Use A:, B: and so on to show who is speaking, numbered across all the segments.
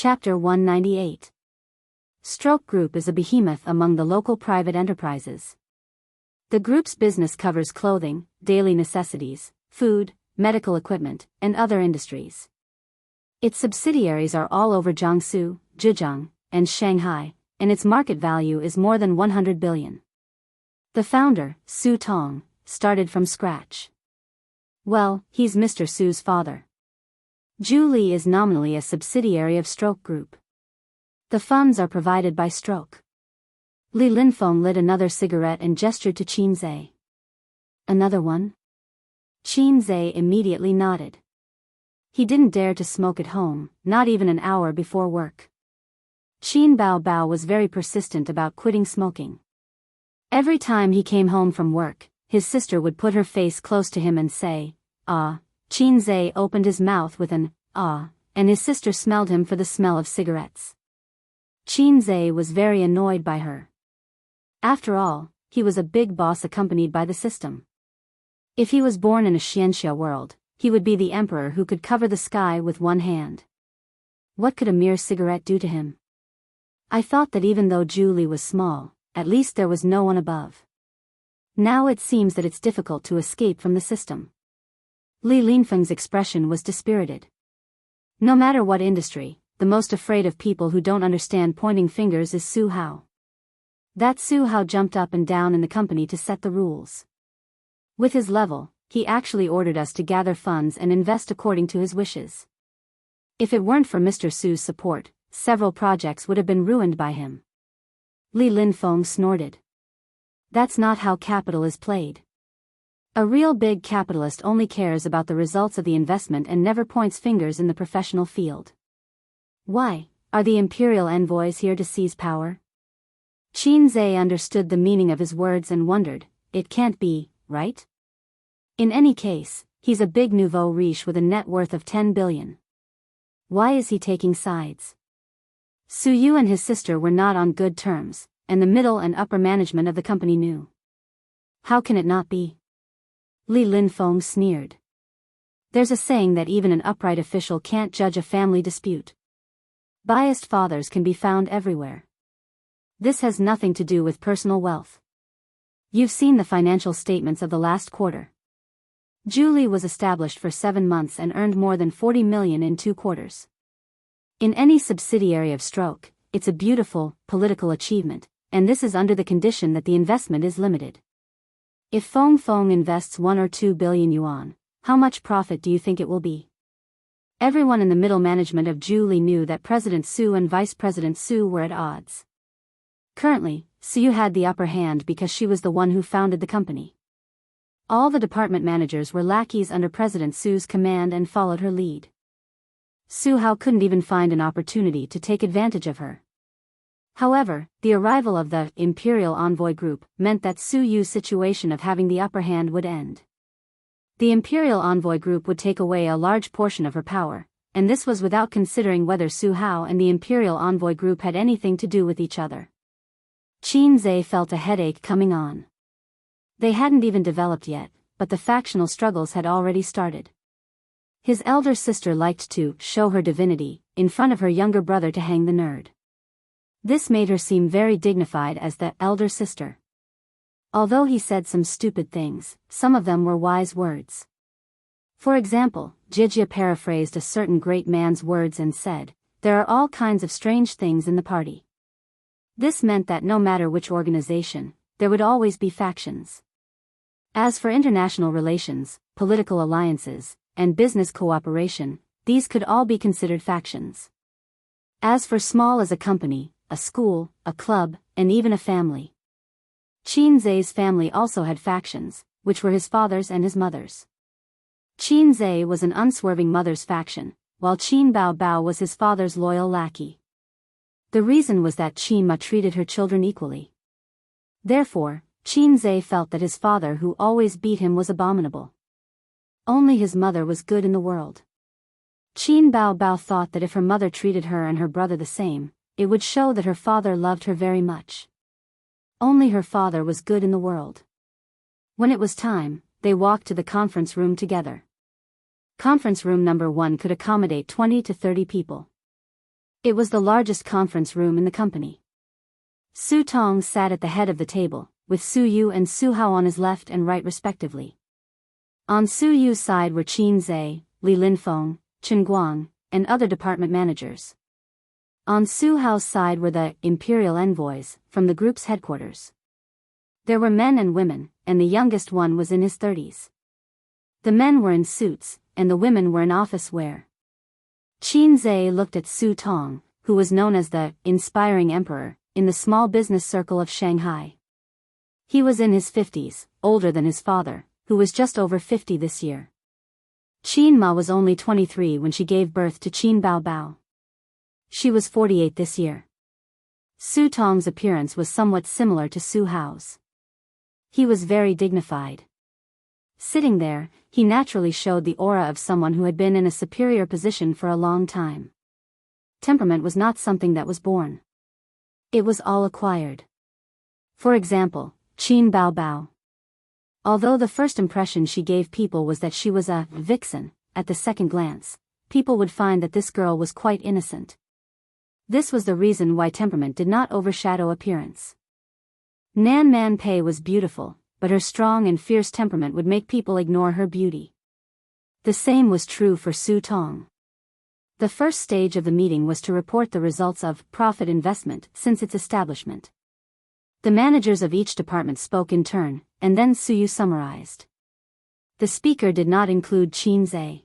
A: Chapter 198. Stroke Group is a behemoth among the local private enterprises. The group's business covers clothing, daily necessities, food, medical equipment, and other industries. Its subsidiaries are all over Jiangsu, Zhejiang, and Shanghai, and its market value is more than 100 billion. The founder, Su Tong, started from scratch. Well, he's Mr. Su's father. Zhu Li is nominally a subsidiary of Stroke Group. The funds are provided by Stroke. Li Linfeng lit another cigarette and gestured to Qin Zhe. Another one? Qin Zhe immediately nodded. He didn't dare to smoke at home, not even an hour before work. Qin Bao Bao was very persistent about quitting smoking. Every time he came home from work, his sister would put her face close to him and say, "Ah." Qin Zhe opened his mouth with an "ah," and his sister smelled him for the smell of cigarettes. Qin Zhe was very annoyed by her. After all, he was a big boss accompanied by the system. If he was born in a Xianxia world, he would be the emperor who could cover the sky with one hand. What could a mere cigarette do to him? I thought that even though Zhu Li was small, at least there was no one above. Now it seems that it's difficult to escape from the system. Li Linfeng's expression was dispirited. No matter what industry, the most afraid of people who don't understand pointing fingers is Su Hao. That Su Hao jumped up and down in the company to set the rules. With his level, he actually ordered us to gather funds and invest according to his wishes. If it weren't for Mr. Su's support, several projects would have been ruined by him. Li Linfeng snorted. That's not how capital is played. A real big capitalist only cares about the results of the investment and never points fingers in the professional field. Why, are the imperial envoys here to seize power? Qin Zhe understood the meaning of his words and wondered, it can't be, right? In any case, he's a big nouveau riche with a net worth of 10 billion. Why is he taking sides? Su Yu and his sister were not on good terms, and the middle and upper management of the company knew. How can it not be? Li Linfeng sneered. There's a saying that even an upright official can't judge a family dispute. Biased fathers can be found everywhere. This has nothing to do with personal wealth. You've seen the financial statements of the last quarter. Zhu Li was established for 7 months and earned more than 40 million in 2 quarters. In any subsidiary of Stroke, it's a beautiful, political achievement, and this is under the condition that the investment is limited. If Feng Feng invests 1 or 2 billion yuan, how much profit do you think it will be? Everyone in the middle management of Zhu Li knew that President Su and Vice President Su were at odds. Currently, Su had the upper hand because she was the one who founded the company. All the department managers were lackeys under President Su's command and followed her lead. Su Hao couldn't even find an opportunity to take advantage of her. However, the arrival of the Imperial Envoy Group meant that Su Yu's situation of having the upper hand would end. The Imperial Envoy Group would take away a large portion of her power, and this was without considering whether Su Hao and the Imperial Envoy Group had anything to do with each other. Qin Zhe felt a headache coming on. They hadn't even developed yet, but the factional struggles had already started. His elder sister liked to show her divinity in front of her younger brother to hang the nerd. This made her seem very dignified as the elder sister. Although he said some stupid things, some of them were wise words. For example, Jijia paraphrased a certain great man's words and said, "There are all kinds of strange things in the party." This meant that no matter which organization, there would always be factions. As for international relations, political alliances, and business cooperation, these could all be considered factions. As for small as a company, a school, a club, and even a family. Qin Zhe's family also had factions, which were his father's and his mother's. Qin Zhe was an unswerving mother's faction, while Qin Bao Bao was his father's loyal lackey. The reason was that Qin Ma treated her children equally. Therefore, Qin Zhe felt that his father who always beat him was abominable. Only his mother was good in the world. Qin Bao Bao thought that if her mother treated her and her brother the same, it would show that her father loved her very much. Only her father was good in the world. When it was time, they walked to the conference room together. Conference room number 1 could accommodate 20 to 30 people. It was the largest conference room in the company. Su Tong sat at the head of the table, with Su Yu and Su Hao on his left and right respectively. On Su Yu's side were Qin Zhe, Li Linfeng, Chen Guang, and other department managers. On Su Hao's side were the imperial envoys from the group's headquarters. There were men and women, and the youngest one was in his 30s. The men were in suits, and the women were in office wear. Qin Zhe looked at Su Tong, who was known as the inspiring emperor in the small business circle of Shanghai. He was in his 50s, older than his father, who was just over 50 this year. Qin Ma was only 23 when she gave birth to Qin Bao Bao. She was 48 this year. Su Tong's appearance was somewhat similar to Su Hao's. He was very dignified. Sitting there, he naturally showed the aura of someone who had been in a superior position for a long time. Temperament was not something that was born. It was all acquired. For example, Qin Bao Bao. Although the first impression she gave people was that she was a vixen, at the second glance, people would find that this girl was quite innocent. This was the reason why temperament did not overshadow appearance. Nan Man Pei was beautiful, but her strong and fierce temperament would make people ignore her beauty. The same was true for Su Tong. The first stage of the meeting was to report the results of profit investment since its establishment. The managers of each department spoke in turn, and then Su Yu summarized. The speaker did not include Qin Zhe.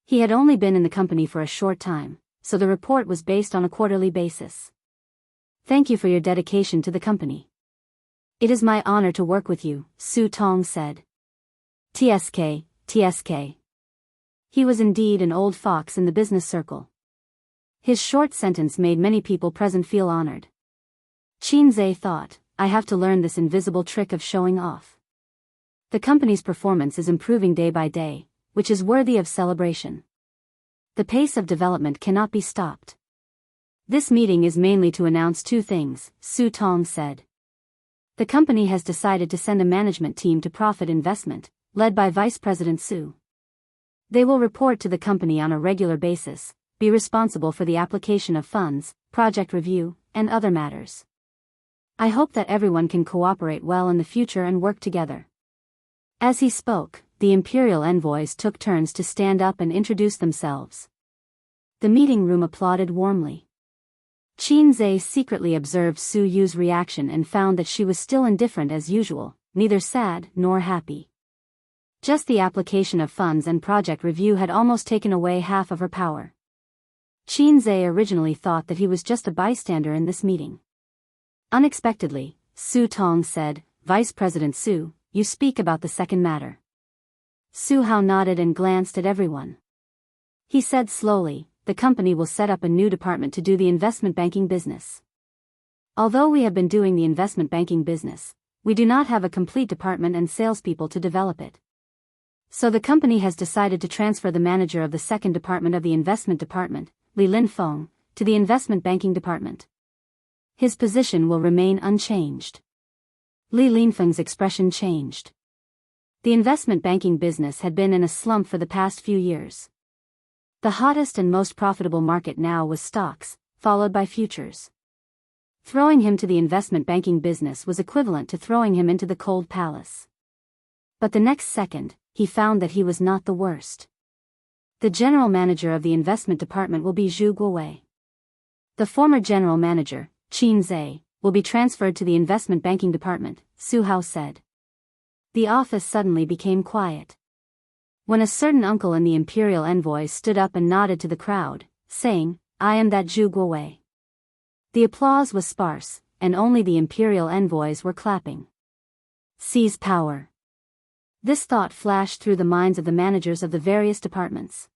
A: He had only been in the company for a short time, so the report was based on a quarterly basis. Thank you for your dedication to the company. It is my honor to work with you, Su Tong said. TSK, TSK. He was indeed an old fox in the business circle. His short sentence made many people present feel honored. Qin Zhe thought, I have to learn this invisible trick of showing off. The company's performance is improving day by day, which is worthy of celebration. The pace of development cannot be stopped. This meeting is mainly to announce two things, Su Tong said. The company has decided to send a management team to profit investment, led by Vice President Su. They will report to the company on a regular basis, be responsible for the application of funds, project review, and other matters. I hope that everyone can cooperate well in the future and work together. As he spoke, the imperial envoys took turns to stand up and introduce themselves. The meeting room applauded warmly. Qin Zhe secretly observed Su Yu's reaction and found that she was still indifferent as usual, neither sad nor happy. Just the application of funds and project review had almost taken away half of her power. Qin Zhe originally thought that he was just a bystander in this meeting. Unexpectedly, Su Tong said, Vice President Su, you speak about the second matter. Su Hao nodded and glanced at everyone. He said slowly, the company will set up a new department to do the investment banking business. Although we have been doing the investment banking business, we do not have a complete department and salespeople to develop it. So the company has decided to transfer the manager of the second department of the investment department, Li Linfeng, to the investment banking department. His position will remain unchanged. Li Linfeng's expression changed. The investment banking business had been in a slump for the past few years. The hottest and most profitable market now was stocks, followed by futures. Throwing him to the investment banking business was equivalent to throwing him into the cold palace. But the next second, he found that he was not the worst. The general manager of the investment department will be Zhu Guowei. The former general manager, Qin Zhe, will be transferred to the investment banking department, Su Hao said. The office suddenly became quiet. When a certain uncle in the imperial envoys stood up and nodded to the crowd, saying, I am that Zhu Guowei. The applause was sparse, and only the imperial envoys were clapping. Seize power. This thought flashed through the minds of the managers of the various departments.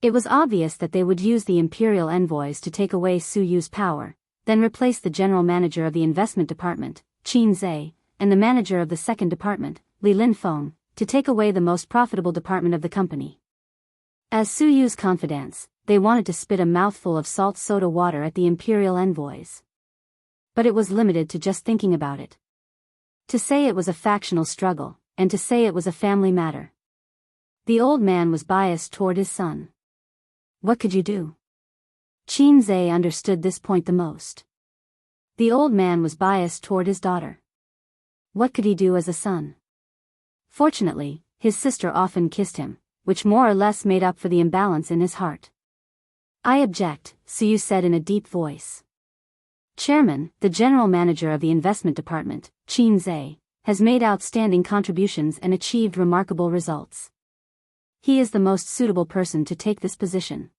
A: It was obvious that they would use the imperial envoys to take away Su Yu's power, then replace the general manager of the investment department, Qin Zhe, and the manager of the second department, Li Linfeng, to take away the most profitable department of the company. As Su Yu's confidants, they wanted to spit a mouthful of salt soda water at the imperial envoys. But it was limited to just thinking about it. To say it was a factional struggle, and to say it was a family matter. The old man was biased toward his son. What could you do? Qin Zhe understood this point the most. The old man was biased toward his daughter. What could he do as a son? Fortunately, his sister often kissed him, which more or less made up for the imbalance in his heart. I object, Suyu said in a deep voice. Chairman, the general manager of the investment department, Qin Zhe, has made outstanding contributions and achieved remarkable results. He is the most suitable person to take this position.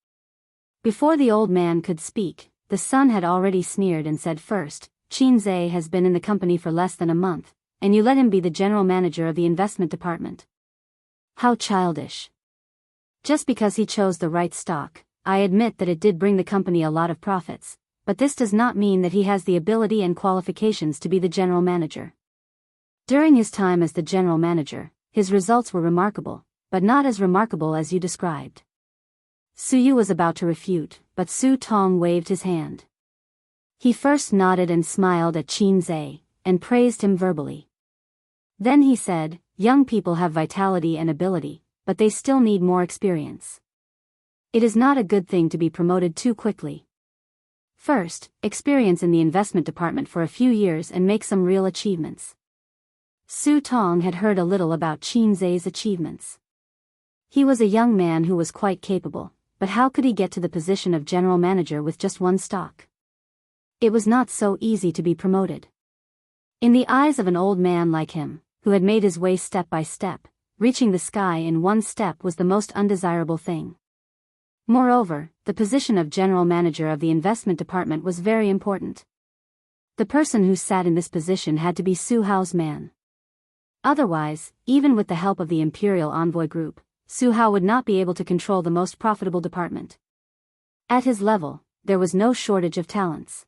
A: Before the old man could speak, the son had already sneered and said, first, Qin Zhe has been in the company for less than a month, and you let him be the general manager of the investment department. How childish. Just because he chose the right stock, I admit that it did bring the company a lot of profits, but this does not mean that he has the ability and qualifications to be the general manager. During his time as the general manager, his results were remarkable, but not as remarkable as you described. Suyu was about to refute, but Su Tong waved his hand. He first nodded and smiled at Qin Zhe, and praised him verbally. Then he said, young people have vitality and ability, but they still need more experience. It is not a good thing to be promoted too quickly. First, experience in the investment department for a few years and make some real achievements. Su Tong had heard a little about Qin Zhe's achievements. He was a young man who was quite capable, but how could he get to the position of general manager with just one stock? It was not so easy to be promoted. In the eyes of an old man like him, who had made his way step by step, reaching the sky in one step was the most undesirable thing. Moreover, the position of general manager of the investment department was very important. The person who sat in this position had to be Su Hao's man. Otherwise, even with the help of the Imperial Envoy Group, Su Hao would not be able to control the most profitable department. At his level, there was no shortage of talents.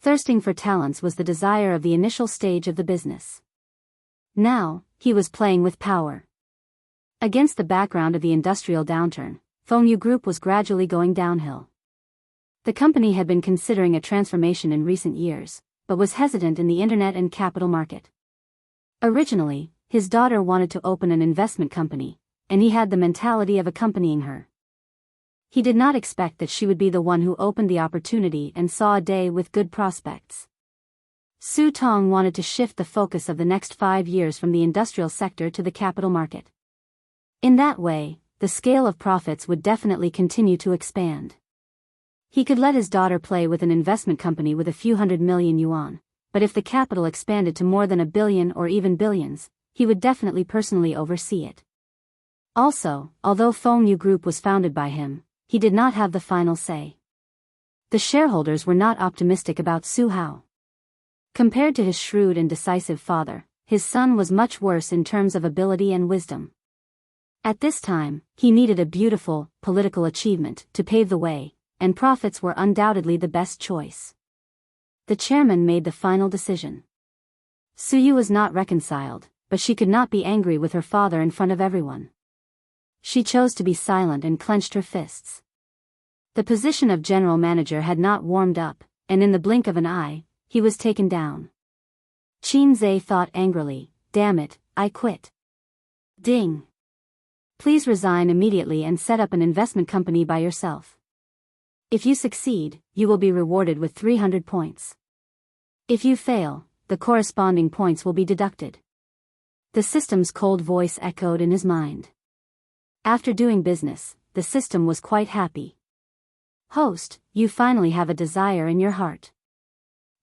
A: Thirsting for talents was the desire of the initial stage of the business. Now, he was playing with power. Against the background of the industrial downturn, Fengyu Group was gradually going downhill. The company had been considering a transformation in recent years, but was hesitant in the internet and capital market. Originally, his daughter wanted to open an investment company, and he had the mentality of accompanying her. He did not expect that she would be the one who opened the opportunity and saw a day with good prospects. Su Tong wanted to shift the focus of the next 5 years from the industrial sector to the capital market. In that way, the scale of profits would definitely continue to expand. He could let his daughter play with an investment company with a few hundred million yuan, but if the capital expanded to more than 1 billion or even billions, he would definitely personally oversee it. Also, although Fengyu Group was founded by him, he did not have the final say. The shareholders were not optimistic about Su Hao. Compared to his shrewd and decisive father, his son was much worse in terms of ability and wisdom. At this time, he needed a beautiful, political achievement to pave the way, and profits were undoubtedly the best choice. The chairman made the final decision. Suyu was not reconciled, but she could not be angry with her father in front of everyone. She chose to be silent and clenched her fists. The position of general manager had not warmed up, and in the blink of an eye, he was taken down. Qin Zhe thought angrily, damn it, I quit. Ding. Please resign immediately and set up an investment company by yourself. If you succeed, you will be rewarded with 300 points. If you fail, the corresponding points will be deducted. The system's cold voice echoed in his mind. After doing business, the system was quite happy. Host, you finally have a desire in your heart.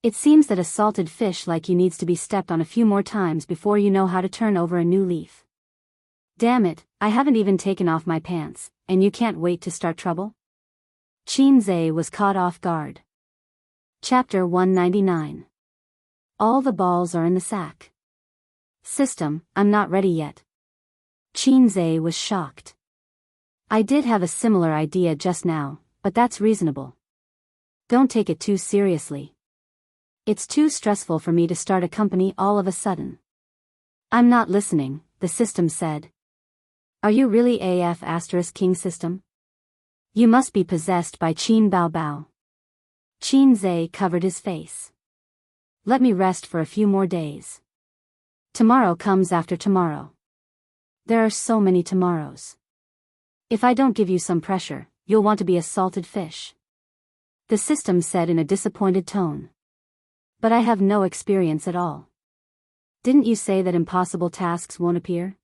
A: It seems that a salted fish like you needs to be stepped on a few more times before you know how to turn over a new leaf. Damn it, I haven't even taken off my pants, and you can't wait to start trouble? Qin Zhe was caught off guard. Chapter 199. All the balls are in the sack. System, I'm not ready yet. Qin Zhe was shocked. I did have a similar idea just now, but that's reasonable. Don't take it too seriously. It's too stressful for me to start a company all of a sudden. I'm not listening, the system said. Are you really AF * King system? You must be possessed by Qin Bao Bao. Qin Zhe covered his face. Let me rest for a few more days. Tomorrow comes after tomorrow. There are so many tomorrows. If I don't give you some pressure, you'll want to be a salted fish. The system said in a disappointed tone. But I have no experience at all. Didn't you say that impossible tasks won't appear?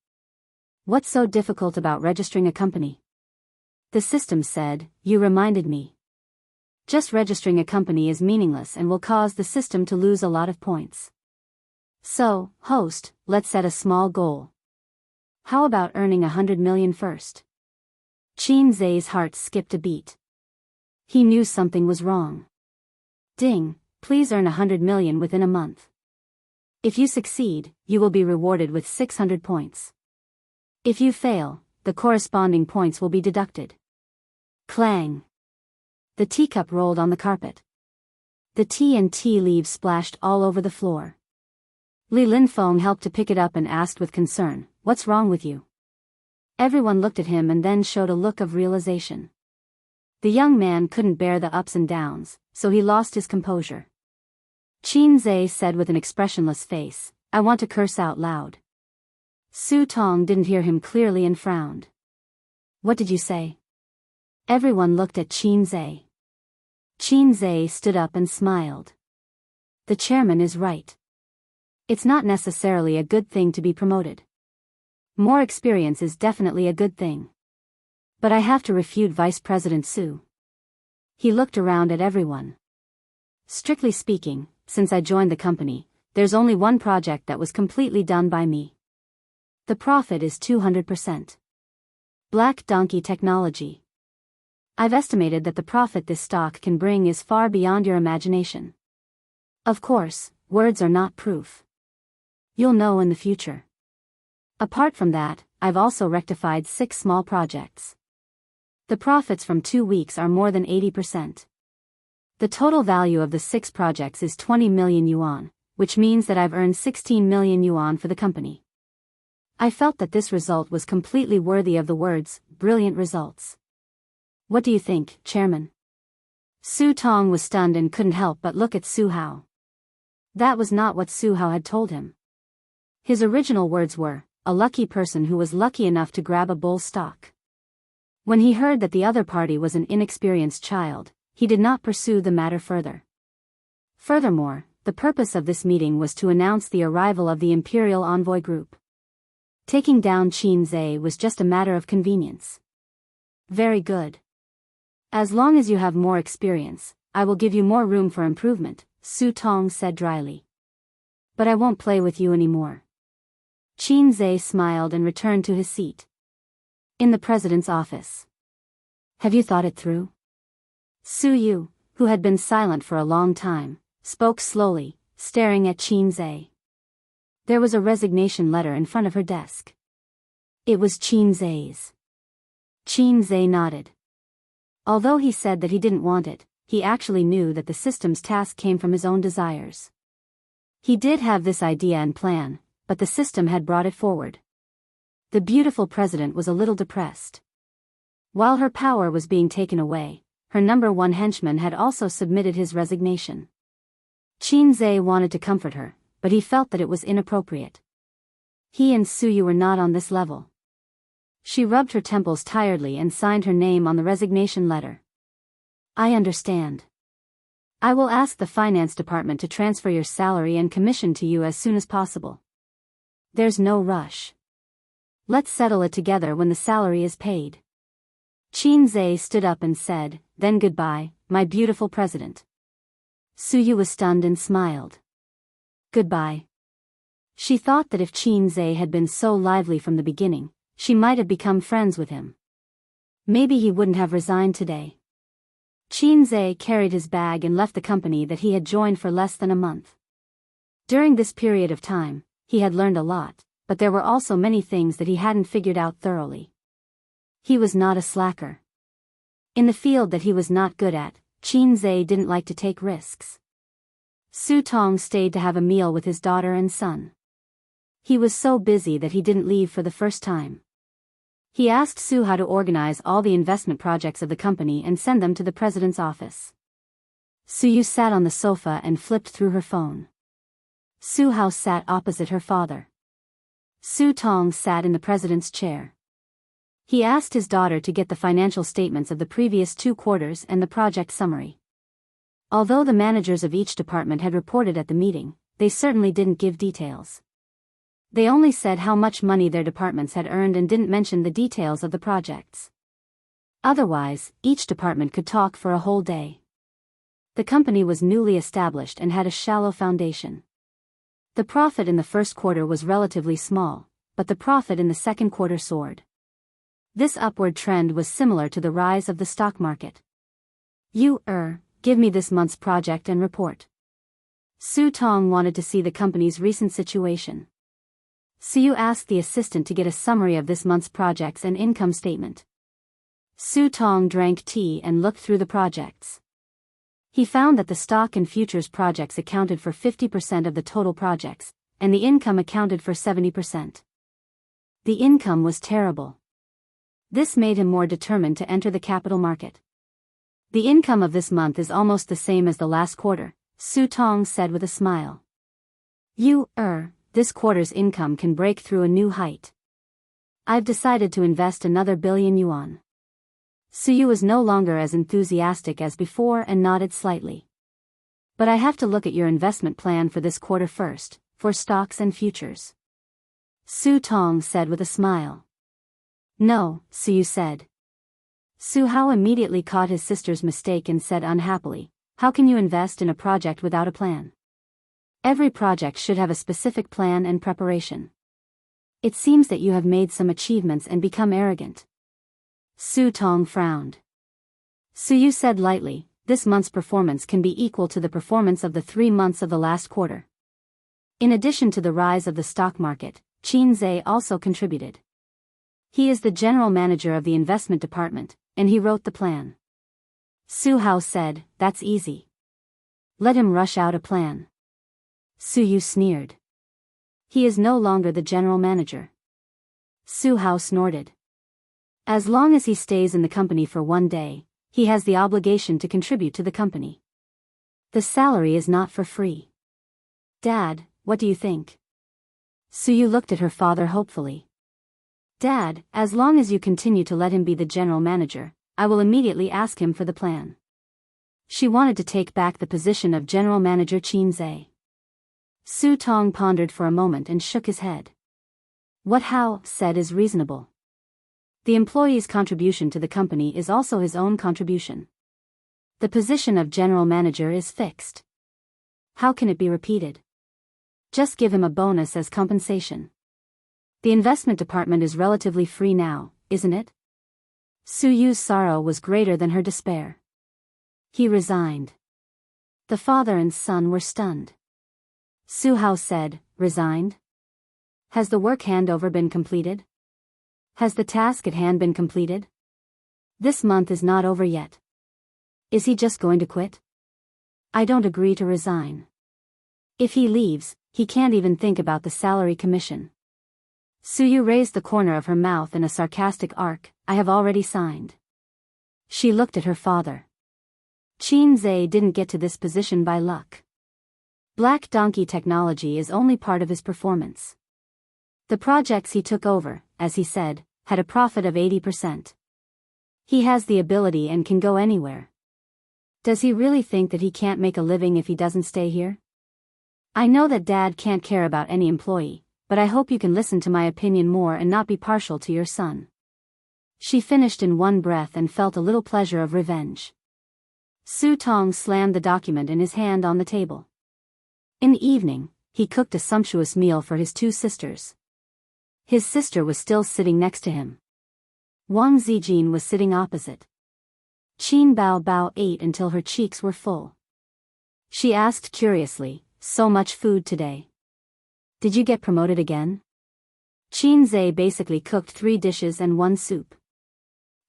A: What's so difficult about registering a company? The system said, you reminded me. Just registering a company is meaningless and will cause the system to lose a lot of points. So, host, let's set a small goal. How about earning 100 million first? Qin Zai's heart skipped a beat. He knew something was wrong. Ding, please earn 100 million within a month. If you succeed, you will be rewarded with 600 points. If you fail, the corresponding points will be deducted. Clang. The teacup rolled on the carpet. The tea and tea leaves splashed all over the floor. Li Linfeng helped to pick it up and asked with concern, what's wrong with you? Everyone looked at him and then showed a look of realization. The young man couldn't bear the ups and downs, so he lost his composure. Qin Zai said with an expressionless face, I want to curse out loud. Su Tong didn't hear him clearly and frowned. What did you say? Everyone looked at Qin Zai. Qin Zai stood up and smiled. The chairman is right. It's not necessarily a good thing to be promoted. More experience is definitely a good thing. But I have to refute Vice President Su. He looked around at everyone. Strictly speaking, since I joined the company, there's only one project that was completely done by me. The profit is 200%. Black Donkey Technology. I've estimated that the profit this stock can bring is far beyond your imagination. Of course, words are not proof. You'll know in the future. Apart from that, I've also rectified 6 small projects. The profits from 2 weeks are more than 80%. The total value of the 6 projects is 20 million yuan, which means that I've earned 16 million yuan for the company. I felt that this result was completely worthy of the words, brilliant results. What do you think, Chairman? Su Tong was stunned and couldn't help but look at Su Hao. That was not what Su Hao had told him. His original words were, a lucky person who was lucky enough to grab a bull stock. When he heard that the other party was an inexperienced child, he did not pursue the matter further. Furthermore, the purpose of this meeting was to announce the arrival of the Imperial Envoy Group. Taking down Qin Zai was just a matter of convenience. Very good. As long as you have more experience, I will give you more room for improvement, Su Tong said dryly. But I won't play with you anymore. Qin Zai smiled and returned to his seat. In the president's office. Have you thought it through? Su Yu, who had been silent for a long time, spoke slowly, staring at Qin Zai. There was a resignation letter in front of her desk. It was Qin Zai's. Qin Zai nodded. Although he said that he didn't want it, he actually knew that the system's task came from his own desires. He did have this idea and plan, but the system had brought it forward. The beautiful president was a little depressed. While her power was being taken away, her number 1 henchman had also submitted his resignation. Qin Zai wanted to comfort her, but he felt that it was inappropriate. He and Su Yu were not on this level. She rubbed her temples tiredly and signed her name on the resignation letter. I understand. I will ask the finance department to transfer your salary and commission to you as soon as possible. There's no rush. Let's settle it together when the salary is paid. Qin Zai stood up and said, then goodbye, my beautiful president. Su Yu was stunned and smiled. Goodbye. She thought that if Qin Zai had been so lively from the beginning, she might have become friends with him. Maybe he wouldn't have resigned today. Qin Zai carried his bag and left the company that he had joined for less than a month. During this period of time, he had learned a lot, but there were also many things that he hadn't figured out thoroughly. He was not a slacker. In the field that he was not good at, Qin Zai didn't like to take risks. Su Tong stayed to have a meal with his daughter and son. He was so busy that he didn't leave for the first time. He asked Su how to organize all the investment projects of the company and send them to the president's office. Su Yu sat on the sofa and flipped through her phone. Su Hao sat opposite her father. Su Tong sat in the president's chair. He asked his daughter to get the financial statements of the previous 2 quarters and the project summary. Although the managers of each department had reported at the meeting, they certainly didn't give details. They only said how much money their departments had earned and didn't mention the details of the projects. Otherwise, each department could talk for a whole day. The company was newly established and had a shallow foundation. The profit in the first quarter was relatively small, but the profit in the second quarter soared. This upward trend was similar to the rise of the stock market. Give me this month's project and report. Su Tong wanted to see the company's recent situation. Su asked the assistant to get a summary of this month's projects and income statement. Su Tong drank tea and looked through the projects. He found that the stock and futures projects accounted for 50% of the total projects, and the income accounted for 70%. The income was terrible. This made him more determined to enter the capital market. The income of this month is almost the same as the last quarter, Su Tong said with a smile. This quarter's income can break through a new height. I've decided to invest another billion yuan. Su was no longer as enthusiastic as before and nodded slightly. But I have to look at your investment plan for this quarter first, for stocks and futures. Su Tong said with a smile. No, Su said. Su Hao immediately caught his sister's mistake and said unhappily, how can you invest in a project without a plan? Every project should have a specific plan and preparation. It seems that you have made some achievements and become arrogant. Su Tong frowned. Su said lightly, this month's performance can be equal to the performance of the 3 months of the last quarter. In addition to the rise of the stock market, Qin Zhe also contributed. He is the general manager of the investment department, and he wrote the plan. Su Hao said, that's easy. Let him rush out a plan. Su sneered. He is no longer the general manager. Su Hao snorted. As long as he stays in the company for 1 day, he has the obligation to contribute to the company. The salary is not for free. Dad, what do you think? Su looked at her father hopefully. Dad, as long as you continue to let him be the general manager, I will immediately ask him for the plan. She wanted to take back the position of general manager Qin Zhe. Su Tong pondered for a moment and shook his head. What Hao said is reasonable. The employee's contribution to the company is also his own contribution. The position of general manager is fixed. How can it be repeated? Just give him a bonus as compensation. The investment department is relatively free now, isn't it? Su sorrow was greater than her despair. He resigned. The father and son were stunned. Su Hao said, resigned? Has the work handover been completed? Has the task at hand been completed? This month is not over yet. Is he just going to quit? I don't agree to resign. If he leaves, he can't even think about the salary commission. Su raised the corner of her mouth in a sarcastic arc, I have already signed. She looked at her father. Qin Zhe didn't get to this position by luck. Black Donkey technology is only part of his performance. The projects he took over, as he said, had a profit of 80%. He has the ability and can go anywhere. Does he really think that he can't make a living if he doesn't stay here? I know that Dad can't care about any employee, but I hope you can listen to my opinion more and not be partial to your son. She finished in one breath and felt a little pleasure of revenge. Su Tong slammed the document in his hand on the table. In the evening, he cooked a sumptuous meal for his 2 sisters. His sister was still sitting next to him. Wang Zijin was sitting opposite. Qin Bao Bao ate until her cheeks were full. She asked curiously, so much food today. Did you get promoted again? Qin Zhe basically cooked 3 dishes and 1 soup.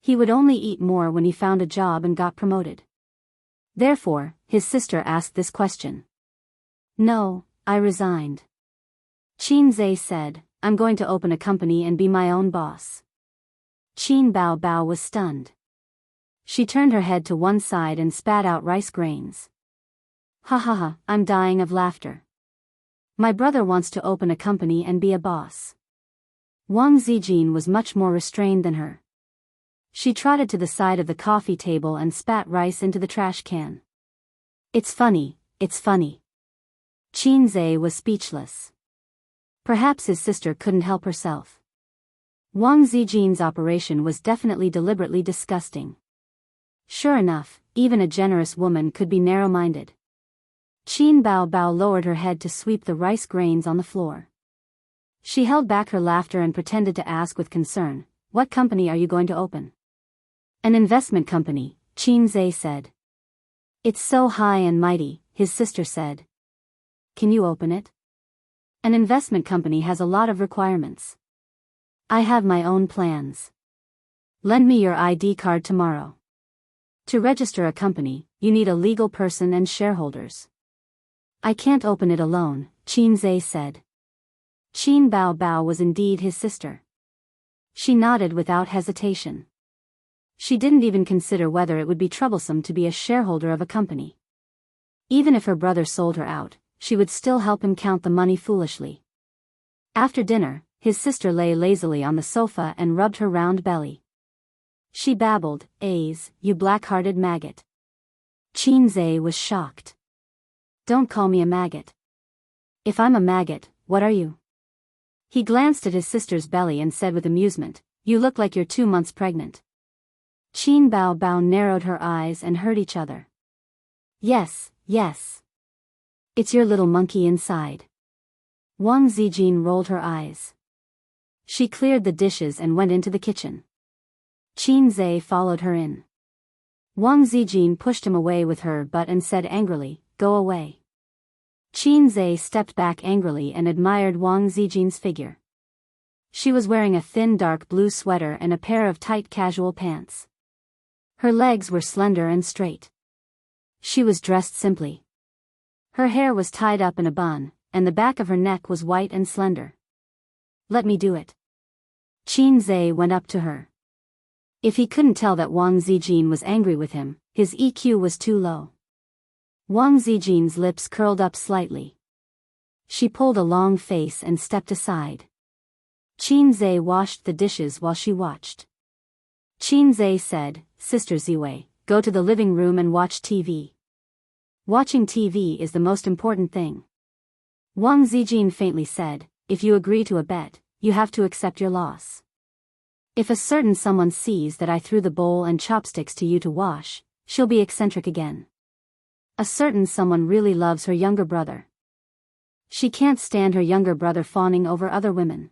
A: He would only eat more when he found a job and got promoted. Therefore, his sister asked this question. No, I resigned. Qin Zhe said, I'm going to open a company and be my own boss. Qin Bao Bao was stunned. She turned her head to one side and spat out rice grains. Ha ha ha, I'm dying of laughter. My brother wants to open a company and be a boss. Wang Zijin was much more restrained than her. She trotted to the side of the coffee table and spat rice into the trash can. It's funny, it's funny. Qinze was speechless. Perhaps his sister couldn't help herself. Wang Zijin's operation was definitely deliberately disgusting. Sure enough, even a generous woman could be narrow-minded. Qin Bao lowered her head to sweep the rice grains on the floor. She held back her laughter and pretended to ask with concern, "What company are you going to open?" "An investment company," Qinze said. "It's so high and mighty," his sister said. "Can you open it?" "An investment company has a lot of requirements. I have my own plans. Lend me your ID card tomorrow. To register a company, you need a legal person and shareholders." "I can't open it alone," Qinze said. Qin Bao was indeed his sister. She nodded without hesitation. She didn't even consider whether it would be troublesome to be a shareholder of a company. Even if her brother sold her out, she would still help him count the money foolishly. After dinner, his sister lay lazily on the sofa and rubbed her round belly. She babbled, "A's, you black-hearted maggot." Qinze was shocked. "Don't call me a maggot. If I'm a maggot, what are you?" He glanced at his sister's belly and said with amusement, "You look like you're 2 months pregnant." Qin Bao narrowed her eyes and heard each other. "Yes, yes. It's your little monkey inside." Wang Zijin rolled her eyes. She cleared the dishes and went into the kitchen. Qinze followed her in. Wang Zijin pushed him away with her butt and said angrily, "Go away." Qinze stepped back angrily and admired Wang Zijin's figure. She was wearing a thin dark blue sweater and a pair of tight casual pants. Her legs were slender and straight. She was dressed simply. Her hair was tied up in a bun, and the back of her neck was white and slender. "Let me do it." Qinze went up to her. If he couldn't tell that Wang Zijin was angry with him, his EQ was too low. Wang Zijin's lips curled up slightly. She pulled a long face and stepped aside. Qinze washed the dishes while she watched. Qinze said, "Sister Ziwei, go to the living room and watch TV. Watching TV is the most important thing." Wang Zijin faintly said, "If you agree to a bet, you have to accept your loss. If a certain someone sees that I threw the bowl and chopsticks to you to wash, she'll be eccentric again. A certain someone really loves her younger brother. She can't stand her younger brother fawning over other women."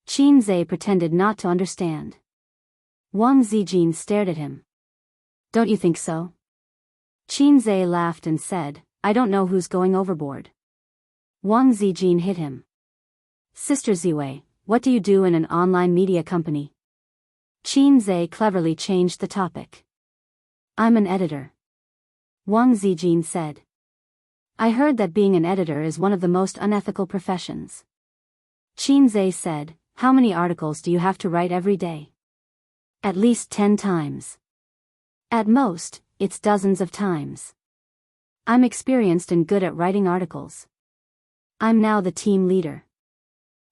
A: Qinze pretended not to understand. Wang Zijin stared at him. "Don't you think so?" Qinze laughed and said, "I don't know who's going overboard." Wang Zijin hit him. "Sister Ziwei, what do you do in an online media company?" Qinze cleverly changed the topic. "I'm an editor." Wang Zijin said. "I heard that being an editor is one of the most unethical professions." Qinze said, "How many articles do you have to write every day?" "At least 10 times. At most, it's dozens of times. I'm experienced and good at writing articles. I'm now the team leader.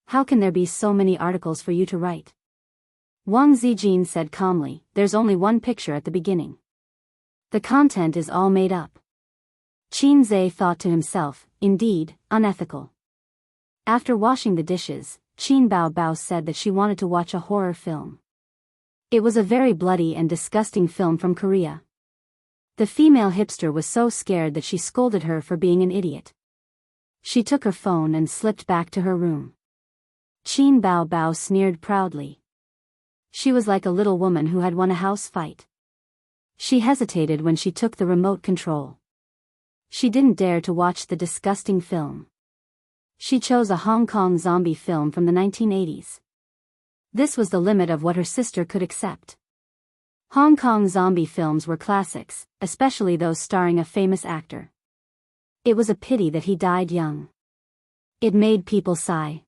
A: How can there be so many articles for you to write?" Wang Zijin said calmly, "There's only one picture at the beginning. The content is all made up." Qinze thought to himself, indeed, unethical. After washing the dishes, Qin Bao said that she wanted to watch a horror film. It was a very bloody and disgusting film from Korea. The female hipster was so scared that she scolded her for being an idiot. She took her phone and slipped back to her room. Qin Bao sneered proudly. She was like a little woman who had won a house fight. She hesitated when she took the remote control. She didn't dare to watch the disgusting film. She chose a Hong Kong zombie film from the 1980s. This was the limit of what her sister could accept. Hong Kong zombie films were classics, especially those starring a famous actor. It was a pity that he died young. It made people sigh.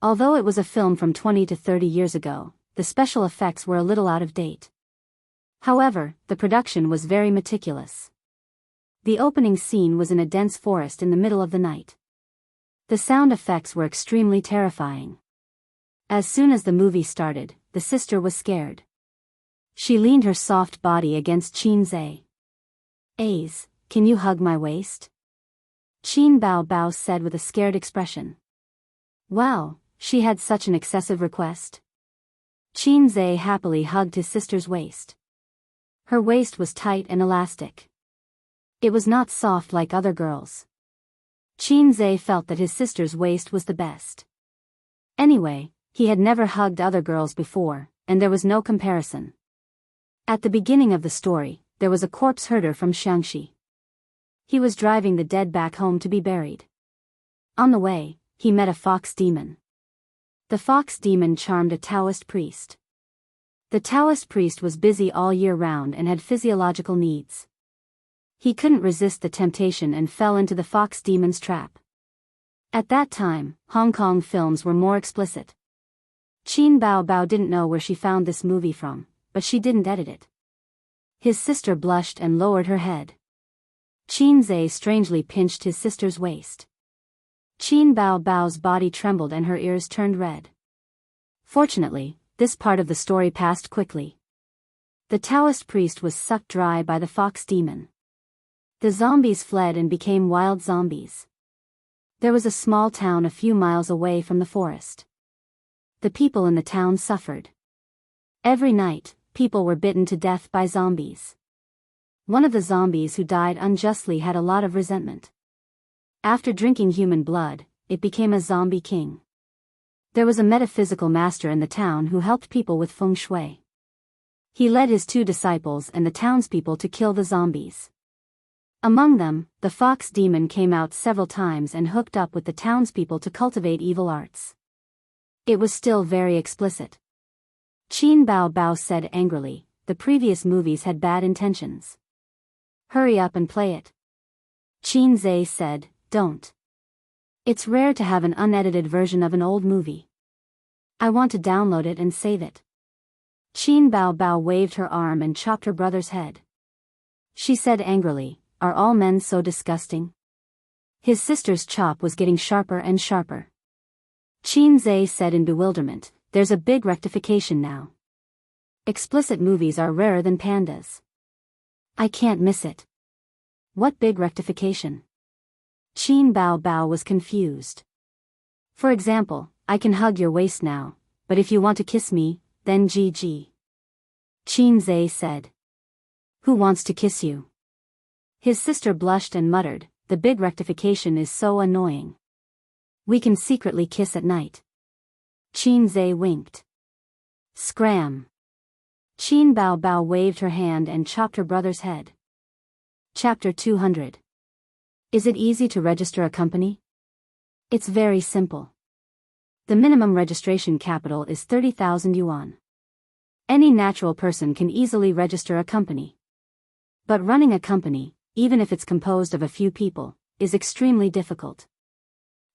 A: Although it was a film from 20 to 30 years ago, the special effects were a little out of date. However, the production was very meticulous. The opening scene was in a dense forest in the middle of the night. The sound effects were extremely terrifying. As soon as the movie started, the sister was scared. She leaned her soft body against Qinze. "A's, can you hug my waist? Qin Bao Bao said with a scared expression. Wow, she had such an excessive request. Qin Zhe happily hugged his sister's waist. Her waist was tight and elastic. It was not soft like other girls. Qin Zhe felt that his sister's waist was the best. Anyway, he had never hugged other girls before, and there was no comparison. At the beginning of the story, there was a corpse herder from Xiangxi. He was driving the dead back home to be buried. On the way, he met a fox demon. The fox demon charmed a Taoist priest. The Taoist priest was busy all year round and had physiological needs. He couldn't resist the temptation and fell into the fox demon's trap. At that time, Hong Kong films were more explicit. Qin Bao Bao didn't know where she found this movie from, but she didn't edit it. His sister blushed and lowered her head. Qin Zhe strangely pinched his sister's waist. Qin Bao Bao's body trembled and her ears turned red. Fortunately, this part of the story passed quickly. The Taoist priest was sucked dry by the fox demon. The zombies fled and became wild zombies. There was a small town a few miles away from the forest. The people in the town suffered. Every night, people were bitten to death by zombies. One of the zombies who died unjustly had a lot of resentment. After drinking human blood, it became a zombie king. There was a metaphysical master in the town who helped people with feng shui. He led his 2 disciples and the townspeople to kill the zombies. Among them, the fox demon came out several times and hooked up with the townspeople to cultivate evil arts. It was still very explicit. Qin Bao Bao said angrily, the previous movies had bad intentions. Hurry up and play it. Qin Zhe said, don't. It's rare to have an unedited version of an old movie. I want to download it and save it. Qin Bao Bao waved her arm and chopped her brother's head. She said angrily, are all men so disgusting? His sister's chop was getting sharper and sharper. Qin Zhe said in bewilderment, there's a big rectification now. Explicit movies are rarer than pandas. I can't miss it. What big rectification? Qin Bao Bao was confused. For example, I can hug your waist now, but if you want to kiss me, then GG. Qin Zhe said. Who wants to kiss you? His sister blushed and muttered, the big rectification is so annoying. We can secretly kiss at night. Qin Zhe winked. Scram. Qin Bao Bao waved her hand and chopped her brother's head. Chapter 200. Is it easy to register a company? It's very simple. The minimum registration capital is 30,000 yuan. Any natural person can easily register a company. But running a company, even if it's composed of a few people, is extremely difficult.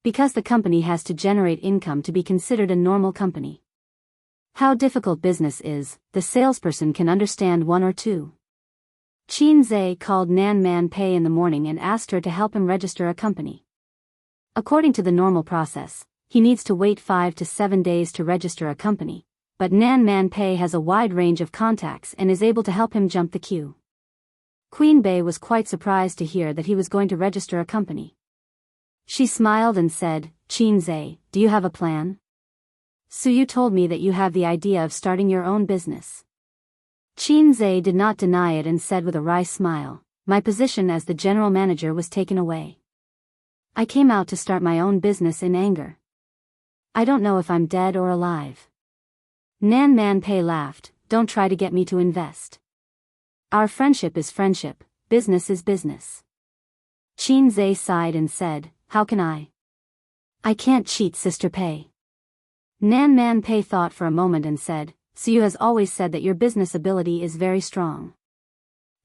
A: Because the company has to generate income to be considered a normal company. How difficult business is, the salesperson can understand 1 or 2. Qin Zhe called Nan Man Pei in the morning and asked her to help him register a company. According to the normal process, he needs to wait 5 to 7 days to register a company, but Nan Man Pei has a wide range of contacts and is able to help him jump the queue. Queen Bei was quite surprised to hear that he was going to register a company. She smiled and said, Qin Zhe, do you have a plan? So you told me that you have the idea of starting your own business. Qin Zhe did not deny it and said with a wry smile, my position as the general manager was taken away. I came out to start my own business in anger. I don't know if I'm dead or alive. Nan Man Pei laughed, don't try to get me to invest. Our friendship is friendship, business is business. Qin Zhe sighed and said, how can I? I can't cheat Sister Pei. Nan Man Pei thought for a moment and said, so you has always said that your business ability is very strong.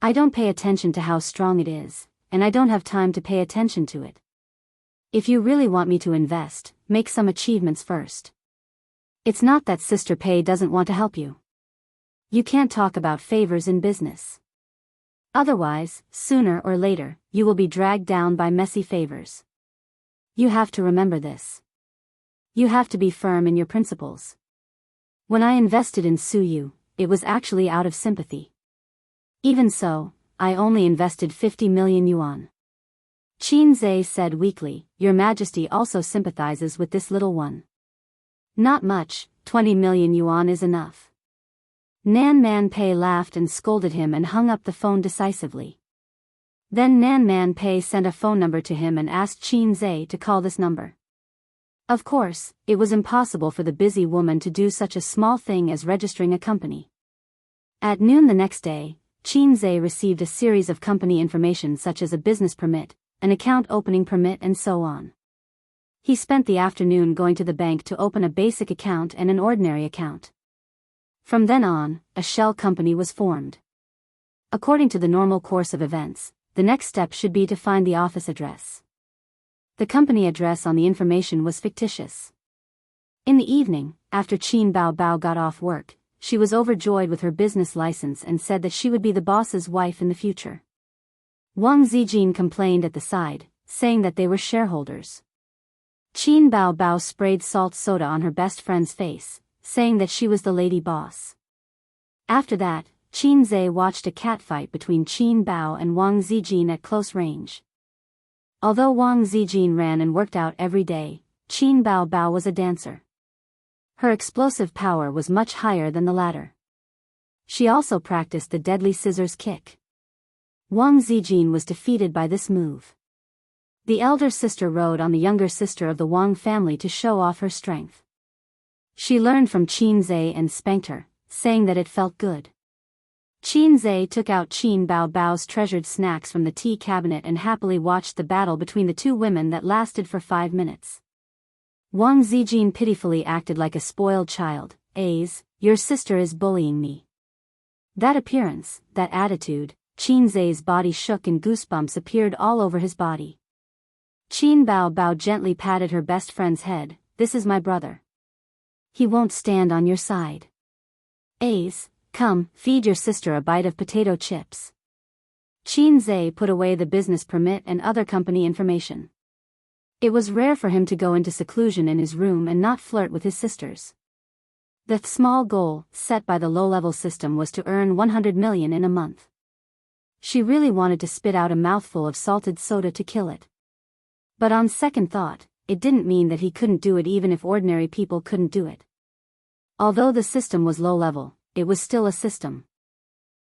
A: I don't pay attention to how strong it is, and I don't have time to pay attention to it. If you really want me to invest, make some achievements first. It's not that Sister Pei doesn't want to help you. You can't talk about favors in business. Otherwise, sooner or later, you will be dragged down by messy favors. You have to remember this. You have to be firm in your principles. When I invested in Suyu, it was actually out of sympathy. Even so, I only invested 50 million yuan. Qin Zhe said weakly, Your Majesty also sympathizes with this little one. Not much, 20 million yuan is enough. Nan Man Pei laughed and scolded him and hung up the phone decisively. Then Nan Man Pei sent a phone number to him and asked Qin Zhe to call this number. Of course, it was impossible for the busy woman to do such a small thing as registering a company. At noon the next day, Qin Zhe received a series of company information such as a business permit, an account opening permit and so on. He spent the afternoon going to the bank to open a basic account and an ordinary account. From then on, a shell company was formed. According to the normal course of events, the next step should be to find the office address. The company address on the information was fictitious. In the evening, after Qin Bao got off work, she was overjoyed with her business license and said that she would be the boss's wife in the future. Wang Zijin complained at the side, saying that they were shareholders. Qin Bao sprayed salt soda on her best friend's face, saying that she was the lady boss. After that, Qin Zhe watched a catfight between Qin Bao and Wang Zijin at close range. Although Wang Zijin ran and worked out every day, Qin Bao was a dancer. Her explosive power was much higher than the latter. She also practiced the deadly scissors kick. Wang Zijin was defeated by this move. The elder sister rode on the younger sister of the Wang family to show off her strength. She learned from Qin Zhe and spanked her, saying that it felt good. Qin Zhe took out Qin Bao's treasured snacks from the tea cabinet and happily watched the battle between the two women that lasted for 5 minutes. Wang Zijin pitifully acted like a spoiled child. Your sister is bullying me. That appearance, that attitude, Qin Zhe's body shook and goosebumps appeared all over his body. Qin Bao gently patted her best friend's head. This is my brother. He won't stand on your side. Come, feed your sister a bite of potato chips. Qin Zhe put away the business permit and other company information. It was rare for him to go into seclusion in his room and not flirt with his sisters. The small goal, set by the low-level system, was to earn 100 million in a month. She really wanted to spit out a mouthful of salted soda to kill it. But on second thought, it didn't mean that he couldn't do it even if ordinary people couldn't do it. Although the system was low-level, it was still a system.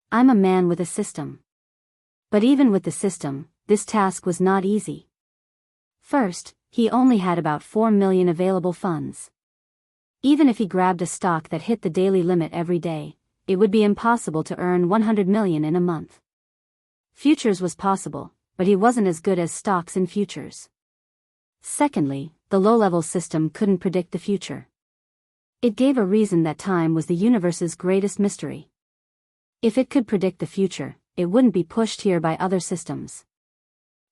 A: I'm a man with a system. But even with the system, this task was not easy. First, he only had about 4 million available funds. Even if he grabbed a stock that hit the daily limit every day, it would be impossible to earn 100 million in a month. Futures was possible, but he wasn't as good as stocks in futures. Secondly, the low-level system couldn't predict the future. It gave a reason that time was the universe's greatest mystery. If it could predict the future, it wouldn't be pushed here by other systems.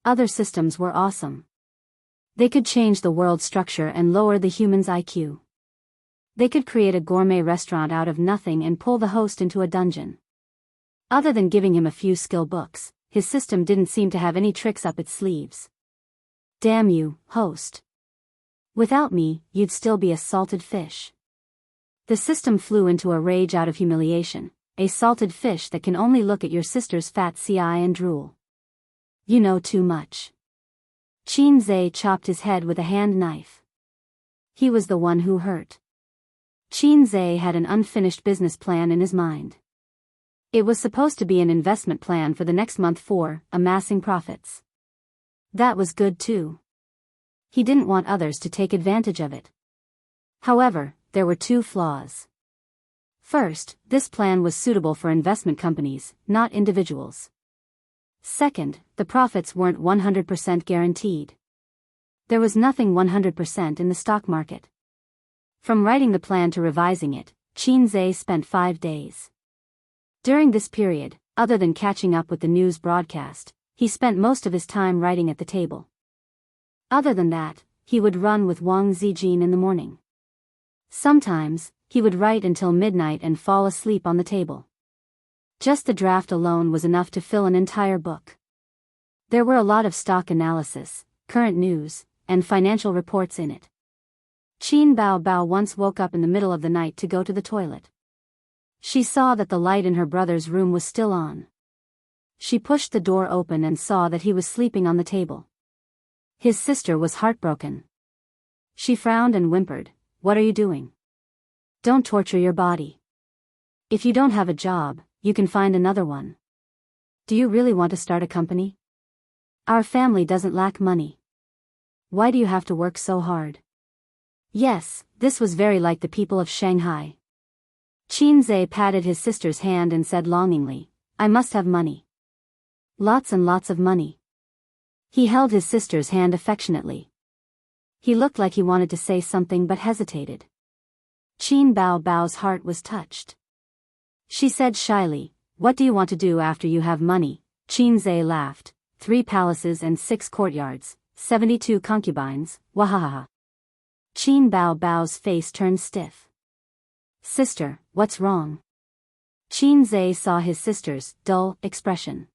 A: Other systems were awesome. They could change the world's structure and lower the human's IQ. They could create a gourmet restaurant out of nothing and pull the host into a dungeon. Other than giving him a few skill books, his system didn't seem to have any tricks up its sleeves. Damn you, host. Without me, you'd still be a salted fish. The system flew into a rage out of humiliation, a salted fish that can only look at your sister's fat CI and drool. You know too much. Qin Zhe chopped his head with a hand knife. He was the one who hurt. Qin Zhe had an unfinished business plan in his mind. It was supposed to be an investment plan for the next month for amassing profits. That was good too. He didn't want others to take advantage of it. However, there were 2 flaws. First, this plan was suitable for investment companies, not individuals. Second, the profits weren't 100% guaranteed. There was nothing 100% in the stock market. From writing the plan to revising it, Qin Zhe spent 5 days. During this period, other than catching up with the news broadcast, he spent most of his time writing at the table. Other than that, he would run with Wang Zijin in the morning. Sometimes, he would write until midnight and fall asleep on the table. Just the draft alone was enough to fill an entire book. There were a lot of stock analysis, current news, and financial reports in it. Qin Bao once woke up in the middle of the night to go to the toilet. She saw that the light in her brother's room was still on. She pushed the door open and saw that he was sleeping on the table. His sister was heartbroken. She frowned and whimpered, "What are you doing? Don't torture your body. If you don't have a job, you can find another one. Do you really want to start a company? Our family doesn't lack money. Why do you have to work so hard?" Yes, this was very like the people of Shanghai. Qinzhe patted his sister's hand and said longingly, "I must have money. Lots and lots of money." He held his sister's hand affectionately. He looked like he wanted to say something but hesitated. Qin Bao's heart was touched. She said shyly, "What do you want to do after you have money?" Qinzhe laughed, 3 palaces and 6 courtyards, 72 concubines, wahaha. Qin Bao's face turned stiff. "Sister, what's wrong?" Qinzhe saw his sister's dull expression.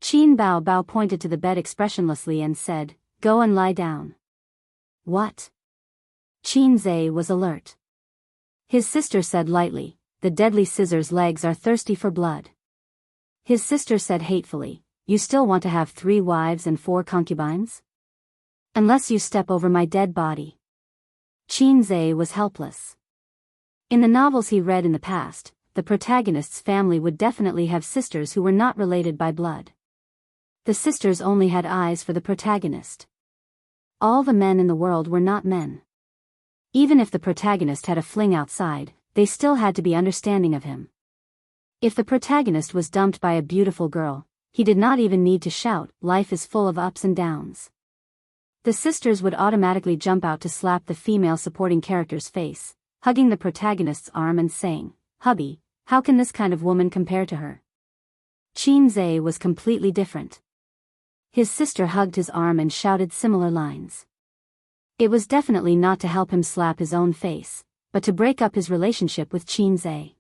A: Qin Bao pointed to the bed expressionlessly and said, "Go and lie down." "What?" Qinzhe was alert. His sister said lightly, "The deadly scissors' legs are thirsty for blood." His sister said hatefully, "You still want to have 3 wives and 4 concubines? Unless you step over my dead body." Qinzhe was helpless. In the novels he read in the past, the protagonist's family would definitely have sisters who were not related by blood. The sisters only had eyes for the protagonist. All the men in the world were not men. Even if the protagonist had a fling outside, they still had to be understanding of him. If the protagonist was dumped by a beautiful girl, he did not even need to shout, "Life is full of ups and downs." The sisters would automatically jump out to slap the female supporting character's face, hugging the protagonist's arm and saying, "Hubby, how can this kind of woman compare to her?" Qinzhe was completely different. His sister hugged his arm and shouted similar lines. It was definitely not to help him slap his own face, but to break up his relationship with Qinzhe.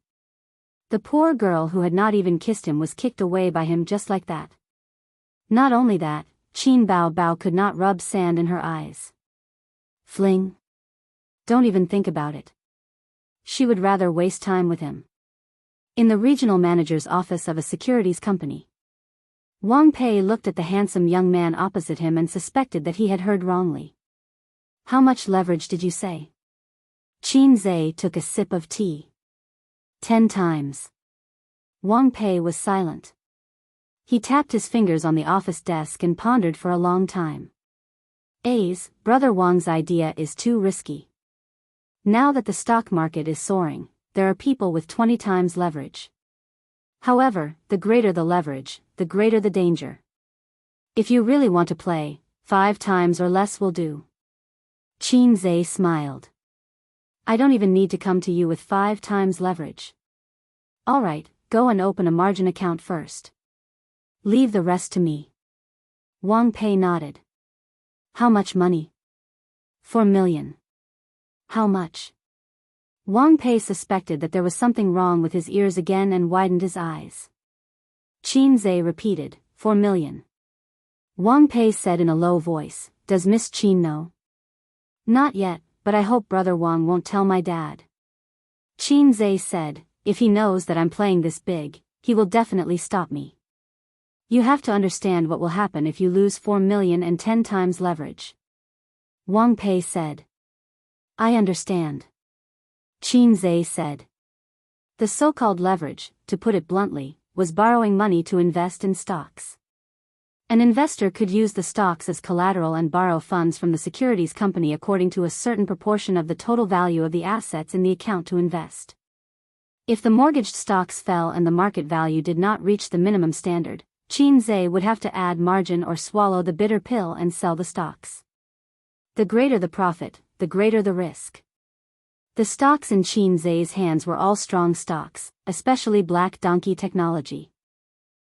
A: The poor girl who had not even kissed him was kicked away by him just like that. Not only that, Qin Bao could not rub sand in her eyes. Fling? Don't even think about it. She would rather waste time with him. In the regional manager's office of a securities company, Wang Pei looked at the handsome young man opposite him and suspected that he had heard wrongly. "How much leverage did you say?" Qinzhe took a sip of tea. 10 times. Wang Pei was silent. He tapped his fingers on the office desk and pondered for a long time. Brother Wang's idea is too risky. Now that the stock market is soaring, there are people with 20 times leverage. However, the greater the leverage, the greater the danger. If you really want to play, 5 times or less will do. Qinzhe smiled. "I don't even need to come to you with 5 times leverage. All right, go and open a margin account first. Leave the rest to me." Wang Pei nodded. "How much money?" 4 million. "How much?" Wang Pei suspected that there was something wrong with his ears again and widened his eyes. Qinzhe repeated, 4 million. Wang Pei said in a low voice, "Does Miss Qin know?" "Not yet, but I hope Brother Wang won't tell my dad." Qinzhe said, "If he knows that I'm playing this big, he will definitely stop me. You have to understand what will happen if you lose 4 million and 10 times leverage." Wang Pei said. "I understand." Qinzhe said. The so-called leverage, to put it bluntly, was borrowing money to invest in stocks. An investor could use the stocks as collateral and borrow funds from the securities company according to a certain proportion of the total value of the assets in the account to invest. If the mortgaged stocks fell and the market value did not reach the minimum standard, Qinzhe would have to add margin or swallow the bitter pill and sell the stocks. The greater the profit, the greater the risk. The stocks in Qinzhe's hands were all strong stocks, especially Black Donkey Technology.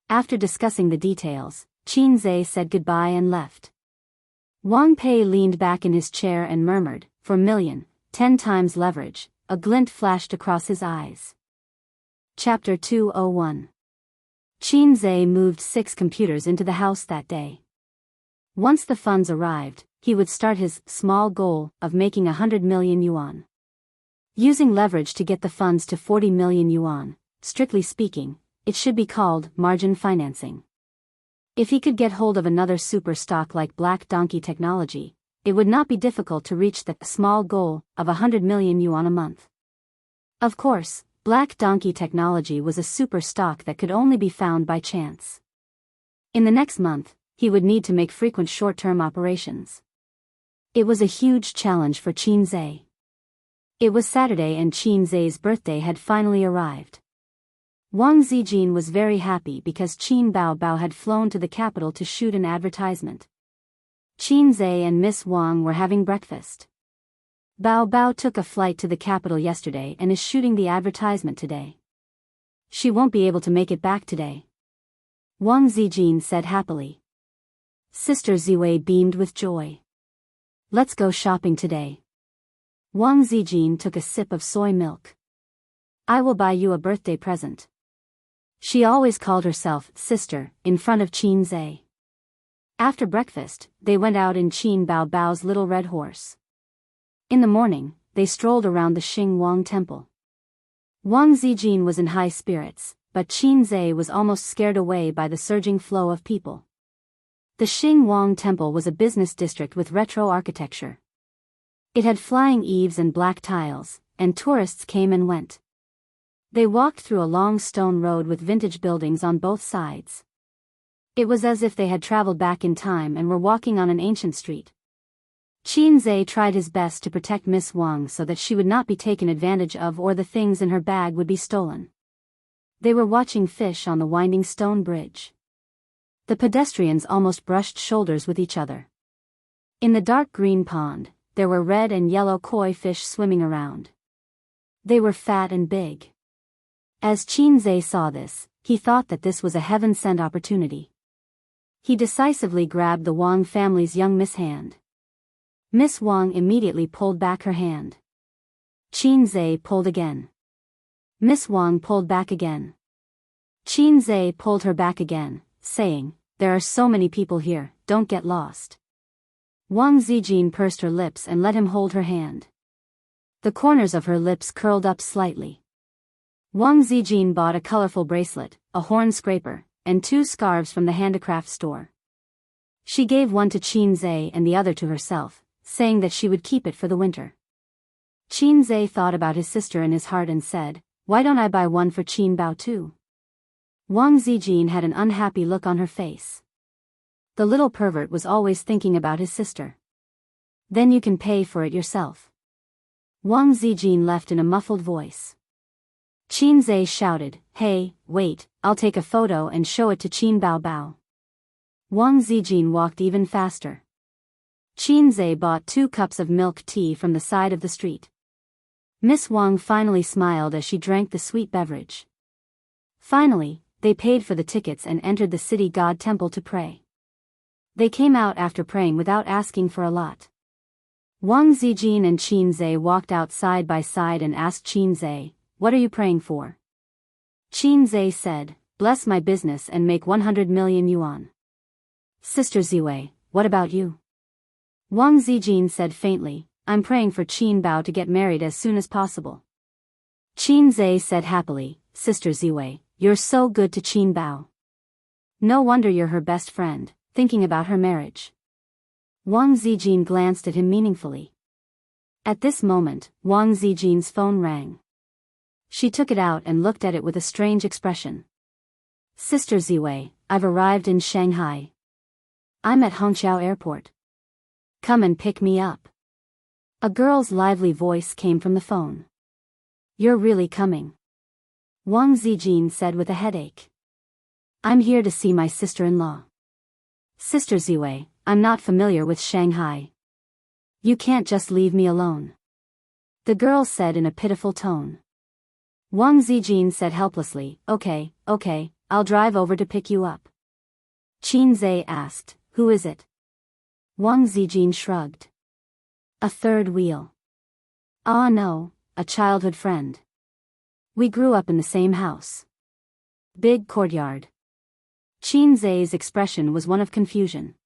A: After discussing the details, Qinzhe said goodbye and left. Wang Pei leaned back in his chair and murmured, 4 million, 10 times leverage. A glint flashed across his eyes. Chapter 201. Qinzhe moved 6 computers into the house that day. Once the funds arrived, he would start his small goal of making 100 million yuan. Using leverage to get the funds to 40 million yuan, strictly speaking, it should be called margin financing. If he could get hold of another super stock like Black Donkey Technology, it would not be difficult to reach the small goal of 100 million yuan a month. Of course, Black Donkey Technology was a super stock that could only be found by chance. In the next month, he would need to make frequent short-term operations. It was a huge challenge for Qin Zhe. It was Saturday and Qin Zhe's birthday had finally arrived. Wang Zijin was very happy because Qin Baobao had flown to the capital to shoot an advertisement. Qin Zhe and Miss Wang were having breakfast. Baobao took a flight to the capital yesterday and is shooting the advertisement today. She won't be able to make it back today, Wang Zijin said happily. Sister Ziwei beamed with joy. Let's go shopping today. Wang Zijin took a sip of soy milk. I will buy you a birthday present. She always called herself sister in front of Qin Zhe. After breakfast, they went out in Qin Baobao's little red horse. In the morning, they strolled around the Xing Wang temple. Wang Zijin was in high spirits, but Qin Zhe was almost scared away by the surging flow of people. The Xing Wang temple was a business district with retro architecture. It had flying eaves and black tiles, and tourists came and went. They walked through a long stone road with vintage buildings on both sides. It was as if they had traveled back in time and were walking on an ancient street. Qin Zhe tried his best to protect Miss Wang so that she would not be taken advantage of or the things in her bag would be stolen. They were watching fish on the winding stone bridge. The pedestrians almost brushed shoulders with each other. In the dark green pond, there were red and yellow koi fish swimming around. They were fat and big. As Qin Zhe saw this, he thought that this was a heaven-sent opportunity. He decisively grabbed the Wang family's young Miss hand. Miss Wang immediately pulled back her hand. Qin Zhe pulled again. Miss Wang pulled back again. Qin Zhe pulled her back again, saying, "There are so many people here, don't get lost." Wang Zijin pursed her lips and let him hold her hand. The corners of her lips curled up slightly. Wang Zijin bought a colorful bracelet, a horn scraper, and 2 scarves from the handicraft store. She gave one to Qin Zhe and the other to herself, saying that she would keep it for the winter. Qin Zhe thought about his sister in his heart and said, "Why don't I buy one for Qin Bao too?" Wang Zijin had an unhappy look on her face. The little pervert was always thinking about his sister. "Then you can pay for it yourself." Wang Zijin left in a muffled voice. Qin Zhe shouted, "Hey, wait, I'll take a photo and show it to Qin Baobao." Wang Zijin walked even faster. Qin Zhe bought 2 cups of milk tea from the side of the street. Miss Wang finally smiled as she drank the sweet beverage. Finally, they paid for the tickets and entered the city god temple to pray. They came out after praying without asking for a lot. Wang Zijin and Qin Zhe walked out side by side and asked Qin Zhe, "What are you praying for?" Qin Zhe said, "Bless my business and make 100 million yuan." "Sister Ziwei, what about you?" Wang Zijin said faintly, "I'm praying for Qin Bao to get married as soon as possible." Qin Zhe said happily, "Sister Ziwei, you're so good to Qin Bao. No wonder you're her best friend, thinking about her marriage." Wang Zijin glanced at him meaningfully. At this moment, Wang Zijin's phone rang. She took it out and looked at it with a strange expression. "Sister Ziwei, I've arrived in Shanghai. I'm at Hongqiao Airport. Come and pick me up." A girl's lively voice came from the phone. "You're really coming?" Wang Zijin said with a headache. "I'm here to see my sister-in-law." "Sister Ziwei, I'm not familiar with Shanghai. You can't just leave me alone," the girl said in a pitiful tone. Wang Zijin said helplessly, Okay, I'll drive over to pick you up." Qin Zhe asked, "Who is it?" Wang Zijin shrugged. "A third wheel." "Ah no, a childhood friend. We grew up in the same house." Big courtyard. Qin Zhe's expression was one of confusion.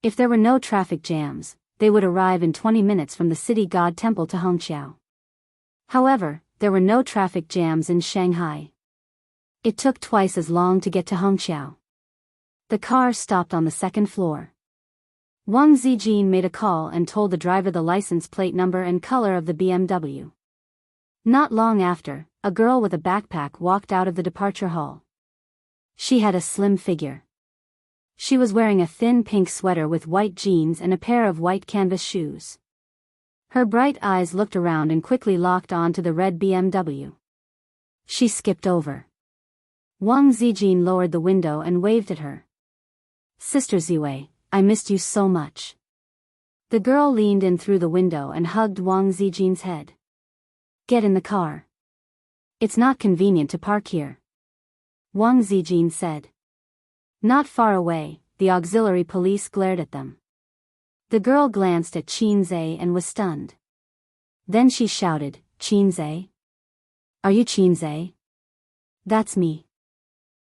A: If there were no traffic jams, they would arrive in 20 minutes from the city god temple to Hongqiao. However, there were no traffic jams in Shanghai. It took twice as long to get to Hongqiao. The car stopped on the second floor. Wang Zijin made a call and told the driver the license plate number and color of the BMW. Not long after, a girl with a backpack walked out of the departure hall. She had a slim figure. She was wearing a thin pink sweater with white jeans and a pair of white canvas shoes. Her bright eyes looked around and quickly locked on to the red BMW. She skipped over. Wang Zijin lowered the window and waved at her. "Sister Ziwei, I missed you so much." The girl leaned in through the window and hugged Wang Zijin's head. "Get in the car. It's not convenient to park here," Wang Zijin said. Not far away, the auxiliary police glared at them. The girl glanced at Qin Zhe and was stunned. Then she shouted, "Qin Zhe? Are you Qin Zhe?" "That's me."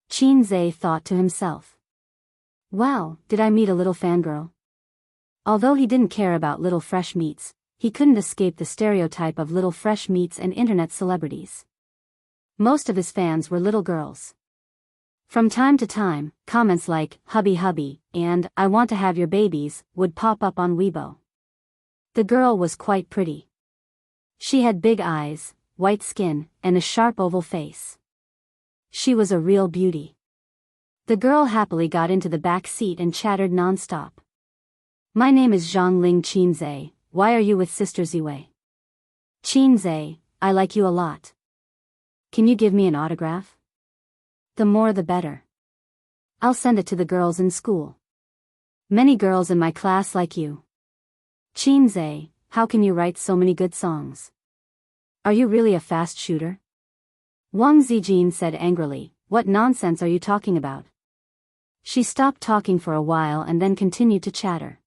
A: Qin Zhe thought to himself. "Wow, did I meet a little fangirl?" Although he didn't care about little fresh meats, he couldn't escape the stereotype of little fresh meats and internet celebrities. Most of his fans were little girls. From time to time, comments like, "Hubby hubby," and, "I want to have your babies," would pop up on Weibo. The girl was quite pretty. She had big eyes, white skin, and a sharp oval face. She was a real beauty. The girl happily got into the back seat and chattered non-stop. "My name is Zhongling Qin Zhe, why are you with Sister Ziwei?" "Qin Zhe, I like you a lot. Can you give me an autograph?" "The more the better. I'll send it to the girls in school. Many girls in my class like you." "Qin Zhe, how can you write so many good songs? Are you really a fast shooter?" Wang Zijin said angrily, "What nonsense are you talking about?" She stopped talking for a while and then continued to chatter.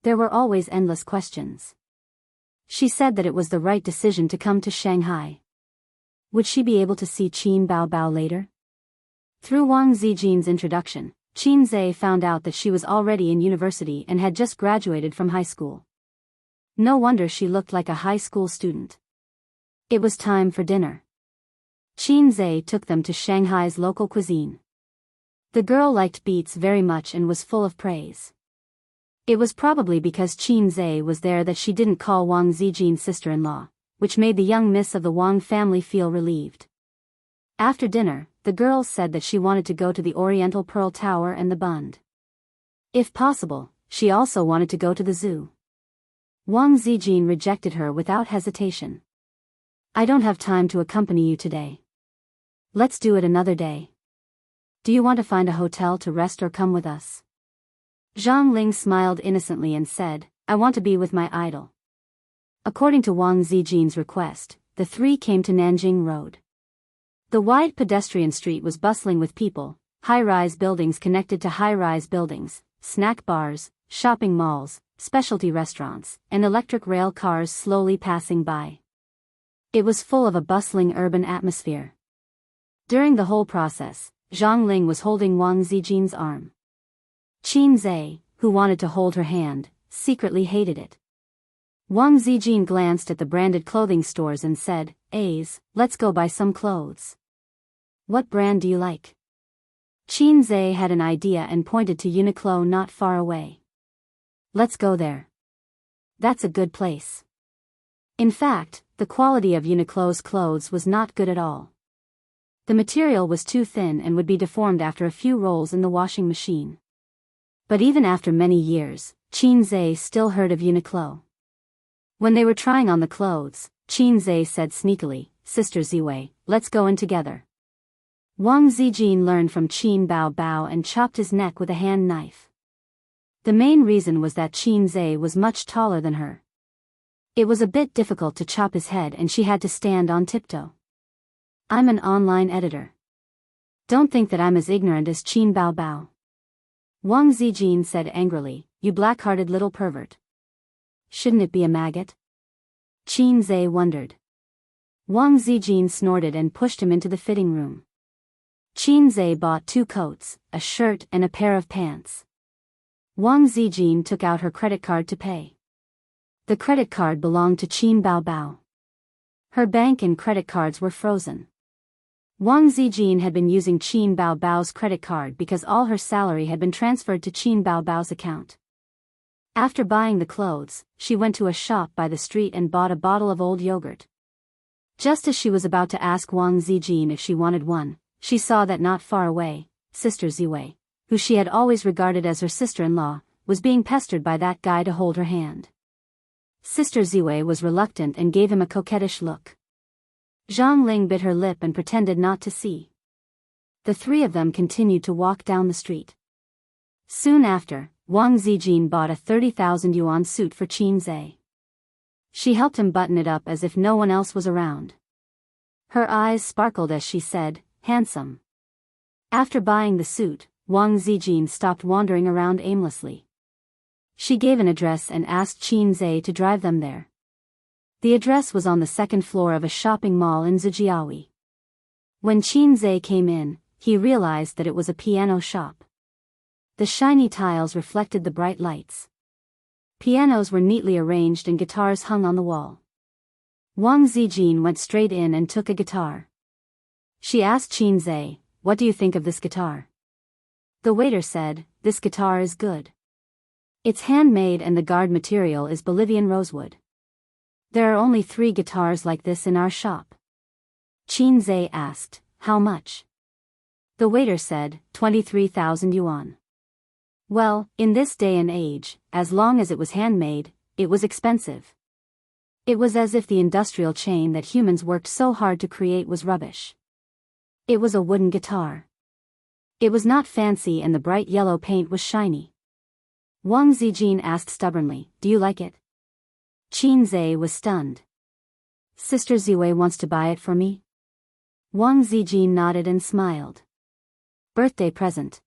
A: There were always endless questions. She said that it was the right decision to come to Shanghai. Would she be able to see Qin Baobao later? Through Wang Zijin's introduction, Qin Zhe found out that she was already in university and had just graduated from high school. No wonder she looked like a high school student. It was time for dinner. Qin Zhe took them to Shanghai's local cuisine. The girl liked beets very much and was full of praise. It was probably because Qin Zhe was there that she didn't call Wang Zijin sister-in-law, which made the young miss of the Wang family feel relieved. After dinner, the girls said that she wanted to go to the Oriental Pearl Tower and the Bund. If possible, she also wanted to go to the zoo. Wang Zijin rejected her without hesitation. "I don't have time to accompany you today. Let's do it another day. Do you want to find a hotel to rest or come with us?" Zhang Ling smiled innocently and said, "I want to be with my idol." According to Wang Zijin's request, the three came to Nanjing Road. The wide pedestrian street was bustling with people, high-rise buildings connected to high-rise buildings, snack bars, shopping malls, specialty restaurants, and electric rail cars slowly passing by. It was full of a bustling urban atmosphere. During the whole process, Zhang Ling was holding Wang Zijin's arm. Qin Zhe, who wanted to hold her hand, secretly hated it. Wang Zijin glanced at the branded clothing stores and said, "Let's go buy some clothes." "What brand do you like?" Qin Zhe had an idea and pointed to Uniqlo not far away. "Let's go there. That's a good place." In fact, the quality of Uniqlo's clothes was not good at all. The material was too thin and would be deformed after a few rolls in the washing machine. But even after many years, Qin Zhe still heard of Uniqlo. When they were trying on the clothes, Qin Zhe said sneakily, "Sister Ziwei, let's go in together." Wang Zijin learned from Qin Baobao and chopped his neck with a hand knife. The main reason was that Qin Zhe was much taller than her. It was a bit difficult to chop his head and she had to stand on tiptoe. "I'm an online editor. Don't think that I'm as ignorant as Qin Baobao," Wang Zijin said angrily, "You black-hearted little pervert. Shouldn't it be a maggot?" Qin Zhe wondered. Wang Zijin snorted and pushed him into the fitting room. Qin Zhe bought 2 coats, a shirt and a pair of pants. Wang Zijin took out her credit card to pay. The credit card belonged to Qin Baobao. Her bank and credit cards were frozen. Wang Zijin had been using Qin Bao Bao's credit card because all her salary had been transferred to Qin Bao Bao's account. After buying the clothes, she went to a shop by the street and bought a bottle of old yogurt. Just as she was about to ask Wang Zijin if she wanted one, she saw that not far away, Sister Ziwei, who she had always regarded as her sister-in-law, was being pestered by that guy to hold her hand. Sister Ziwei was reluctant and gave him a coquettish look. Zhang Ling bit her lip and pretended not to see. The three of them continued to walk down the street. Soon after, Wang Zijin bought a 30,000 yuan suit for Qin Zhe. She helped him button it up as if no one else was around. Her eyes sparkled as she said, "Handsome." After buying the suit, Wang Zijin stopped wandering around aimlessly. She gave an address and asked Qin Zhe to drive them there. The address was on the second floor of a shopping mall in Zijiawi. When Qin Zhe came in, he realized that it was a piano shop. The shiny tiles reflected the bright lights. Pianos were neatly arranged and guitars hung on the wall. Wang Zijin went straight in and took a guitar. She asked Qin Zhe, "What do you think of this guitar?" The waiter said, "This guitar is good. It's handmade and the guard material is Bolivian rosewood. There are only 3 guitars like this in our shop." Qin Zhe asked, "How much?" The waiter said, 23,000 yuan. Well, in this day and age, as long as it was handmade, it was expensive. It was as if the industrial chain that humans worked so hard to create was rubbish. It was a wooden guitar. It was not fancy and the bright yellow paint was shiny. Wang Zijin asked stubbornly, "Do you like it?" Qin Zhe was stunned. "Sister Ziwei wants to buy it for me?" Wang Zijin nodded and smiled. "Birthday present.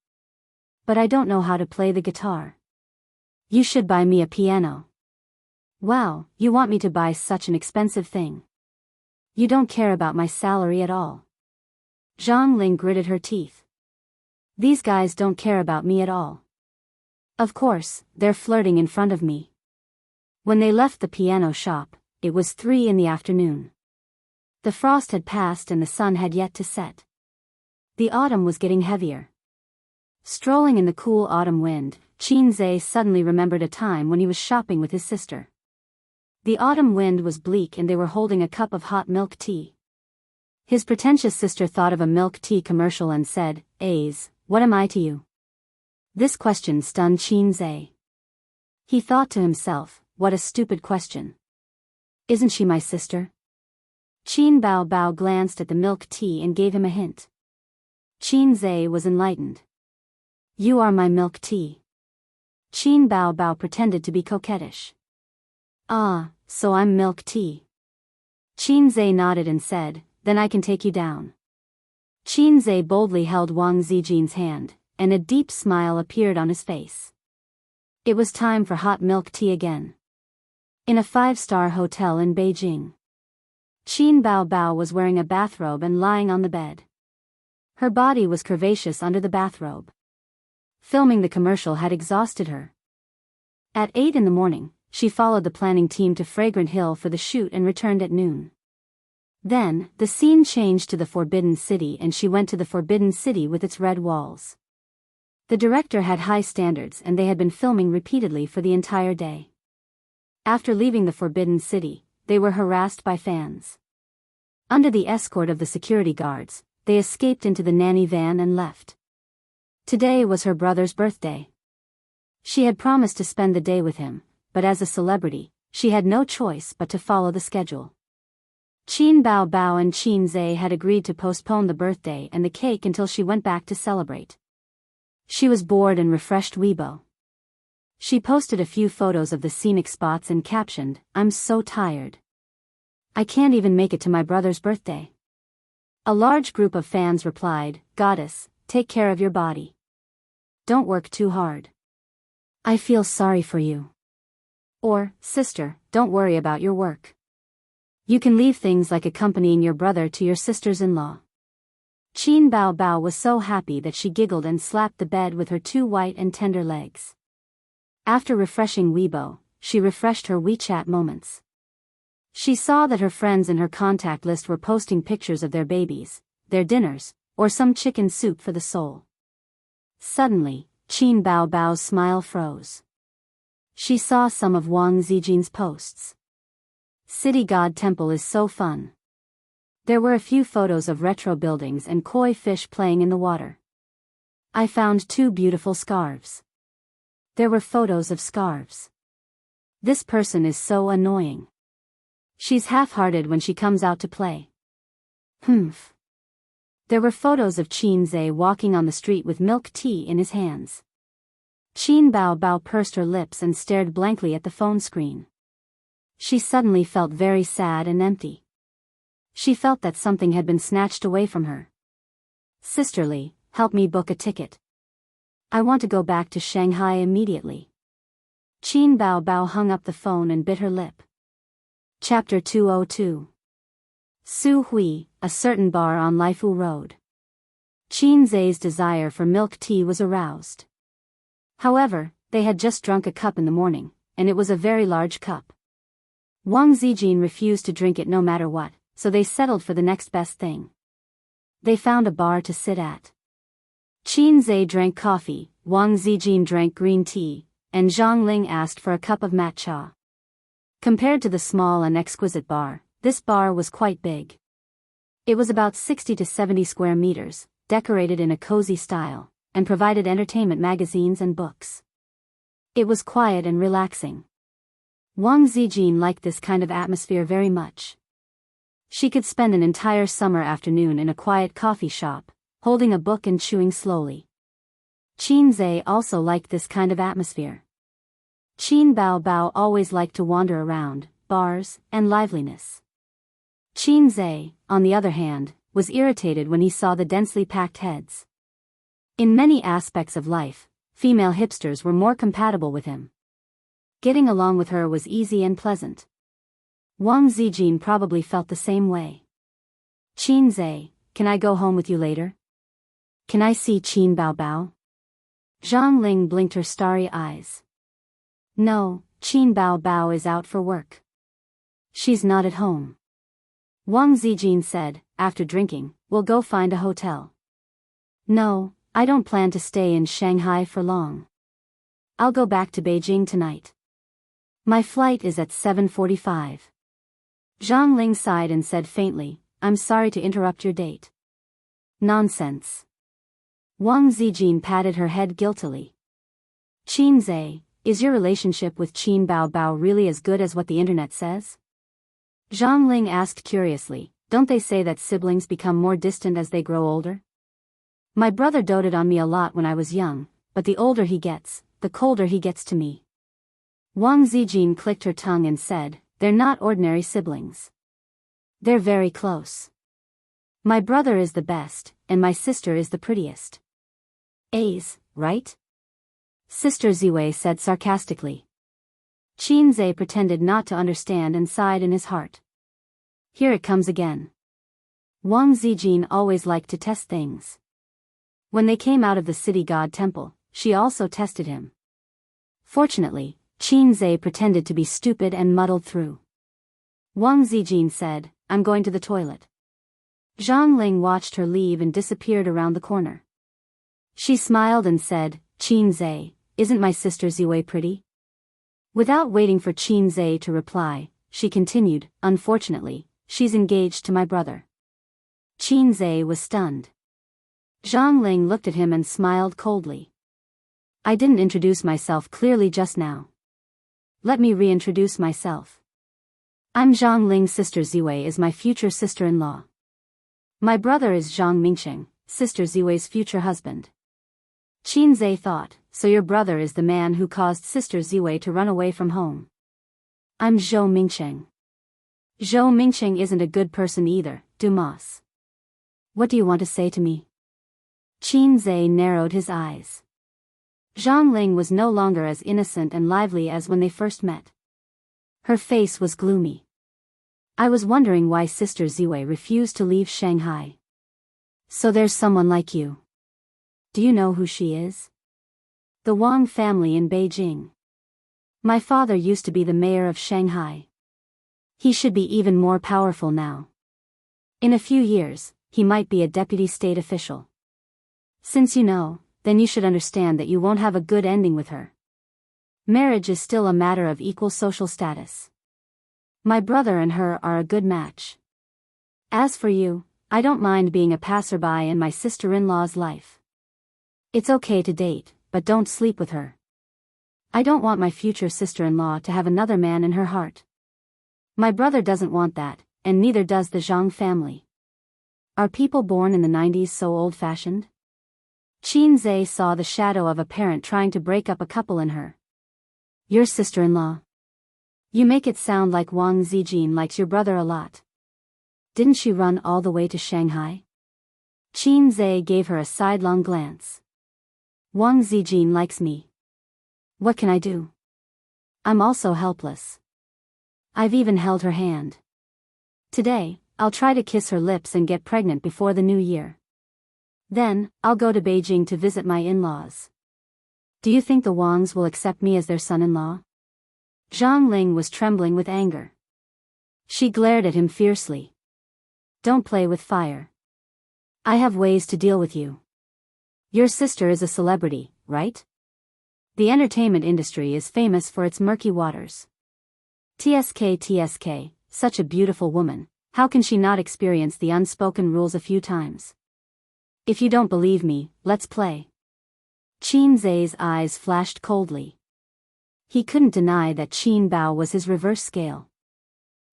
A: But I don't know how to play the guitar. You should buy me a piano." "Wow, you want me to buy such an expensive thing? You don't care about my salary at all." Zhang Ling gritted her teeth. "These guys don't care about me at all. Of course, they're flirting in front of me." When they left the piano shop, it was 3 in the afternoon. The frost had passed and the sun had yet to set. The autumn was getting heavier. Strolling in the cool autumn wind, Qin Zhe suddenly remembered a time when he was shopping with his sister. The autumn wind was bleak and they were holding a cup of hot milk tea. His pretentious sister thought of a milk tea commercial and said, "Aze, what am I to you?" This question stunned Qin Zhe. He thought to himself, "What a stupid question. Isn't she my sister?" Qin Bao Bao glanced at the milk tea and gave him a hint. Qin Zhe was enlightened. "You are my milk tea." Qin Bao Bao pretended to be coquettish. "Ah, so I'm milk tea." Qin Zhe nodded and said, "Then I can take you down." Qin Zhe boldly held Wang Zijin's hand, and a deep smile appeared on his face. It was time for hot milk tea again. In a 5-star hotel in Beijing. Qin Bao Bao was wearing a bathrobe and lying on the bed. Her body was curvaceous under the bathrobe. Filming the commercial had exhausted her. At 8 in the morning, she followed the planning team to Fragrant Hill for the shoot and returned at noon. Then, the scene changed to the Forbidden City and she went to the Forbidden City with its red walls. The director had high standards and they had been filming repeatedly for the entire day. After leaving the Forbidden City, they were harassed by fans. Under the escort of the security guards, they escaped into the nanny van and left. Today was her brother's birthday. She had promised to spend the day with him, but as a celebrity, she had no choice but to follow the schedule. Qin Bao Bao and Qin Zhe had agreed to postpone the birthday and the cake until she went back to celebrate. She was bored and refreshed Weibo. She posted a few photos of the scenic spots and captioned, "I'm so tired. I can't even make it to my brother's birthday." A large group of fans replied, "Goddess, take care of your body. Don't work too hard. I feel sorry for you." Or, "Sister, don't worry about your work. You can leave things like accompanying your brother to your sisters-in-law." Qin Bao Bao was so happy that she giggled and slapped the bed with her 2 white and tender legs. After refreshing Weibo, she refreshed her WeChat moments. She saw that her friends in her contact list were posting pictures of their babies, their dinners, or some chicken soup for the soul. Suddenly, Qin Baobao's smile froze. She saw some of Wang Zijin's posts. City God Temple is so fun. There were a few photos of retro buildings and koi fish playing in the water. I found 2 beautiful scarves. There were photos of scarves. This person is so annoying. She's half-hearted when she comes out to play. Humph. There were photos of Qin Zhe walking on the street with milk tea in his hands. Qin Baobao pursed her lips and stared blankly at the phone screen. She suddenly felt very sad and empty. She felt that something had been snatched away from her. Sisterly, help me book a ticket. I want to go back to Shanghai immediately. Qin Baobao hung up the phone and bit her lip. Chapter 202. Su Hui, a certain bar on Laifu Road. Qin Zhe's desire for milk tea was aroused. However, they had just drunk a cup in the morning, and it was a very large cup. Wang Zijin refused to drink it no matter what, so they settled for the next best thing. They found a bar to sit at. Qin Zhe drank coffee, Wang Zijin drank green tea, and Zhang Ling asked for a cup of matcha. Compared to the small and exquisite bar, this bar was quite big. It was about 60 to 70 square meters, decorated in a cozy style, and provided entertainment magazines and books. It was quiet and relaxing. Wang Zijin liked this kind of atmosphere very much. She could spend an entire summer afternoon in a quiet coffee shop, holding a book and chewing slowly. Qin Zhe also liked this kind of atmosphere. Qin Baobao always liked to wander around, bars, and liveliness. Qin Zhe, on the other hand, was irritated when he saw the densely packed heads. In many aspects of life, female hipsters were more compatible with him. Getting along with her was easy and pleasant. Wang Zijin probably felt the same way. Qin Zhe, can I go home with you later? Can I see Qin Baobao? Zhang Ling blinked her starry eyes. No, Qin Baobao is out for work. She's not at home. Wang Zijin said, after drinking, we'll go find a hotel. No, I don't plan to stay in Shanghai for long. I'll go back to Beijing tonight. My flight is at 7:45. Zhang Ling sighed and said faintly, I'm sorry to interrupt your date. Nonsense. Wang Zijin patted her head guiltily. Qin Zhe, is your relationship with Qin Baobao really as good as what the internet says? Zhang Ling asked curiously, don't they say that siblings become more distant as they grow older? My brother doted on me a lot when I was young, but the older he gets, the colder he gets to me. Wang Zijin clicked her tongue and said, they're not ordinary siblings. They're very close. My brother is the best, and my sister is the prettiest. A's, right? Sister Ziwei said sarcastically. Qin Zhe pretended not to understand and sighed in his heart. Here it comes again. Wang Zijin always liked to test things. When they came out of the city god temple, she also tested him. Fortunately, Qin Zhe pretended to be stupid and muddled through. Wang Zijin said, I'm going to the toilet. Zhang Ling watched her leave and disappeared around the corner. She smiled and said, Qin Zhe, isn't my sister Ziwei pretty? Without waiting for Qin Zhe to reply, she continued, unfortunately, she's engaged to my brother. Qin Zhe was stunned. Zhang Ling looked at him and smiled coldly. I didn't introduce myself clearly just now. Let me reintroduce myself. I'm Zhang Ling's sister. Ziwei is my future sister-in-law. My brother is Zhang Mingsheng, sister Ziwei's future husband. Qin Zhe thought, so your brother is the man who caused sister Ziwei to run away from home. I'm Zhou Mingsheng. Zhou Mingsheng isn't a good person either, Dumas. What do you want to say to me? Qin Zhe narrowed his eyes. Zhang Ling was no longer as innocent and lively as when they first met. Her face was gloomy. I was wondering why sister Ziwei refused to leave Shanghai. So there's someone like you. Do you know who she is? The Wang family in Beijing. My father used to be the mayor of Shanghai. He should be even more powerful now. In a few years, he might be a deputy state official. Since you know, then you should understand that you won't have a good ending with her. Marriage is still a matter of equal social status. My brother and her are a good match. As for you, I don't mind being a passerby in my sister-in-law's life. It's okay to date, but don't sleep with her. I don't want my future sister-in-law to have another man in her heart. My brother doesn't want that, and neither does the Zhang family. Are people born in the 90s so old-fashioned? Qin Zhe saw the shadow of a parent trying to break up a couple in her. Your sister-in-law. You make it sound like Wang Zijin likes your brother a lot. Didn't she run all the way to Shanghai? Qin Zhe gave her a sidelong glance. Wang Zijin likes me. What can I do? I'm also helpless. I've even held her hand. Today, I'll try to kiss her lips and get pregnant before the new year. Then, I'll go to Beijing to visit my in-laws. Do you think the Wangs will accept me as their son-in-law? Zhang Ling was trembling with anger. She glared at him fiercely. Don't play with fire. I have ways to deal with you. Your sister is a celebrity, right? The entertainment industry is famous for its murky waters. TSK, such a beautiful woman, how can she not experience the unspoken rules a few times? If you don't believe me, let's play. Qin Zhe's eyes flashed coldly. He couldn't deny that Qin Bao was his reverse scale.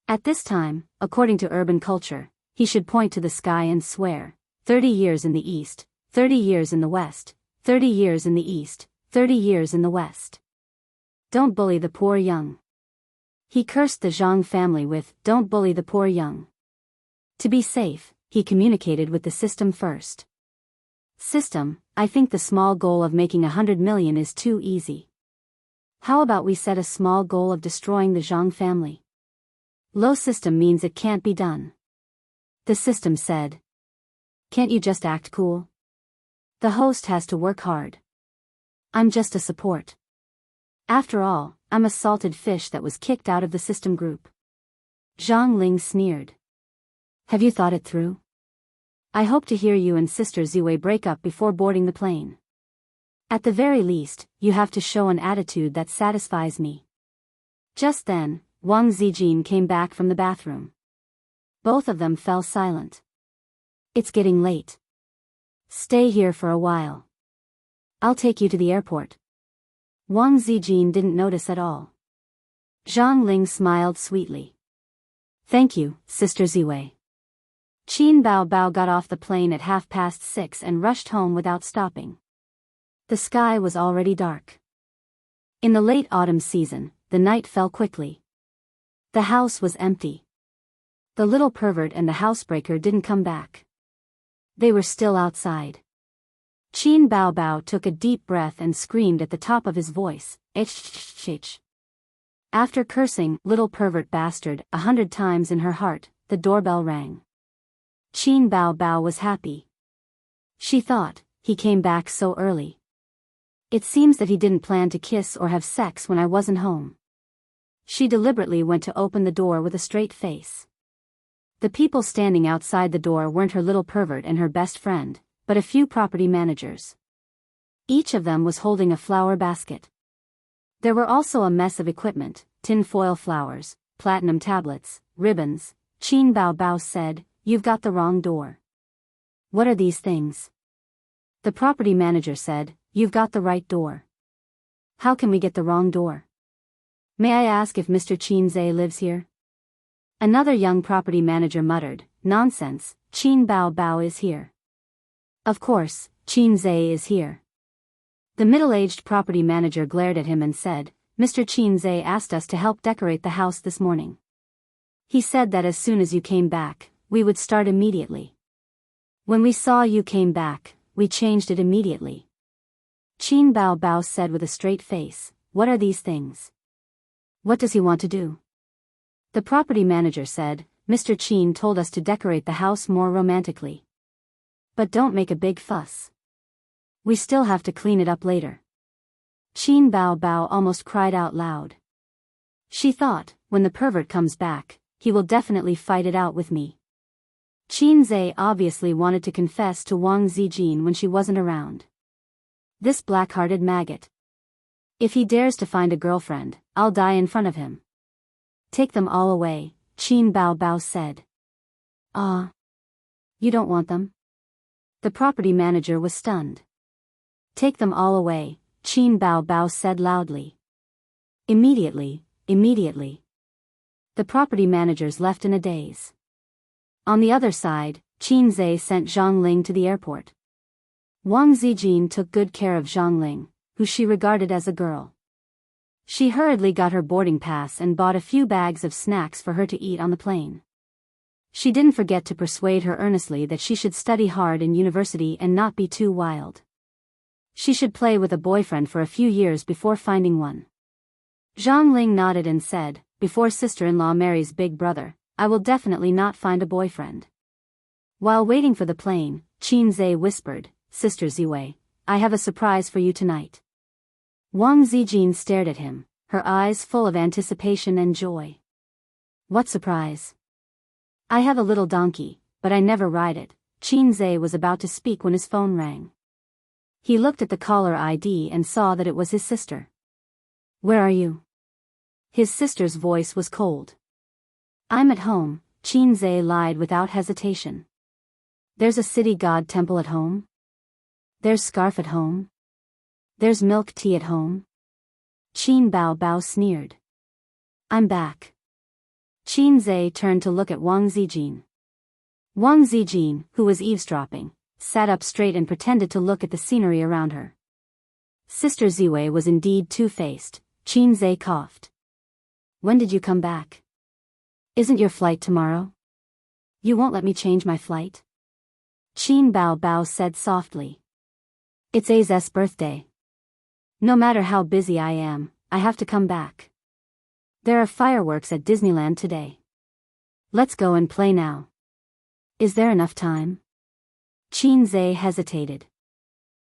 A: At this time, according to urban culture, he should point to the sky and swear, 30 years in the east, 30 years in the west, 30 years in the east, 30 years in the west. Don't bully the poor young. He cursed the Zhang family with, don't bully the poor young. To be safe, he communicated with the system first. System, I think the small goal of making 100 million is too easy. How about we set a small goal of destroying the Zhang family? Low system means it can't be done. The system said. Can't you just act cool? The host has to work hard. I'm just a support. After all, I'm a salted fish that was kicked out of the system group. Zhang Ling sneered. Have you thought it through? I hope to hear you and Sister Ziwei break up before boarding the plane. At the very least, you have to show an attitude that satisfies me. Just then, Wang Zijin came back from the bathroom. Both of them fell silent. It's getting late. Stay here for a while. I'll take you to the airport. Wang Zijin didn't notice at all. Zhang Ling smiled sweetly. Thank you, Sister Ziwei. Qin Bao got off the plane at 6:30 and rushed home without stopping. The sky was already dark. In the late autumn season, the night fell quickly. The house was empty. The little pervert and the housebreaker didn't come back. They were still outside. Qin Bao took a deep breath and screamed at the top of his voice, "H." After cursing little pervert bastard 100 times in her heart, the doorbell rang. Qin Bao was happy. She thought, he came back so early. It seems that he didn't plan to kiss or have sex when I wasn't home. She deliberately went to open the door with a straight face. The people standing outside the door weren't her little pervert and her best friend, but a few property managers. Each of them was holding a flower basket. There were also a mess of equipment, tin-foil flowers, platinum tablets, ribbons. Qin Bao said, "You've got the wrong door." "What are these things?" The property manager said, "You've got the right door." "How can we get the wrong door?" "May I ask if Mr. Qin Zhe lives here?" Another young property manager muttered, "Nonsense, Qin Bao is here." "Of course, Qin Zhe is here." The middle-aged property manager glared at him and said, "Mr. Qin Zhe asked us to help decorate the house this morning. He said that as soon as you came back, we would start immediately. When we saw you came back, we changed it immediately." Qin Bao said with a straight face, "What are these things? What does he want to do?" The property manager said, "Mr. Qin told us to decorate the house more romantically. But don't make a big fuss. We still have to clean it up later." Qin Bao almost cried out loud. She thought, when the pervert comes back, he will definitely fight it out with me. Qin Zhe obviously wanted to confess to Wang Zijin when she wasn't around. This black-hearted maggot. If he dares to find a girlfriend, I'll die in front of him. Take them all away, Qin Bao Bao said. Ah. You don't want them? The property manager was stunned. Take them all away, Qin Bao Bao said loudly. Immediately. The property managers left in a daze. On the other side, Qin Zhe sent Zhang Ling to the airport. Wang Zijin took good care of Zhang Ling, who she regarded as a girl. She hurriedly got her boarding pass and bought a few bags of snacks for her to eat on the plane. She didn't forget to persuade her earnestly that she should study hard in university and not be too wild. She should play with a boyfriend for a few years before finding one. Zhang Ling nodded and said, "Before sister-in-law marries big brother, I will definitely not find a boyfriend." While waiting for the plane, Qin Zhe whispered, "Sister Ziwei, I have a surprise for you tonight." Wang Zijin stared at him, her eyes full of anticipation and joy. "What surprise?" "I have a little donkey, but I never ride it." Qin Zhe was about to speak when his phone rang. He looked at the caller ID and saw that it was his sister. "Where are you?" His sister's voice was cold. "I'm at home," Qin Zhe lied without hesitation. "There's a city god temple at home? There's scarf at home? There's milk tea at home?" Qin Bao Bao sneered. "I'm back." Qin Zhe turned to look at Wang Zijin. Wang Zijin, who was eavesdropping, sat up straight and pretended to look at the scenery around her. Sister Ziwei was indeed two-faced. Qin Zhe coughed. "When did you come back? Isn't your flight tomorrow? You won't let me change my flight?" Qin Bao Bao said softly. "It's A's birthday. No matter how busy I am, I have to come back. There are fireworks at Disneyland today. Let's go and play now. Is there enough time?" Qin Zhe hesitated.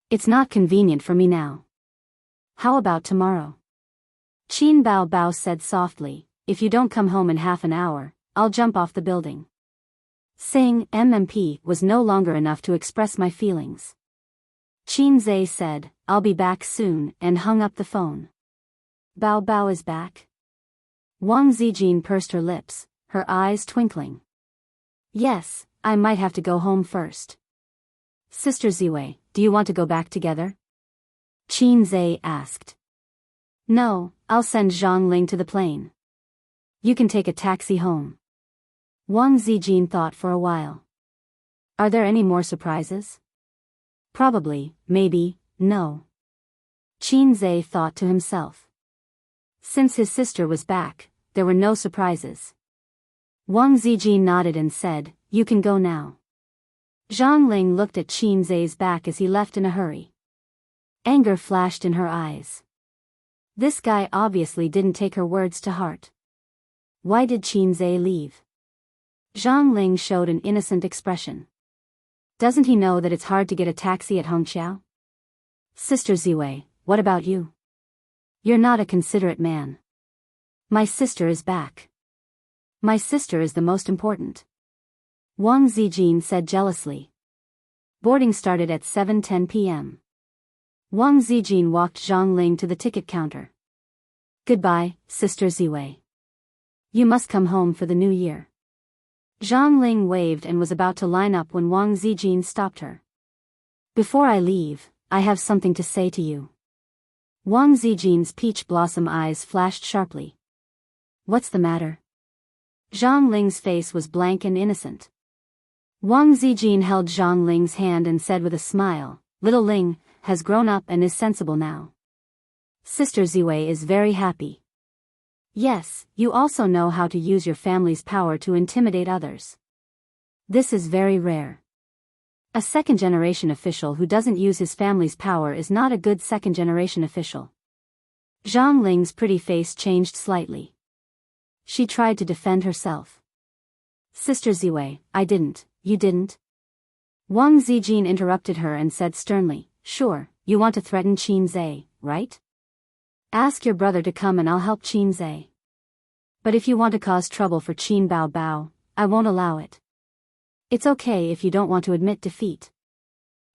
A: "It's not convenient for me now. How about tomorrow?" Qin Bao Bao said softly, "If you don't come home in half an hour, I'll jump off the building." Saying MMP was no longer enough to express my feelings. Qin Zhe said, "I'll be back soon," and hung up the phone. "Bao Bao is back?" Wang Zijin pursed her lips, her eyes twinkling. "Yes, I might have to go home first." "Sister Ziwei, do you want to go back together?" Qin Zhe asked. "No, I'll send Zhang Ling to the plane. You can take a taxi home." Wang Zijin thought for a while. "Are there any more surprises?" "Probably, maybe, no." Qin Zhe thought to himself. Since his sister was back, there were no surprises. Wang Zijin nodded and said, "You can go now." Zhang Ling looked at Qin Zhe's back as he left in a hurry. Anger flashed in her eyes. This guy obviously didn't take her words to heart. Why did Qin Zhe leave? Zhang Ling showed an innocent expression. Doesn't he know that it's hard to get a taxi at Hongqiao? "Sister Ziwei, what about you? You're not a considerate man." "My sister is back. My sister is the most important," Wang Zijin said jealously. Boarding started at 7:10 p.m. Wang Zijin walked Zhang Ling to the ticket counter. "Goodbye, Sister Ziwei. You must come home for the new year." Zhang Ling waved and was about to line up when Wang Zijin stopped her. "Before I leave, I have something to say to you." Wang Zijin's peach blossom eyes flashed sharply. "What's the matter?" Zhang Ling's face was blank and innocent. Wang Zijin held Zhang Ling's hand and said with a smile, "Little Ling has grown up and is sensible now. Sister Ziwei is very happy. Yes, you also know how to use your family's power to intimidate others. This is very rare. A second-generation official who doesn't use his family's power is not a good second-generation official." Zhang Ling's pretty face changed slightly. She tried to defend herself. "Sister Ziwei, I didn't, you didn't." Wang Zijin interrupted her and said sternly, "Sure, you want to threaten Qin Zhe, right? Ask your brother to come and I'll help Qin Zhe. But if you want to cause trouble for Qin Bao Bao, I won't allow it." It's okay if you don't want to admit defeat.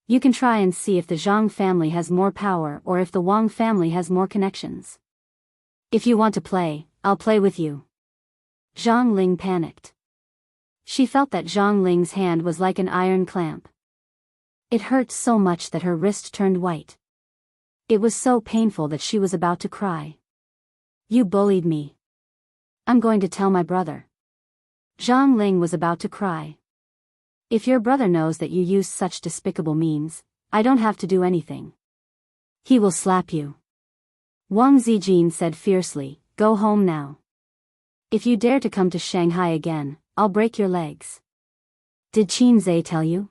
A: You can try and see if the Zhang family has more power or if the Wang family has more connections. If you want to play, I'll play with you. Zhang Ling panicked. She felt that Zhang Ling's hand was like an iron clamp. It hurt so much that her wrist turned white. It was so painful that she was about to cry. You bullied me. I'm going to tell my brother. Zhang Ling was about to cry. If your brother knows that you used such despicable means, I don't have to do anything. He will slap you. Wang Zijin said fiercely, go home now. If you dare to come to Shanghai again, I'll break your legs. Did Qin Zhe tell you?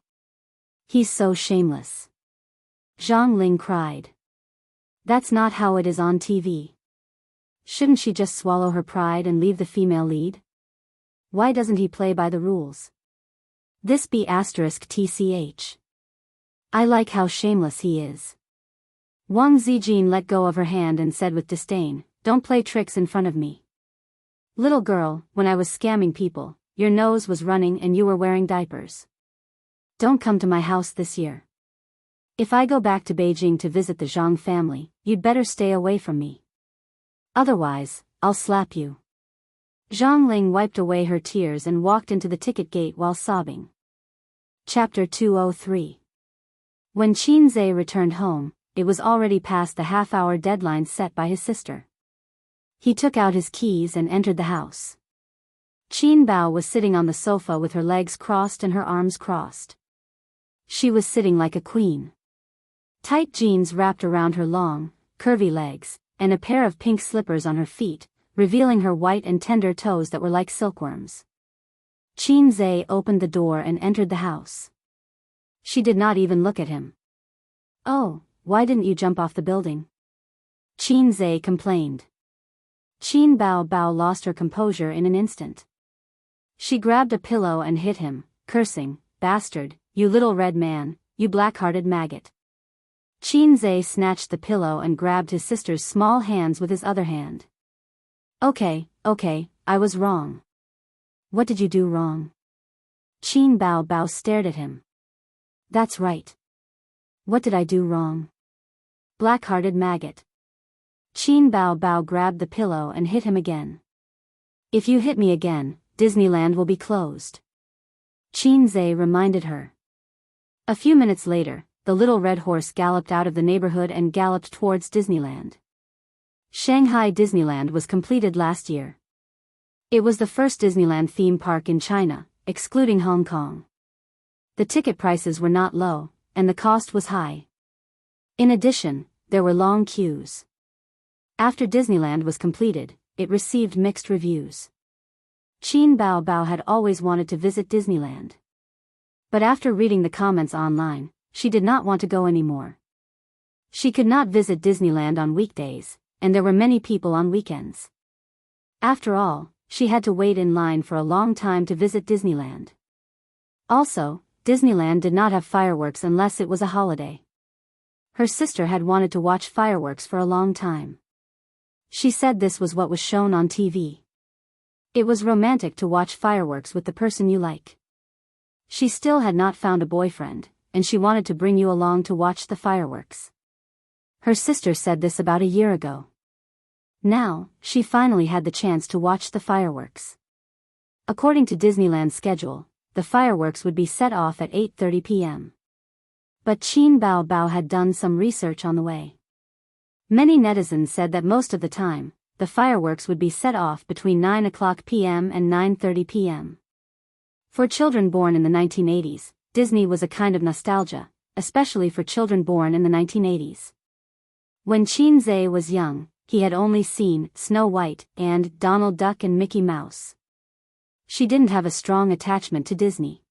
A: He's so shameless. Zhang Ling cried. That's not how it is on TV. Shouldn't she just swallow her pride and leave the female lead? Why doesn't he play by the rules? This be *tch. I like how shameless he is. Wang Zijin let go of her hand and said with disdain, don't play tricks in front of me. Little girl, when I was scamming people, your nose was running and you were wearing diapers. Don't come to my house this year. If I go back to Beijing to visit the Zhang family, you'd better stay away from me. Otherwise, I'll slap you. Zhang Ling wiped away her tears and walked into the ticket gate while sobbing. Chapter 203. When Qin Zhe returned home, it was already past the half-hour deadline set by his sister. He took out his keys and entered the house. Qin Bao was sitting on the sofa with her legs crossed and her arms crossed. She was sitting like a queen. Tight jeans wrapped around her long, curvy legs, and a pair of pink slippers on her feet, revealing her white and tender toes that were like silkworms. Qin Zhe opened the door and entered the house. She did not even look at him. Oh, why didn't you jump off the building? Qin Zhe complained. Qin Bao lost her composure in an instant. She grabbed a pillow and hit him, cursing, bastard, you little red man, you black-hearted maggot. Qin Zhe snatched the pillow and grabbed his sister's small hands with his other hand. Okay, I was wrong. What did you do wrong? Qin Bao stared at him. That's right. What did I do wrong? Black-hearted maggot. Qin Bao grabbed the pillow and hit him again. If you hit me again, Disneyland will be closed. Qin Zhe reminded her. A few minutes later, the little red horse galloped out of the neighborhood and galloped towards Disneyland. Shanghai Disneyland was completed last year. It was the first Disneyland theme park in China, excluding Hong Kong. The ticket prices were not low, and the cost was high. In addition, there were long queues. After Disneyland was completed, it received mixed reviews. Qin Bao had always wanted to visit Disneyland. But after reading the comments online, she did not want to go anymore. She could not visit Disneyland on weekdays, and there were many people on weekends. After all, she had to wait in line for a long time to visit Disneyland. Also, Disneyland did not have fireworks unless it was a holiday. Her sister had wanted to watch fireworks for a long time. She said this was what was shown on TV. It was romantic to watch fireworks with the person you like. She still had not found a boyfriend, and she wanted to bring you along to watch the fireworks. Her sister said this about a year ago. Now, she finally had the chance to watch the fireworks. According to Disneyland's schedule, the fireworks would be set off at 8:30 p.m. But Qin Bao had done some research on the way. Many netizens said that most of the time, the fireworks would be set off between 9 o'clock p.m. and 9:30 p.m. For children born in the 1980s, Disney was a kind of nostalgia, especially for children born in the 1980s. When Qin Zhe was young, he had only seen Snow White and Donald Duck and Mickey Mouse. She didn't have a strong attachment to Disney.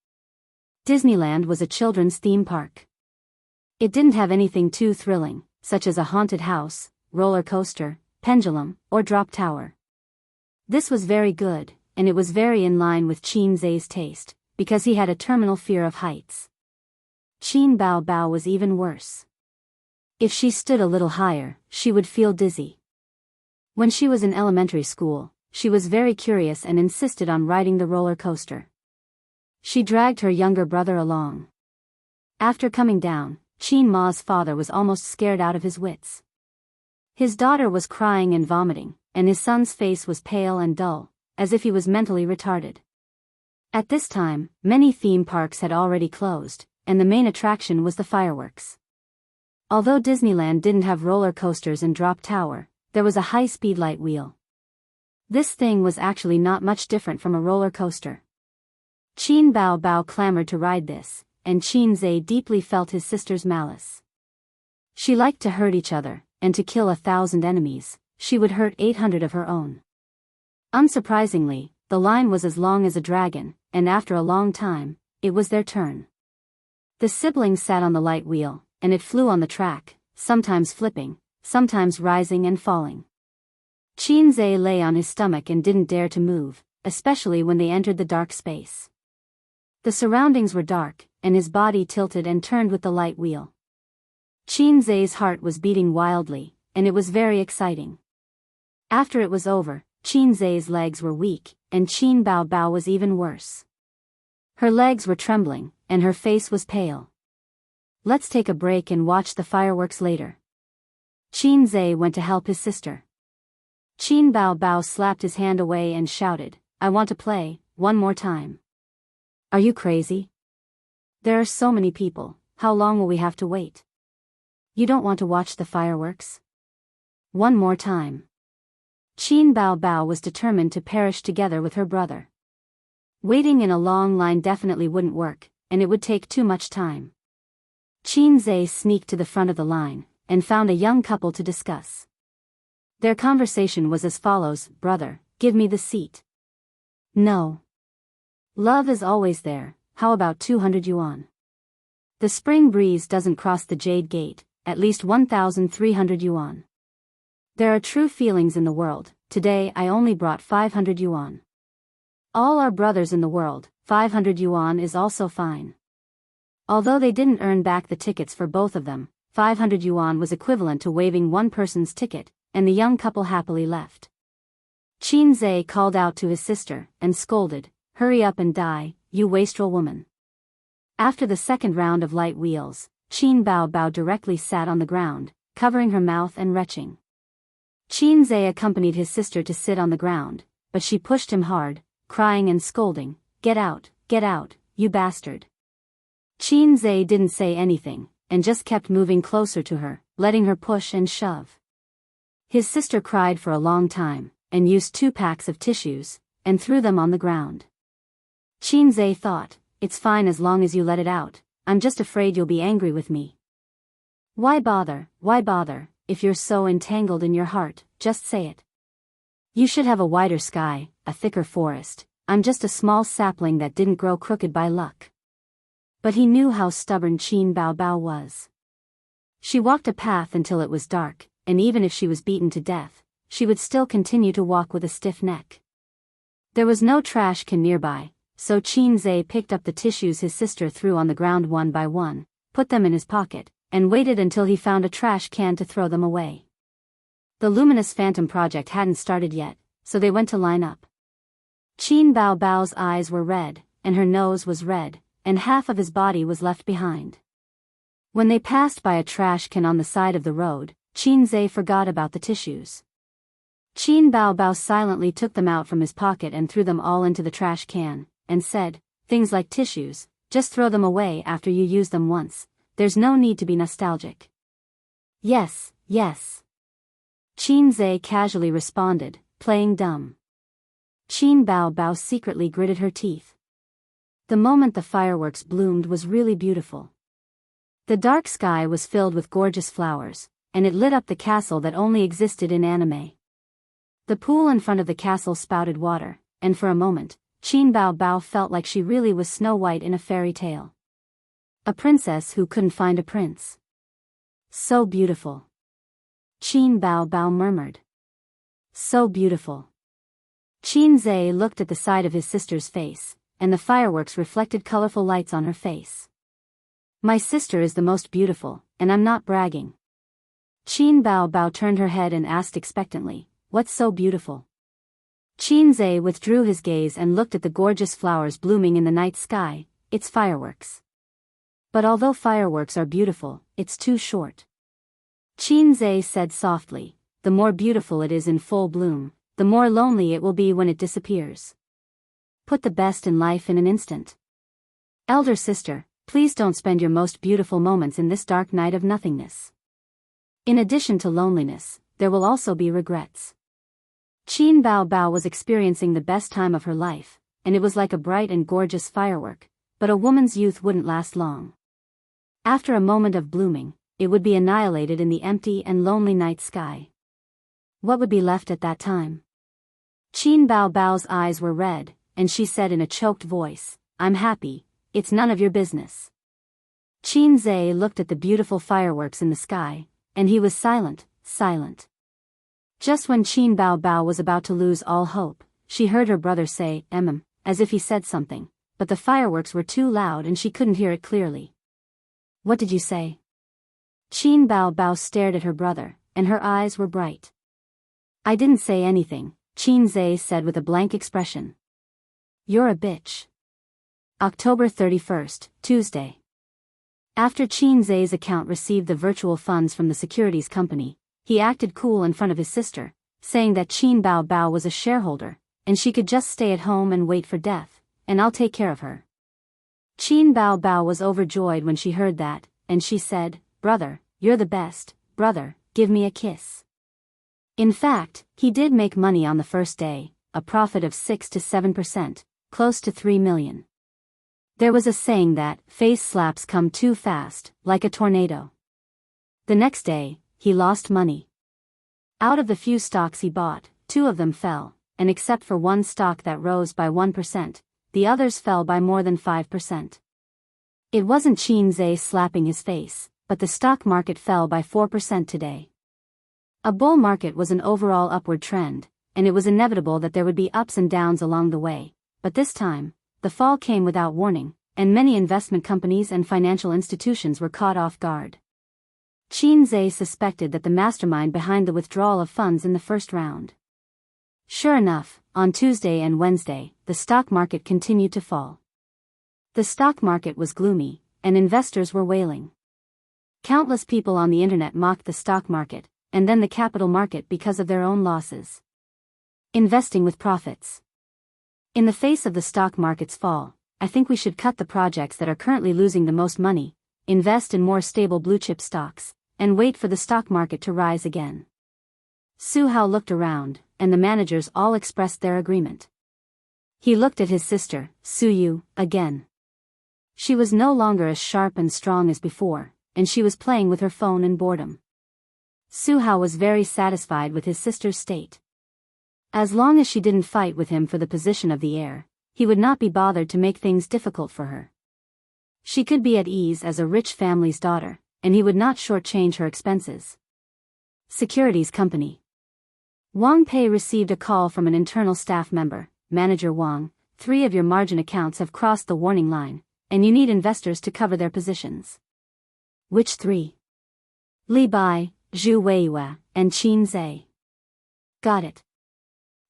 A: Disneyland was a children's theme park. It didn't have anything too thrilling, such as a haunted house, roller coaster, pendulum, or drop tower. This was very good, and it was very in line with Qin Zhe's taste, because he had a terminal fear of heights. Qin Bao was even worse. If she stood a little higher, she would feel dizzy. When she was in elementary school, she was very curious and insisted on riding the roller coaster. She dragged her younger brother along. After coming down, Qin Ma's father was almost scared out of his wits. His daughter was crying and vomiting, and his son's face was pale and dull, as if he was mentally retarded. At this time, many theme parks had already closed, and the main attraction was the fireworks. Although Disneyland didn't have roller coasters and drop tower, there was a high-speed light wheel. This thing was actually not much different from a roller coaster. Qin Bao Bao clamored to ride this, and Qin Zhe deeply felt his sister's malice. She liked to hurt each other, and to kill 1,000 enemies, she would hurt 800 of her own. Unsurprisingly, the line was as long as a dragon, and after a long time, it was their turn. The siblings sat on the light wheel, and it flew on the track, sometimes flipping, sometimes rising and falling. Qin Zhe lay on his stomach and didn't dare to move, especially when they entered the dark space. The surroundings were dark, and his body tilted and turned with the light wheel. Qin Zhe's heart was beating wildly, and it was very exciting. After it was over, Qin Zhe's legs were weak, and Qin Bao Bao was even worse. Her legs were trembling, and her face was pale. Let's take a break and watch the fireworks later. Qin Zhe went to help his sister. Qin Bao Bao slapped his hand away and shouted, I want to play, one more time. Are you crazy? There are so many people, how long will we have to wait? You don't want to watch the fireworks? One more time. Qin Bao Bao was determined to perish together with her brother. Waiting in a long line definitely wouldn't work, and it would take too much time. Qin Zhe sneaked to the front of the line, and found a young couple to discuss. Their conversation was as follows, Brother, give me the seat. No. Love is always there, how about 200 yuan? The spring breeze doesn't cross the jade gate, at least 1,300 yuan. There are true feelings in the world, today I only brought 500 yuan. All our brothers in the world, 500 yuan is also fine. Although they didn't earn back the tickets for both of them, 500 yuan was equivalent to waiving one person's ticket, and the young couple happily left. Qin Zhe called out to his sister, and scolded, Hurry up and die, you wastrel woman. After the second round of light wheels, Qin Bao Bao directly sat on the ground, covering her mouth and retching. Qin Zhe accompanied his sister to sit on the ground, but she pushed him hard, crying and scolding, get out, you bastard. Qin Zhe didn't say anything, and just kept moving closer to her, letting her push and shove. His sister cried for a long time, and used 2 packs of tissues, and threw them on the ground. Qin Zhe thought, it's fine as long as you let it out, I'm just afraid you'll be angry with me. Why bother, if you're so entangled in your heart, just say it. You should have a wider sky, a thicker forest, I'm just a small sapling that didn't grow crooked by luck. But he knew how stubborn Qin Bao Bao was. She walked a path until it was dark, and even if she was beaten to death, she would still continue to walk with a stiff neck. There was no trash can nearby, so Qin Zhe picked up the tissues his sister threw on the ground one by one, put them in his pocket, and waited until he found a trash can to throw them away. The Luminous Phantom project hadn't started yet, so they went to line up. Qin Bao Bao's eyes were red, and her nose was red, and half of his body was left behind. When they passed by a trash can on the side of the road, Qin Zhe forgot about the tissues. Qin Bao Bao silently took them out from his pocket and threw them all into the trash can, and said, things like tissues, just throw them away after you use them once, there's no need to be nostalgic. Yes. Qin Zhe casually responded, playing dumb. Qin Bao Bao secretly gritted her teeth. The moment the fireworks bloomed was really beautiful. The dark sky was filled with gorgeous flowers, and it lit up the castle that only existed in anime. The pool in front of the castle spouted water, and for a moment, Qin Bao Bao felt like she really was Snow White in a fairy tale. A princess who couldn't find a prince. So beautiful. Qin Bao Bao murmured. So beautiful. Qin Zhe looked at the side of his sister's face, and the fireworks reflected colorful lights on her face. My sister is the most beautiful, and I'm not bragging. Qin Bao Bao turned her head and asked expectantly, what's so beautiful? Qinze withdrew his gaze and looked at the gorgeous flowers blooming in the night sky. It's fireworks. But although fireworks are beautiful, it's too short. Qinze said softly, the more beautiful it is in full bloom, the more lonely it will be when it disappears. Put the best in life in an instant. Elder sister, please don't spend your most beautiful moments in this dark night of nothingness. In addition to loneliness, there will also be regrets. Qin Bao Bao was experiencing the best time of her life, and it was like a bright and gorgeous firework, but a woman's youth wouldn't last long. After a moment of blooming, it would be annihilated in the empty and lonely night sky. What would be left at that time? Qin Bao Bao's eyes were red, and she said in a choked voice, I'm happy, it's none of your business. Qinze looked at the beautiful fireworks in the sky, and he was silent. Just when Qin Bao Bao was about to lose all hope, she heard her brother say, as if he said something, but the fireworks were too loud and she couldn't hear it clearly. What did you say? Qin Bao Bao stared at her brother, and her eyes were bright. I didn't say anything, Qinze said with a blank expression. You're a bitch. October 31st, Tuesday. After Qinze's account received the virtual funds from the securities company, he acted cool in front of his sister, saying that Qin Bao Bao was a shareholder, and she could just stay at home and wait for death, and I'll take care of her. Qin Bao Bao was overjoyed when she heard that, and she said, Brother, you're the best, brother, give me a kiss. In fact, he did make money on the first day, a profit of 6 to 7%, close to 3 million. There was a saying that, face slaps come too fast, like a tornado. The next day, he lost money. Out of the few stocks he bought, 2 of them fell, and except for one stock that rose by 1%, the others fell by more than 5%. It wasn't Qinze slapping his face, but the stock market fell by 4% today. A bull market was an overall upward trend, and it was inevitable that there would be ups and downs along the way, but this time, the fall came without warning, and many investment companies and financial institutions were caught off guard. Qinze suspected that the mastermind behind the withdrawal of funds in the first round. Sure enough, on Tuesday and Wednesday, the stock market continued to fall. The stock market was gloomy, and investors were wailing. Countless people on the internet mocked the stock market, and then the capital market because of their own losses. Investing with profits. In the face of the stock market's fall, I think we should cut the projects that are currently losing the most money, invest in more stable blue-chip stocks, and wait for the stock market to rise again. Su Hao looked around, and the managers all expressed their agreement. He looked at his sister, Su Yu, again. She was no longer as sharp and strong as before, and she was playing with her phone in boredom. Su Hao was very satisfied with his sister's state. As long as she didn't fight with him for the position of the heir, he would not be bothered to make things difficult for her. She could be at ease as a rich family's daughter, and he would not shortchange her expenses. Securities company. Wang Pei received a call from an internal staff member, Manager Wang, 3 of your margin accounts have crossed the warning line, and you need investors to cover their positions. Which 3? Li Bai, Zhu Weiyue, and Qinze. Got it.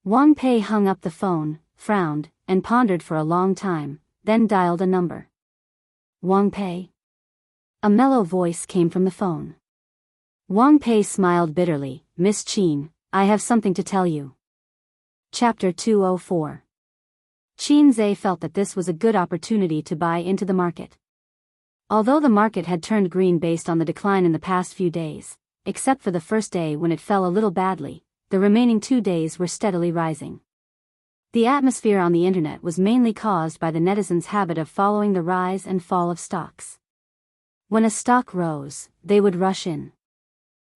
A: Wang Pei hung up the phone, frowned, and pondered for a long time, then dialed a number. Wang Pei? A mellow voice came from the phone. Wang Pei smiled bitterly. Miss Qin, I have something to tell you. Chapter 204. Qinze felt that this was a good opportunity to buy into the market. Although the market had turned green based on the decline in the past few days, except for the first day when it fell a little badly, the remaining 2 days were steadily rising. The atmosphere on the internet was mainly caused by the netizens' habit of following the rise and fall of stocks. When a stock rose, they would rush in.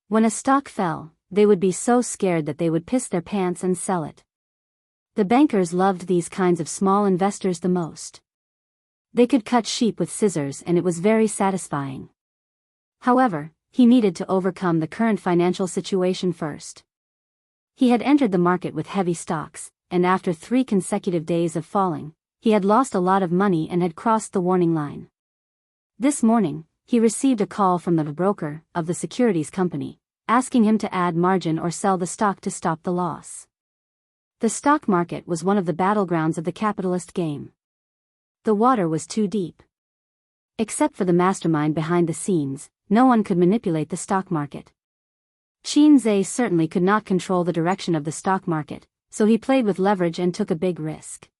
A: When a stock fell, they would be so scared that they would piss their pants and sell it. The bankers loved these kinds of small investors the most. They could cut sheep with scissors and it was very satisfying. However, he needed to overcome the current financial situation first. He had entered the market with heavy stocks, and after 3 consecutive days of falling, he had lost a lot of money and had crossed the warning line. This morning, he received a call from the broker of the securities company, asking him to add margin or sell the stock to stop the loss. The stock market was one of the battlegrounds of the capitalist game. The water was too deep. Except for the mastermind behind the scenes, no one could manipulate the stock market. Qin Zhe certainly could not control the direction of the stock market, so he played with leverage and took a big risk.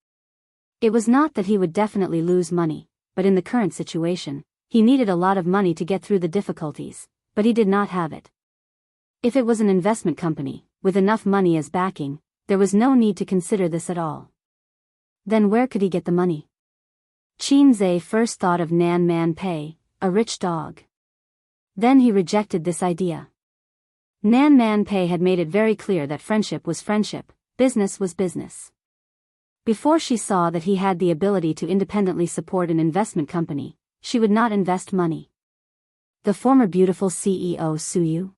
A: It was not that he would definitely lose money, but in the current situation, he needed a lot of money to get through the difficulties, but he did not have it. If it was an investment company, with enough money as backing, there was no need to consider this at all. Then where could he get the money? Qin Zhe first thought of Nan Man Pei, a rich dog. Then he rejected this idea. Nan Man Pei had made it very clear that friendship was friendship, business was business. Before she saw that he had the ability to independently support an investment company, she would not invest money. The former beautiful CEO Suyu?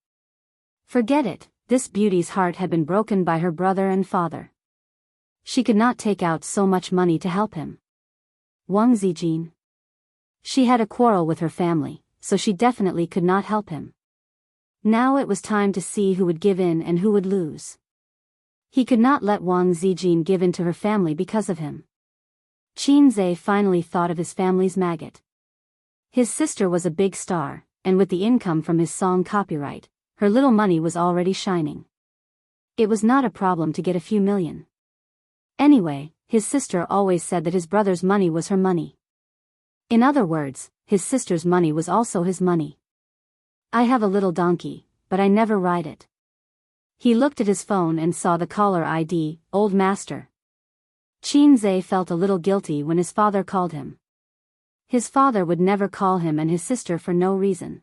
A: Forget it, this beauty's heart had been broken by her brother and father. She could not take out so much money to help him. Wang Zijin. She had a quarrel with her family, so she definitely could not help him. Now it was time to see who would give in and who would lose. He could not let Wang Zijin give in to her family because of him. Qin Zhe finally thought of his family's maggot. His sister was a big star, and with the income from his song copyright, her little money was already shining. It was not a problem to get a few million. Anyway, his sister always said that his brother's money was her money. In other words, his sister's money was also his money. I have a little donkey, but I never ride it. He looked at his phone and saw the caller ID, Old Master. Qin Zhe felt a little guilty when his father called him. His father would never call him and his sister for no reason.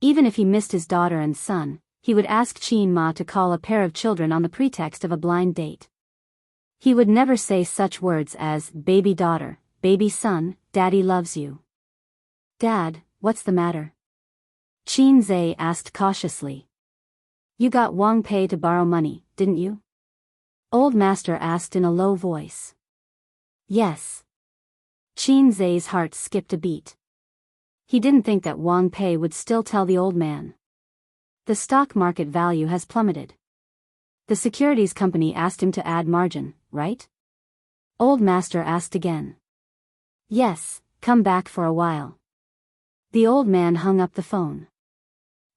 A: Even if he missed his daughter and son, he would ask Qin Ma to call a pair of children on the pretext of a blind date. He would never say such words as, baby daughter, baby son, daddy loves you. Dad, what's the matter? Qin Zhe asked cautiously. You got Wang Pei to borrow money, didn't you? Old Master asked in a low voice. Yes. Qin Zhe's heart skipped a beat. He didn't think that Wang Pei would still tell the old man. The stock market value has plummeted. The securities company asked him to add margin, right? Old Master asked again. Yes, come back for a while. The old man hung up the phone.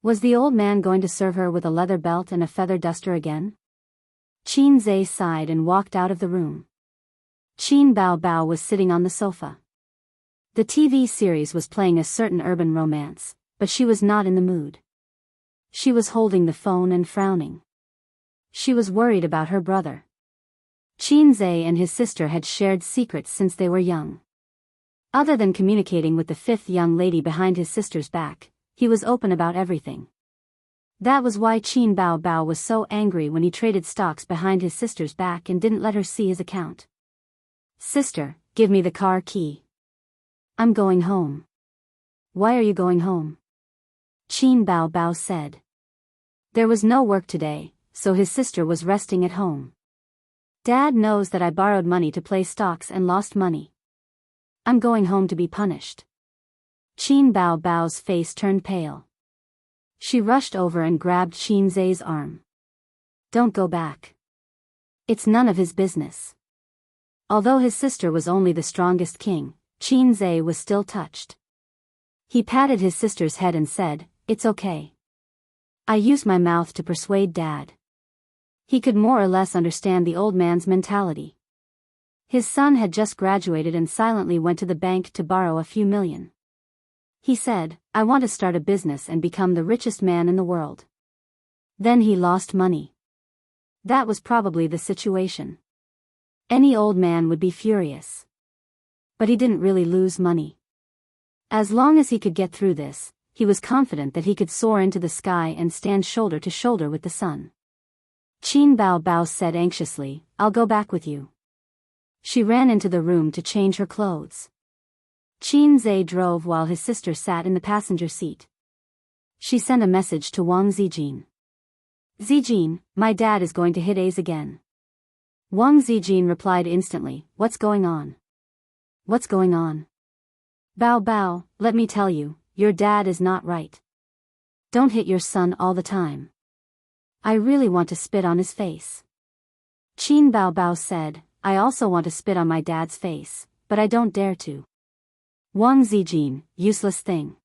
A: Was the old man going to serve her with a leather belt and a feather duster again? Qin Zhe sighed and walked out of the room. Qin Bao Bao was sitting on the sofa. The TV series was playing a certain urban romance, but she was not in the mood. She was holding the phone and frowning. She was worried about her brother. Qin Zhe and his sister had shared secrets since they were young. Other than communicating with the fifth young lady behind his sister's back, he was open about everything. That was why Qin Bao Bao was so angry when he traded stocks behind his sister's back and didn't let her see his account. Sister, give me the car key. I'm going home. Why are you going home? Qin Bao Bao said. There was no work today, so his sister was resting at home. Dad knows that I borrowed money to play stocks and lost money. I'm going home to be punished. Qin Bao Bao's face turned pale. She rushed over and grabbed Qin Zhe's arm. Don't go back. It's none of his business. Although his sister was only the strongest king, Qin Zhe was still touched. He patted his sister's head and said, It's okay. I used my mouth to persuade Dad. He could more or less understand the old man's mentality. His son had just graduated and silently went to the bank to borrow a few million. He said, I want to start a business and become the richest man in the world. Then he lost money. That was probably the situation. Any old man would be furious. But he didn't really lose money. As long as he could get through this, he was confident that he could soar into the sky and stand shoulder to shoulder with the sun. Qin Bao Bao said anxiously, I'll go back with you. She ran into the room to change her clothes. Qin Zhe drove while his sister sat in the passenger seat. She sent a message to Wang Zijin. Zijin, my dad is going to hit A's again. Wang Zijin replied instantly, What's going on? What's going on? Bao Bao, let me tell you, your dad is not right. Don't hit your son all the time. I really want to spit on his face. Qin Bao Bao said, I also want to spit on my dad's face, but I don't dare to. Wang Zijin, useless thing.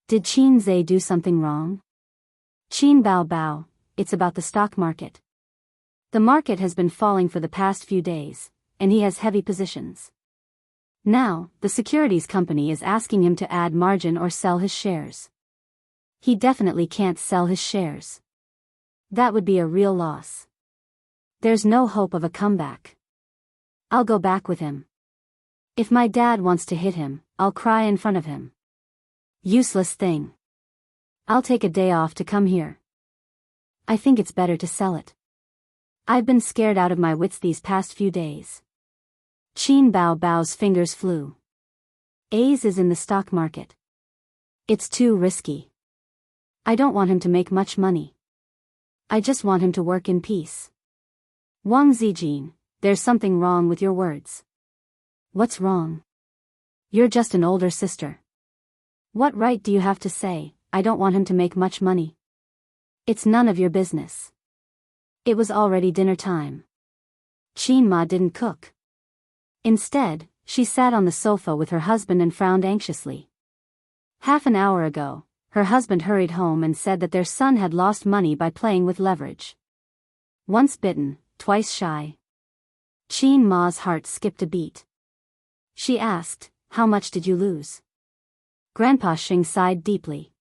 A: Did Qin Zhe do something wrong? Qin Bao Bao, it's about the stock market. The market has been falling for the past few days, and he has heavy positions. Now, the securities company is asking him to add margin or sell his shares. He definitely can't sell his shares. That would be a real loss. There's no hope of a comeback. I'll go back with him. If my dad wants to hit him, I'll cry in front of him. Useless thing. I'll take a day off to come here. I think it's better to sell it. I've been scared out of my wits these past few days. Qin Bao Bao's fingers flew. A's is in the stock market. It's too risky. I don't want him to make much money. I just want him to work in peace. Wang Zijin, there's something wrong with your words. What's wrong? You're just an older sister. What right do you have to say, I don't want him to make much money? It's none of your business. It was already dinner time. Qin Ma didn't cook. Instead, she sat on the sofa with her husband and frowned anxiously. Half an hour ago, her husband hurried home and said that their son had lost money by playing with leverage. Once bitten, twice shy. Qin Ma's heart skipped a beat. She asked, how much did you lose? Grandpa Xing sighed deeply.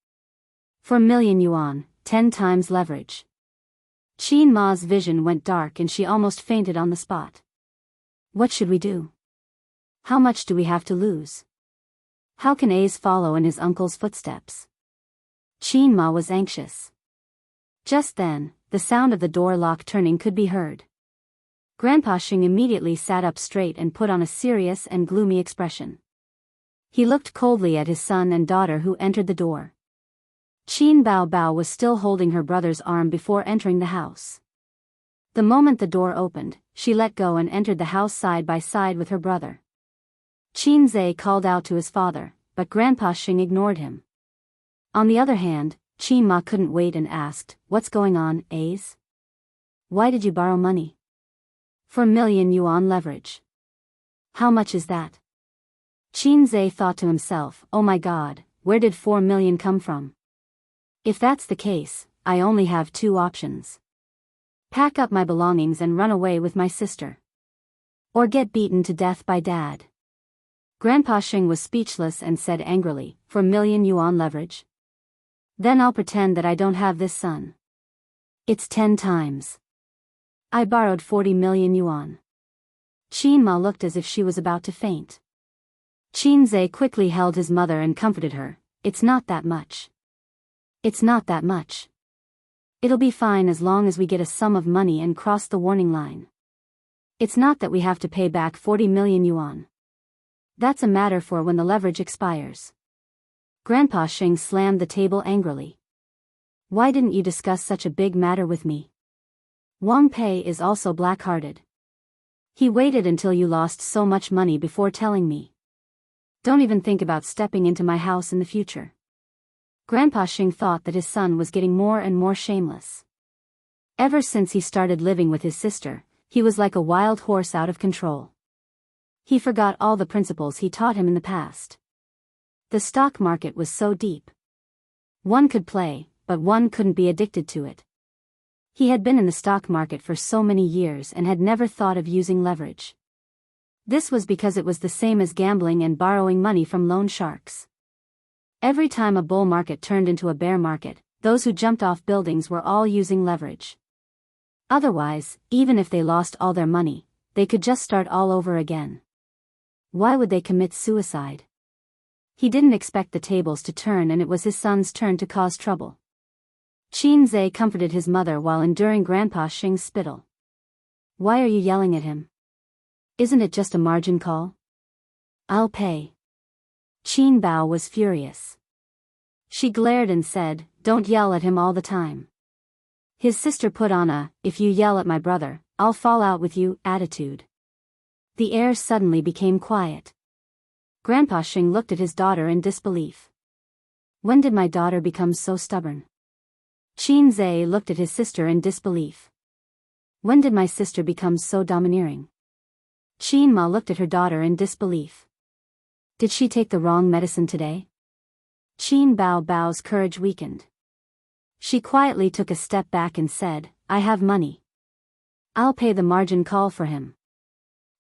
A: 4 million yuan, 10 times leverage. Qin Ma's vision went dark and she almost fainted on the spot. What should we do? How much do we have to lose? How can Ace follow in his uncle's footsteps? Qin Ma was anxious. Just then, the sound of the door lock turning could be heard. Grandpa Xing immediately sat up straight and put on a serious and gloomy expression. He looked coldly at his son and daughter who entered the door. Qin Bao Bao was still holding her brother's arm before entering the house. The moment the door opened, she let go and entered the house side by side with her brother. Qin Zhe called out to his father, but Grandpa Xing ignored him. On the other hand, Qin Ma couldn't wait and asked, what's going on, Ace? Why did you borrow money? 4 million yuan leverage. How much is that? Qin Zhe thought to himself, oh my god, where did 4 million come from? If that's the case, I only have two options. Pack up my belongings and run away with my sister. Or get beaten to death by dad. Grandpa Xing was speechless and said angrily, 4 million yuan leverage? Then I'll pretend that I don't have this son. It's 10 times. I borrowed 40 million yuan. Qin Ma looked as if she was about to faint. Qin Zhe quickly held his mother and comforted her, it's not that much. It's not that much. It'll be fine as long as we get a sum of money and cross the warning line. It's not that we have to pay back 40 million yuan. That's a matter for when the leverage expires. Grandpa Xing slammed the table angrily. Why didn't you discuss such a big matter with me? Wang Pei is also black-hearted. He waited until you lost so much money before telling me. Don't even think about stepping into my house in the future. Grandpa Xing thought that his son was getting more and more shameless. Ever since he started living with his sister, he was like a wild horse out of control. He forgot all the principles he taught him in the past. The stock market was so deep. One could play, but one couldn't be addicted to it. He had been in the stock market for so many years and had never thought of using leverage. This was because it was the same as gambling and borrowing money from loan sharks. Every time a bull market turned into a bear market, those who jumped off buildings were all using leverage. Otherwise, even if they lost all their money, they could just start all over again. Why would they commit suicide? He didn't expect the tables to turn and it was his son's turn to cause trouble. Qin Zhe comforted his mother while enduring Grandpa Xing's spittle. Why are you yelling at him? Isn't it just a margin call? I'll pay. Qin Bao was furious. She glared and said, don't yell at him all the time. His sister put on a, if you yell at my brother, I'll fall out with you, attitude. The air suddenly became quiet. Grandpa Xing looked at his daughter in disbelief. When did my daughter become so stubborn? Qin Zhe looked at his sister in disbelief. When did my sister become so domineering? Qin Ma looked at her daughter in disbelief. Did she take the wrong medicine today? Qin Bao's courage weakened. She quietly took a step back and said, I have money. I'll pay the margin call for him.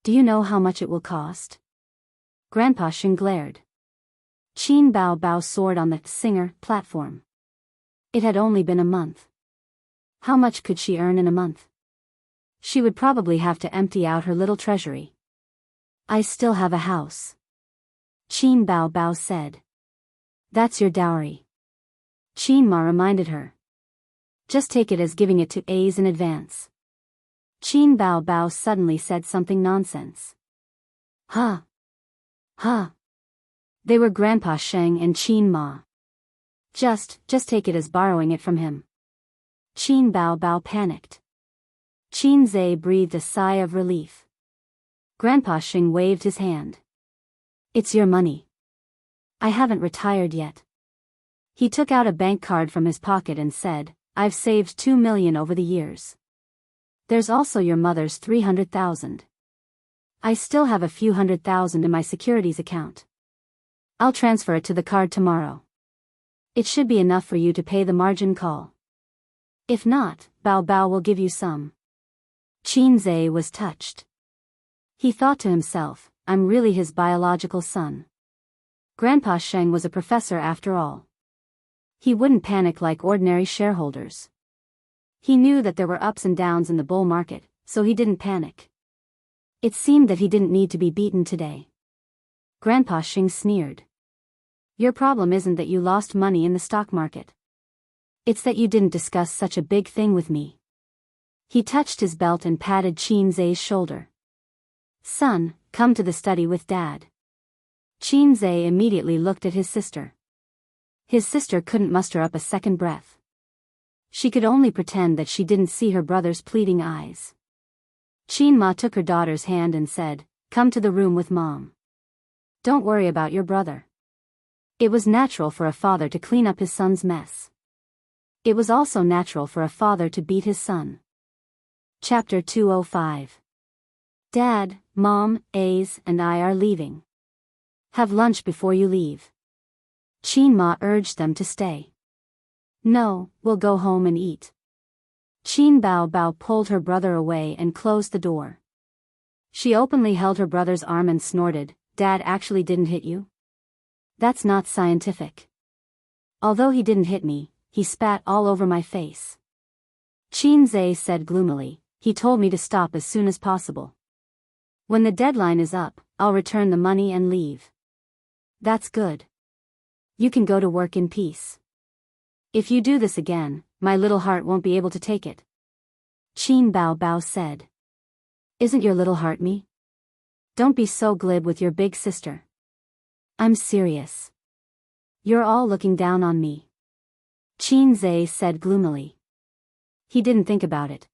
A: Do you know how much it will cost? Grandpa Xing glared. Qin Bao soared on the singer platform. It had only been a month. How much could she earn in a month? She would probably have to empty out her little treasury. I still have a house. Qin Bao said. That's your dowry. Qin Ma reminded her. Just take it as giving it to A's in advance. Qin Bao suddenly said something nonsense. Huh. Huh. They were Grandpa Sheng and Qin Ma. Just take it as borrowing it from him. Qin Bao panicked. Qin Zhe breathed a sigh of relief. Grandpa Sheng waved his hand. It's your money. I haven't retired yet. He took out a bank card from his pocket and said, I've saved 2 million over the years. There's also your mother's 300,000. I still have a few 100,000 in my securities account. I'll transfer it to the card tomorrow. It should be enough for you to pay the margin call. If not, Bao will give you some. Qin Zhe was touched. He thought to himself, I'm really his biological son. Grandpa Sheng was a professor after all. He wouldn't panic like ordinary shareholders. He knew that there were ups and downs in the bull market, so he didn't panic. It seemed that he didn't need to be beaten today. Grandpa Sheng sneered. Your problem isn't that you lost money in the stock market. It's that you didn't discuss such a big thing with me. He touched his belt and patted Qin Zhe's shoulder. Son, come to the study with Dad. Qin Zhe immediately looked at his sister. His sister couldn't muster up a second breath. She could only pretend that she didn't see her brother's pleading eyes. Qin Ma took her daughter's hand and said, Come to the room with Mom. Don't worry about your brother. It was natural for a father to clean up his son's mess. It was also natural for a father to beat his son. Chapter 205. Dad, Mom, A's, and I are leaving. Have lunch before you leave. Qin Ma urged them to stay. No, we'll go home and eat. Qin Bao pulled her brother away and closed the door. She openly held her brother's arm and snorted, Dad actually didn't hit you? That's not scientific. Although he didn't hit me, he spat all over my face. Qin Zhe said gloomily, he told me to stop as soon as possible. When the deadline is up, I'll return the money and leave. That's good. You can go to work in peace. If you do this again, my little heart won't be able to take it. Qin Bao said. Isn't your little heart me? Don't be so glib with your big sister. I'm serious. You're all looking down on me. Qin Zhe said gloomily. He didn't think about it.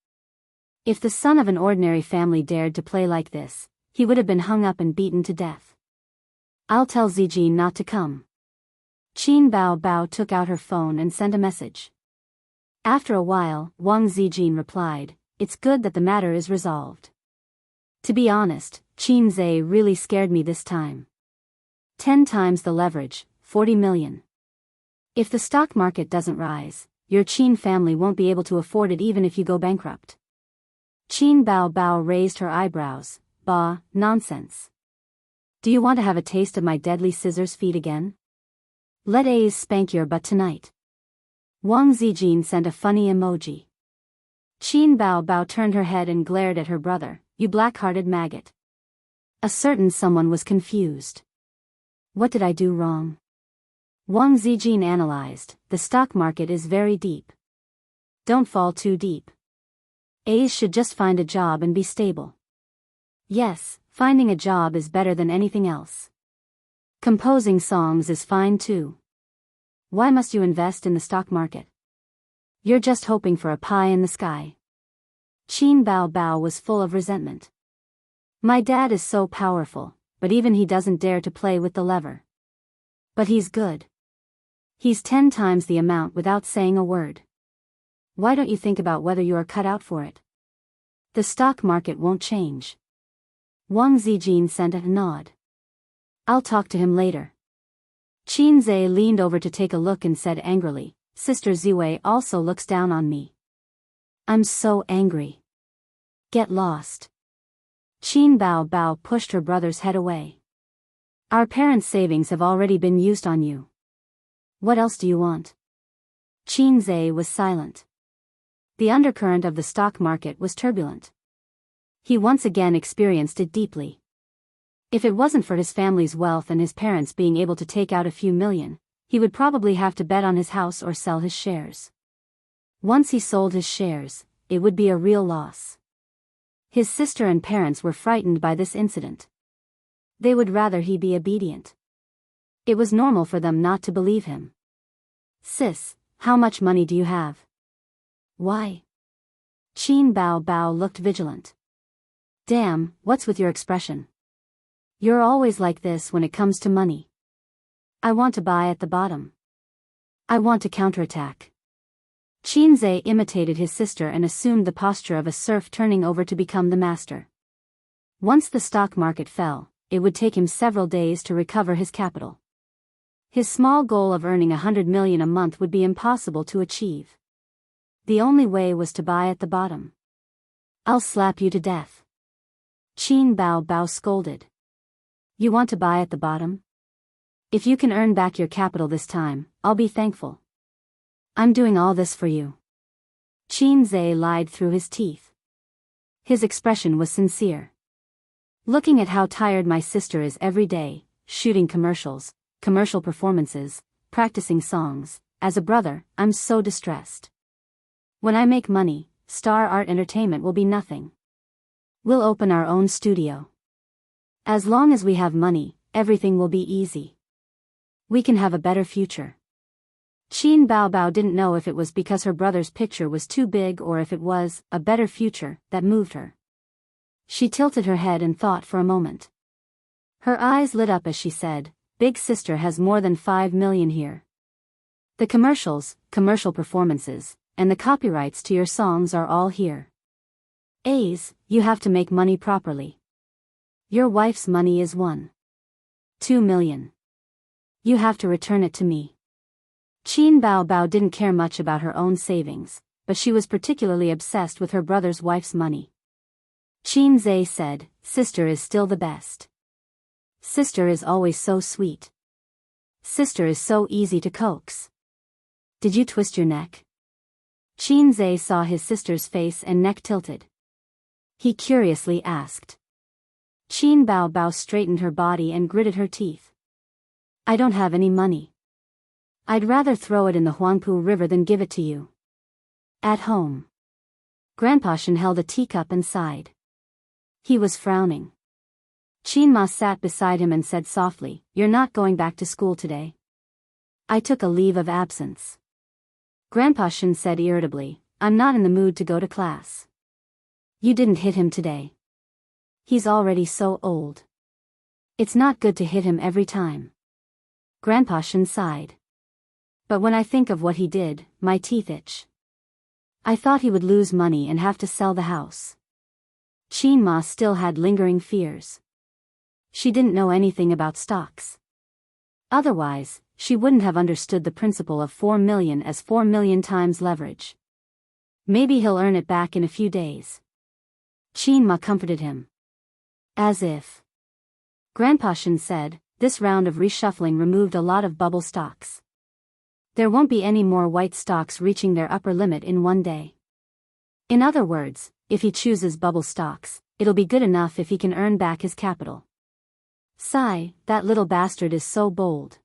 A: If the son of an ordinary family dared to play like this, he would have been hung up and beaten to death. I'll tell Zijin not to come. Qin Bao took out her phone and sent a message. After a while, Wang Zijin replied, It's good that the matter is resolved. To be honest, Qin Zhe really scared me this time. 10 times the leverage, 40 million. If the stock market doesn't rise, your Qin family won't be able to afford it even if you go bankrupt. Qin Bao raised her eyebrows. Bah, nonsense. Do you want to have a taste of my deadly scissors feet again? Let A's spank your butt tonight. Wang Zijin sent a funny emoji. Qin Bao turned her head and glared at her brother, you black-hearted maggot. A certain someone was confused. What did I do wrong? Wang Zijin analyzed, the stock market is very deep. Don't fall too deep. A's should just find a job and be stable. Yes, finding a job is better than anything else. Composing songs is fine too. Why must you invest in the stock market? You're just hoping for a pie in the sky. Qin Bao was full of resentment. My dad is so powerful, but even he doesn't dare to play with the lever. But he's good. He's 10 times the amount without saying a word. Why don't you think about whether you are cut out for it? The stock market won't change. Wang Zijin sent a nod. I'll talk to him later. Qin Zhe leaned over to take a look and said angrily, Sister Ziwei also looks down on me. I'm so angry. Get lost. Qin Bao Bao pushed her brother's head away. Our parents' savings have already been used on you. What else do you want? Qin Zhe was silent. The undercurrent of the stock market was turbulent. He once again experienced it deeply. If it wasn't for his family's wealth and his parents being able to take out a few million, he would probably have to bet on his house or sell his shares. Once he sold his shares, it would be a real loss. His sister and parents were frightened by this incident. They would rather he be obedient. It was normal for them not to believe him. Sis, how much money do you have? Why? Qin Bao Bao looked vigilant. Damn, what's with your expression? You're always like this when it comes to money. I want to buy at the bottom. I want to counterattack. Qin Zhe imitated his sister and assumed the posture of a serf turning over to become the master. Once the stock market fell, it would take him several days to recover his capital. His small goal of earning 100 million a month would be impossible to achieve. The only way was to buy at the bottom. I'll slap you to death. Qin Bao Bao scolded. You want to buy at the bottom? If you can earn back your capital this time, I'll be thankful. I'm doing all this for you. Qin Zhe lied through his teeth. His expression was sincere. Looking at how tired my sister is every day, shooting commercials, commercial performances, practicing songs, as a brother, I'm so distressed. When I make money, Star Art Entertainment will be nothing. We'll open our own studio. As long as we have money, everything will be easy. We can have a better future. Qin Bao Bao didn't know if it was because her brother's picture was too big or if it was a better future that moved her. She tilted her head and thought for a moment. Her eyes lit up as she said, Big Sister has more than 5 million here. The commercials, commercial performances, and the copyrights to your songs are all here. A's, you have to make money properly. Your wife's money is 1.2 million. You have to return it to me. Qin Bao Bao didn't care much about her own savings, but she was particularly obsessed with her brother's wife's money. Qin Zhe said, Sister is still the best. Sister is always so sweet. Sister is so easy to coax. Did you twist your neck? Qin Zhe saw his sister's face and neck tilted. He curiously asked. Qin Bao Bao straightened her body and gritted her teeth. I don't have any money. I'd rather throw it in the Huangpu River than give it to you. At home. Grandpa Shen held a teacup and sighed. He was frowning. Qin Ma sat beside him and said softly, You're not going back to school today. I took a leave of absence. Grandpa Shen said irritably, I'm not in the mood to go to class. You didn't hit him today. He's already so old. It's not good to hit him every time. Grandpa Shen sighed. But when I think of what he did, my teeth itch. I thought he would lose money and have to sell the house. Qin Ma still had lingering fears. She didn't know anything about stocks. Otherwise, she wouldn't have understood the principle of 4 million as 4 million times leverage. Maybe he'll earn it back in a few days. Qin Ma comforted him. As if. Grandpa Shen said, this round of reshuffling removed a lot of bubble stocks. There won't be any more white stocks reaching their upper limit in one day. In other words, if he chooses bubble stocks, it'll be good enough if he can earn back his capital. Sigh, that little bastard is so bold.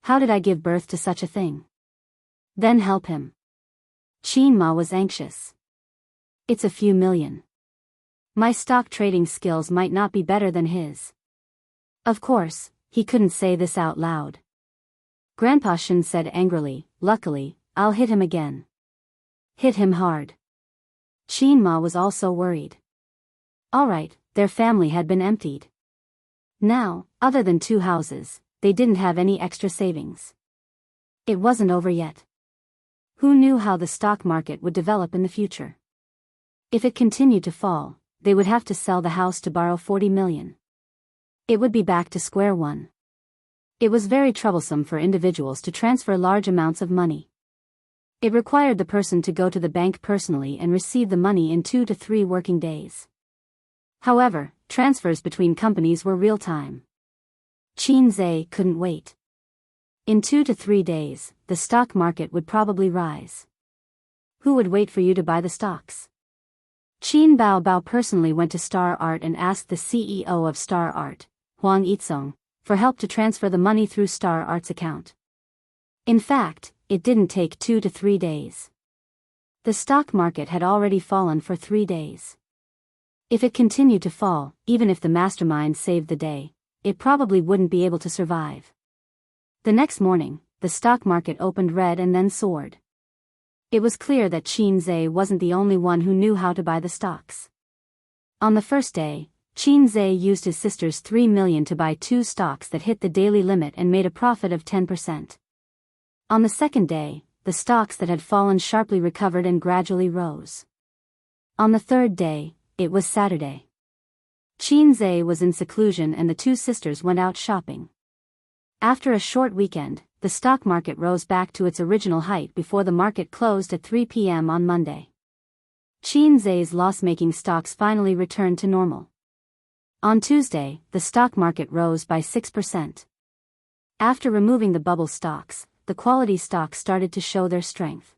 A: How did I give birth to such a thing? Then help him. Qin Ma was anxious. It's a few million. My stock trading skills might not be better than his. Of course, he couldn't say this out loud. Grandpa Shen said angrily, Luckily, I'll hit him again. Hit him hard. Qin Ma was also worried. Alright, their family had been emptied. Now, other than 2 houses, they didn't have any extra savings. It wasn't over yet. Who knew how the stock market would develop in the future? If it continued to fall, they would have to sell the house to borrow 40 million. It would be back to square one. It was very troublesome for individuals to transfer large amounts of money. It required the person to go to the bank personally and receive the money in 2 to 3 working days. However, transfers between companies were real-time. Qin Zhe couldn't wait. In 2 to 3 days, the stock market would probably rise. Who would wait for you to buy the stocks? Qin Bao personally went to Star Art and asked the CEO of Star Art, Huang Yizong, for help to transfer the money through Star Art's account. In fact, it didn't take 2 to 3 days. The stock market had already fallen for 3 days. If it continued to fall, even if the mastermind saved the day, it probably wouldn't be able to survive. The next morning, the stock market opened red and then soared. It was clear that Qin Zhe wasn't the only one who knew how to buy the stocks. On the first day, Qin Zhe used his sister's 3 million to buy 2 stocks that hit the daily limit and made a profit of 10%. On the second day, the stocks that had fallen sharply recovered and gradually rose. On the third day, it was Saturday. Qin Zhe was in seclusion and the 2 sisters went out shopping. After a short weekend, the stock market rose back to its original height before the market closed at 3 p.m. on Monday. Qin Zhe's loss-making stocks finally returned to normal. On Tuesday, the stock market rose by 6%. After removing the bubble stocks, the quality stocks started to show their strength.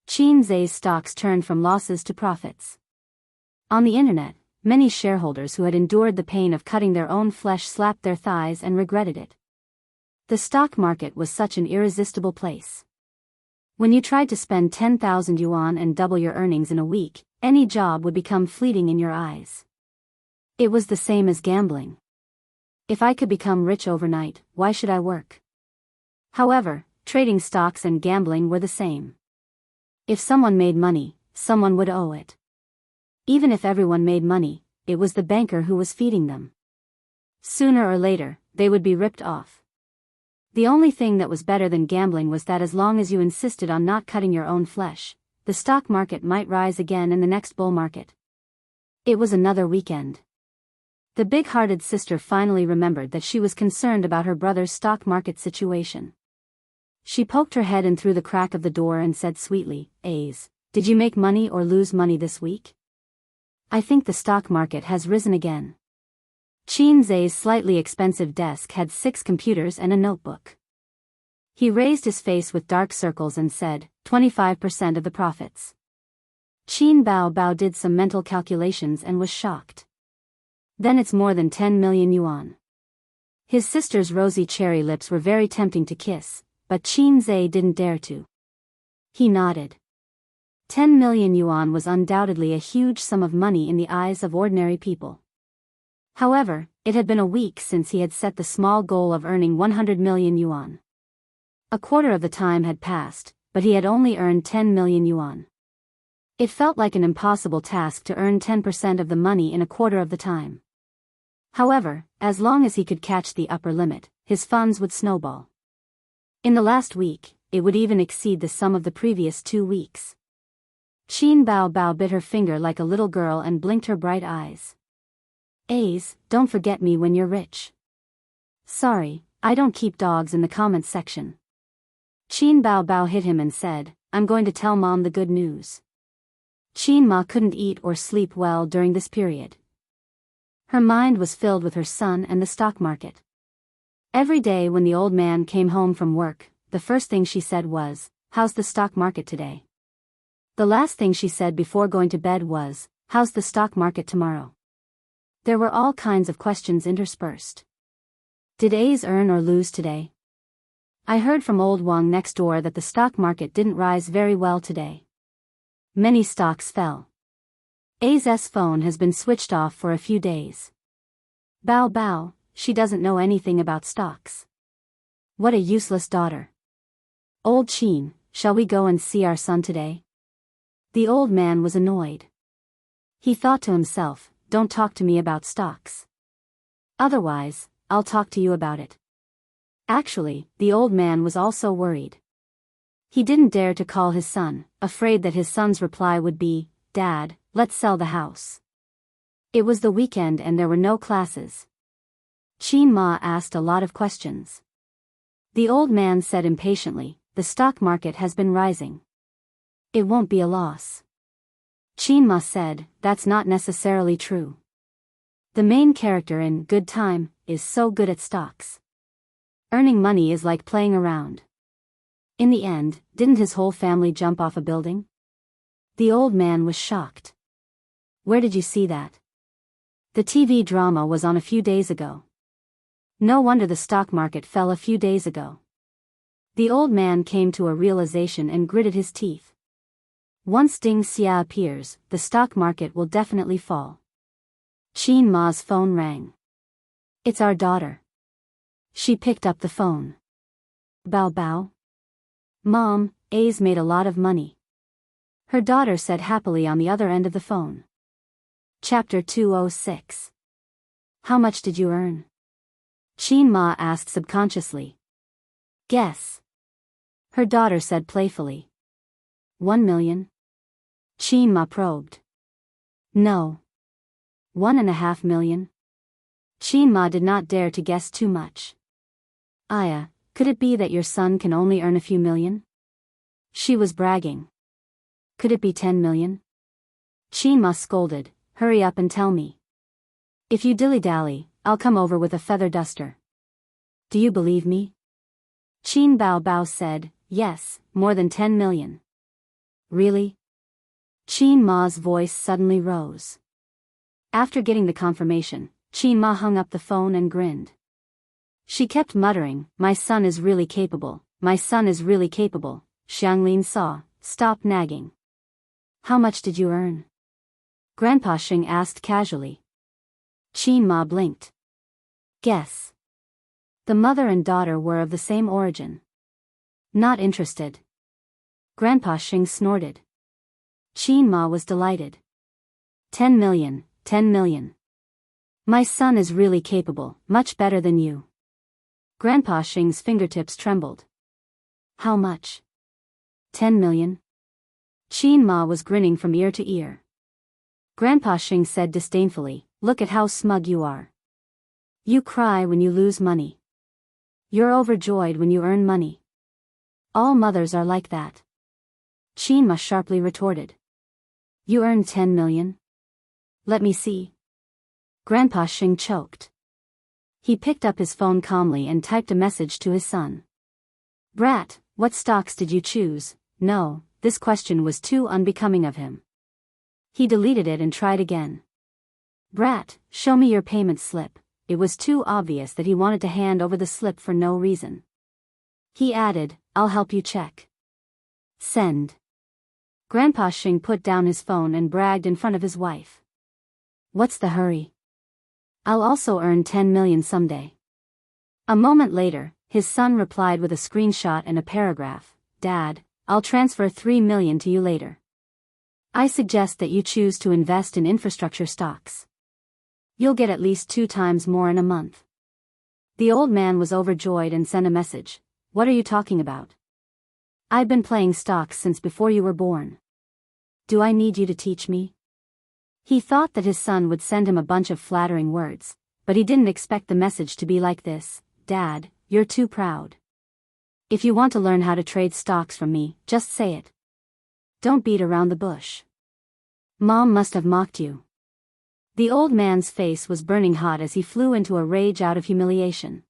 A: Qin Zhe's stocks turned from losses to profits. On the internet, many shareholders who had endured the pain of cutting their own flesh slapped their thighs and regretted it. The stock market was such an irresistible place. When you tried to spend 10,000 yuan and double your earnings in a week, any job would become fleeting in your eyes. It was the same as gambling. If I could become rich overnight, why should I work? However, trading stocks and gambling were the same. If someone made money, someone would owe it. Even if everyone made money, it was the banker who was feeding them. Sooner or later, they would be ripped off. The only thing that was better than gambling was that as long as you insisted on not cutting your own flesh, the stock market might rise again in the next bull market. It was another weekend. The big-hearted sister finally remembered that she was concerned about her brother's stock market situation. She poked her head in through the crack of the door and said sweetly, "Ace, did you make money or lose money this week?" "I think the stock market has risen again." Qin Zhe's slightly expensive desk had 6 computers and a notebook. He raised his face with dark circles and said, 25% of the profits. Qin Bao did some mental calculations and was shocked. Then it's more than 10 million yuan. His sister's rosy cherry lips were very tempting to kiss, but Qin Zhe didn't dare to. He nodded. 10 million yuan was undoubtedly a huge sum of money in the eyes of ordinary people. However, it had been a week since he had set the small goal of earning 100 million yuan. A quarter of the time had passed, but he had only earned 10 million yuan. It felt like an impossible task to earn 10% of the money in a quarter of the time. However, as long as he could catch the upper limit, his funds would snowball. In the last week, it would even exceed the sum of the previous 2 weeks. Qin Bao bit her finger like a little girl and blinked her bright eyes. "Ace, don't forget me when you're rich." "Sorry, I don't keep dogs in the comments section." Qin Bao hit him and said, "I'm going to tell Mom the good news." Qin Ma couldn't eat or sleep well during this period. Her mind was filled with her son and the stock market. Every day when the old man came home from work, the first thing she said was, "How's the stock market today?" The last thing she said before going to bed was, "How's the stock market tomorrow?" There were all kinds of questions interspersed. Did Ace earn or lose today? I heard from old Wang next door that the stock market didn't rise very well today. Many stocks fell. Ace's phone has been switched off for a few days. Bao, she doesn't know anything about stocks. What a useless daughter. Old Qin, shall we go and see our son today? The old man was annoyed. He thought to himself, don't talk to me about stocks. Otherwise, I'll talk to you about it. Actually, the old man was also worried. He didn't dare to call his son, afraid that his son's reply would be, "Dad, let's sell the house. It was the weekend and there were no classes. Qin Ma asked a lot of questions. The old man said impatiently, the stock market has been rising. It won't be a loss. Qin Ma said, that's not necessarily true. The main character in Good Time is so good at stocks. Earning money is like playing around. In the end, didn't his whole family jump off a building? The old man was shocked. Where did you see that? The TV drama was on a few days ago. No wonder the stock market fell a few days ago. The old man came to a realization and gritted his teeth. Once Ding Xia appears, the stock market will definitely fall. Qin Ma's phone rang. It's our daughter. She picked up the phone. Bao Bao. Mom, A's made a lot of money. Her daughter said happily on the other end of the phone. Chapter 206. How much did you earn? Qin Ma asked subconsciously. Guess. Her daughter said playfully. 1 million? Qin Ma probed. No. 1.5 million? Qin Ma did not dare to guess too much. Aya, could it be that your son can only earn a few million? She was bragging. Could it be 10 million? Qin Ma scolded, hurry up and tell me. If you dilly-dally, I'll come over with a feather duster. Do you believe me? Qin Bao Bao said, yes, more than 10 million. Really? Qin Ma's voice suddenly rose. After getting the confirmation, Qin Ma hung up the phone and grinned. She kept muttering, my son is really capable, my son is really capable. Xianglin saw, stop nagging. How much did you earn? Grandpa Xing asked casually. Qin Ma blinked. Guess. The mother and daughter were of the same origin. Not interested. Grandpa Xing snorted. Qin Ma was delighted. 10 million, 10 million. My son is really capable, much better than you. Grandpa Xing's fingertips trembled. How much? 10 million? Qin Ma was grinning from ear to ear. Grandpa Xing said disdainfully, look at how smug you are. You cry when you lose money. You're overjoyed when you earn money. All mothers are like that. Qin Ma sharply retorted. You earned 10 million? Let me see. Grandpa Xing choked. He picked up his phone calmly and typed a message to his son. Brat, what stocks did you choose? No, this question was too unbecoming of him. He deleted it and tried again. Brat, show me your payment slip. It was too obvious that he wanted to hand over the slip for no reason. He added, I'll help you check. Send. Grandpa Xing put down his phone and bragged in front of his wife. What's the hurry? I'll also earn 10 million someday. A moment later, his son replied with a screenshot and a paragraph. Dad, I'll transfer 3 million to you later. I suggest that you choose to invest in infrastructure stocks. You'll get at least 2 times more in a month. The old man was overjoyed and sent a message. What are you talking about? I've been playing stocks since before you were born. Do I need you to teach me? He thought that his son would send him a bunch of flattering words, but he didn't expect the message to be like this. Dad, you're too proud. If you want to learn how to trade stocks from me, just say it. Don't beat around the bush. Mom must have mocked you. The old man's face was burning hot as he flew into a rage out of humiliation.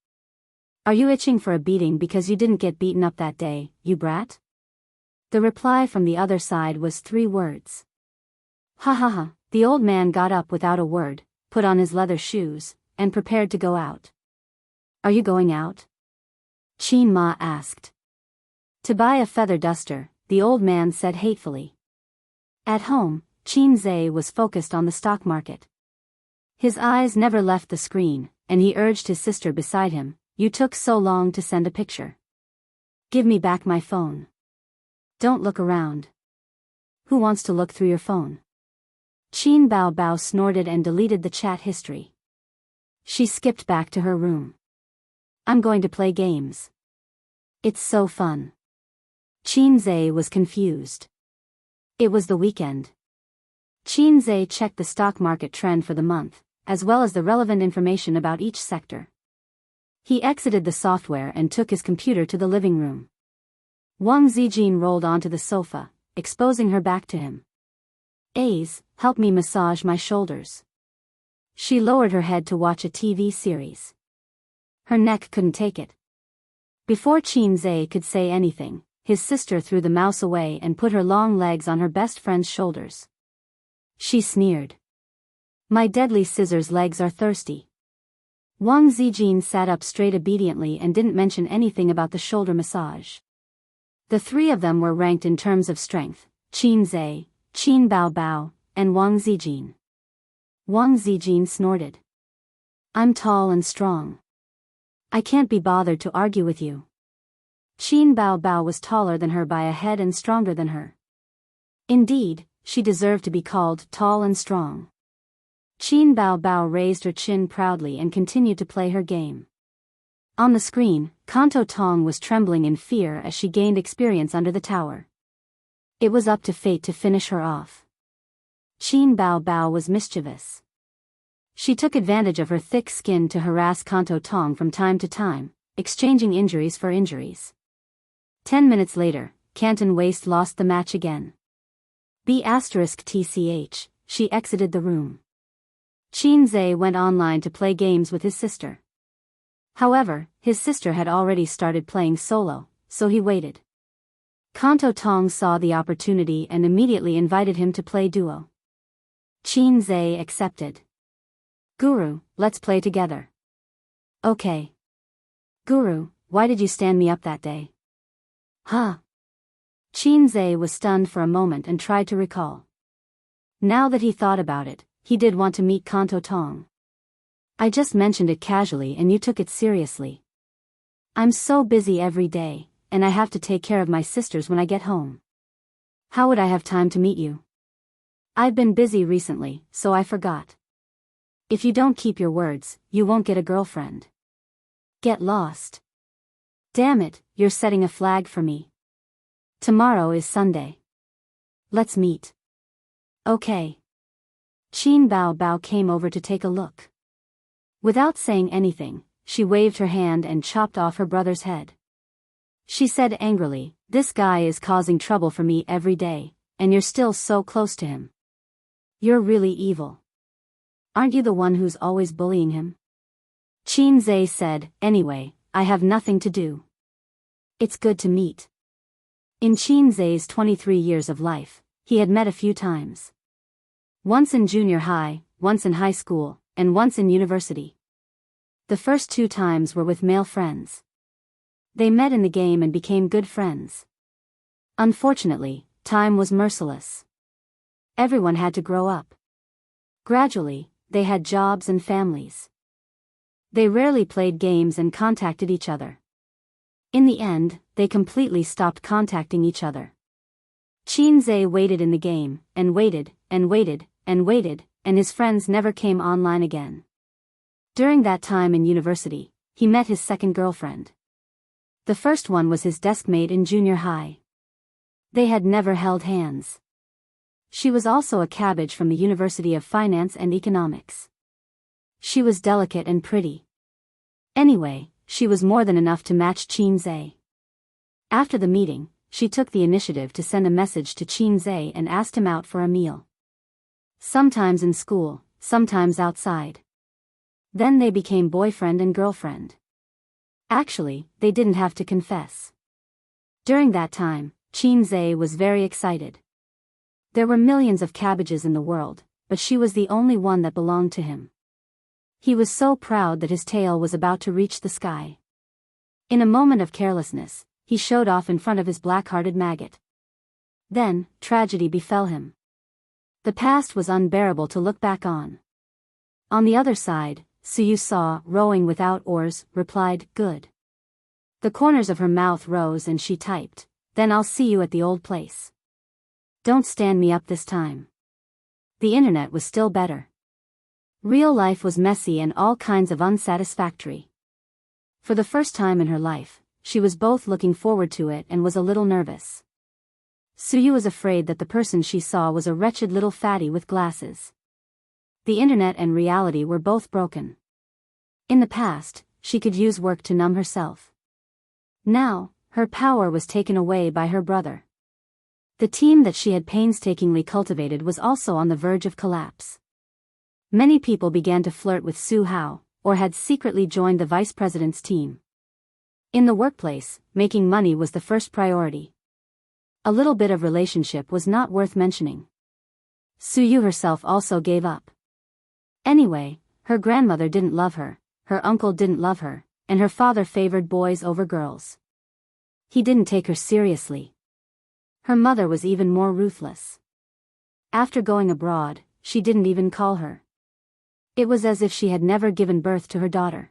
A: Are you itching for a beating because you didn't get beaten up that day, you brat? The reply from the other side was 3 words. Ha ha ha. The old man got up without a word, put on his leather shoes, and prepared to go out. Are you going out? Qin Ma asked. To buy a feather duster, the old man said hatefully. At home, Qin Zhe was focused on the stock market. His eyes never left the screen, and he urged his sister beside him, you took so long to send a picture. Give me back my phone. Don't look around. Who wants to look through your phone? Qin Bao Bao snorted and deleted the chat history. She skipped back to her room. I'm going to play games. It's so fun. Qin Zhe was confused. It was the weekend. Qinze checked the stock market trend for the month, as well as the relevant information about each sector. He exited the software and took his computer to the living room. Wang Zijin rolled onto the sofa, exposing her back to him. "Aze, help me massage my shoulders." She lowered her head to watch a TV series. Her neck couldn't take it. Before Qinze could say anything, his sister threw the mouse away and put her long legs on her best friend's shoulders. She sneered. "My deadly scissors legs are thirsty." Wang Zijin sat up straight obediently and didn't mention anything about the shoulder massage. The three of them were ranked in terms of strength: Qinze, Qin Baobao, and Wang Zijin. Wang Zijin snorted. "I'm tall and strong. I can't be bothered to argue with you." Qin Baobao was taller than her by a head and stronger than her. Indeed, she deserved to be called tall and strong. Qin Baobao raised her chin proudly and continued to play her game. On the screen, Kanto Tong was trembling in fear as she gained experience under the tower. It was up to fate to finish her off. Qin Baobao was mischievous. She took advantage of her thick skin to harass Kanto Tong from time to time, exchanging injuries for injuries. 10 minutes later, Canton Waste lost the match again. *TCH, she exited the room. Qinze went online to play games with his sister. However, his sister had already started playing solo, so he waited. Kanto Tong saw the opportunity and immediately invited him to play duo. Qinze accepted. "Guru, let's play together." "Okay." "Guru, why did you stand me up that day?" "Huh?" Qinze was stunned for a moment and tried to recall. Now that he thought about it, he did want to meet Kanto Tong. "I just mentioned it casually and you took it seriously. I'm so busy every day, and I have to take care of my sisters when I get home. How would I have time to meet you? I've been busy recently, so I forgot. If you don't keep your words, you won't get a girlfriend. Get lost." "Damn it, you're setting a flag for me. Tomorrow is Sunday. Let's meet." "Okay." Qin Baobao came over to take a look. Without saying anything, she waved her hand and chopped off her brother's head. She said angrily, "This guy is causing trouble for me every day, and you're still so close to him. You're really evil. Aren't you the one who's always bullying him?" Qinze said, "Anyway, I have nothing to do. It's good to meet." In Qinze's 23 years of life, he had met a few times. Once in junior high, once in high school, and once in university. The first 2 times were with male friends. They met in the game and became good friends. Unfortunately, time was merciless. Everyone had to grow up. Gradually, they had jobs and families. They rarely played games and contacted each other. In the end, they completely stopped contacting each other. Qinze waited in the game, and waited, and waited, and waited, and his friends never came online again. During that time in university, he met his second girlfriend. The first one was his deskmate in junior high. They had never held hands. She was also a cabbage from the University of Finance and Economics. She was delicate and pretty. Anyway, she was more than enough to match Qinze. After the meeting, she took the initiative to send a message to Qinze and asked him out for a meal. Sometimes in school, sometimes outside. Then they became boyfriend and girlfriend. Actually, they didn't have to confess. During that time, Qinze was very excited. There were millions of cabbages in the world, but she was the only one that belonged to him. He was so proud that his tail was about to reach the sky. In a moment of carelessness, he showed off in front of his black-hearted maggot. Then, tragedy befell him. The past was unbearable to look back on. On the other side, Suyu saw, rowing without oars, replied, "Good." The corners of her mouth rose and she typed, "Then I'll see you at the old place. Don't stand me up this time." The internet was still better. Real life was messy and all kinds of unsatisfactory. For the first time in her life, she was both looking forward to it and was a little nervous. Suyu was afraid that the person she saw was a wretched little fatty with glasses. The internet and reality were both broken. In the past, she could use work to numb herself. Now, her power was taken away by her brother. The team that she had painstakingly cultivated was also on the verge of collapse. Many people began to flirt with Su Hao, or had secretly joined the vice president's team. In the workplace, making money was the first priority. A little bit of relationship was not worth mentioning. Suyu herself also gave up. Anyway, her grandmother didn't love her, her uncle didn't love her, and her father favored boys over girls. He didn't take her seriously. Her mother was even more ruthless. After going abroad, she didn't even call her. It was as if she had never given birth to her daughter.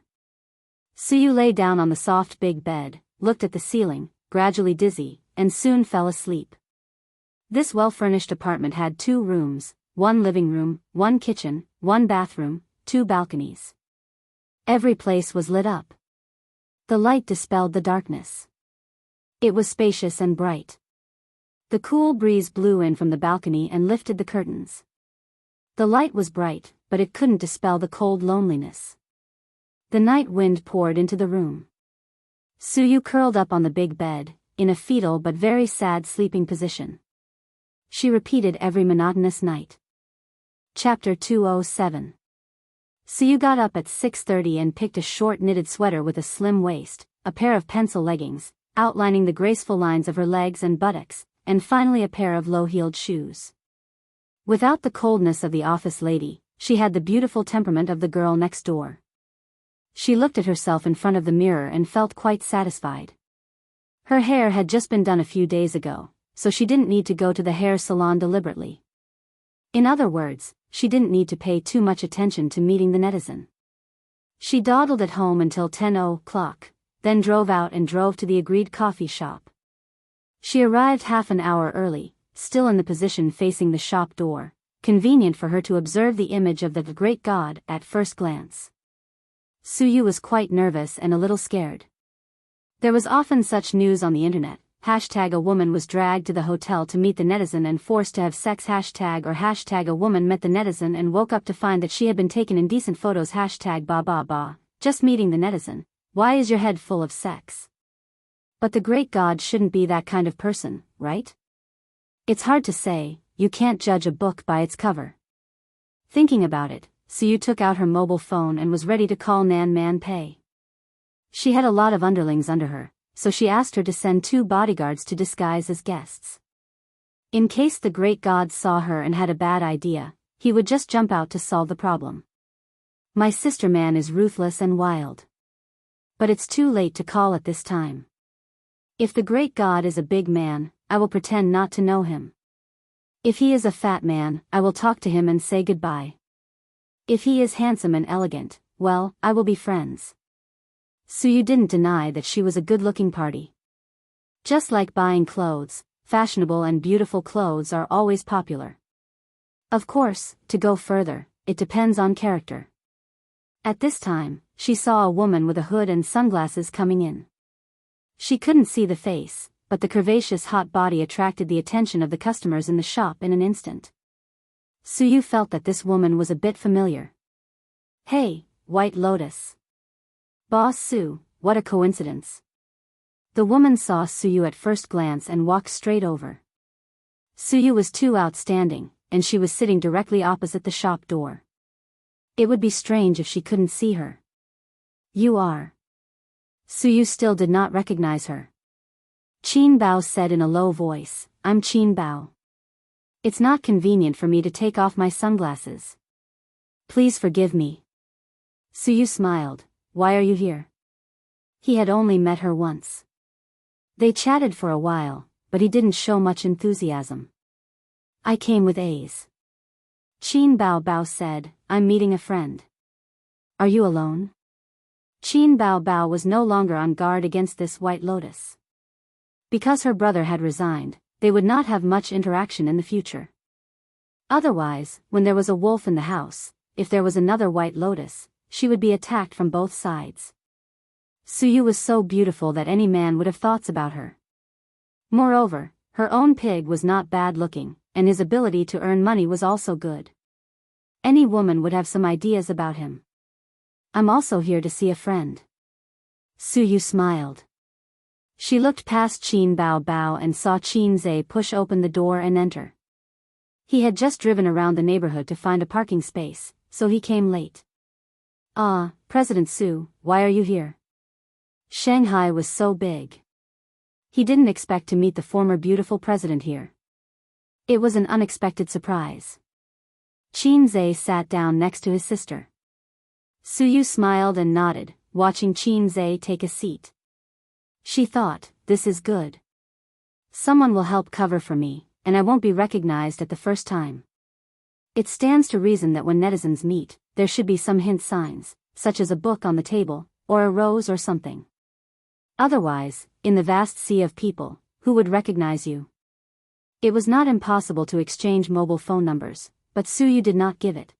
A: Suyu lay down on the soft big bed, looked at the ceiling, gradually dizzy, and soon fell asleep. This well-furnished apartment had 2 rooms, 1 living room, 1 kitchen, 1 bathroom, 2 balconies. Every place was lit up. The light dispelled the darkness. It was spacious and bright. The cool breeze blew in from the balcony and lifted the curtains. The light was bright, but it couldn't dispel the cold loneliness. The night wind poured into the room. Suyu curled up on the big bed, in a fetal but very sad sleeping position. She repeated every monotonous night. Chapter 207. Suyu got up at 6:30 and picked a short knitted sweater with a slim waist, a pair of pencil leggings, outlining the graceful lines of her legs and buttocks, and finally a pair of low-heeled shoes. Without the coldness of the office lady, she had the beautiful temperament of the girl next door. She looked at herself in front of the mirror and felt quite satisfied. Her hair had just been done a few days ago, so she didn't need to go to the hair salon deliberately. In other words, she didn't need to pay too much attention to meeting the netizen. She dawdled at home until 10 o'clock, then drove out and drove to the agreed coffee shop. She arrived half an hour early, still in the position facing the shop door, convenient for her to observe the image of the great god at first glance. Suyu was quite nervous and a little scared. There was often such news on the internet. # a woman was dragged to the hotel to meet the netizen and forced to have sex # or # a woman met the netizen and woke up to find that she had been taken indecent photos #, just meeting the netizen. Why is your head full of sex? But the great god shouldn't be that kind of person, right? It's hard to say, you can't judge a book by its cover. Thinking about it, Suyu took out her mobile phone and was ready to call Nan Man Pei. She had a lot of underlings under her, so she asked her to send 2 bodyguards to disguise as guests. In case the great god saw her and had a bad idea, he would just jump out to solve the problem. My sister man is ruthless and wild. But it's too late to call at this time. If the great god is a big man, I will pretend not to know him. If he is a fat man, I will talk to him and say goodbye. If he is handsome and elegant, well, I will be friends. Suyu didn't deny that she was a good-looking party. Just like buying clothes, fashionable and beautiful clothes are always popular. Of course, to go further, it depends on character. At this time, she saw a woman with a hood and sunglasses coming in. She couldn't see the face, but the curvaceous hot body attracted the attention of the customers in the shop in an instant. Suyu felt that this woman was a bit familiar. Hey, White Lotus. Boss Su, what a coincidence. The woman saw Suyu at first glance and walked straight over. Suyu was too outstanding, and she was sitting directly opposite the shop door. It would be strange if she couldn't see her. You are. Suyu still did not recognize her. Qin Bao said in a low voice, I'm Qin Bao. It's not convenient for me to take off my sunglasses. Please forgive me. Suyu smiled. Why are you here? He had only met her once. They chatted for a while, but he didn't show much enthusiasm. I came with A's. Qin Bao said, I'm meeting a friend. Are you alone? Qin Bao was no longer on guard against this White Lotus. Because her brother had resigned, they would not have much interaction in the future. Otherwise, when there was a wolf in the house, if there was another White Lotus, she would be attacked from both sides. Suyu was so beautiful that any man would have thoughts about her. Moreover, Her own pig was not bad looking, and his ability to earn money was also good. Any woman would have some ideas about him. I'm also here to see a friend. Suyu smiled. She looked past Qin Bao Bao and saw Qin Zhe push open the door and enter. He had just driven around the neighborhood to find a parking space, so he came late. Ah, President Su, why are you here? Shanghai was so big. He didn't expect to meet the former beautiful president here. It was an unexpected surprise. Qin Zhe sat down next to his sister. Suyu smiled and nodded, watching Qin Zhe take a seat. She thought, this is good. Someone will help cover for me, and I won't be recognized at the first time. It stands to reason that when netizens meet, there should be some hint signs, such as a book on the table, or a rose or something. Otherwise, in the vast sea of people, who would recognize you? It was not impossible to exchange mobile phone numbers, but Suyu did not give it.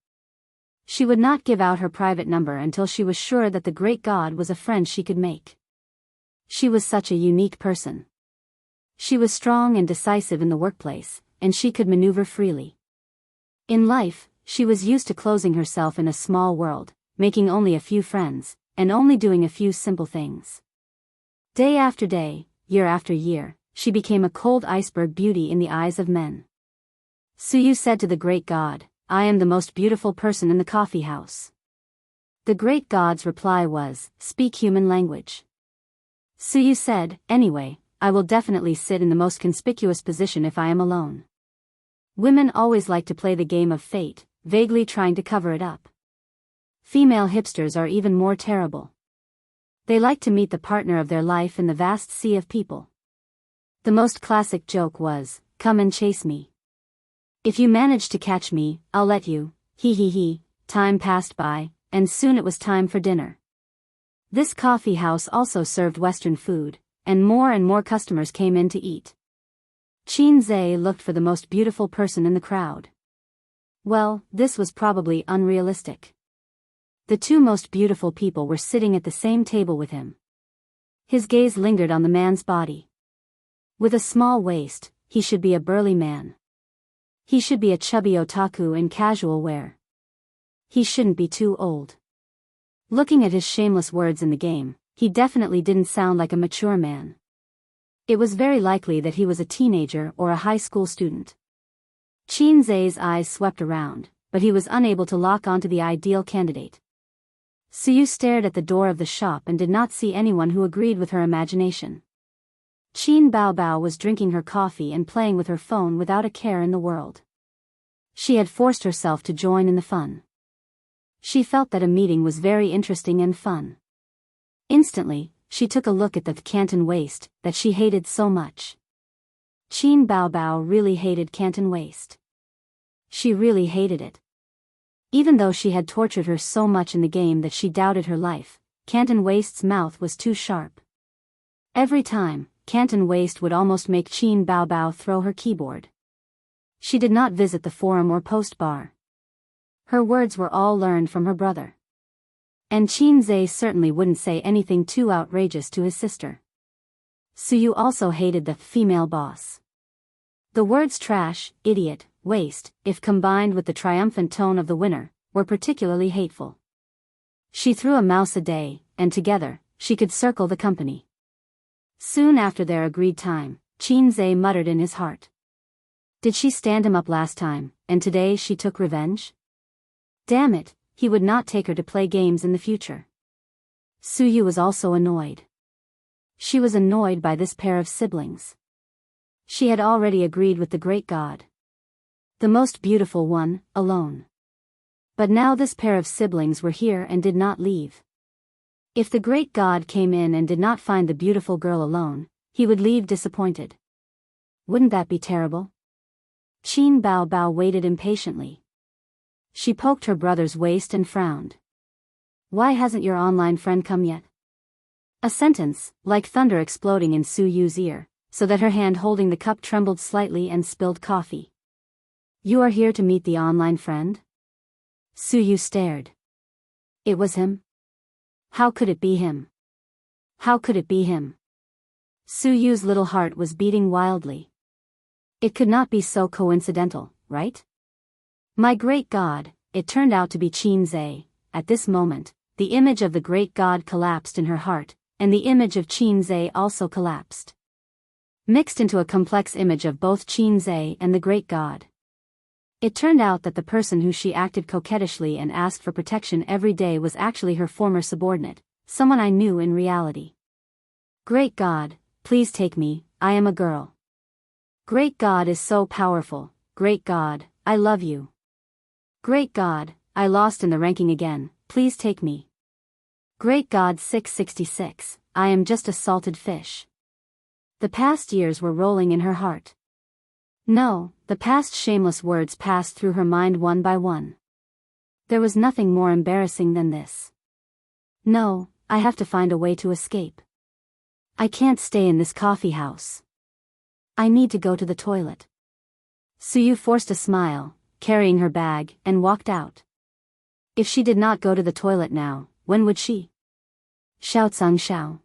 A: She would not give out her private number until she was sure that the great god was a friend she could make. She was such a unique person. She was strong and decisive in the workplace, and she could maneuver freely. In life, she was used to closing herself in a small world, making only a few friends, and only doing a few simple things. Day after day, year after year, she became a cold iceberg beauty in the eyes of men. Suyu said to the great god, I am the most beautiful person in the coffee house. The great god's reply was, speak human language. Suyu said, anyway, I will definitely sit in the most conspicuous position if I am alone. Women always like to play the game of fate, vaguely trying to cover it up. Female hipsters are even more terrible. They like to meet the partner of their life in the vast sea of people. The most classic joke was, come and chase me. If you manage to catch me, I'll let you, he he he. Time passed by, and soon it was time for dinner. This coffee house also served Western food, and more customers came in to eat. Qin Zhe looked for the most beautiful person in the crowd. Well, this was probably unrealistic. The two most beautiful people were sitting at the same table with him. His gaze lingered on the man's body. With a small waist, he should be a burly man. He should be a chubby otaku in casual wear. He shouldn't be too old. Looking at his shameless words in the game, he definitely didn't sound like a mature man. It was very likely that he was a teenager or a high school student. Qin Zhe's eyes swept around, but he was unable to lock onto the ideal candidate. Suyu stared at the door of the shop and did not see anyone who agreed with her imagination. Qin Bao Bao was drinking her coffee and playing with her phone without a care in the world. She had forced herself to join in the fun. She felt that a meeting was very interesting and fun. Instantly, she took a look at the Canton waist that she hated so much. Qin Bao Bao really hated Canton waist. She really hated it. Even though she had tortured her so much in the game that she doubted her life, Canton waist's mouth was too sharp. Every time, Canton waist would almost make Qin Bao Bao throw her keyboard. She did not visit the forum or post bar. Her words were all learned from her brother. And Qin Zhe certainly wouldn't say anything too outrageous to his sister. Suyu also hated the female boss. The words trash, idiot, waste, if combined with the triumphant tone of the winner, were particularly hateful. She threw a mouse a day, and together, she could circle the company. Soon after their agreed time, Qin Zhe muttered in his heart. Did she stand him up last time, and today she took revenge? Damn it, he would not take her to play games in the future. Suyu was also annoyed. She was annoyed by this pair of siblings. She had already agreed with the great god. The most beautiful one, alone. But now this pair of siblings were here and did not leave. If the great god came in and did not find the beautiful girl alone, he would leave disappointed. Wouldn't that be terrible? Qin Bao Bao waited impatiently. She poked her brother's waist and frowned. Why hasn't your online friend come yet? A sentence, like thunder exploding in Suyu's ear, so that her hand holding the cup trembled slightly and spilled coffee. You are here to meet the online friend? Suyu stared. It was him? How could it be him? How could it be him? Suyu's little heart was beating wildly. It could not be so coincidental, right? My great God, it turned out to be Qin Zhe. At this moment, the image of the great God collapsed in her heart, and the image of Qin Zhe also collapsed, mixed into a complex image of both Qin Zhe and the great God. It turned out that the person who she acted coquettishly and asked for protection every day was actually her former subordinate, someone I knew in reality. Great God, please take me, I am a girl. Great God is so powerful, great God, I love you. Great God, I lost in the ranking again, please take me. Great God 666, I am just a salted fish. The past years were rolling in her heart. No, the past shameless words passed through her mind one by one. There was nothing more embarrassing than this. No, I have to find a way to escape. I can't stay in this coffee house. I need to go to the toilet. Suyu forced a smile, carrying her bag, and walked out. If she did not go to the toilet now, when would she? Xiao Tsang Xiao.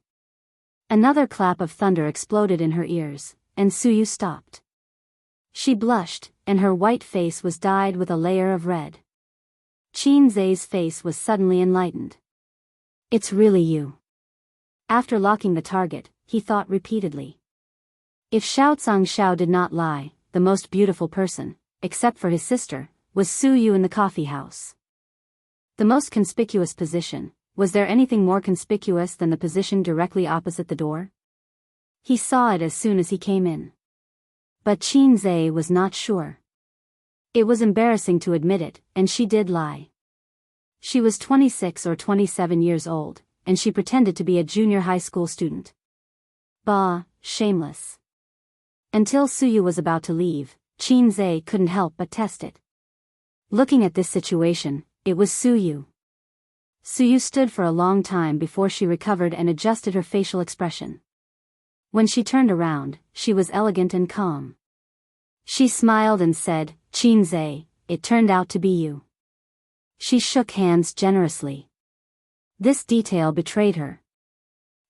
A: Another clap of thunder exploded in her ears, and Suyu stopped. She blushed, and her white face was dyed with a layer of red. Qin Zhe's face was suddenly enlightened. It's really you. After locking the target, he thought repeatedly. If Xiao Tsang Xiao did not lie, the most beautiful person, except for his sister, was Suyu in the coffee house. The most conspicuous position, was there anything more conspicuous than the position directly opposite the door? He saw it as soon as he came in. But Qin Zhe was not sure. It was embarrassing to admit it, and she did lie. She was 26 or 27 years old, and she pretended to be a junior high school student. Bah, shameless. Until Suyu was about to leave, Qin Zhe couldn't help but test it. Looking at this situation, it was Suyu. Suyu stood for a long time before she recovered and adjusted her facial expression. When she turned around, she was elegant and calm. She smiled and said, Qin Zhe, it turned out to be you. She shook hands generously. This detail betrayed her.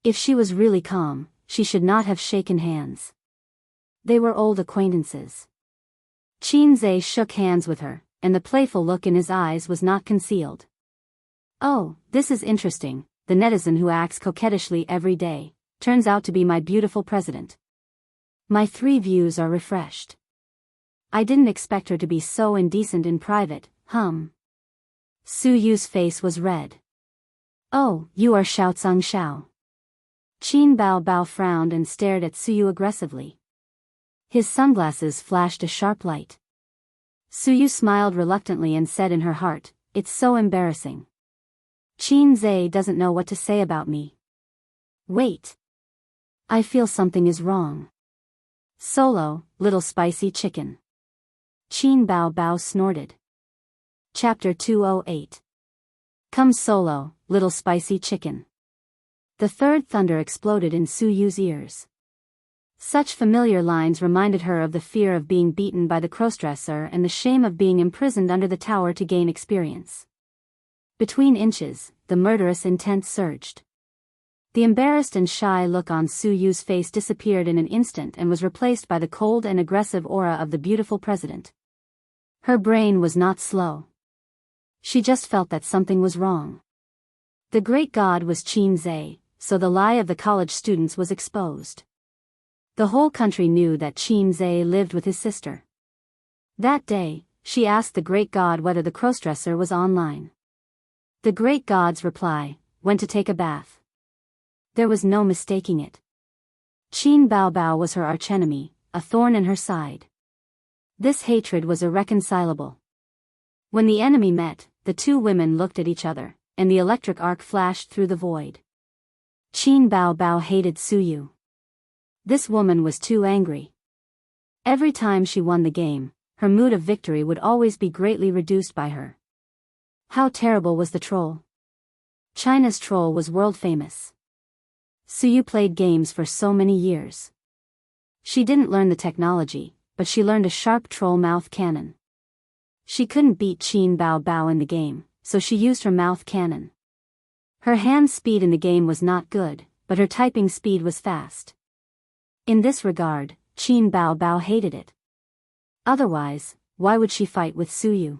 A: If she was really calm, she should not have shaken hands. They were old acquaintances. Qin Zhe shook hands with her, and the playful look in his eyes was not concealed. Oh, this is interesting, the netizen who acts coquettishly every day, turns out to be my beautiful president. My 3 views are refreshed. I didn't expect her to be so indecent in private, Suyu's face was red. Oh, you are Xiao Tsang Xiao. Qin Bao Bao frowned and stared at Suyu aggressively. His sunglasses flashed a sharp light. Suyu smiled reluctantly and said in her heart, it's so embarrassing. Qin Zhe doesn't know what to say about me. Wait. I feel something is wrong. Solo, little spicy chicken. Qin Bao Bao snorted. Chapter 208. Come Solo, little spicy chicken. The third thunder exploded in Suyu's ears. Such familiar lines reminded her of the fear of being beaten by the crossdresser and the shame of being imprisoned under the tower to gain experience. Between inches, the murderous intent surged. The embarrassed and shy look on Suyu's face disappeared in an instant and was replaced by the cold and aggressive aura of the beautiful president. Her brain was not slow. She just felt that something was wrong. The great god was Qin Zhe, so the lie of the college students was exposed. The whole country knew that Qin Zhe lived with his sister. That day, she asked the great god whether the crossdresser was online. The great god's reply, went to take a bath. There was no mistaking it. Qin Bao Bao was her archenemy, a thorn in her side. This hatred was irreconcilable. When the enemy met, the 2 women looked at each other, and the electric arc flashed through the void. Qin Bao Bao hated Suyu. This woman was too angry. Every time she won the game, her mood of victory would always be greatly reduced by her. How terrible was the troll? China's troll was world famous. Suyu played games for so many years. She didn't learn the technology, but she learned a sharp troll mouth cannon. She couldn't beat Qin Bao Bao in the game, so she used her mouth cannon. Her hand speed in the game was not good, but her typing speed was fast. In this regard, Qin Bao Bao hated it. Otherwise, why would she fight with Suyu?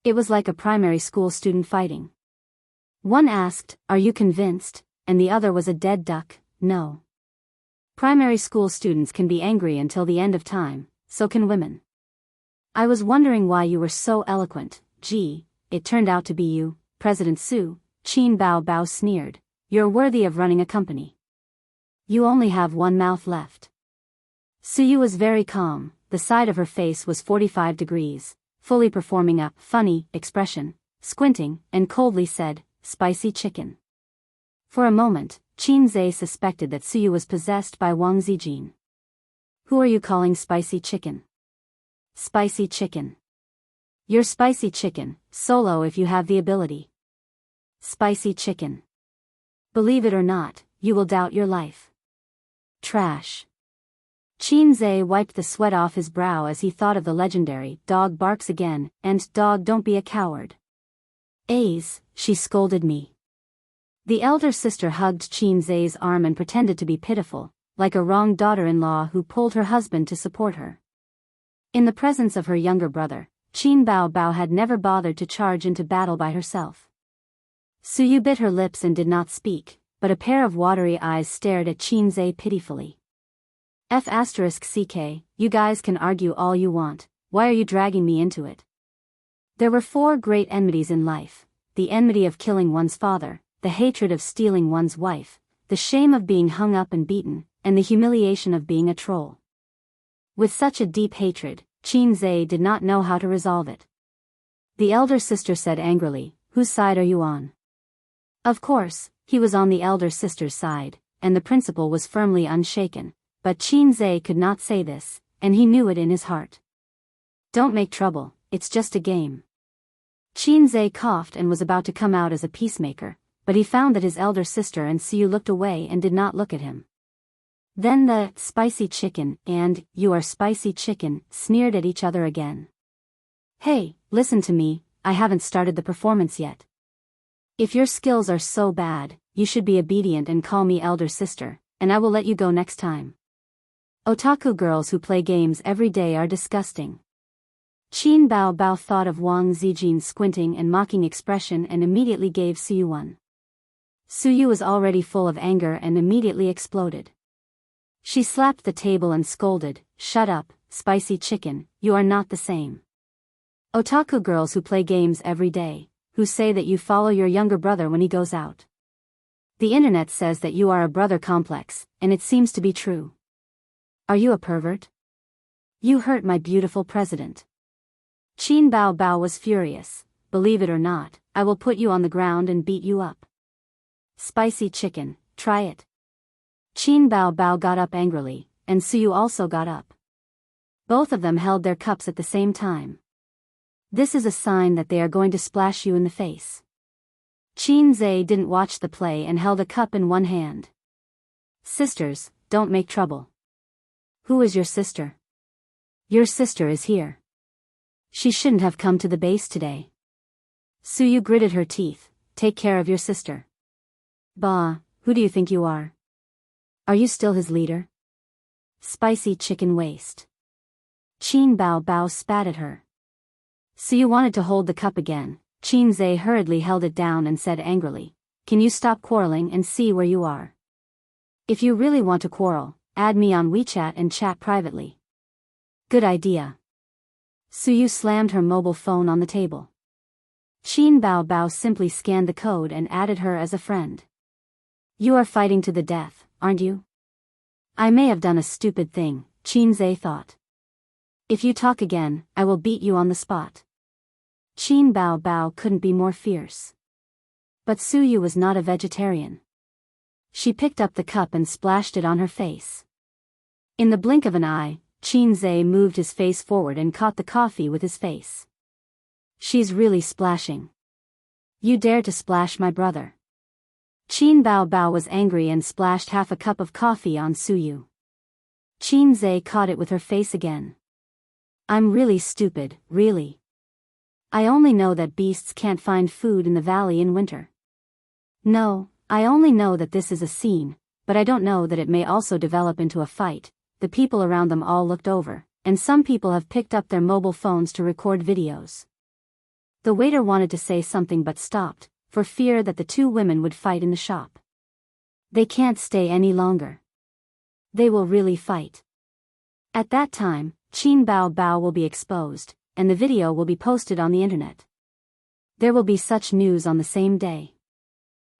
A: It was like a primary school student fighting. One asked, "Are you convinced?" and the other was a dead duck, "No." Primary school students can be angry until the end of time, so can women. I was wondering why you were so eloquent. Gee, it turned out to be you, President Su, Qin Bao Bao sneered. You're worthy of running a company. You only have one mouth left. Suyu was very calm, the side of her face was 45 degrees, fully performing a funny expression, squinting, and coldly said, "Spicy chicken." For a moment, Qin Zhe suspected that Suyu was possessed by Wang Zijin. Who are you calling spicy chicken? Spicy chicken. You're spicy chicken, solo if you have the ability. Spicy chicken. Believe it or not, you will doubt your life. Trash. Qin Zhe wiped the sweat off his brow as he thought of the legendary "dog barks again" and "dog don't be a coward." "A's," she scolded me. The elder sister hugged Qin Zhe's arm and pretended to be pitiful, like a wronged daughter-in-law who pulled her husband to support her. In the presence of her younger brother, Qin Bao Bao had never bothered to charge into battle by herself. Suyu bit her lips and did not speak, but a pair of watery eyes stared at Qin Zhe pitifully. F***ck, you guys can argue all you want, why are you dragging me into it? There were 4 great enmities in life: the enmity of killing one's father, the hatred of stealing one's wife, the shame of being hung up and beaten, and the humiliation of being a troll. With such a deep hatred, Qin Zhe did not know how to resolve it. The elder sister said angrily, "Whose side are you on?" Of course, he was on the elder sister's side, and the principal was firmly unshaken, but Qin Zhe could not say this, and he knew it in his heart. Don't make trouble, it's just a game. Qin Zhe coughed and was about to come out as a peacemaker, but he found that his elder sister and Suyu looked away and did not look at him. Then the "spicy chicken" and "you are spicy chicken" sneered at each other again. Hey, listen to me, I haven't started the performance yet. If your skills are so bad, you should be obedient and call me elder sister, and I will let you go next time. Otaku girls who play games every day are disgusting. Qin Bao Bao thought of Wang Zijin's squinting and mocking expression and immediately gave Suyu one. Suyu was already full of anger and immediately exploded. She slapped the table and scolded, "Shut up, spicy chicken, you are not the same." Otaku girls who play games every day, who say that you follow your younger brother when he goes out. The internet says that you are a brother complex, and it seems to be true. Are you a pervert? You hurt my beautiful president. Qin Bao Bao was furious. Believe it or not, I will put you on the ground and beat you up. Spicy chicken, try it. Qin Bao Bao got up angrily, and Suyu also got up. Both of them held their cups at the same time. This is a sign that they are going to splash you in the face. Qin Zhe didn't watch the play and held a cup in one hand. Sisters, don't make trouble. Who is your sister? Your sister is here. She shouldn't have come to the base today. Suyu gritted her teeth. Take care of your sister. Bah, who do you think you are? Are you still his leader? Spicy chicken waste. Qin Bao Bao spat at her. Suyu wanted to hold the cup again. Qin Zhe hurriedly held it down and said angrily, "Can you stop quarreling and see where you are? If you really want to quarrel, add me on WeChat and chat privately." Good idea. Suyu slammed her mobile phone on the table. Qin Bao Bao simply scanned the code and added her as a friend. You are fighting to the death, aren't you? I may have done a stupid thing, Qin Zhe thought. If you talk again, I will beat you on the spot. Qin Bao Bao couldn't be more fierce. But Suyu was not a vegetarian. She picked up the cup and splashed it on her face. In the blink of an eye, Qin Zhe moved his face forward and caught the coffee with his face. She's really splashing. You dare to splash my brother. Qin Bao Bao was angry and splashed half a cup of coffee on Suyu. Qin Zhe caught it with her face again. I'm really stupid, really. I only know that beasts can't find food in the valley in winter. No, I only know that this is a scene, but I don't know that it may also develop into a fight. The people around them all looked over, and some people have picked up their mobile phones to record videos. The waiter wanted to say something but stopped, for fear that the two women would fight in the shop. They can't stay any longer. They will really fight. At that time, Qin Bao Bao will be exposed, and the video will be posted on the internet. There will be such news on the same day.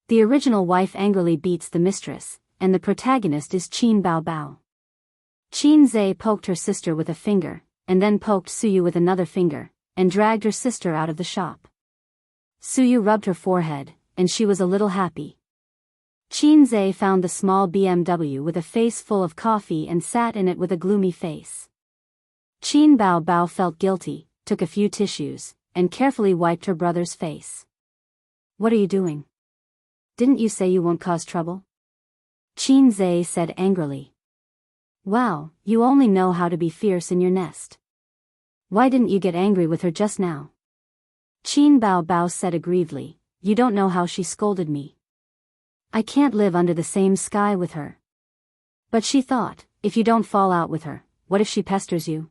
A: The original wife angrily beats the mistress, and the protagonist is Qin Bao Bao. Qin Zhe poked her sister with a finger, and then poked Suyu with another finger, and dragged her sister out of the shop. Suyu rubbed her forehead, and she was a little happy. Qin Zhe found the small BMW with a face full of coffee and sat in it with a gloomy face. Qin Bao Bao felt guilty, took a few tissues, and carefully wiped her brother's face. "What are you doing? Didn't you say you won't cause trouble?" Qin Zhe said angrily. "Wow, you only know how to be fierce in your nest. Why didn't you get angry with her just now?" Qin Bao Bao said aggrievedly, "You don't know how she scolded me. I can't live under the same sky with her." But she thought, if you don't fall out with her, what if she pesters you?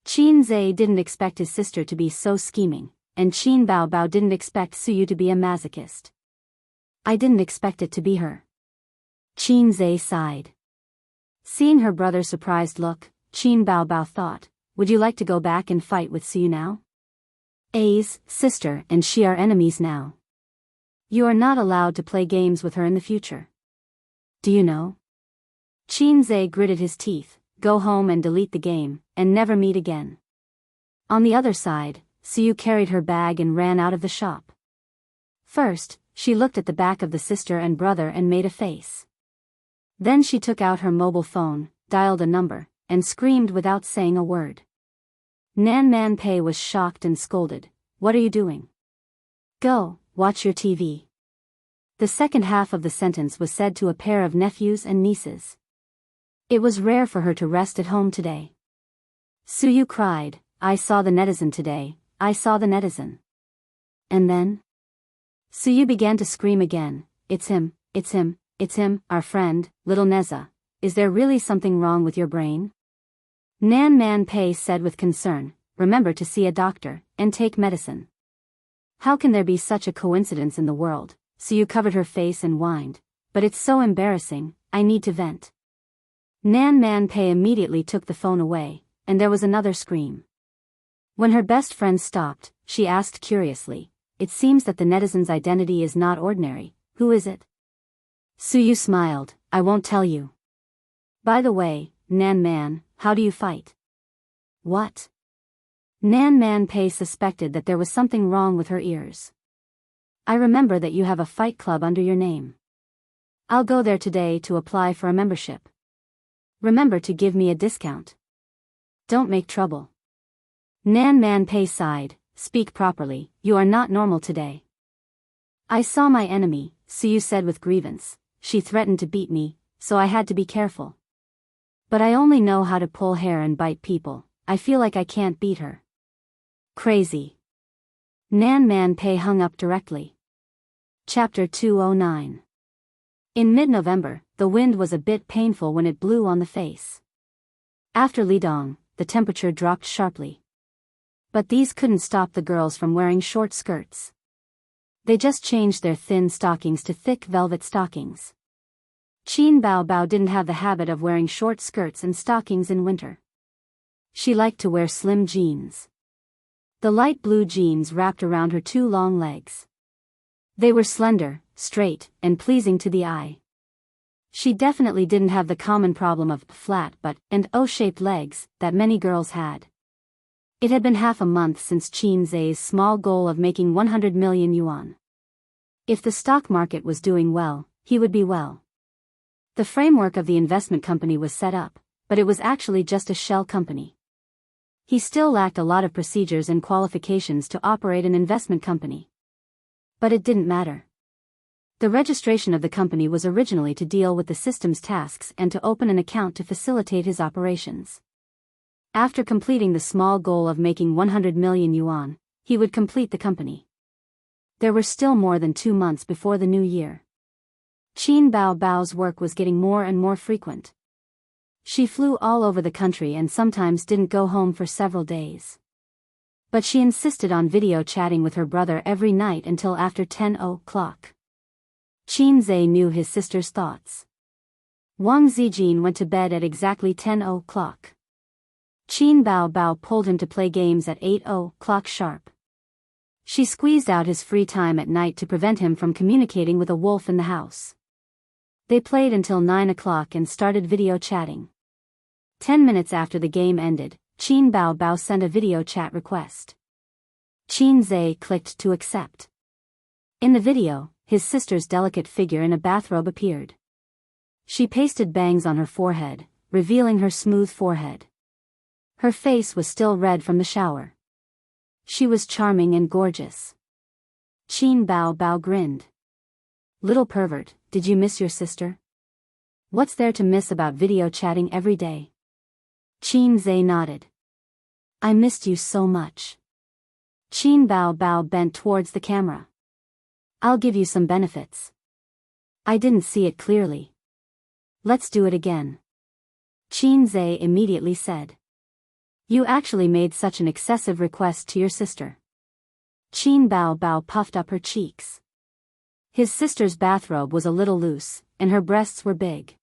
A: Qin Zhe didn't expect his sister to be so scheming, and Qin Bao Bao didn't expect Suyu to be a masochist. "I didn't expect it to be her." Qin Zhe sighed. Seeing her brother's surprised look, Qin Bao Bao thought, would you like to go back and fight with Suyu now? A's sister and she are enemies now. You are not allowed to play games with her in the future. Do you know? Qin Zhe gritted his teeth, go home and delete the game, and never meet again. On the other side, Suyu carried her bag and ran out of the shop. First, she looked at the back of the sister and brother and made a face. Then she took out her mobile phone, dialed a number, and screamed without saying a word. Nan Man Pei was shocked and scolded, "What are you doing? Go, watch your TV." The second half of the sentence was said to a pair of nephews and nieces. It was rare for her to rest at home today. Suyu cried, "I saw the netizen today, I saw the netizen." And then? Suyu began to scream again, "It's him, it's him, it's him, our friend, little Neza. Is there really something wrong with your brain?" Nan Man Pei said with concern, "Remember to see a doctor, and take medicine." How can there be such a coincidence in the world? Suyu covered her face and whined, "But it's so embarrassing, I need to vent." Nan Man Pei immediately took the phone away, and there was another scream. When her best friend stopped, she asked curiously, "It seems that the netizen's identity is not ordinary, who is it?" Suyu smiled, "I won't tell you. By the way, Nan Man, how do you fight?" "What?" Nan Man Pei suspected that there was something wrong with her ears. "I remember that you have a fight club under your name. I'll go there today to apply for a membership. Remember to give me a discount. Don't make trouble." Nan Man Pei sighed, "Speak properly, you are not normal today." "I saw my enemy," Suyu said with grievance. "She threatened to beat me, so I had to be careful. But I only know how to pull hair and bite people, I feel like I can't beat her." Crazy. Nan Man Pei hung up directly. Chapter 209. In mid-November, the wind was a bit painful when it blew on the face. After Lidong, the temperature dropped sharply. But these couldn't stop the girls from wearing short skirts. They just changed their thin stockings to thick velvet stockings. Qin Bao Bao didn't have the habit of wearing short skirts and stockings in winter. She liked to wear slim jeans. The light blue jeans wrapped around her two long legs. They were slender, straight, and pleasing to the eye. She definitely didn't have the common problem of flat butt and O-shaped legs that many girls had. It had been half a month since Qin Zhe's small goal of making 100 million yuan. If the stock market was doing well, he would be well. The framework of the investment company was set up, but it was actually just a shell company. He still lacked a lot of procedures and qualifications to operate an investment company. But it didn't matter. The registration of the company was originally to deal with the system's tasks and to open an account to facilitate his operations. After completing the small goal of making 100 million yuan, he would complete the company. There were still more than 2 months before the new year. Qin Bao Bao's work was getting more and more frequent. She flew all over the country and sometimes didn't go home for several days. But she insisted on video chatting with her brother every night until after 10 o'clock. Qin Zhe knew his sister's thoughts. Wang Zijin went to bed at exactly 10 o'clock. Qin Bao pulled him to play games at 8 o'clock sharp. She squeezed out his free time at night to prevent him from communicating with a wolf in the house. They played until 9 o'clock and started video chatting. 10 minutes after the game ended, Qin Bao sent a video chat request. Qin Zhe clicked to accept. In the video, his sister's delicate figure in a bathrobe appeared. She pasted bangs on her forehead, revealing her smooth forehead. Her face was still red from the shower. She was charming and gorgeous. Qin Bao grinned. Little pervert, did you miss your sister? What's there to miss about video chatting every day? Qin Zhe nodded. I missed you so much. Qin Bao bent towards the camera. I'll give you some benefits. I didn't see it clearly. Let's do it again. Qin Zhe immediately said. You actually made such an excessive request to your sister. Qin Bao puffed up her cheeks. His sister's bathrobe was a little loose, and her breasts were big.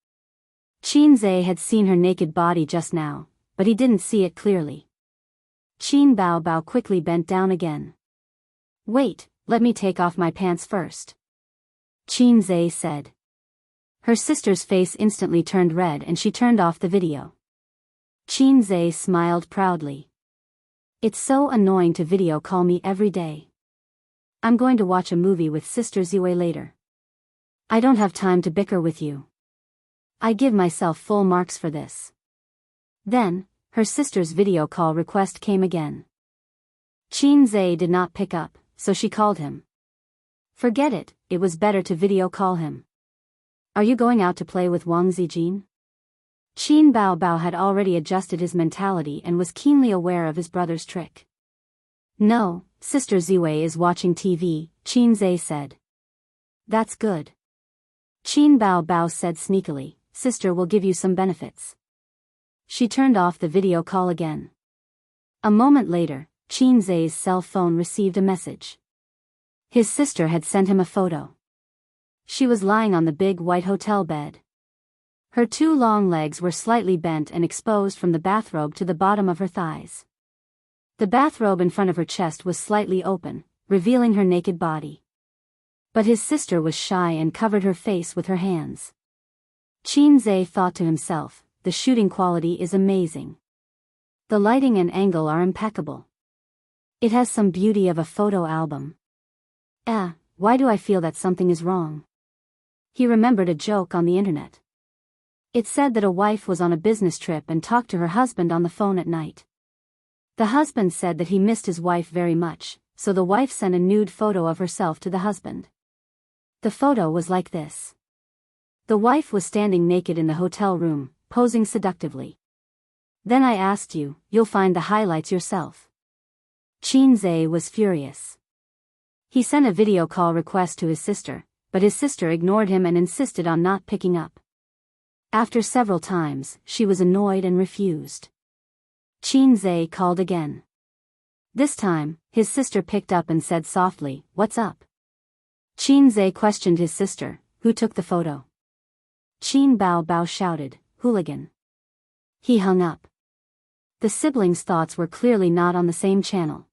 A: Qin Zhe had seen her naked body just now, but he didn't see it clearly. Qin Bao quickly bent down again. Wait, let me take off my pants first. Qin Zhe said. Her sister's face instantly turned red and she turned off the video. Qin Zhe smiled proudly. It's so annoying to video call me every day. I'm going to watch a movie with Sister Ziwei later. I don't have time to bicker with you. I give myself full marks for this. Then, her sister's video call request came again. Qin Zhe did not pick up, so she called him. Forget it, it was better to video call him. Are you going out to play with Wang Zijin? Qin Bao had already adjusted his mentality and was keenly aware of his brother's trick. No, Sister Ziwei is watching TV, Qin Zhe said. That's good. Qin Bao said sneakily, Sister will give you some benefits. She turned off the video call again. A moment later, Qin Zhe's cell phone received a message. His sister had sent him a photo. She was lying on the big white hotel bed. Her two long legs were slightly bent and exposed from the bathrobe to the bottom of her thighs. The bathrobe in front of her chest was slightly open, revealing her naked body. But his sister was shy and covered her face with her hands. Qin Zhe thought to himself, the shooting quality is amazing. The lighting and angle are impeccable. It has some beauty of a photo album. Why do I feel that something is wrong? He remembered a joke on the internet. It said that a wife was on a business trip and talked to her husband on the phone at night. The husband said that he missed his wife very much, so the wife sent a nude photo of herself to the husband. The photo was like this. The wife was standing naked in the hotel room, posing seductively. Then I asked you, you'll find the highlights yourself. Qin Zhe was furious. He sent a video call request to his sister, but his sister ignored him and insisted on not picking up. After several times, she was annoyed and refused. Qin Zhe called again. This time, his sister picked up and said softly, "What's up?" Qin Zhe questioned his sister, who took the photo. Qin Bao shouted, "Hooligan." He hung up. The siblings' thoughts were clearly not on the same channel.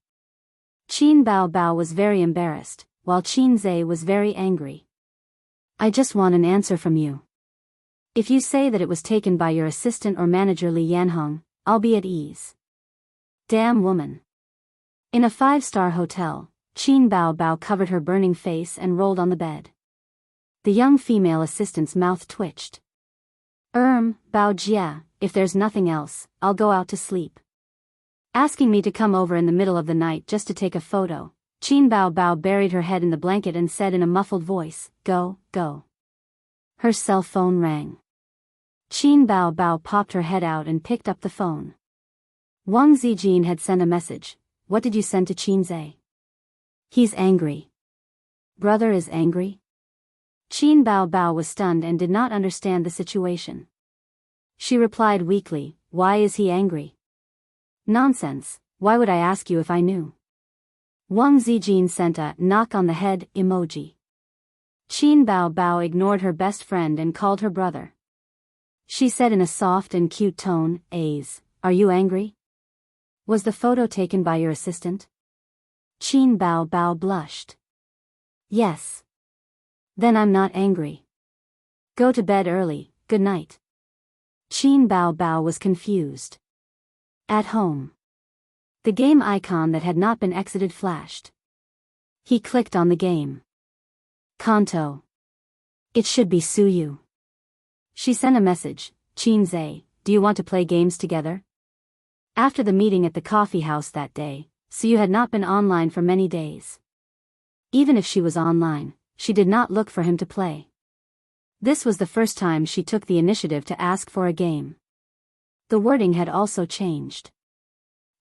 A: Qin Bao was very embarrassed, while Qin Zhe was very angry. I just want an answer from you. If you say that it was taken by your assistant or manager Li Yanhong, I'll be at ease. Damn woman. In a 5-star hotel, Qin Bao covered her burning face and rolled on the bed. The young female assistant's mouth twitched. Bao Jia, if there's nothing else, I'll go out to sleep. Asking me to come over in the middle of the night just to take a photo, Qin Bao buried her head in the blanket and said in a muffled voice, "Go, go." Her cell phone rang. Qin Bao popped her head out and picked up the phone. Wang Zijin had sent a message. What did you send to Qin Zhe? He's angry. Brother is angry? Qin Bao was stunned and did not understand the situation. She replied weakly, "Why is he angry?" "Nonsense, why would I ask you if I knew?" Wang Zijin sent a knock on the head emoji. Qin Bao Bao ignored her best friend and called her brother. She said in a soft and cute tone, "Aze, are you angry? Was the photo taken by your assistant?" Qin Bao Bao blushed. "Yes." "Then I'm not angry. Go to bed early, good night." Qin Bao Bao was confused. At home. The game icon that had not been exited flashed. He clicked on the game. Kanto. It should be Suyu. She sent a message, "Qinze, do you want to play games together?" After the meeting at the coffee house that day, Suyu had not been online for many days. Even if she was online, she did not look for him to play. This was the first time she took the initiative to ask for a game. The wording had also changed.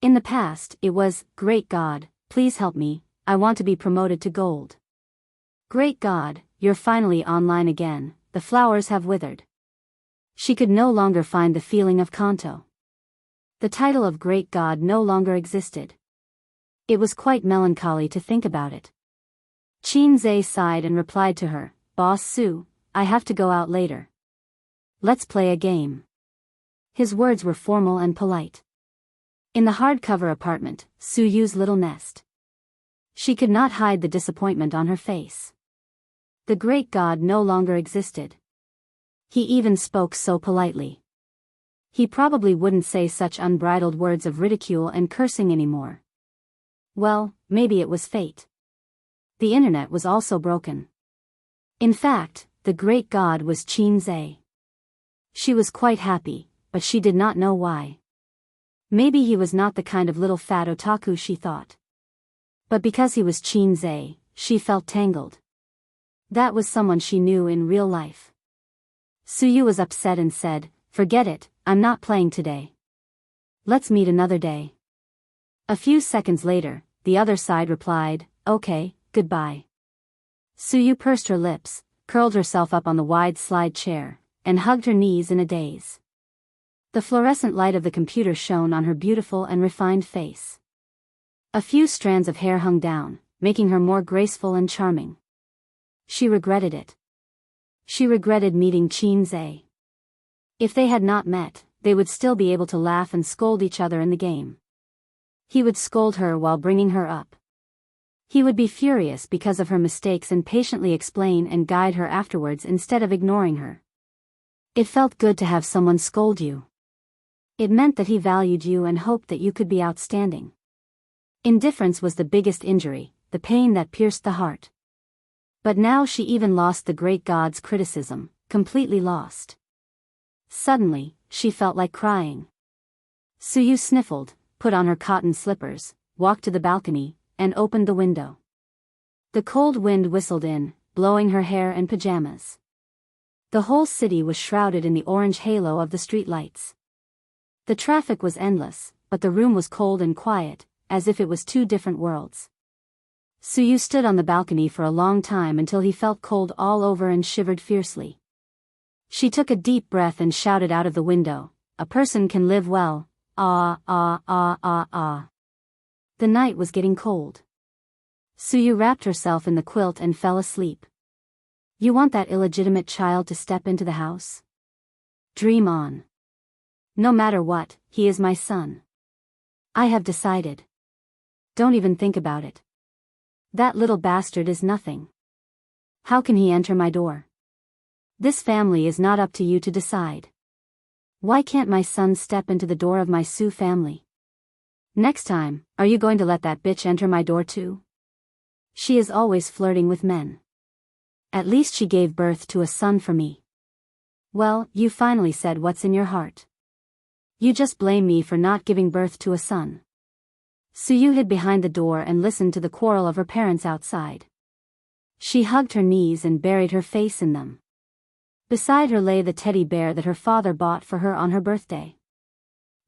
A: In the past, it was, "Great God, please help me, I want to be promoted to gold." "Great God, you're finally online again, the flowers have withered." She could no longer find the feeling of Kanto. The title of Great God no longer existed. It was quite melancholy to think about it. Qinze sighed and replied to her, "Boss Su, I have to go out later. Let's play a game." His words were formal and polite. In the hardcover apartment, Suyu's little nest. She could not hide the disappointment on her face. The great God no longer existed. He even spoke so politely. He probably wouldn't say such unbridled words of ridicule and cursing anymore. Well, maybe it was fate. The internet was also broken. In fact, the great God was Qinze. She was quite happy, but she did not know why. Maybe he was not the kind of little fat otaku she thought. But because he was Qinze, she felt tangled. That was someone she knew in real life. Suyu was upset and said, "Forget it, I'm not playing today. Let's meet another day." A few seconds later, the other side replied, "Okay, goodbye." Suyu pursed her lips, curled herself up on the wide slide chair, and hugged her knees in a daze. The fluorescent light of the computer shone on her beautiful and refined face. A few strands of hair hung down, making her more graceful and charming. She regretted it. She regretted meeting Qinze. If they had not met, they would still be able to laugh and scold each other in the game. He would scold her while bringing her up. He would be furious because of her mistakes and patiently explain and guide her afterwards instead of ignoring her. It felt good to have someone scold you. It meant that he valued you and hoped that you could be outstanding. Indifference was the biggest injury, the pain that pierced the heart. But now she even lost the great God's criticism, completely lost. Suddenly, she felt like crying. Suyu sniffled, put on her cotton slippers, walked to the balcony, and opened the window. The cold wind whistled in, blowing her hair and pajamas. The whole city was shrouded in the orange halo of the streetlights. The traffic was endless, but the room was cold and quiet, as if it was two different worlds. Suyu stood on the balcony for a long time until he felt cold all over and shivered fiercely. She took a deep breath and shouted out of the window, "A person can live well, ah ah ah ah ah." The night was getting cold. Suyu wrapped herself in the quilt and fell asleep. You want that illegitimate child to step into the house? Dream on. No matter what, he is my son. I have decided. Don't even think about it. That little bastard is nothing. How can he enter my door? This family is not up to you to decide. Why can't my son step into the door of my Su family? Next time, are you going to let that bitch enter my door too? She is always flirting with men. At least she gave birth to a son for me. Well, you finally said what's in your heart. You just blame me for not giving birth to a son. Suyu hid behind the door and listened to the quarrel of her parents outside. She hugged her knees and buried her face in them. Beside her lay the teddy bear that her father bought for her on her birthday.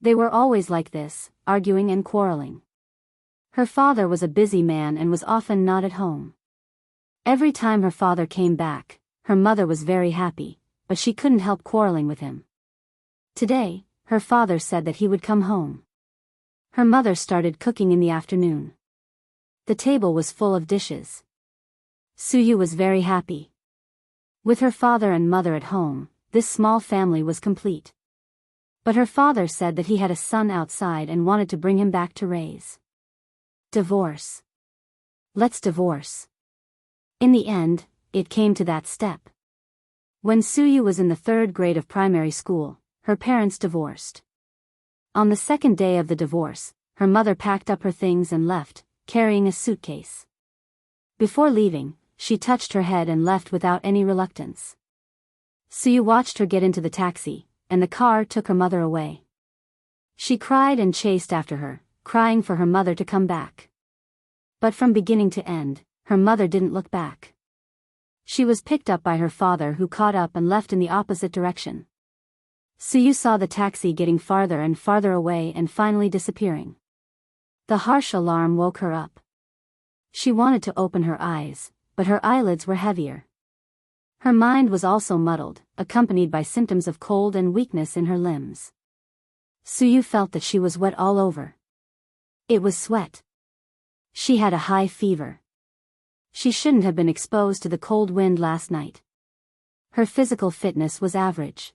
A: They were always like this, arguing and quarreling. Her father was a busy man and was often not at home. Every time her father came back, her mother was very happy, but she couldn't help quarreling with him. Today, her father said that he would come home. Her mother started cooking in the afternoon. The table was full of dishes. Suyu was very happy. With her father and mother at home, this small family was complete. But her father said that he had a son outside and wanted to bring him back to raise. Divorce. Let's divorce. In the end, it came to that step. When Suyu was in the 3rd grade of primary school, her parents divorced. On the 2nd day of the divorce, her mother packed up her things and left, carrying a suitcase. Before leaving, she touched her head and left without any reluctance. Suyu watched her get into the taxi, and the car took her mother away. She cried and chased after her, crying for her mother to come back. But from beginning to end, her mother didn't look back. She was picked up by her father, who caught up and left in the opposite direction. Suyu saw the taxi getting farther and farther away and finally disappearing. The harsh alarm woke her up. She wanted to open her eyes, but her eyelids were heavier. Her mind was also muddled, accompanied by symptoms of cold and weakness in her limbs. Suyu felt that she was wet all over. It was sweat. She had a high fever. She shouldn't have been exposed to the cold wind last night. Her physical fitness was average.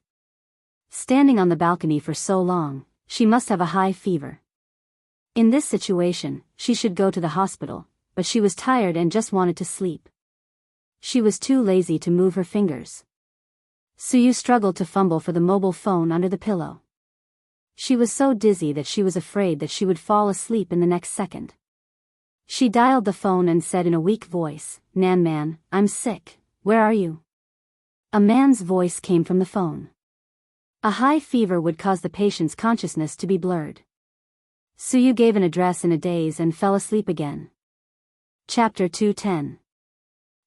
A: Standing on the balcony for so long, she must have a high fever. In this situation, she should go to the hospital, but she was tired and just wanted to sleep. She was too lazy to move her fingers. Suyu struggled to fumble for the mobile phone under the pillow. She was so dizzy that she was afraid that she would fall asleep in the next second. She dialed the phone and said in a weak voice, "Nan man, I'm sick, where are you?" A man's voice came from the phone. A high fever would cause the patient's consciousness to be blurred. Suyu gave an address in a daze and fell asleep again. Chapter 210.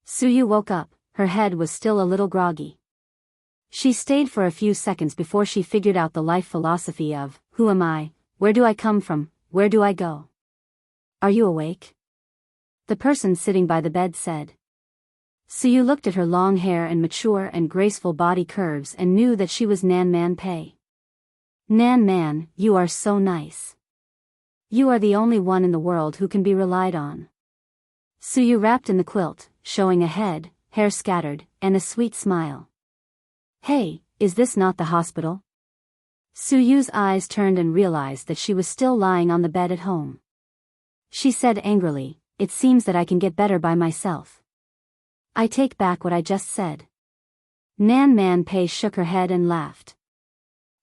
A: Suyu woke up, her head was still a little groggy. She stayed for a few seconds before she figured out the life philosophy of, who am I, where do I come from, where do I go? Are you awake? The person sitting by the bed said. Suyu looked at her long hair and mature and graceful body curves and knew that she was Nan Man Pei. Nan Man, you are so nice. You are the only one in the world who can be relied on. Suyu wrapped in the quilt, showing a head, hair scattered, and a sweet smile. Hey, is this not the hospital? Suyu's eyes turned and realized that she was still lying on the bed at home. She said angrily, "It seems that I can get better by myself. I take back what I just said." Nan Man Pei shook her head and laughed.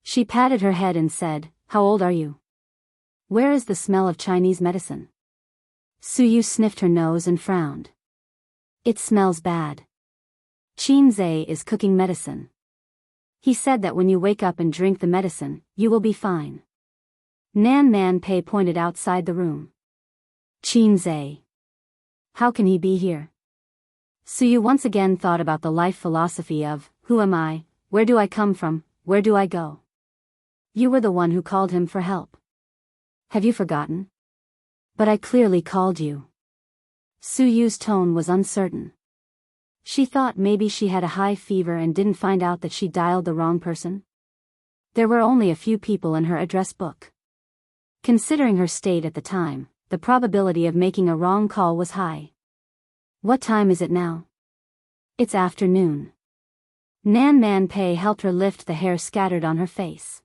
A: She patted her head and said, "How old are you? Where is the smell of Chinese medicine?" Suyu sniffed her nose and frowned. "It smells bad. Qin Zhe is cooking medicine. He said that when you wake up and drink the medicine, you will be fine." Nan Man Pei pointed outside the room. "Qin Zhe. How can he be here?" Suyu once again thought about the life philosophy of, who am I, where do I come from, where do I go? You were the one who called him for help. Have you forgotten? But I clearly called you. Suyu's tone was uncertain. She thought maybe she had a high fever and didn't find out that she dialed the wrong person. There were only a few people in her address book. Considering her state at the time, the probability of making a wrong call was high. What time is it now? It's afternoon. Nan Man Pei helped her lift the hair scattered on her face.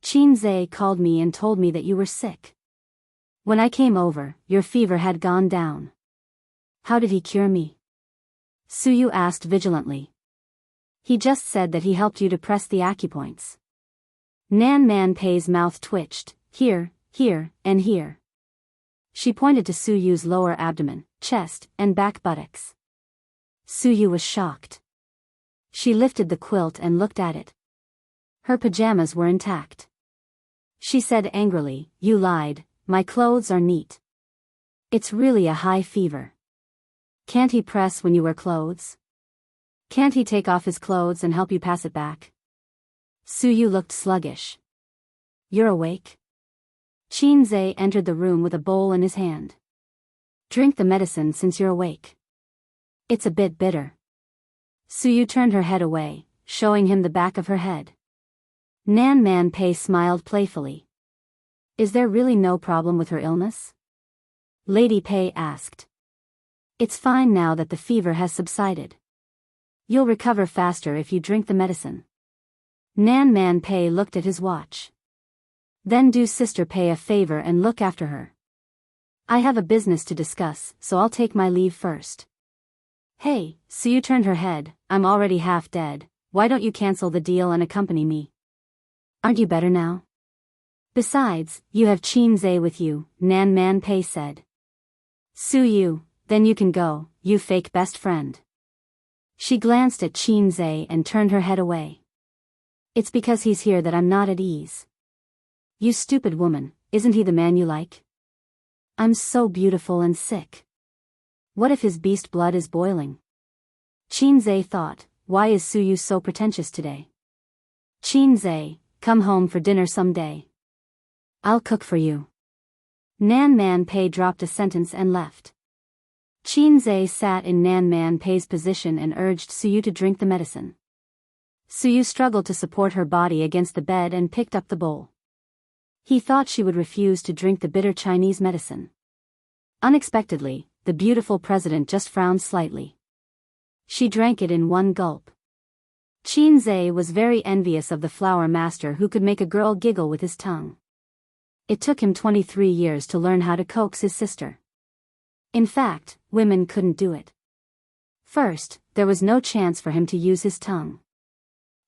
A: Qin Zhe called me and told me that you were sick. When I came over, your fever had gone down. How did he cure me? Suyu asked vigilantly. He just said that he helped you to press the acupoints. Nan Man Pei's mouth twitched, here, and here. She pointed to Suyu's lower abdomen, chest, and back buttocks. Suyu was shocked. She lifted the quilt and looked at it. Her pajamas were intact. She said angrily, "You lied, my clothes are neat." It's really a high fever. Can't he press when you wear clothes? Can't he take off his clothes and help you pass it back? Suyu looked sluggish. You're awake? Qin Zhe entered the room with a bowl in his hand. Drink the medicine since you're awake. It's a bit bitter. Suyu turned her head away, showing him the back of her head. Nan Man Pei smiled playfully. Is there really no problem with her illness? Lady Pei asked. It's fine now that the fever has subsided. You'll recover faster if you drink the medicine. Nan Man Pei looked at his watch. Then do Sister Pei a favor and look after her. I have a business to discuss, so I'll take my leave first. Hey, Suyu turned her head. I'm already half dead. Why don't you cancel the deal and accompany me? Aren't you better now? Besides, you have Qin with you, Nan Man Pei said. Suyu, then you can go, you fake best friend. She glanced at Qin and turned her head away. It's because he's here that I'm not at ease. You stupid woman, isn't he the man you like? I'm so beautiful and sick. What if his beast blood is boiling? Qin thought, why is Suyu so pretentious today? Qin, come home for dinner someday. I'll cook for you. Nan Man Pei dropped a sentence and left. Qin sat in Nan Man Pei's position and urged Suyu to drink the medicine. Suyu struggled to support her body against the bed and picked up the bowl. He thought she would refuse to drink the bitter Chinese medicine. Unexpectedly, the beautiful president just frowned slightly. She drank it in one gulp. Qin was very envious of the flower master who could make a girl giggle with his tongue. It took him 23 years to learn how to coax his sister. In fact, women couldn't do it. First, there was no chance for him to use his tongue.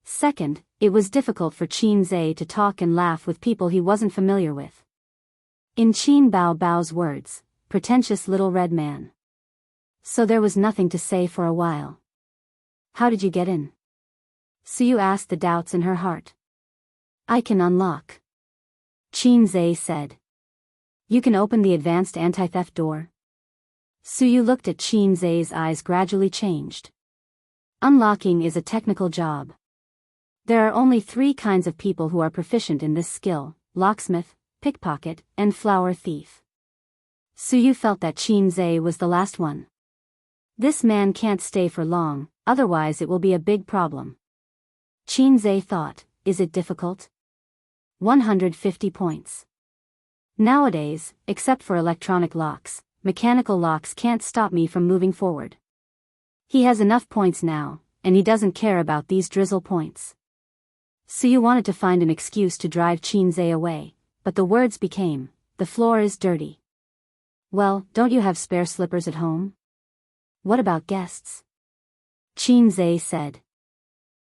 A: Second, it was difficult for Qin to talk and laugh with people he wasn't familiar with. In Qin Bao's words, pretentious little red man. So there was nothing to say for a while. How did you get in? Suyu asked the doubts in her heart. I can unlock. Qin said. You can open the advanced anti-theft door? Suyu looked at Qin eyes gradually changed. Unlocking is a technical job. There are only 3 kinds of people who are proficient in this skill: locksmith, pickpocket, and flower thief. Suyu felt that Qin was the last one. This man can't stay for long, otherwise it will be a big problem. Qin thought, is it difficult? 150 points. Nowadays, except for electronic locks, mechanical locks can't stop me from moving forward. He has enough points now, and he doesn't care about these drizzle points. Suyu wanted to find an excuse to drive Qin away, but the words became, the floor is dirty. Well, don't you have spare slippers at home? What about guests? Qin said.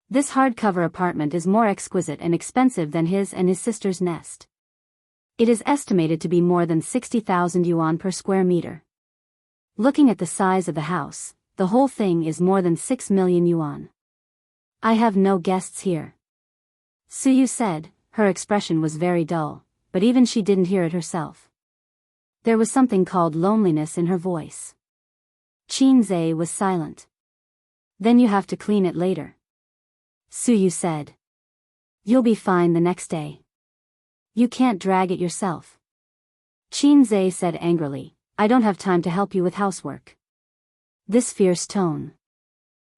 A: This hardcover apartment is more exquisite and expensive than his and his sister's nest. It is estimated to be more than 60,000 yuan per square meter. Looking at the size of the house, the whole thing is more than 6 million yuan. I have no guests here. Suyu said, her expression was very dull, but even she didn't hear it herself. There was something called loneliness in her voice. Qin was silent. Then you have to clean it later. Suyu said. You'll be fine the next day. You can't drag it yourself. Qin said angrily, I don't have time to help you with housework. This fierce tone.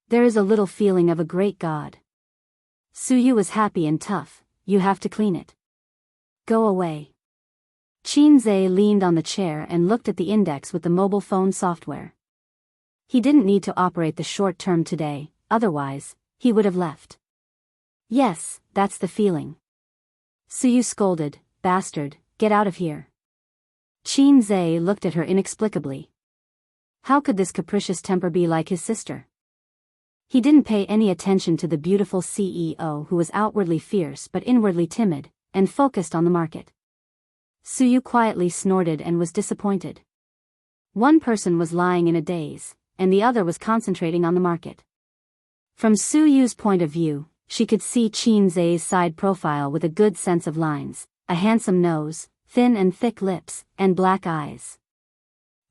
A: There is a little feeling of a great god. Suyu was happy and tough, you have to clean it. Go away. Qin leaned on the chair and looked at the index with the mobile phone software. He didn't need to operate the short term today, otherwise, he would have left. Yes, that's the feeling. Suyu scolded, bastard, get out of here. Qin looked at her inexplicably. How could this capricious temper be like his sister? He didn't pay any attention to the beautiful CEO who was outwardly fierce but inwardly timid, and focused on the market. Suyu quietly snorted and was disappointed. One person was lying in a daze, and the other was concentrating on the market. From Suyu's point of view, she could see Qin side profile with a good sense of lines, a handsome nose, thin and thick lips, and black eyes.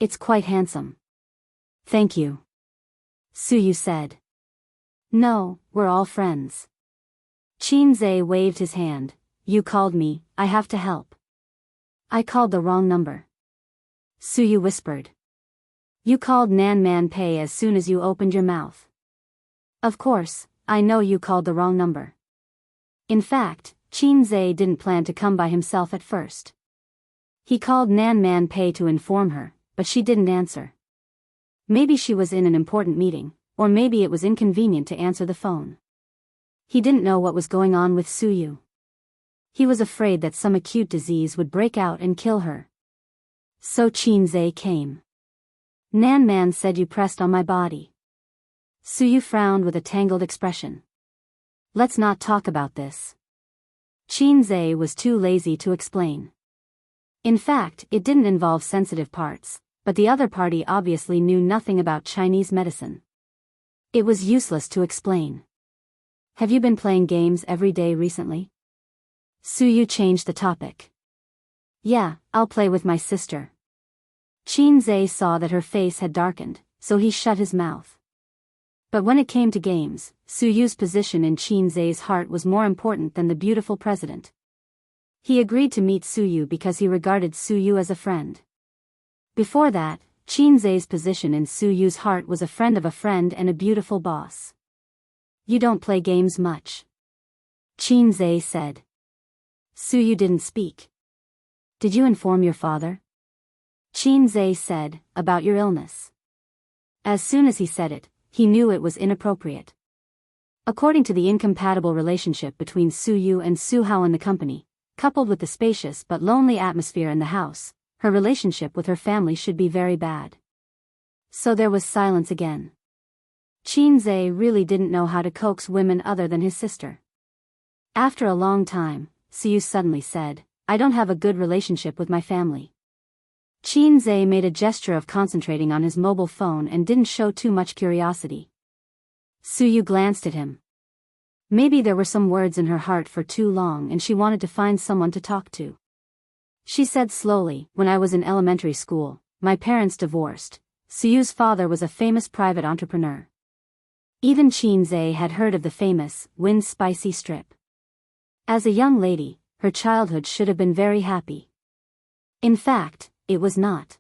A: It's quite handsome. Thank you. Suyu said. No, we're all friends. Qin waved his hand. You called me, I have to help. I called the wrong number. Suyu whispered. You called Nan Man Pei as soon as you opened your mouth. Of course, I know you called the wrong number. In fact, Qin didn't plan to come by himself at first. He called Nan Man Pei to inform her, but she didn't answer. Maybe she was in an important meeting, or maybe it was inconvenient to answer the phone. He didn't know what was going on with Suyu. He was afraid that some acute disease would break out and kill her. So Qin came. Nan Man said you pressed on my body. Suyu frowned with a tangled expression. Let's not talk about this. Qin was too lazy to explain. In fact, it didn't involve sensitive parts, but the other party obviously knew nothing about Chinese medicine. It was useless to explain. Have you been playing games every day recently? Suyu changed the topic. Yeah, I'll play with my sister. Qin saw that her face had darkened, so he shut his mouth. But when it came to games, Suyu's position in Qin's heart was more important than the beautiful president. He agreed to meet Suyu because he regarded Suyu as a friend. Before that, Qin's position in Suyu's heart was a friend of a friend and a beautiful boss. You don't play games much. Qin said. Suyu didn't speak. Did you inform your father? Qin said, about your illness. As soon as he said it, he knew it was inappropriate. According to the incompatible relationship between Suyu and Su Hao and the company, coupled with the spacious but lonely atmosphere in the house, her relationship with her family should be very bad. So there was silence again. Qin really didn't know how to coax women other than his sister. After a long time, Suyu suddenly said, I don't have a good relationship with my family. Qin made a gesture of concentrating on his mobile phone and didn't show too much curiosity. Suyu glanced at him. Maybe there were some words in her heart for too long and she wanted to find someone to talk to. She said slowly, when I was in elementary school, my parents divorced. Suyu's father was a famous private entrepreneur. Even Qin had heard of the famous, Wind Spicy strip. As a young lady, her childhood should have been very happy. In fact, it was not.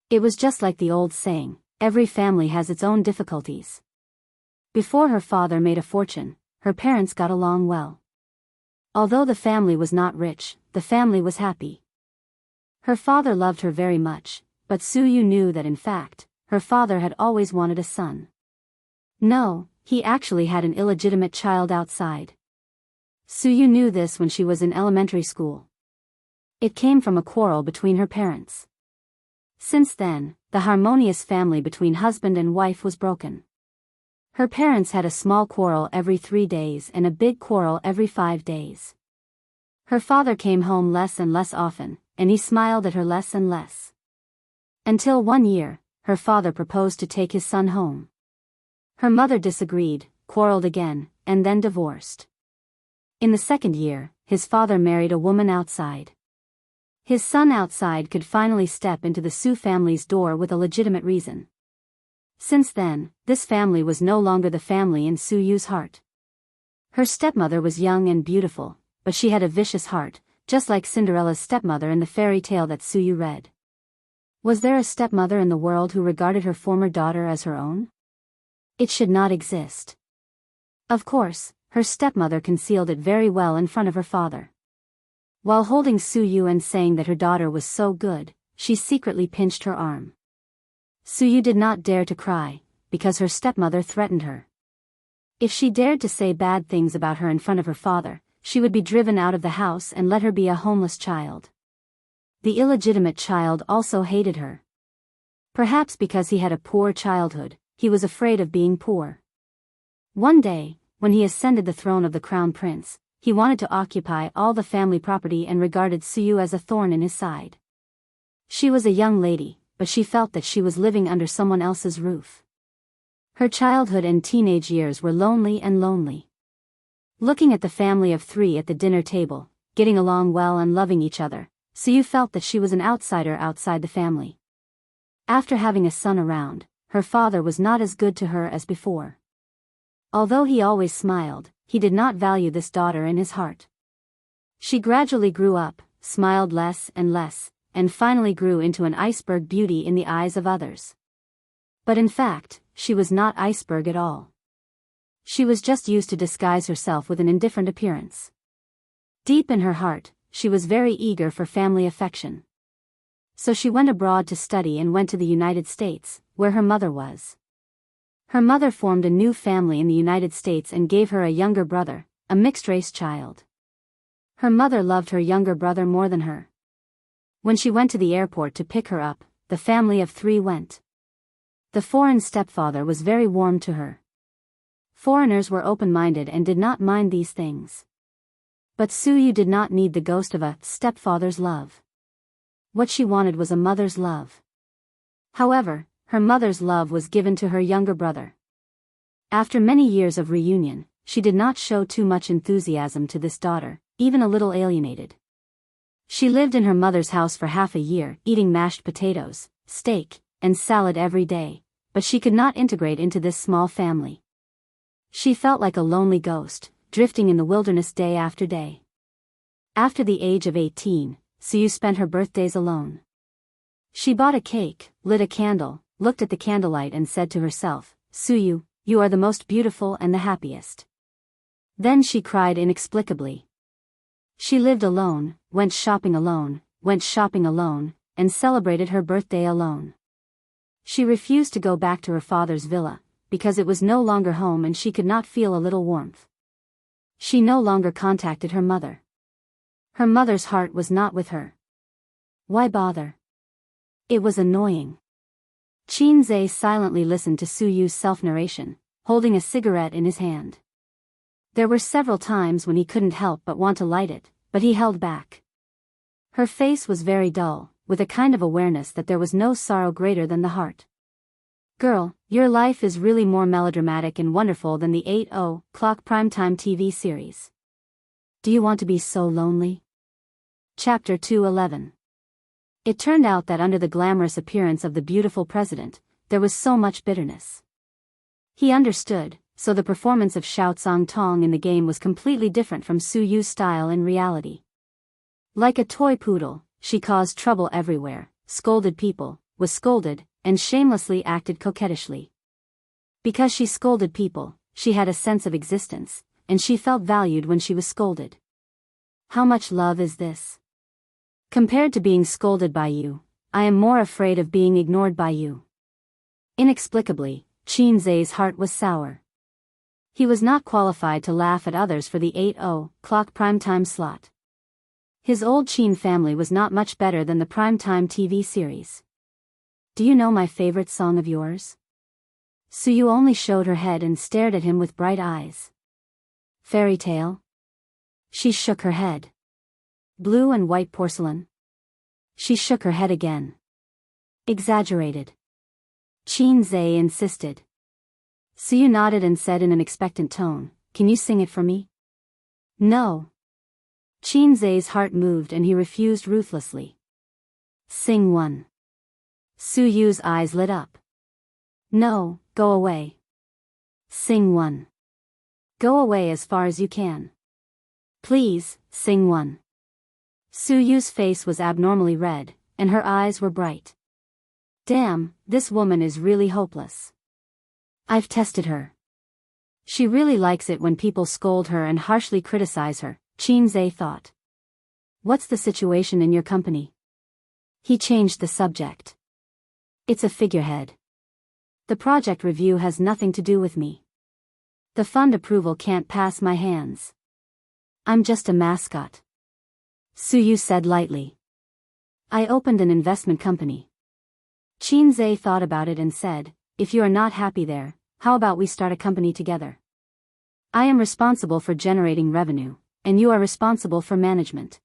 A: It was just like the old saying, every family has its own difficulties. Before her father made a fortune, her parents got along well. Although the family was not rich, the family was happy. Her father loved her very much, but Suyu knew that in fact, her father had always wanted a son. No, he actually had an illegitimate child outside. Suyu knew this when she was in elementary school. It came from a quarrel between her parents. Since then, the harmonious family between husband and wife was broken. Her parents had a small quarrel every 3 days and a big quarrel every 5 days. Her father came home less and less often, and he smiled at her less and less. Until one year, her father proposed to take his son home. Her mother disagreed, quarreled again, and then divorced. In the second year, his father married a woman outside. His son outside could finally step into the Su family's door with a legitimate reason. Since then, this family was no longer the family in Suyu's heart. Her stepmother was young and beautiful, but she had a vicious heart, just like Cinderella's stepmother in the fairy tale that Suyu read. Was there a stepmother in the world who regarded her former daughter as her own? It should not exist. Of course, her stepmother concealed it very well in front of her father. While holding Suyu and saying that her daughter was so good, she secretly pinched her arm. Suyu did not dare to cry, because her stepmother threatened her. If she dared to say bad things about her in front of her father, she would be driven out of the house and let her be a homeless child. The illegitimate child also hated her. Perhaps because he had a poor childhood, he was afraid of being poor. One day, when he ascended the throne of the crown prince, he wanted to occupy all the family property and regarded Suyu as a thorn in his side. She was a young lady, but she felt that she was living under someone else's roof. Her childhood and teenage years were lonely and lonely. Looking at the family of 3 at the dinner table, getting along well and loving each other, Suyu felt that she was an outsider outside the family. After having a son around, her father was not as good to her as before. Although he always smiled, he did not value this daughter in his heart. She gradually grew up, smiled less, and finally grew into an iceberg beauty in the eyes of others. But in fact, she was not iceberg at all. She was just used to disguise herself with an indifferent appearance. Deep in her heart, she was very eager for family affection. So she went abroad to study and went to the United States, where her mother was. Her mother formed a new family in the United States and gave her a younger brother, a mixed-race child. Her mother loved her younger brother more than her. When she went to the airport to pick her up, the family of 3 went. The foreign stepfather was very warm to her. Foreigners were open-minded and did not mind these things. But Suyu did not need the ghost of a stepfather's love. What she wanted was a mother's love. However, her mother's love was given to her younger brother. After many years of reunion, she did not show too much enthusiasm to this daughter, even a little alienated. She lived in her mother's house for half a year, eating mashed potatoes, steak, and salad every day, but she could not integrate into this small family. She felt like a lonely ghost, drifting in the wilderness day after day. After the age of 18, Suyu spent her birthdays alone. She bought a cake, lit a candle, looked at the candlelight and said to herself, "Suyu, you are the most beautiful and the happiest." Then she cried inexplicably. She lived alone, went shopping alone, and celebrated her birthday alone. She refused to go back to her father's villa, because it was no longer home and she could not feel a little warmth. She no longer contacted her mother. Her mother's heart was not with her. Why bother? It was annoying. Qinzhe silently listened to Suyu's self-narration, holding a cigarette in his hand. There were several times when he couldn't help but want to light it, but he held back. Her face was very dull, with a kind of awareness that there was no sorrow greater than the heart. "Girl, your life is really more melodramatic and wonderful than the 8:00 primetime TV series. Do you want to be so lonely?" Chapter 211. It turned out that under the glamorous appearance of the beautiful president, there was so much bitterness. He understood, so the performance of Xiao Tsang in the game was completely different from Suyu's style in reality. Like a toy poodle, she caused trouble everywhere, scolded people, was scolded, and shamelessly acted coquettishly. Because she scolded people, she had a sense of existence, and she felt valued when she was scolded. How much love is this? Compared to being scolded by you, I am more afraid of being ignored by you. Inexplicably, Qinzhe's heart was sour. He was not qualified to laugh at others for the 8:00 primetime slot. His old Qin family was not much better than the primetime TV series. "Do you know my favorite song of yours?" Suyu only showed her head and stared at him with bright eyes. "Fairy tale?" She shook her head. "Blue and white porcelain?" She shook her head again. "Exaggerated." Qinzhe insisted. Suyu nodded and said in an expectant tone, "Can you sing it for me?" "No." Qinzhe's heart moved and he refused ruthlessly. "Sing one." Suyu's eyes lit up. "No, go away." "Sing one." "Go away as far as you can." "Please, sing one." Suyu's face was abnormally red, and her eyes were bright. Damn, this woman is really hopeless. I've tested her. She really likes it when people scold her and harshly criticize her, Qinzhe thought. What's the situation in your company? He changed the subject. It's a figurehead. The project review has nothing to do with me. The fund approval can't pass my hands. I'm just a mascot. Suyu said lightly. I opened an investment company. Qinzhe thought about it and said, if you are not happy there, how about we start a company together? I am responsible for generating revenue, and you are responsible for management.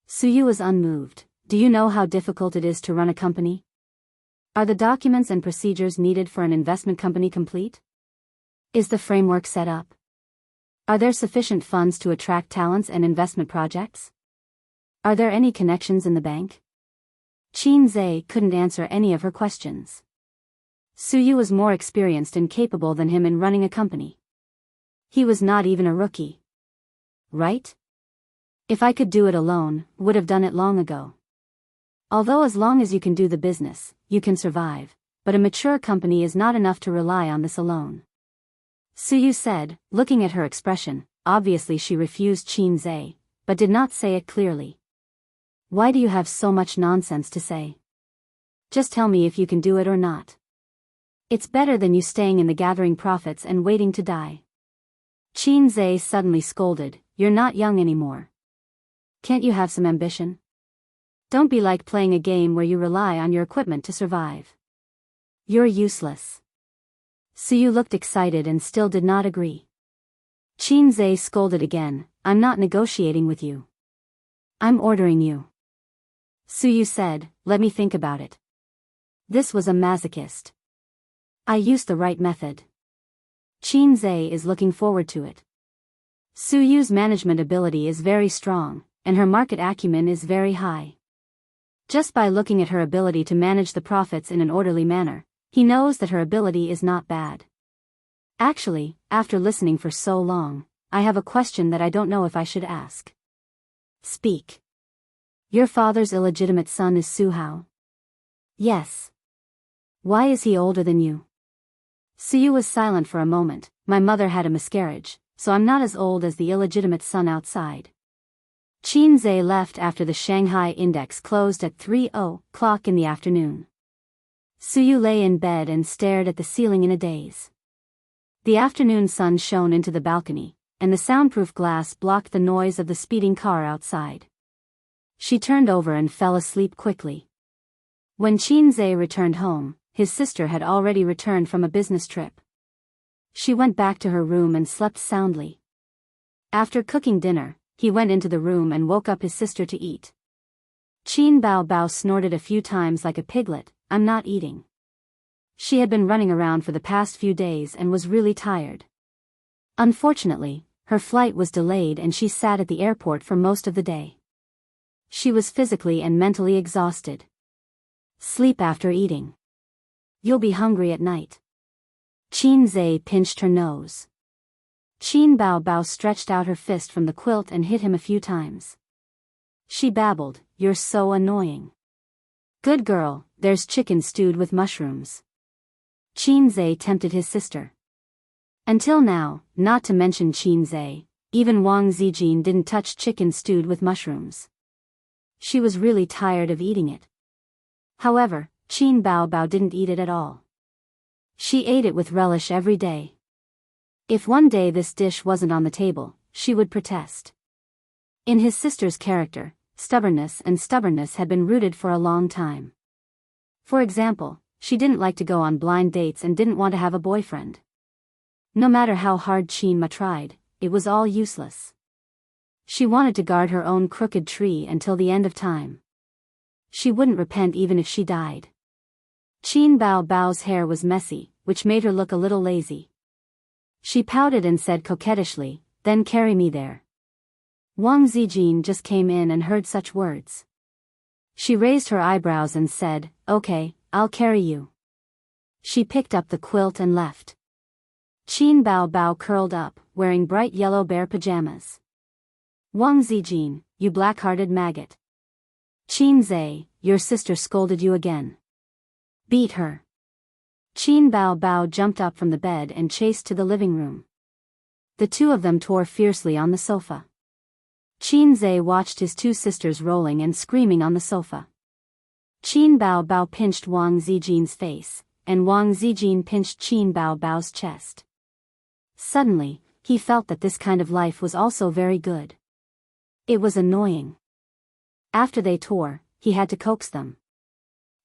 A: Suyu was unmoved. Do you know how difficult it is to run a company? Are the documents and procedures needed for an investment company complete? Is the framework set up? Are there sufficient funds to attract talents and investment projects? Are there any connections in the bank? Qinzhe couldn't answer any of her questions. Suyu was more experienced and capable than him in running a company. He was not even a rookie. Right? If I could do it alone, would have done it long ago. Although as long as you can do the business, you can survive, but a mature company is not enough to rely on this alone. Suyu said, looking at her expression, obviously she refused Qinzhe, but did not say it clearly. Why do you have so much nonsense to say? Just tell me if you can do it or not. It's better than you staying in the gathering profits and waiting to die. Qin Zhe suddenly scolded, you're not young anymore. Can't you have some ambition? Don't be like playing a game where you rely on your equipment to survive. You're useless. Suyu looked excited and still did not agree. Qin Zhe scolded again, I'm not negotiating with you. I'm ordering you. Suyu said, let me think about it. This was a masochist. I used the right method. Qin Zhe is looking forward to it. Suyu's management ability is very strong, and her market acumen is very high. Just by looking at her ability to manage the profits in an orderly manner, he knows that her ability is not bad. Actually, after listening for so long, I have a question that I don't know if I should ask. Speak. Your father's illegitimate son is Su Hao? Yes. Why is he older than you? Suyu was silent for a moment. My mother had a miscarriage, so I'm not as old as the illegitimate son outside. Qin Zhe left after the Shanghai index closed at 3:00 in the afternoon. Suyu lay in bed and stared at the ceiling in a daze. The afternoon sun shone into the balcony, and the soundproof glass blocked the noise of the speeding car outside. She turned over and fell asleep quickly. When Qin Zhe returned home, his sister had already returned from a business trip. She went back to her room and slept soundly. After cooking dinner, he went into the room and woke up his sister to eat. Qin Bao snorted a few times like a piglet, I'm not eating. She had been running around for the past few days and was really tired. Unfortunately, her flight was delayed and she sat at the airport for most of the day. She was physically and mentally exhausted. Sleep after eating. You'll be hungry at night. Qin Zhe pinched her nose. Qin Bao stretched out her fist from the quilt and hit him a few times. She babbled, you're so annoying. Good girl, there's chicken stewed with mushrooms. Qin Zhe tempted his sister. Until now, not to mention Qin Zhe, even Wang Zijin didn't touch chicken stewed with mushrooms. She was really tired of eating it. However, Qin Bao didn't eat it at all. She ate it with relish every day. If one day this dish wasn't on the table, she would protest. In his sister's character, stubbornness had been rooted for a long time. For example, she didn't like to go on blind dates and didn't want to have a boyfriend. No matter how hard Qin Ma tried, it was all useless. She wanted to guard her own crooked tree until the end of time. She wouldn't repent even if she died. Qin Bao's hair was messy, which made her look a little lazy. She pouted and said coquettishly, then carry me there. Wang Zijin just came in and heard such words. She raised her eyebrows and said, okay, I'll carry you. She picked up the quilt and left. Qin Bao curled up, wearing bright yellow bear pajamas. Wang Zijin, you black-hearted maggot. Qin Zhe, your sister scolded you again. Beat her. Qin Bao jumped up from the bed and chased to the living room. The two of them tore fiercely on the sofa. Qin Zhe watched his two sisters rolling and screaming on the sofa. Qin Bao pinched Wang Zijin's face, and Wang Zijin pinched Qin Bao's chest. Suddenly, he felt that this kind of life was also very good. It was annoying. After they tore, he had to coax them.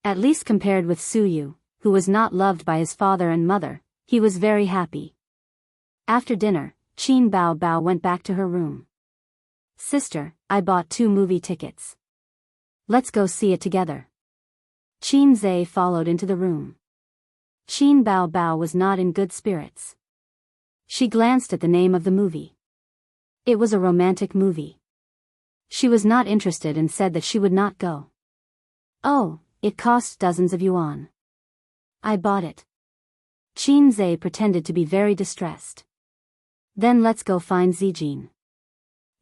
A: At least compared with Suyu, who was not loved by his father and mother, he was very happy. After dinner, Qin Bao went back to her room. Sister, I bought 2 movie tickets. Let's go see it together. Qin Zhe followed into the room. Qin Bao was not in good spirits. She glanced at the name of the movie. It was a romantic movie. She was not interested and said that she would not go. Oh, it cost dozens of yuan. I bought it. Qin Zhe pretended to be very distressed. Then let's go find Zijin.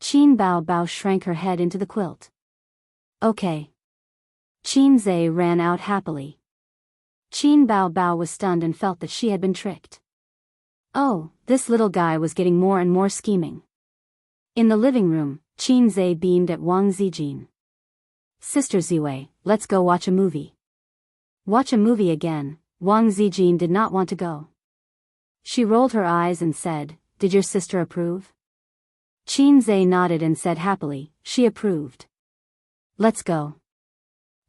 A: Qin Bao shrank her head into the quilt. Okay. Qin Zhe ran out happily. Qin Bao was stunned and felt that she had been tricked. Oh, this little guy was getting more and more scheming. In the living room, Qin Zhe beamed at Wang Zijin. Sister Ziwei, let's go watch a movie. Watch a movie again. Wang Zijin did not want to go. She rolled her eyes and said, did your sister approve? Qin Zhe nodded and said happily, she approved. Let's go.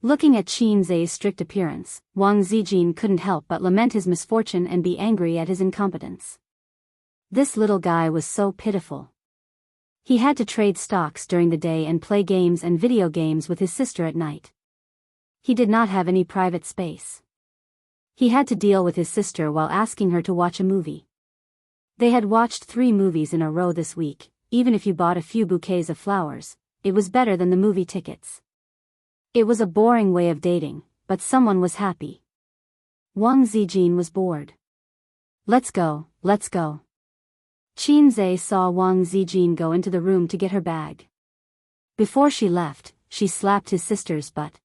A: Looking at Qin Zhe's strict appearance, Wang Zijin couldn't help but lament his misfortune and be angry at his incompetence. This little guy was so pitiful. He had to trade stocks during the day and play games and video games with his sister at night. He did not have any private space. He had to deal with his sister while asking her to watch a movie. They had watched 3 movies in a row this week. Even if you bought a few bouquets of flowers, it was better than the movie tickets. It was a boring way of dating, but someone was happy. Wang Zijin was bored. Let's go, let's go. Qin Zhe saw Wang Zijin go into the room to get her bag. Before she left, she slapped his sister's butt.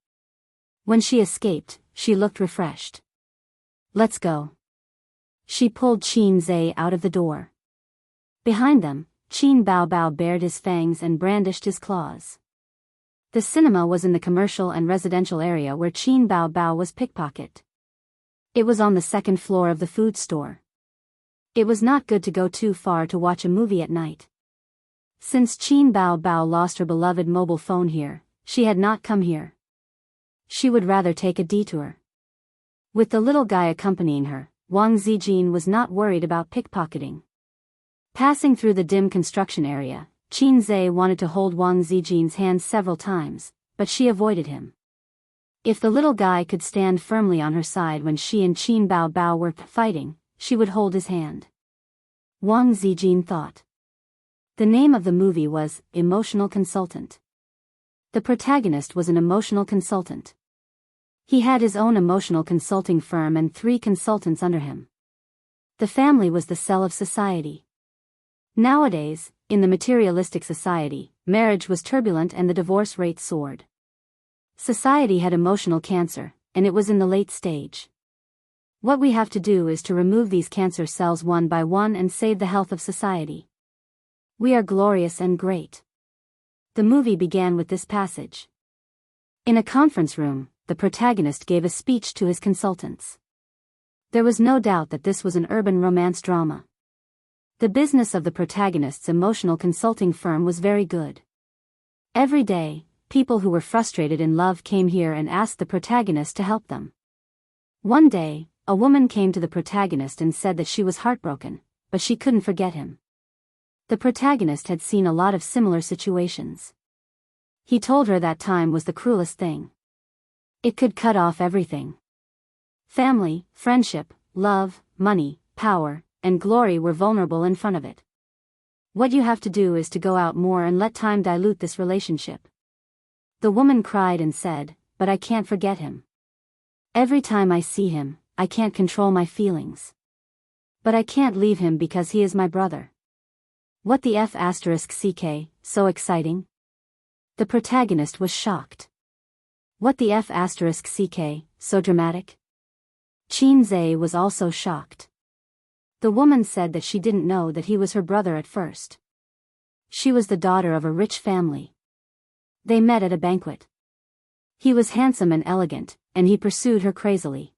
A: When she escaped, she looked refreshed. Let's go. She pulled Qin Zhe out of the door. Behind them, Qin Baobao bared his fangs and brandished his claws. The cinema was in the commercial and residential area where Qin Baobao was pickpocket. It was on the 2nd floor of the food store. It was not good to go too far to watch a movie at night. Since Qin Baobao lost her beloved mobile phone here, she had not come here. She would rather take a detour. With the little guy accompanying her, Wang Zijin was not worried about pickpocketing. Passing through the dim construction area, Qin Zhe wanted to hold Wang Zijin's hand several times, but she avoided him. If the little guy could stand firmly on her side when she and Qin Baobao were fighting, she would hold his hand. Wang Zijin thought. The name of the movie was Emotional Consultant. The protagonist was an emotional consultant. He had his own emotional consulting firm and 3 consultants under him. The family was the cell of society. Nowadays, in the materialistic society, marriage was turbulent and the divorce rate soared. Society had emotional cancer, and it was in the late stage. What we have to do is to remove these cancer cells one by one and save the health of society. We are glorious and great. The movie began with this passage. In a conference room, the protagonist gave a speech to his consultants. There was no doubt that this was an urban romance drama. The business of the protagonist's emotional consulting firm was very good. Every day, people who were frustrated in love came here and asked the protagonist to help them. One day, a woman came to the protagonist and said that she was heartbroken, but she couldn't forget him. The protagonist had seen a lot of similar situations. He told her that time was the cruelest thing. It could cut off everything. Family, friendship, love, money, power, and glory were vulnerable in front of it. What you have to do is to go out more and let time dilute this relationship. The woman cried and said, but I can't forget him. Every time I see him, I can't control my feelings. But I can't leave him because he is my brother. What the F***ck, so exciting? The protagonist was shocked. What the F***ck, so dramatic? Qin Zhe was also shocked. The woman said that she didn't know that he was her brother at first. She was the daughter of a rich family. They met at a banquet. He was handsome and elegant, and he pursued her crazily.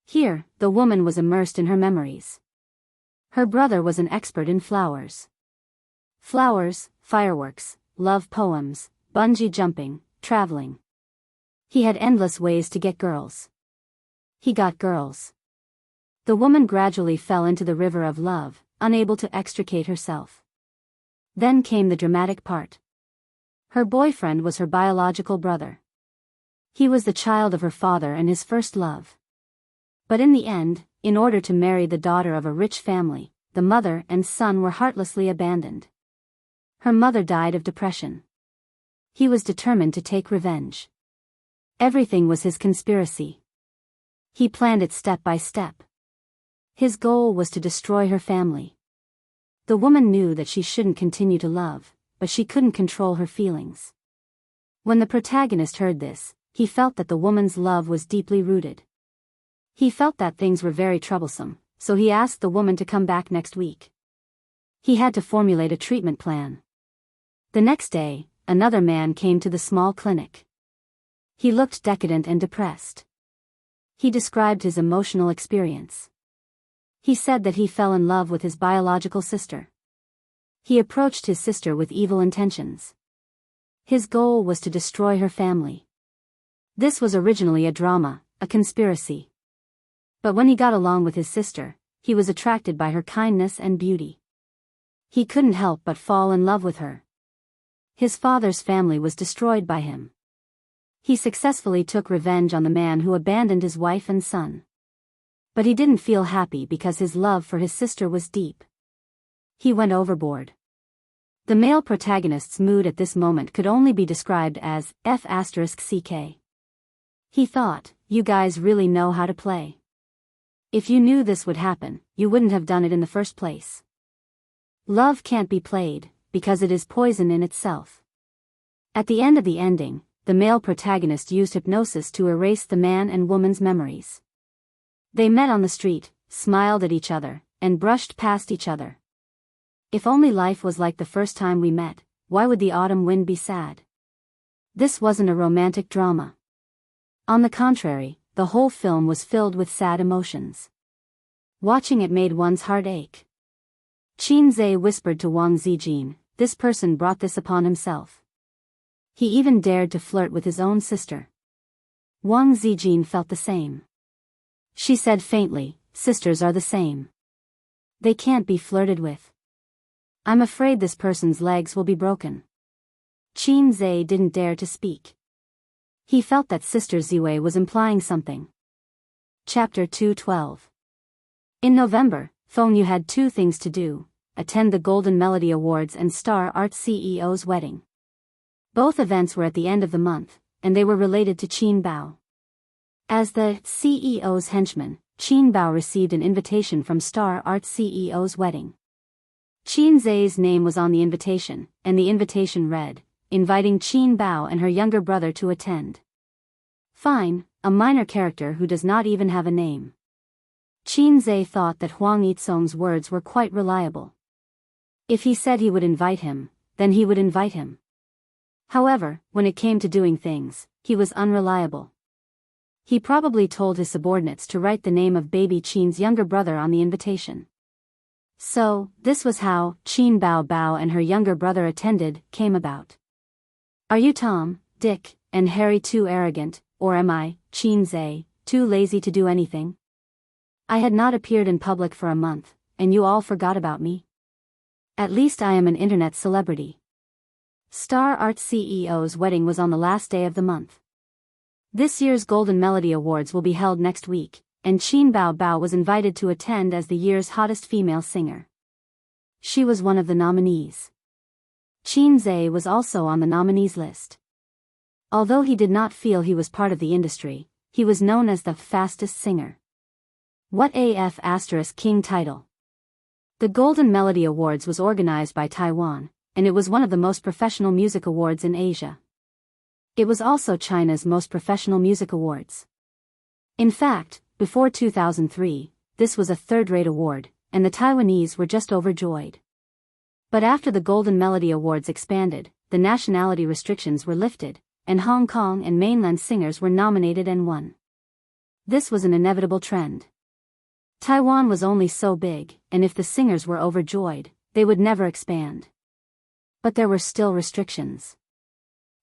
A: Here, the woman was immersed in her memories. Her brother was an expert in flowers. Flowers, fireworks, love poems, bungee jumping, traveling. He had endless ways to get girls. He got girls. The woman gradually fell into the river of love, unable to extricate herself. Then came the dramatic part. Her boyfriend was her biological brother. He was the child of her father and his first love. But in the end, in order to marry the daughter of a rich family, the mother and son were heartlessly abandoned. Her mother died of depression. He was determined to take revenge. Everything was his conspiracy. He planned it step by step. His goal was to destroy her family. The woman knew that she shouldn't continue to love, but she couldn't control her feelings. When the protagonist heard this, he felt that the woman's love was deeply rooted. He felt that things were very troublesome, so he asked the woman to come back next week. He had to formulate a treatment plan. The next day, another man came to the small clinic. He looked decadent and depressed. He described his emotional experience. He said that he fell in love with his biological sister. He approached his sister with evil intentions. His goal was to destroy her family. This was originally a drama, a conspiracy. But when he got along with his sister, he was attracted by her kindness and beauty. He couldn't help but fall in love with her. His father's family was destroyed by him. He successfully took revenge on the man who abandoned his wife and son. But he didn't feel happy because his love for his sister was deep. He went overboard. The male protagonist's mood at this moment could only be described as F***ck. He thought, you guys really know how to play. If you knew this would happen, you wouldn't have done it in the first place. Love can't be played, because it is poison in itself. At the end of the ending, the male protagonist used hypnosis to erase the man and woman's memories. They met on the street, smiled at each other, and brushed past each other. If only life was like the first time we met, why would the autumn wind be sad? This wasn't a romantic drama. On the contrary, the whole film was filled with sad emotions. Watching it made one's heart ache. Qin Zhe whispered to Wang Zijin, this person brought this upon himself. He even dared to flirt with his own sister. Wang Zijin felt the same. She said faintly, sisters are the same. They can't be flirted with. I'm afraid this person's legs will be broken. Qin Zhe didn't dare to speak. He felt that Sister Ziwei was implying something. Chapter 212. In November, Feng Yu had two things to do: attend the Golden Melody Awards and Star Art CEO's wedding. Both events were at the end of the month, and they were related to Qin Bao. As the CEO's henchman, Qin Bao received an invitation from Star Art CEO's wedding. Qin Zhe's name was on the invitation, and the invitation read, inviting Qin Bao and her younger brother to attend. Fine, a minor character who does not even have a name. Qin Zhe thought that Huang Yitsong's words were quite reliable. If he said he would invite him, then he would invite him. However, when it came to doing things, he was unreliable. He probably told his subordinates to write the name of baby Qin's younger brother on the invitation. So, this was how Qin Bao Bao and her younger brother attended came about. Are you Tom, Dick, and Harry too arrogant, or am I, Qin Zhe, too lazy to do anything? I had not appeared in public for a month, and you all forgot about me? At least I am an internet celebrity. Star Art CEO's wedding was on the last day of the month. This year's Golden Melody Awards will be held next week, and Qin Bao Bao was invited to attend as the year's hottest female singer. She was one of the nominees. Qin Zhe was also on the nominees list. Although he did not feel he was part of the industry, he was known as the fastest singer. What AF * King title. The Golden Melody Awards was organized by Taiwan, and it was one of the most professional music awards in Asia. It was also China's most professional music awards. In fact, before 2003, this was a third-rate award, and the Taiwanese were just overjoyed. But after the Golden Melody Awards expanded, the nationality restrictions were lifted, and Hong Kong and mainland singers were nominated and won. This was an inevitable trend. Taiwan was only so big, and if the singers were overjoyed, they would never expand. But there were still restrictions.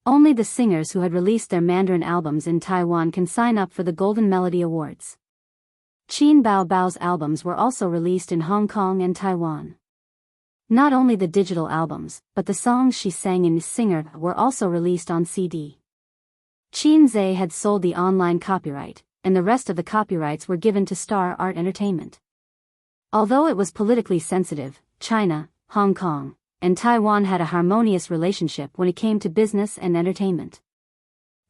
A: Only the singers who had released their Mandarin albums in Taiwan can sign up for the Golden Melody Awards. Qin Bao Bao's albums were also released in Hong Kong and Taiwan. Not only the digital albums, but the songs she sang in Singer were also released on CD. Qin Zhe had sold the online copyright, and the rest of the copyrights were given to Star Art Entertainment. Although it was politically sensitive, China, Hong Kong, and Taiwan had a harmonious relationship when it came to business and entertainment.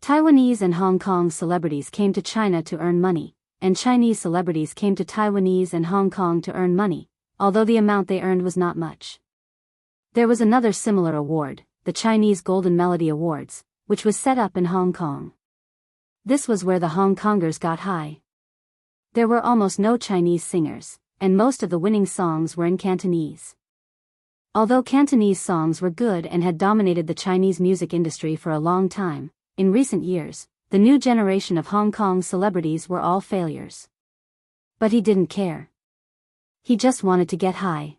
A: Taiwanese and Hong Kong celebrities came to China to earn money, and Chinese celebrities came to Taiwanese and Hong Kong to earn money, although the amount they earned was not much. There was another similar award, the Chinese Golden Melody Awards, which was set up in Hong Kong. This was where the Hong Kongers got high. There were almost no Chinese singers, and most of the winning songs were in Cantonese. Although Cantonese songs were good and had dominated the Chinese music industry for a long time, in recent years, the new generation of Hong Kong celebrities were all failures. But he didn't care. He just wanted to get high.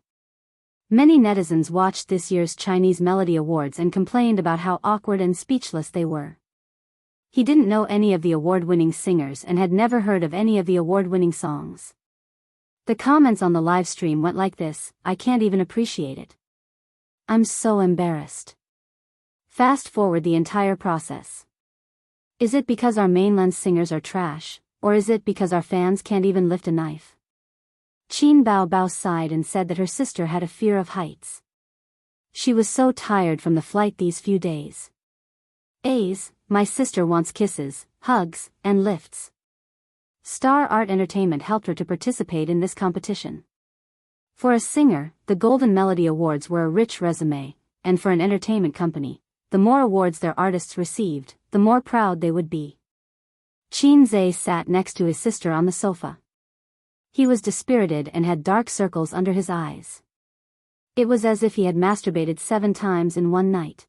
A: Many netizens watched this year's Chinese Melody Awards and complained about how awkward and speechless they were. He didn't know any of the award-winning singers and had never heard of any of the award-winning songs. The comments on the live stream went like this: "I can't even appreciate it. I'm so embarrassed." Fast forward the entire process. Is it because our mainland singers are trash, or is it because our fans can't even lift a knife? Qin Bao Bao sighed and said that her sister had a fear of heights. She was so tired from the flight these few days. My sister wants kisses, hugs, and lifts. Star Art Entertainment helped her to participate in this competition. For a singer, the Golden Melody Awards were a rich resume, and for an entertainment company, the more awards their artists received, the more proud they would be. Qin Zhe sat next to his sister on the sofa. He was dispirited and had dark circles under his eyes. It was as if he had masturbated 7 times in one night.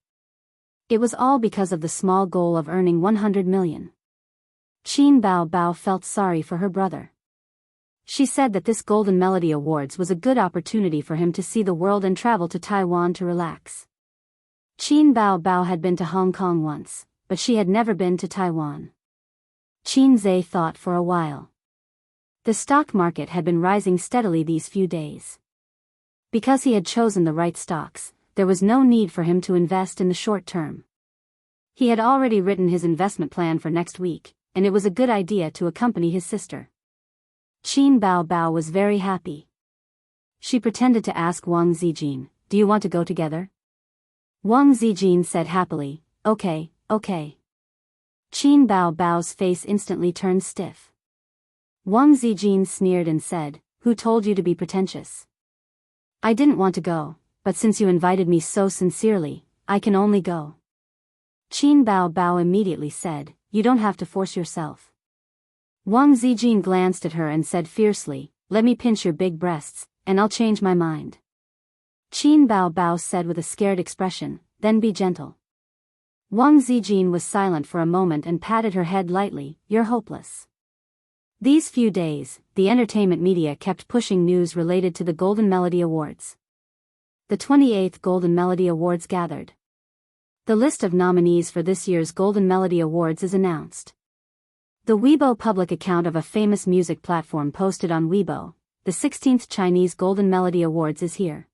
A: It was all because of the small goal of earning 100 million. Qin Bao Bao felt sorry for her brother. She said that this Golden Melody Awards was a good opportunity for him to see the world and travel to Taiwan to relax. Qin Bao Bao had been to Hong Kong once, but she had never been to Taiwan. Qin Zhe thought for a while. The stock market had been rising steadily these few days. Because he had chosen the right stocks, there was no need for him to invest in the short term. He had already written his investment plan for next week, and it was a good idea to accompany his sister. Qin Bao Bao was very happy. She pretended to ask Wang Zijin, "Do you want to go together?" Wang Zijin said happily, Okay. Qin Bao Bao's face instantly turned stiff. Wang Zijin sneered and said, "Who told you to be pretentious? I didn't want to go, but since you invited me so sincerely, I can only go." Qin Bao Bao immediately said, "You don't have to force yourself." Wang Zijin glanced at her and said fiercely, "Let me pinch your big breasts, and I'll change my mind." Qin Bao Bao said with a scared expression, "Then be gentle." Wang Zijin was silent for a moment and patted her head lightly, "You're hopeless." These few days, the entertainment media kept pushing news related to the Golden Melody Awards. The 28th Golden Melody Awards gathered. The list of nominees for this year's Golden Melody Awards is announced. The Weibo public account of a famous music platform posted on Weibo, the 16th Chinese Golden Melody Awards is here.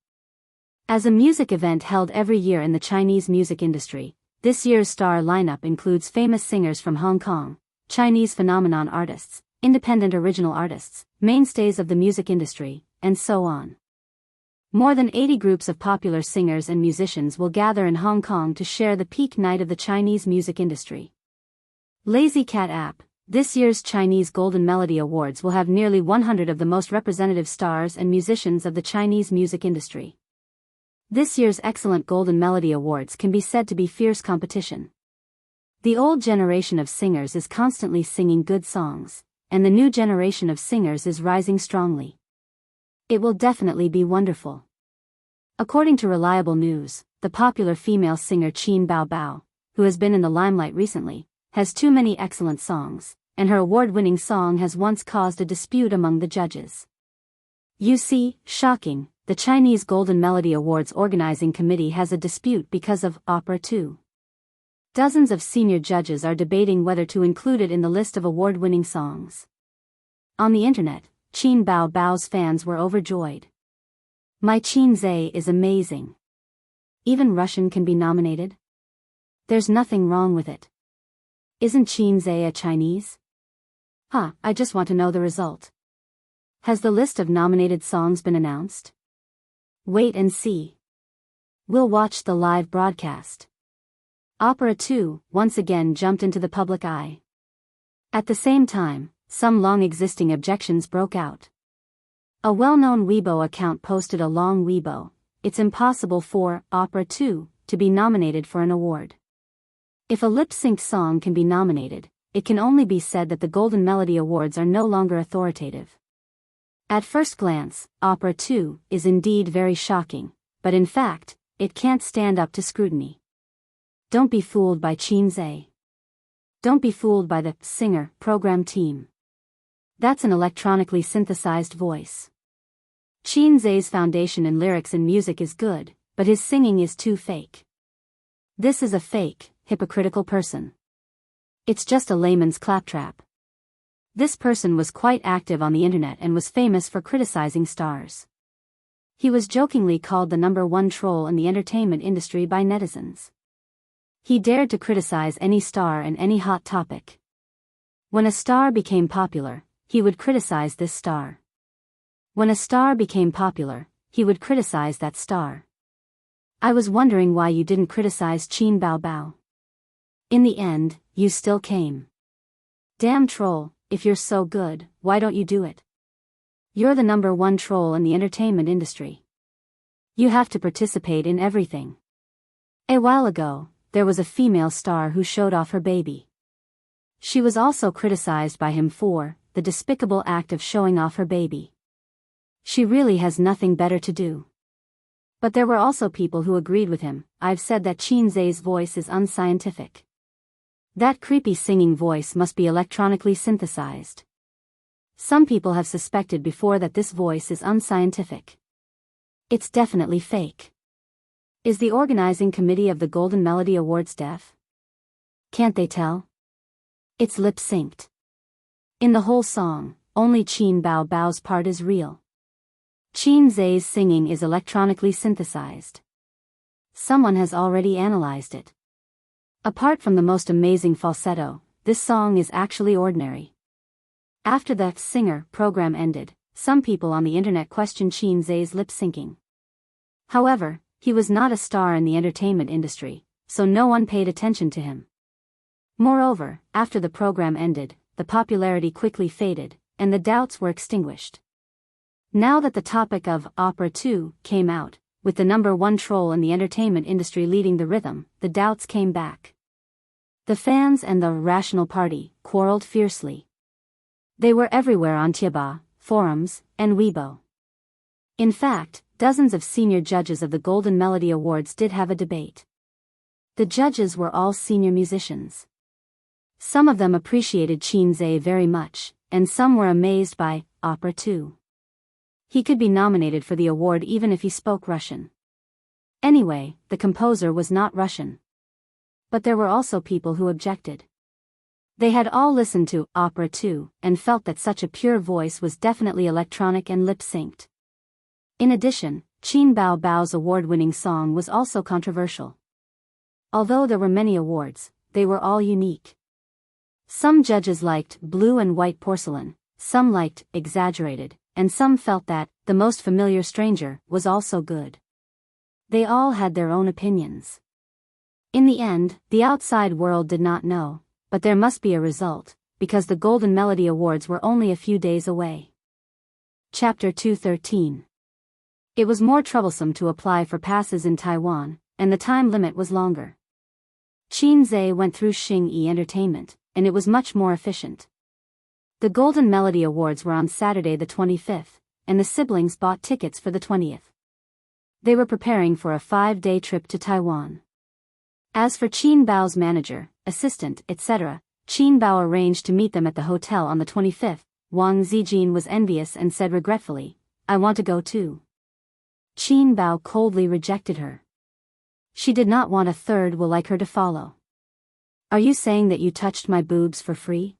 A: As a music event held every year in the Chinese music industry, this year's star lineup includes famous singers from Hong Kong, Chinese phenomenon artists, independent original artists, mainstays of the music industry, and so on. More than 80 groups of popular singers and musicians will gather in Hong Kong to share the peak night of the Chinese music industry. Lazy Cat app. This year's Chinese Golden Melody Awards will have nearly 100 of the most representative stars and musicians of the Chinese music industry. This year's excellent Golden Melody Awards can be said to be fierce competition. The old generation of singers is constantly singing good songs, and the new generation of singers is rising strongly. It will definitely be wonderful. According to reliable news, the popular female singer Qin Bao Bao, who has been in the limelight recently, has too many excellent songs, and her award-winning song has once caused a dispute among the judges. You see, shocking, the Chinese Golden Melody Awards organizing committee has a dispute because of Opera 2. Dozens of senior judges are debating whether to include it in the list of award-winning songs. On the internet, Qin Bao Bao's fans were overjoyed. "My Qin Zhe is amazing. Even Russian can be nominated? There's nothing wrong with it. Isn't Qin Zhe a Chinese? I just want to know the result. Has the list of nominated songs been announced? Wait and see. We'll watch the live broadcast." Opera 2 once again jumped into the public eye. At the same time, some long-existing objections broke out. A well-known Weibo account posted a long Weibo, "It's impossible for Opera 2 to be nominated for an award. If a lip-synced song can be nominated, it can only be said that the Golden Melody Awards are no longer authoritative." At first glance, Opera 2 is indeed very shocking, but in fact, it can't stand up to scrutiny. Don't be fooled by Qin Zhe. Don't be fooled by the singer program team. That's an electronically synthesized voice. Qin Zhe's foundation in lyrics and music is good, but his singing is too fake. This is a fake, hypocritical person. It's just a layman's claptrap. This person was quite active on the internet and was famous for criticizing stars. He was jokingly called the #1 troll in the entertainment industry by netizens. He dared to criticize any star and any hot topic. When a star became popular, he would criticize this star. When a star became popular, he would criticize that star. I was wondering why you didn't criticize Qin Bao. In the end, you still came. Damn troll, if you're so good, why don't you do it? You're the #1 troll in the entertainment industry. You have to participate in everything. A while ago, there was a female star who showed off her baby. She was also criticized by him for the despicable act of showing off her baby. She really has nothing better to do. But there were also people who agreed with him. I've said that Qin Zhe's voice is unscientific. That creepy singing voice must be electronically synthesized. Some people have suspected before that this voice is unscientific. It's definitely fake. Is the organizing committee of the Golden Melody Awards deaf? Can't they tell? It's lip-synced. In the whole song, only Qin Bao's part is real. Qin Zhe's singing is electronically synthesized. Someone has already analyzed it. Apart from the most amazing falsetto, this song is actually ordinary. After the singer program ended, some people on the internet questioned Qin Zhe's lip-syncing. However, he was not a star in the entertainment industry, so no one paid attention to him. Moreover, after the program ended, the popularity quickly faded, and the doubts were extinguished. Now that the topic of Opera 2 came out, with the #1 troll in the entertainment industry leading the rhythm, the doubts came back. The fans and the Rational Party quarreled fiercely. They were everywhere on Tieba, forums, and Weibo. In fact, dozens of senior judges of the Golden Melody Awards did have a debate. The judges were all senior musicians. Some of them appreciated Qin Zhe very much, and some were amazed by Opera 2. He could be nominated for the award even if he spoke Russian. Anyway, the composer was not Russian. But there were also people who objected. They had all listened to Opera 2 and felt that such a pure voice was definitely electronic and lip-synced. In addition, Qin Bao's award-winning song was also controversial. Although there were many awards, they were all unique. Some judges liked Blue and White Porcelain, some liked Exaggerated, and some felt that The Most Familiar Stranger was also good. They all had their own opinions. In the end, the outside world did not know, but there must be a result, because the Golden Melody Awards were only a few days away. Chapter 213. It was more troublesome to apply for passes in Taiwan, and the time limit was longer. Qin Zhe went through Xing-Yi Entertainment, and it was much more efficient. The Golden Melody Awards were on Saturday the 25th, and the siblings bought tickets for the 20th. They were preparing for a 5-day trip to Taiwan. As for Qin Bao's manager, assistant, etc., Qin Bao arranged to meet them at the hotel on the 25th. Wang Zijin was envious and said regretfully, "I want to go too." Qin Bao coldly rejected her. She did not want a third will like her to follow. "Are you saying that you touched my boobs for free?"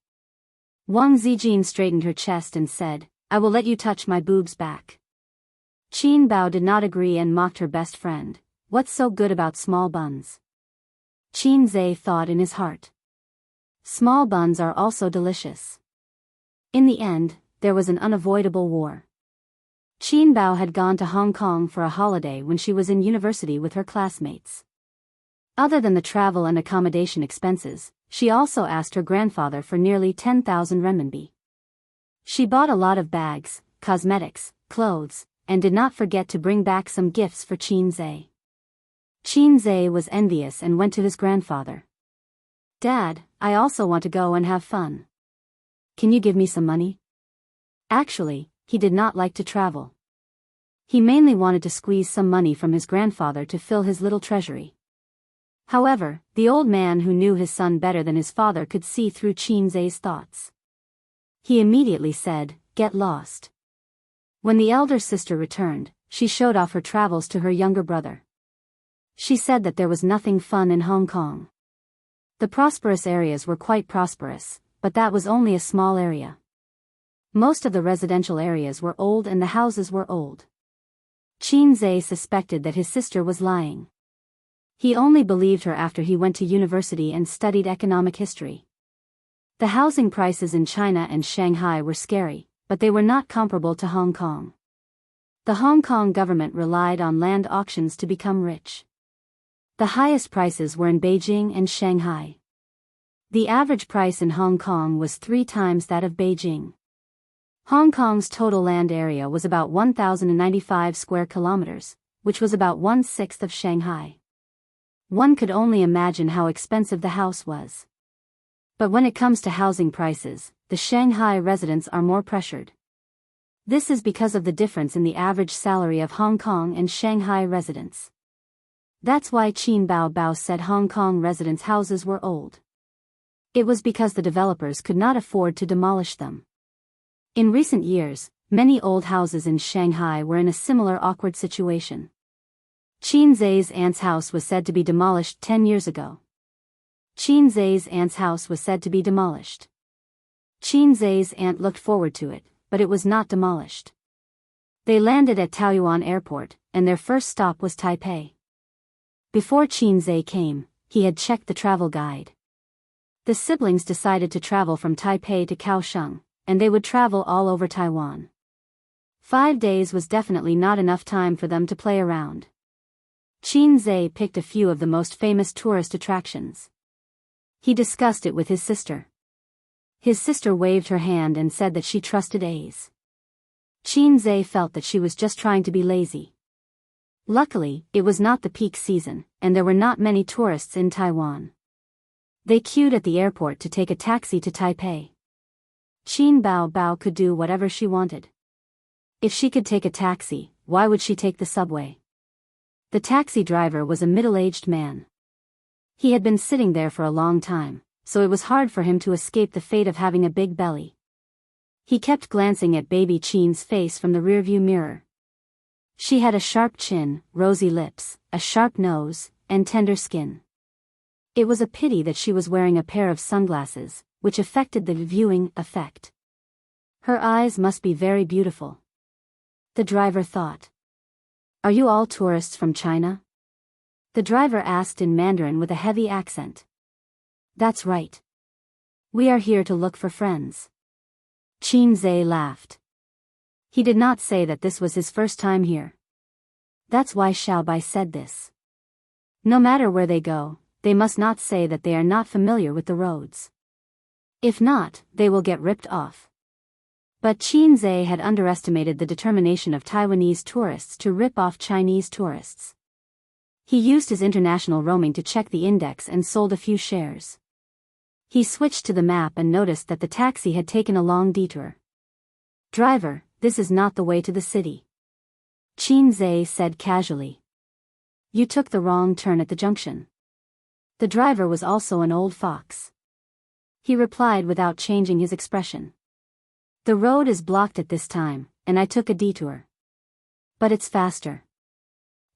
A: Wang Zijin straightened her chest and said, "I will let you touch my boobs back." Qin Bao did not agree and mocked her best friend. "What's so good about small buns?" Qin Zhe thought in his heart. Small buns are also delicious. In the end, there was an unavoidable war. Qin Bao had gone to Hong Kong for a holiday when she was in university with her classmates. Other than the travel and accommodation expenses, she also asked her grandfather for nearly 10,000 renminbi. She bought a lot of bags, cosmetics, clothes, and did not forget to bring back some gifts for Qin Zhe. Qin Zhe was envious and went to his grandfather. "Dad, I also want to go and have fun. Can you give me some money?" Actually, he did not like to travel. He mainly wanted to squeeze some money from his grandfather to fill his little treasury. However, the old man who knew his son better than his father could see through Qin Zai's thoughts. He immediately said, "Get lost." When the elder sister returned, she showed off her travels to her younger brother. She said that there was nothing fun in Hong Kong. The prosperous areas were quite prosperous, but that was only a small area. Most of the residential areas were old and the houses were old. Qin Zai suspected that his sister was lying. He only believed her after he went to university and studied economic history. The housing prices in China and Shanghai were scary, but they were not comparable to Hong Kong. The Hong Kong government relied on land auctions to become rich. The highest prices were in Beijing and Shanghai. The average price in Hong Kong was 3 times that of Beijing. Hong Kong's total land area was about 1,095 square kilometers, which was about 1/6 of Shanghai. One could only imagine how expensive the house was. But when it comes to housing prices, the Shanghai residents are more pressured. This is because of the difference in the average salary of Hong Kong and Shanghai residents. That's why Qin Bao said Hong Kong residents' houses were old. It was because the developers could not afford to demolish them. In recent years, many old houses in Shanghai were in a similar awkward situation. Qin Zai's aunt's house was said to be demolished 10 years ago. Qin Zai's aunt's house was said to be demolished. Qin Zai's aunt looked forward to it, but it was not demolished. They landed at Taoyuan Airport, and their first stop was Taipei. Before Qin Zai came, he had checked the travel guide. The siblings decided to travel from Taipei to Kaohsiung, and they would travel all over Taiwan. 5 days was definitely not enough time for them to play around. Qin Zai picked a few of the most famous tourist attractions. He discussed it with his sister. His sister waved her hand and said that she trusted A's. Qin Zai felt that she was just trying to be lazy. Luckily, it was not the peak season, and there were not many tourists in Taiwan. They queued at the airport to take a taxi to Taipei. Qin Bao could do whatever she wanted. If she could take a taxi, why would she take the subway? The taxi driver was a middle-aged man. He had been sitting there for a long time, so it was hard for him to escape the fate of having a big belly. He kept glancing at baby Qin's face from the rearview mirror. She had a sharp chin, rosy lips, a sharp nose, and tender skin. It was a pity that she was wearing a pair of sunglasses, which affected the viewing effect. Her eyes must be very beautiful. The driver thought. "Are you all tourists from China?" The driver asked in Mandarin with a heavy accent. "That's right. We are here to look for friends." Qin Zai laughed. He did not say that this was his first time here. That's why Xiao Bai said this. No matter where they go, they must not say that they are not familiar with the roads. If not, they will get ripped off. But Qin Zai had underestimated the determination of Taiwanese tourists to rip off Chinese tourists. He used his international roaming to check the index and sold a few shares. He switched to the map and noticed that the taxi had taken a long detour. "Driver, this is not the way to the city," Qin Zai said casually. "You took the wrong turn at the junction." The driver was also an old fox. He replied without changing his expression. "The road is blocked at this time, and I took a detour. But it's faster."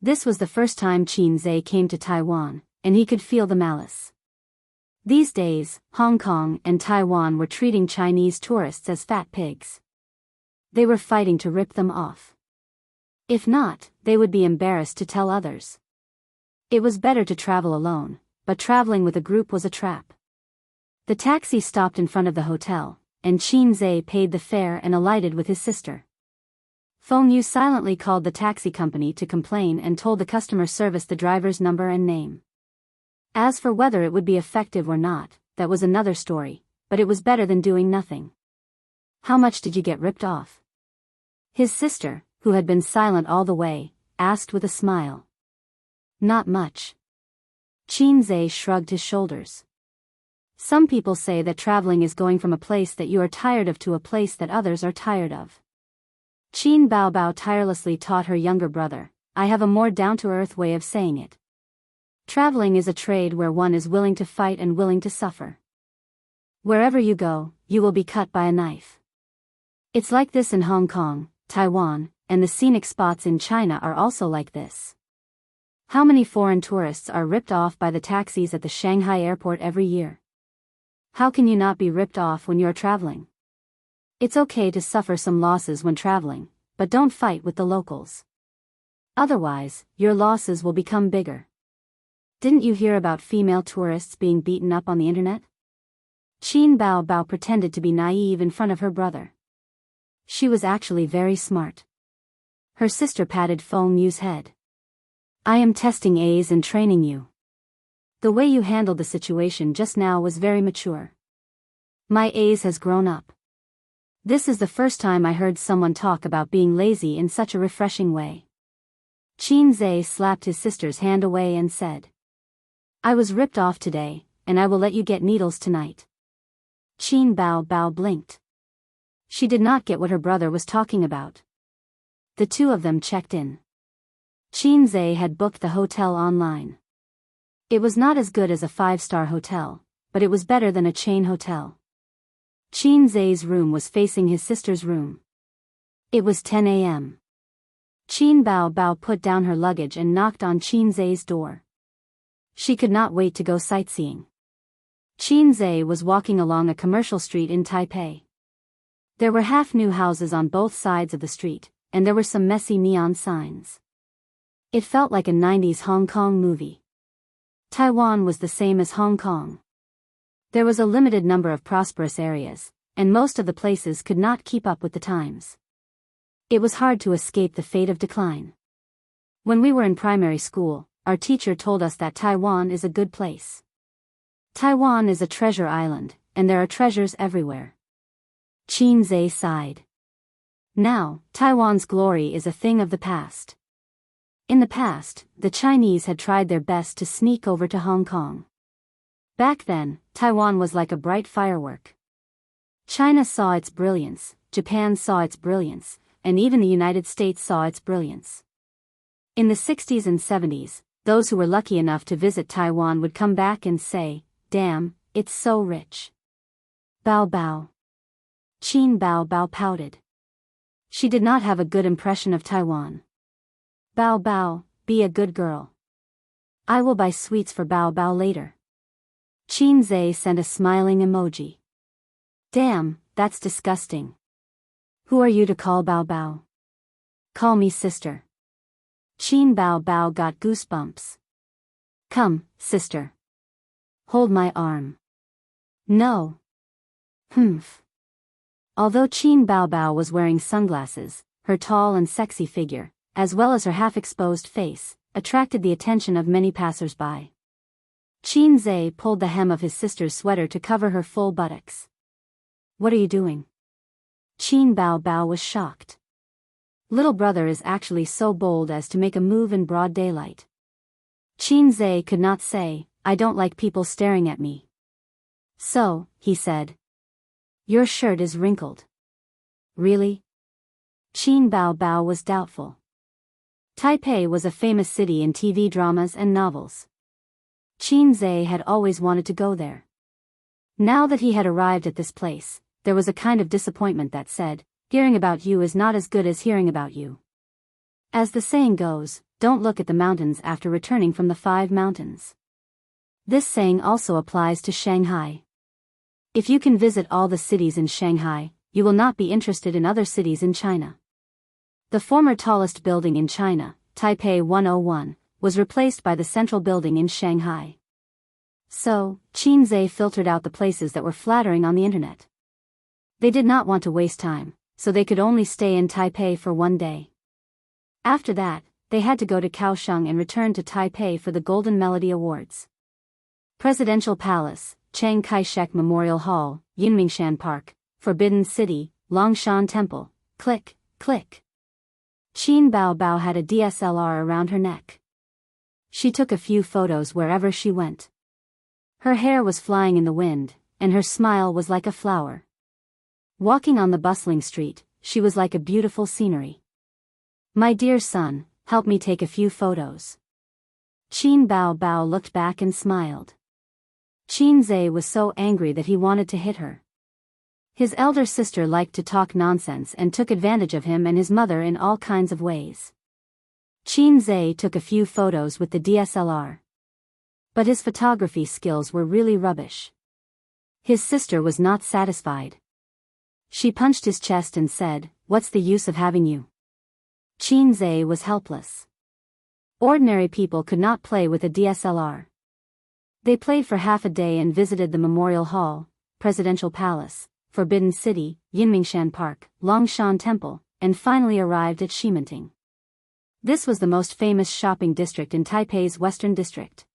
A: This was the first time Qin Zai came to Taiwan, and he could feel the malice. These days, Hong Kong and Taiwan were treating Chinese tourists as fat pigs. They were fighting to rip them off. If not, they would be embarrassed to tell others. It was better to travel alone, but traveling with a group was a trap. The taxi stopped in front of the hotel, and Qin Zai paid the fare and alighted with his sister. Feng Yu silently called the taxi company to complain and told the customer service the driver's number and name. As for whether it would be effective or not, that was another story, but it was better than doing nothing. "How much did you get ripped off?" His sister, who had been silent all the way, asked with a smile. "Not much." Qin Zai shrugged his shoulders. Some people say that traveling is going from a place that you are tired of to a place that others are tired of. Qin Baobao tirelessly taught her younger brother, I have a more down-to-earth way of saying it. Traveling is a trade where one is willing to fight and willing to suffer. Wherever you go, you will be cut by a knife. It's like this in Hong Kong, Taiwan, and the scenic spots in China are also like this. How many foreign tourists are ripped off by the taxis at the Shanghai airport every year? How can you not be ripped off when you're traveling? It's okay to suffer some losses when traveling, but don't fight with the locals. Otherwise, your losses will become bigger. Didn't you hear about female tourists being beaten up on the internet? Qin Baobao pretended to be naive in front of her brother. She was actually very smart. Her sister patted Feng Yu's head. I am testing A's and training you. The way you handled the situation just now was very mature. My A's has grown up. This is the first time I heard someone talk about being lazy in such a refreshing way. Qin Zhe slapped his sister's hand away and said, I was ripped off today, and I will let you get needles tonight. Qin Baobao blinked. She did not get what her brother was talking about. The two of them checked in. Qin Zhe had booked the hotel online. It was not as good as a 5-star hotel, but it was better than a chain hotel. Qin Zhe's room was facing his sister's room. It was 10 a.m. Qin Baobao put down her luggage and knocked on Qin Zhe's door. She could not wait to go sightseeing. Qin Zhe was walking along a commercial street in Taipei. There were half-new houses on both sides of the street, and there were some messy neon signs. It felt like a 90s Hong Kong movie. Taiwan was the same as Hong Kong. There was a limited number of prosperous areas, and most of the places could not keep up with the times. It was hard to escape the fate of decline. When we were in primary school, our teacher told us that Taiwan is a good place. Taiwan is a treasure island, and there are treasures everywhere. Qin Zhe sighed. Now, Taiwan's glory is a thing of the past. In the past, the Chinese had tried their best to sneak over to Hong Kong. Back then, Taiwan was like a bright firework. China saw its brilliance, Japan saw its brilliance, and even the United States saw its brilliance. In the 60s and 70s, those who were lucky enough to visit Taiwan would come back and say, damn, it's so rich. Bao Bao. Qin Baobao pouted. She did not have a good impression of Taiwan. Bao Bao, be a good girl. I will buy sweets for Bao Bao later. Qin Zhe sent a smiling emoji. Damn, that's disgusting. Who are you to call Bao Bao? Call me sister. Qin Baobao got goosebumps. Come, sister. Hold my arm. No. Humph. Although Qin Baobao was wearing sunglasses, her tall and sexy figure, as well as her half-exposed face, attracted the attention of many passers-by. Qin Zhe pulled the hem of his sister's sweater to cover her full buttocks. What are you doing? Qin Baobao was shocked. Little brother is actually so bold as to make a move in broad daylight. Qin Zhe could not say, I don't like people staring at me. So, he said. Your shirt is wrinkled. Really? Qin Baobao was doubtful. Taipei was a famous city in TV dramas and novels. Qin Zhe had always wanted to go there. Now that he had arrived at this place, there was a kind of disappointment that said, hearing about you is not as good as hearing about you. As the saying goes, don't look at the mountains after returning from the 5 mountains. This saying also applies to Shanghai. If you can visit all the cities in Shanghai, you will not be interested in other cities in China. The former tallest building in China, Taipei 101, was replaced by the central building in Shanghai. So, Qin Zhe filtered out the places that were flattering on the internet. They did not want to waste time, so they could only stay in Taipei for 1 day. After that, they had to go to Kaohsiung and return to Taipei for the Golden Melody Awards. Presidential Palace, Chiang Kai-shek Memorial Hall, Yunmingshan Park, Forbidden City, Longshan Temple, click, click. Qin Baobao had a DSLR around her neck. She took a few photos wherever she went. Her hair was flying in the wind, and her smile was like a flower. Walking on the bustling street, she was like a beautiful scenery. My dear son, help me take a few photos. Qin Bao Bao looked back and smiled. Qin Zhe was so angry that he wanted to hit her. His elder sister liked to talk nonsense and took advantage of him and his mother in all kinds of ways. Qin Zhe took a few photos with the DSLR. But his photography skills were really rubbish. His sister was not satisfied. She punched his chest and said, "What's the use of having you?" Qin Zhe was helpless. Ordinary people could not play with a DSLR. They played for half a day and visited the Memorial Hall, Presidential Palace, Forbidden City, Yinmingshan Park, Longshan Temple, and finally arrived at Shimanting. This was the most famous shopping district in Taipei's Western District.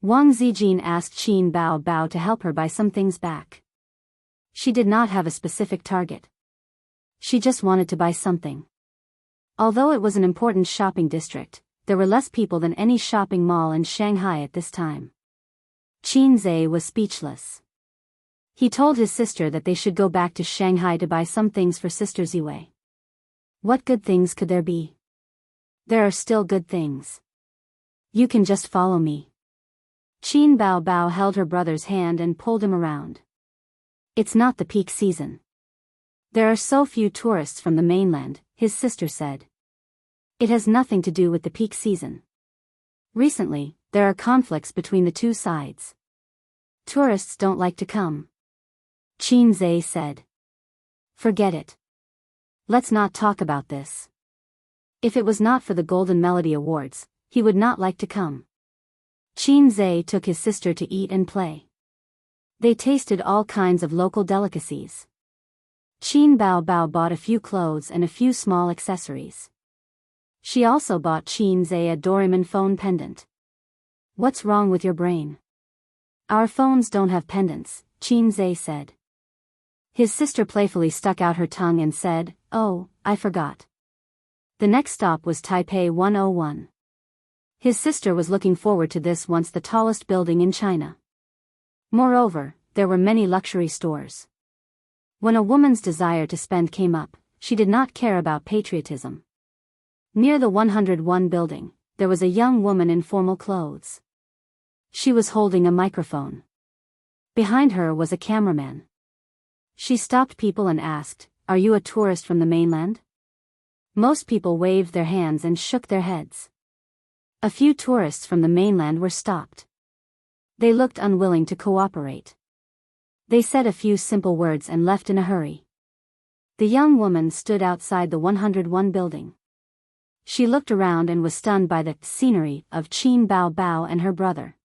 A: Wang Zijin asked Qin Bao Bao to help her buy some things back. She did not have a specific target. She just wanted to buy something. Although it was an important shopping district, there were less people than any shopping mall in Shanghai at this time. Qin Zhe was speechless. He told his sister that they should go back to Shanghai to buy some things for Sister Ziwei. What good things could there be? There are still good things. You can just follow me. Qin Bao Bao held her brother's hand and pulled him around. It's not the peak season. There are so few tourists from the mainland, his sister said. It has nothing to do with the peak season. Recently, there are conflicts between the two sides. Tourists don't like to come. Qin Zhe said. Forget it. Let's not talk about this. If it was not for the Golden Melody Awards, he would not like to come. Qin Zhe took his sister to eat and play. They tasted all kinds of local delicacies. Qin Bao Bao bought a few clothes and a few small accessories. She also bought Qin Zhe a Doraemon phone pendant. What's wrong with your brain? Our phones don't have pendants, Qin Zhe said. His sister playfully stuck out her tongue and said, "Oh, I forgot." The next stop was Taipei 101. His sister was looking forward to this, once the tallest building in China. Moreover, there were many luxury stores. When a woman's desire to spend came up, she did not care about patriotism. Near the 101 building, there was a young woman in formal clothes. She was holding a microphone. Behind her was a cameraman. She stopped people and asked, "Are you a tourist from the mainland?" Most people waved their hands and shook their heads. A few tourists from the mainland were stopped. They looked unwilling to cooperate. They said a few simple words and left in a hurry. The young woman stood outside the 101 building. She looked around and was stunned by the scenery of Qin Bao Bao and her brother.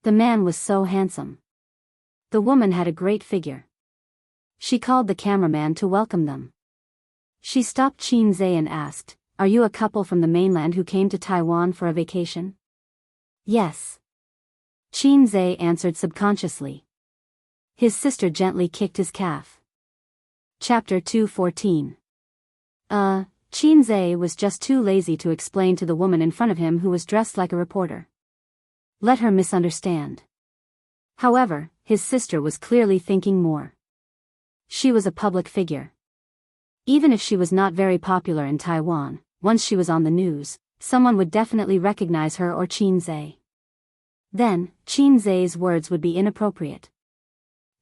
A: The man was so handsome. The woman had a great figure. She called the cameraman to welcome them. She stopped Qin Zhe and asked, "Are you a couple from the mainland who came to Taiwan for a vacation?" "Yes." Qin Zhe answered subconsciously. His sister gently kicked his calf. Chapter 214. Qin Zhe was just too lazy to explain to the woman in front of him, who was dressed like a reporter. Let her misunderstand. However, his sister was clearly thinking more. She was a public figure. Even if she was not very popular in Taiwan, once she was on the news, someone would definitely recognize her or Qin Zhe. Then, Qin Zhe's words would be inappropriate.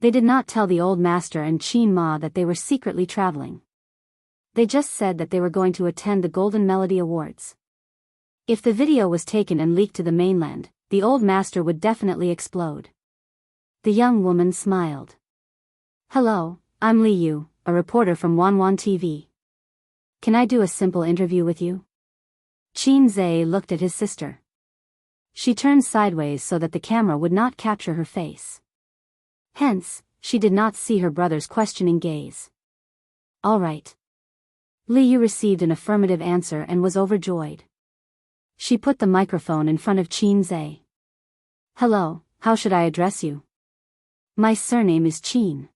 A: They did not tell the old master and Qin Ma that they were secretly traveling. They just said that they were going to attend the Golden Melody Awards. If the video was taken and leaked to the mainland, the old master would definitely explode. The young woman smiled. "Hello, I'm Li Yu, a reporter from Wanwan TV. Can I do a simple interview with you?" Qin Zhe looked at his sister. She turned sideways so that the camera would not capture her face. Hence, she did not see her brother's questioning gaze. "All right." Li Yu received an affirmative answer and was overjoyed. She put the microphone in front of Qin Zhe. "Hello, how should I address you?" "My surname is Qin."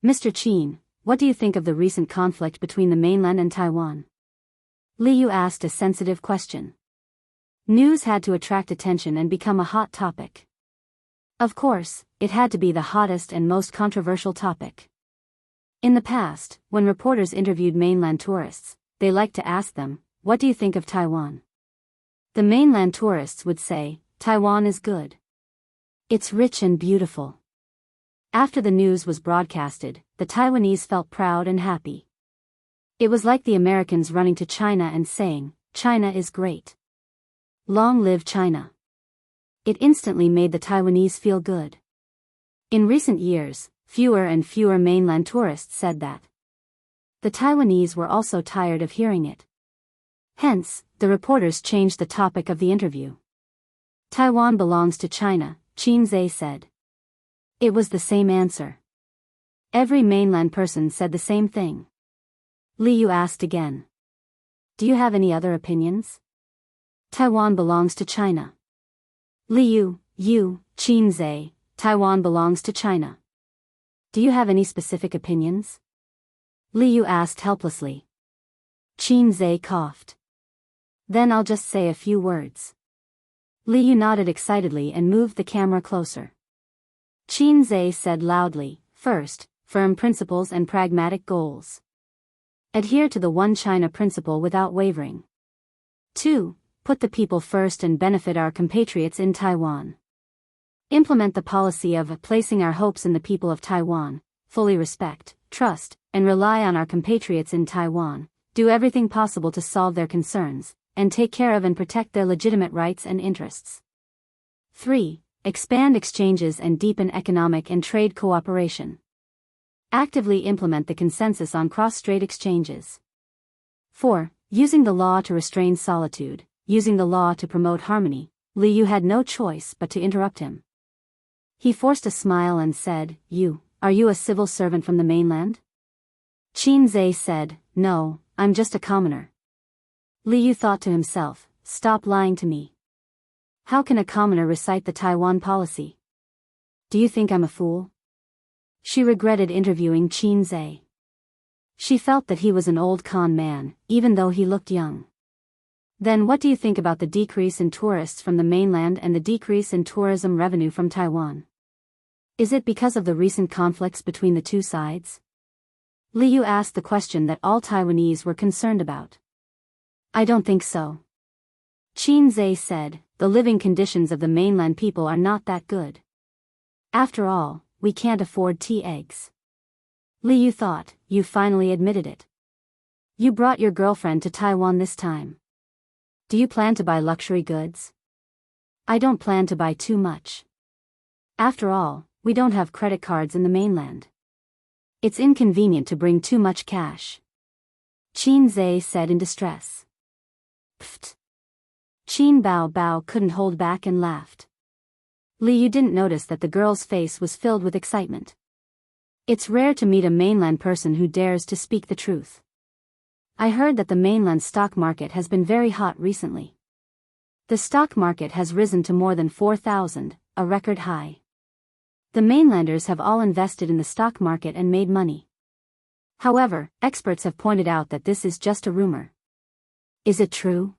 A: "Mr. Qin, what do you think of the recent conflict between the mainland and Taiwan?" Li Yu asked a sensitive question. News had to attract attention and become a hot topic. Of course, it had to be the hottest and most controversial topic. In the past, when reporters interviewed mainland tourists, they liked to ask them, "What do you think of Taiwan?" The mainland tourists would say, "Taiwan is good. It's rich and beautiful." After the news was broadcasted, the Taiwanese felt proud and happy. It was like the Americans running to China and saying, "China is great. Long live China." It instantly made the Taiwanese feel good. In recent years, fewer and fewer mainland tourists said that. The Taiwanese were also tired of hearing it. Hence, the reporters changed the topic of the interview. "Taiwan belongs to China," Qin Zhe said. It was the same answer. Every mainland person said the same thing. Liu asked again. "Do you have any other opinions?" "Taiwan belongs to China." Liu, Qin Zhe, "Taiwan belongs to China. Do you have any specific opinions?" Liu asked helplessly. Qin Zhe coughed. "Then I'll just say a few words." Liu nodded excitedly and moved the camera closer. Qin Zhe said loudly, "First, firm principles and pragmatic goals. Adhere to the One China principle without wavering. 2. Put the people first and benefit our compatriots in Taiwan. Implement the policy of placing our hopes in the people of Taiwan, fully respect, trust, and rely on our compatriots in Taiwan, do everything possible to solve their concerns, and take care of and protect their legitimate rights and interests. 3. Expand exchanges and deepen economic and trade cooperation. Actively implement the consensus on cross-strait exchanges. 4. Using the law to restrain solitude, using the law to promote harmony." Liu had no choice but to interrupt him. He forced a smile and said, Are you a civil servant from the mainland?" Qin Zhe said, "No, I'm just a commoner." Liu thought to himself, "Stop lying to me. How can a commoner recite the Taiwan policy? Do you think I'm a fool?" She regretted interviewing Qin Zhe. She felt that he was an old con man, even though he looked young. "Then what do you think about the decrease in tourists from the mainland and the decrease in tourism revenue from Taiwan? Is it because of the recent conflicts between the two sides?" Liu asked the question that all Taiwanese were concerned about. "I don't think so." Qin Zhe said, "The living conditions of the mainland people are not that good. After all, we can't afford tea eggs." Liu thought, "You finally admitted it. You brought your girlfriend to Taiwan this time. Do you plan to buy luxury goods?" "I don't plan to buy too much. After all, we don't have credit cards in the mainland. It's inconvenient to bring too much cash." Qin Zhe said in distress. "Pfft." Qin Bao couldn't hold back and laughed. Liu didn't notice that the girl's face was filled with excitement. It's rare to meet a mainland person who dares to speak the truth. "I heard that the mainland stock market has been very hot recently. The stock market has risen to more than 4,000, a record high. The mainlanders have all invested in the stock market and made money. However, experts have pointed out that this is just a rumor. Is it true?"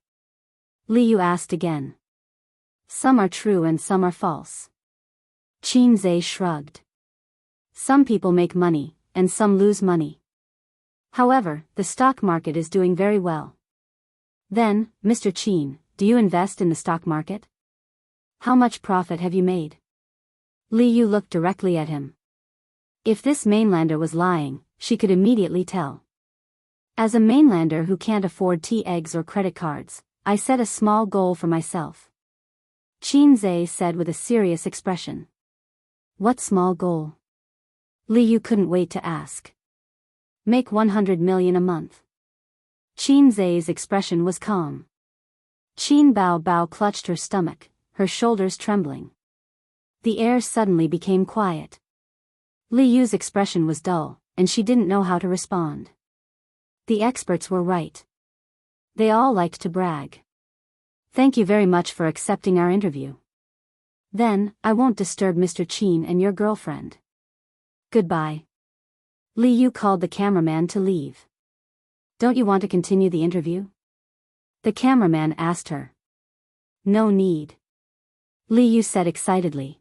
A: Liu asked again. "Some are true and some are false." Qin Zhe shrugged. "Some people make money, and some lose money. However, the stock market is doing very well." "Then, Mr. Qin, do you invest in the stock market? How much profit have you made?" Liu looked directly at him. If this mainlander was lying, she could immediately tell. "As a mainlander who can't afford tea eggs or credit cards, I set a small goal for myself." Qin Zhe said with a serious expression. "What small goal?" Liu couldn't wait to ask. "Make 100 million a month." Qin Zhe's expression was calm. Qin Bao clutched her stomach, her shoulders trembling. The air suddenly became quiet. Liu's expression was dull, and she didn't know how to respond. The experts were right. They all liked to brag. "Thank you very much for accepting our interview. Then, I won't disturb Mr. Qin and your girlfriend. Goodbye." Liu called the cameraman to leave. "Don't you want to continue the interview?" the cameraman asked her. "No need," Liu said excitedly.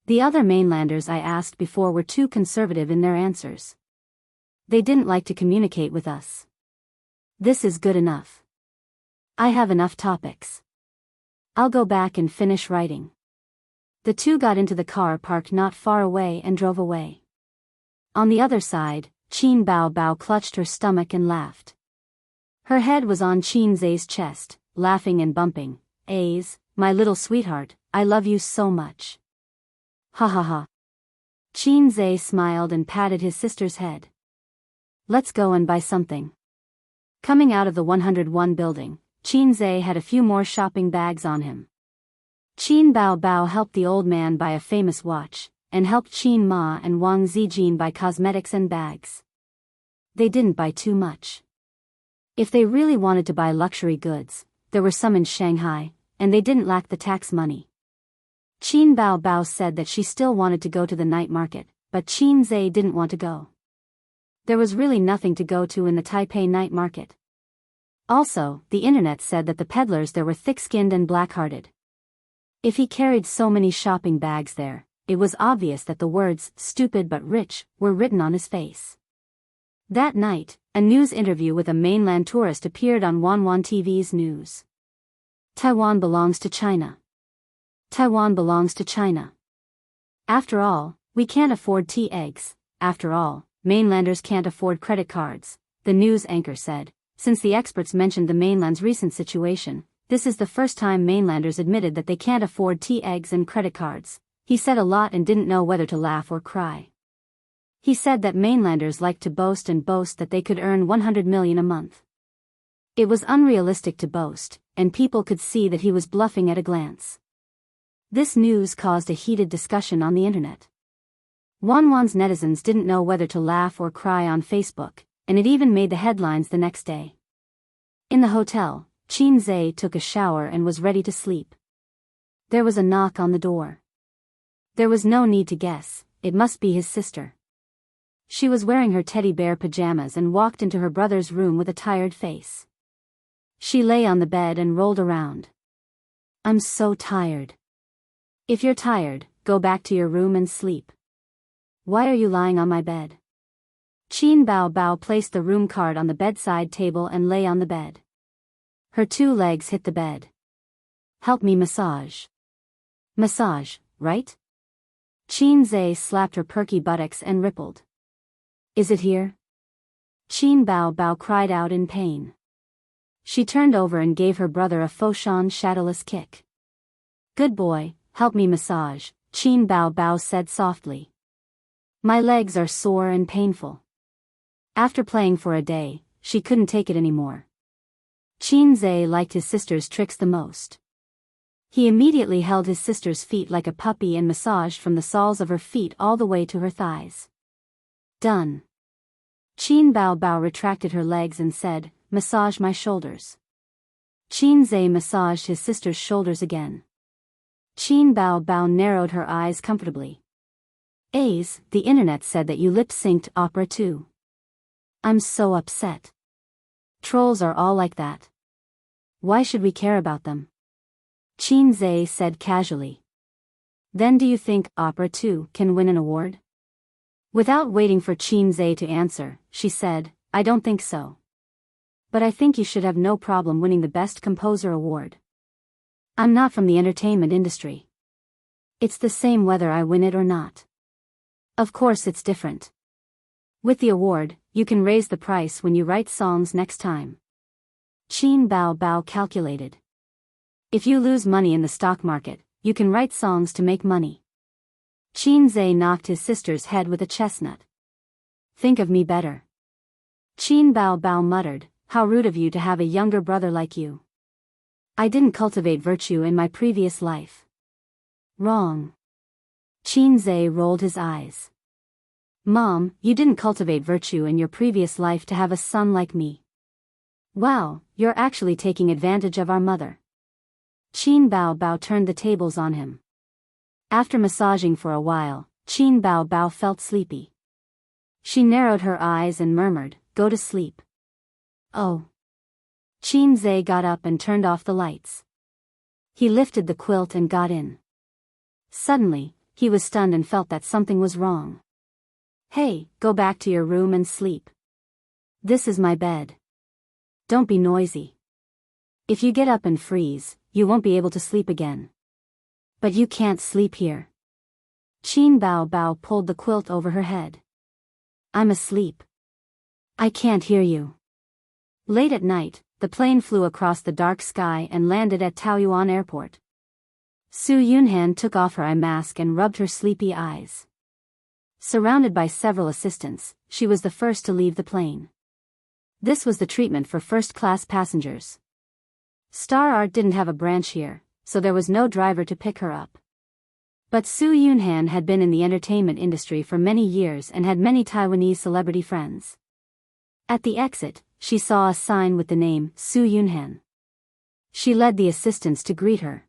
A: "The other mainlanders I asked before were too conservative in their answers. They didn't like to communicate with us. This is good enough. I have enough topics. I'll go back and finish writing. The two got into the car parked not far away and drove away. On the other side, Qin Bao Bao clutched her stomach and laughed. Her head was on Qin Zai's chest, laughing and bumping. "A's, my little sweetheart, I love you so much." Ha ha ha. Qin Zai smiled and patted his sister's head. "Let's go and buy something." Coming out of the 101 building, Qin Zai had a few more shopping bags on him. Qin Bao Bao helped the old man buy a famous watch, and helped Qin Ma and Wang Zijin buy cosmetics and bags. They didn't buy too much. If they really wanted to buy luxury goods, there were some in Shanghai, and they didn't lack the tax money. Qin Bao Bao said that she still wanted to go to the night market, but Qin Zai didn't want to go. There was really nothing to go to in the Taipei night market. Also, the internet said that the peddlers there were thick-skinned and black-hearted. If he carried so many shopping bags there, it was obvious that the words, "stupid but rich," were written on his face. That night, a news interview with a mainland tourist appeared on Wanwan TV's news. Taiwan belongs to China. Taiwan belongs to China. After all, we can't afford tea eggs. After all, mainlanders can't afford credit cards, the news anchor said. Since the experts mentioned the mainland's recent situation, this is the first time mainlanders admitted that they can't afford tea eggs and credit cards. He said a lot and didn't know whether to laugh or cry. He said that mainlanders liked to boast that they could earn 100 million a month. It was unrealistic to boast, and people could see that he was bluffing at a glance. This news caused a heated discussion on the internet. Wanwan's netizens didn't know whether to laugh or cry on Facebook, and it even made the headlines the next day. In the hotel, Qin Zai took a shower and was ready to sleep. There was a knock on the door. There was no need to guess, it must be his sister. She was wearing her teddy bear pajamas and walked into her brother's room with a tired face. She lay on the bed and rolled around. "I'm so tired." "If you're tired, go back to your room and sleep." "Why are you lying on my bed?" Qin Bao Bao placed the room card on the bedside table and lay on the bed. Her two legs hit the bed. "Help me massage." "Massage, right?" Qin Zai slapped her perky buttocks and rippled. "Is it here?" Qin Bao Bao cried out in pain. She turned over and gave her brother a Foshan shadowless kick. "Good boy, help me massage," Qin Bao Bao said softly. "My legs are sore and painful." After playing for a day, she couldn't take it anymore. Qin Zai liked his sister's tricks the most. He immediately held his sister's feet like a puppy and massaged from the soles of her feet all the way to her thighs. "Done." Qin Bao Bao retracted her legs and said, "Massage my shoulders." Qin Zai massaged his sister's shoulders again. Qin Bao Bao narrowed her eyes comfortably. "A's, the internet said that you lip-synced opera too. I'm so upset. Trolls are all like that. Why should we care about them?" Qin Zai said casually. "Then do you think opera too can win an award?" Without waiting for Qin Zai to answer, she said, "I don't think so. But I think you should have no problem winning the Best Composer award. I'm not from the entertainment industry. It's the same whether I win it or not. Of course it's different. With the award, you can raise the price when you write songs next time." Qin Bao Bao calculated. "If you lose money in the stock market, you can write songs to make money." Qin Zai knocked his sister's head with a chestnut. "Think of me better." Qin Bao Bao muttered, "How rude of you to have a younger brother like you. I didn't cultivate virtue in my previous life." "Wrong." Qin Zai rolled his eyes. "Mom, you didn't cultivate virtue in your previous life to have a son like me. Wow, you're actually taking advantage of our mother." Qin Bao Bao turned the tables on him. After massaging for a while, Qin Bao Bao felt sleepy. She narrowed her eyes and murmured, "Go to sleep." "Oh." Qin Zai got up and turned off the lights. He lifted the quilt and got in. Suddenly, he was stunned and felt that something was wrong. "Hey, go back to your room and sleep." This is my bed. Don't be noisy. If you get up and freeze, you won't be able to sleep again. But you can't sleep here. Qin Bao Bao pulled the quilt over her head. I'm asleep. I can't hear you. Late at night, the plane flew across the dark sky and landed at Taoyuan Airport. Su Yunhan took off her eye mask and rubbed her sleepy eyes. Surrounded by several assistants, she was the first to leave the plane. This was the treatment for first-class passengers. Star Art didn't have a branch here, so there was no driver to pick her up. But Su Yunhan had been in the entertainment industry for many years and had many Taiwanese celebrity friends. At the exit, she saw a sign with the name Su Yunhan. She led the assistants to greet her.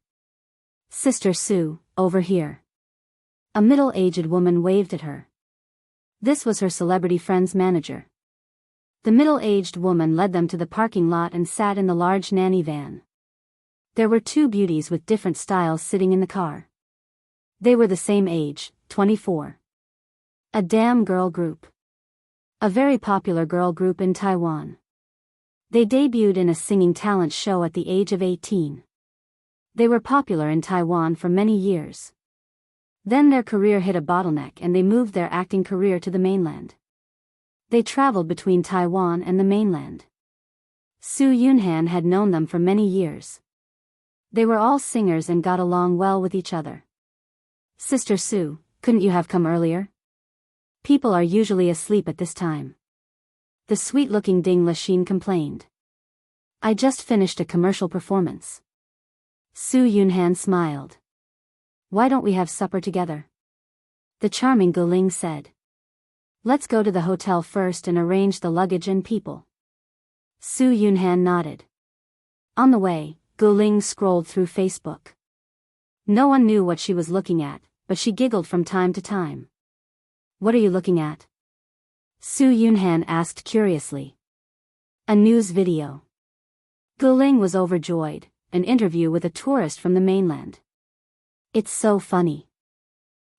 A: Sister Su, over here. A middle-aged woman waved at her. This was her celebrity friend's manager. The middle-aged woman led them to the parking lot and sat in the large nanny van. There were two beauties with different styles sitting in the car. They were the same age, 24. A damn girl group. A very popular girl group in Taiwan. They debuted in a singing talent show at the age of 18. They were popular in Taiwan for many years. Then their career hit a bottleneck and they moved their acting career to the mainland. They traveled between Taiwan and the mainland. Su Yunhan had known them for many years. They were all singers and got along well with each other. Sister Su, couldn't you have come earlier? People are usually asleep at this time. The sweet-looking Ding Lixin complained. I just finished a commercial performance. Su Yunhan smiled. Why don't we have supper together? The charming Guling said. Let's go to the hotel first and arrange the luggage and people. Su Yunhan nodded. On the way, Guling scrolled through Facebook. No one knew what she was looking at, but she giggled from time to time. What are you looking at? Su Yunhan asked curiously. A news video. Guling was overjoyed, an interview with a tourist from the mainland. It's so funny.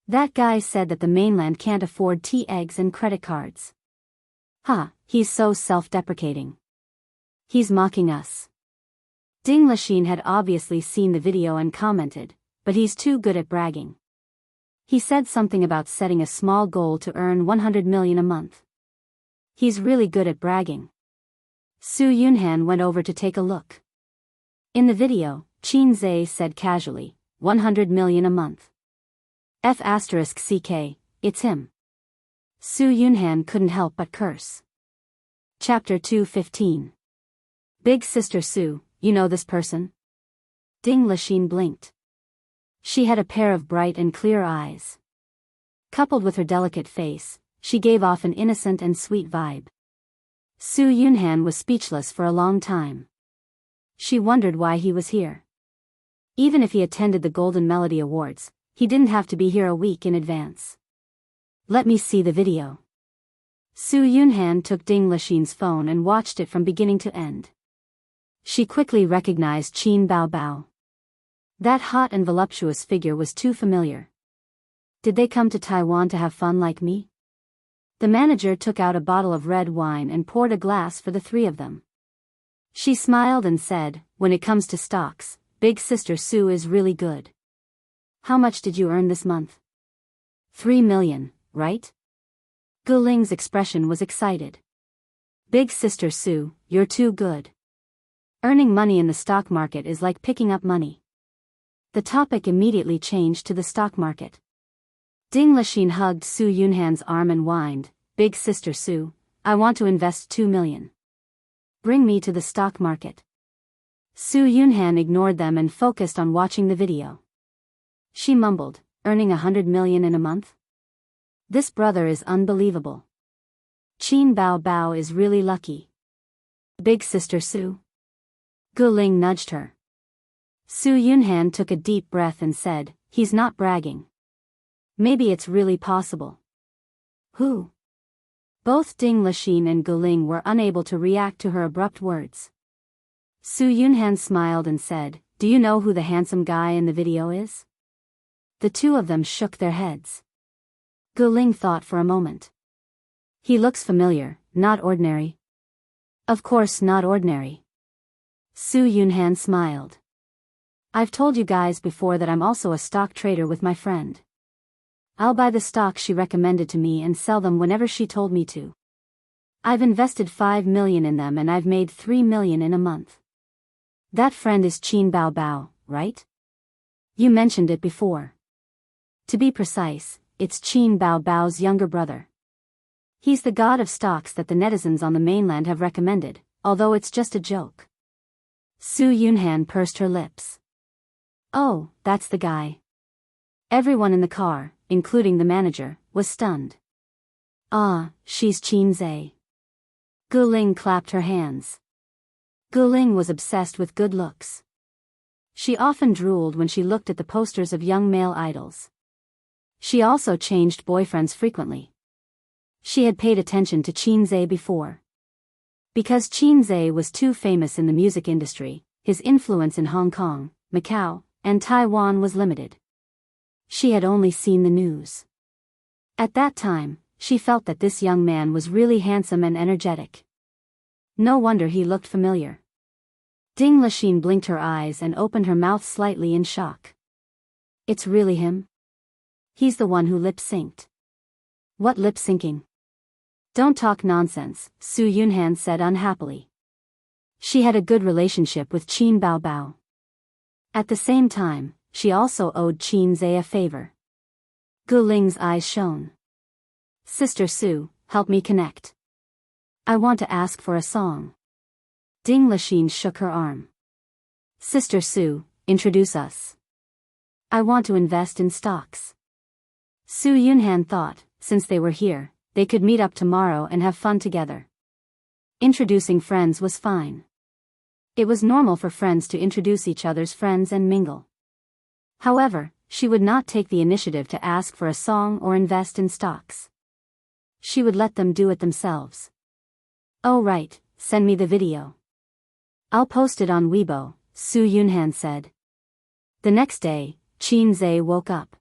A: That guy said that the mainland can't afford tea, eggs and credit cards. He's so self-deprecating. He's mocking us. Ding Lixin had obviously seen the video and commented, but he's too good at bragging. He said something about setting a small goal to earn 100 million a month. He's really good at bragging. Su Yunhan went over to take a look. In the video, Qin Zhe said casually, 100 million a month. F***ck, it's him. Su Yunhan couldn't help but curse. Chapter 215. Big Sister Su, you know this person? Ding Lixin blinked. She had a pair of bright and clear eyes. Coupled with her delicate face, she gave off an innocent and sweet vibe. Su Yunhan was speechless for a long time. She wondered why he was here. Even if he attended the Golden Melody Awards, he didn't have to be here a week in advance. Let me see the video. Su Yunhan took Ding Lixin's phone and watched it from beginning to end. She quickly recognized Qin Bao Bao. That hot and voluptuous figure was too familiar. Did they come to Taiwan to have fun like me? The manager took out a bottle of red wine and poured a glass for the three of them. She smiled and said, when it comes to stocks, Big Sister Su is really good. How much did you earn this month? 3 million, right? Guling's expression was excited. Big Sister Su, you're too good. Earning money in the stock market is like picking up money. The topic immediately changed to the stock market. Ding Lixin hugged Su Yunhan's arm and whined, Big Sister Su, I want to invest 2 million. Bring me to the stock market. Su Yunhan ignored them and focused on watching the video. She mumbled, earning 100 million in a month? This brother is unbelievable. Qin Bao Bao is really lucky. Big Sister Su. Guling nudged her. Su Yunhan took a deep breath and said, he's not bragging. Maybe it's really possible. Who? Both Ding Lixin and Guling were unable to react to her abrupt words. Su Yunhan smiled and said, do you know who the handsome guy in the video is? The two of them shook their heads. Guling thought for a moment. He looks familiar, not ordinary. Of course not ordinary. Su Yunhan smiled. I've told you guys before that I'm also a stock trader with my friend. I'll buy the stocks she recommended to me and sell them whenever she told me to. I've invested 5 million in them and I've made 3 million in a month. That friend is Qin Bao Bao, right? You mentioned it before. To be precise, it's Qin Bao Bao's younger brother. He's the god of stocks that the netizens on the mainland have recommended, although it's just a joke. Su Yunhan pursed her lips. Oh, that's the guy. Everyone in the car, including the manager, was stunned. Ah, she's Qin Zhe. Guling clapped her hands. Guling was obsessed with good looks. She often drooled when she looked at the posters of young male idols. She also changed boyfriends frequently. She had paid attention to Qin Zhe before. Because Qin Zhe was too famous in the music industry, his influence in Hong Kong, Macau, and Taiwan was limited. She had only seen the news. At that time, she felt that this young man was really handsome and energetic. No wonder he looked familiar. Ding Lixin blinked her eyes and opened her mouth slightly in shock. It's really him? He's the one who lip-synced. What lip-syncing? Don't talk nonsense, Su Yunhan said unhappily. She had a good relationship with Qin Bao Bao. At the same time, she also owed Qin Zhe a favor. Guling's eyes shone. Sister Su, help me connect. I want to ask for a song. Ding Lixin shook her arm. Sister Su, introduce us. I want to invest in stocks. Su Yunhan thought, since they were here, they could meet up tomorrow and have fun together. Introducing friends was fine. It was normal for friends to introduce each other's friends and mingle. However, she would not take the initiative to ask for a song or invest in stocks. She would let them do it themselves. Oh right, send me the video. I'll post it on Weibo, Su Yunhan said. The next day, Qin Zhe woke up.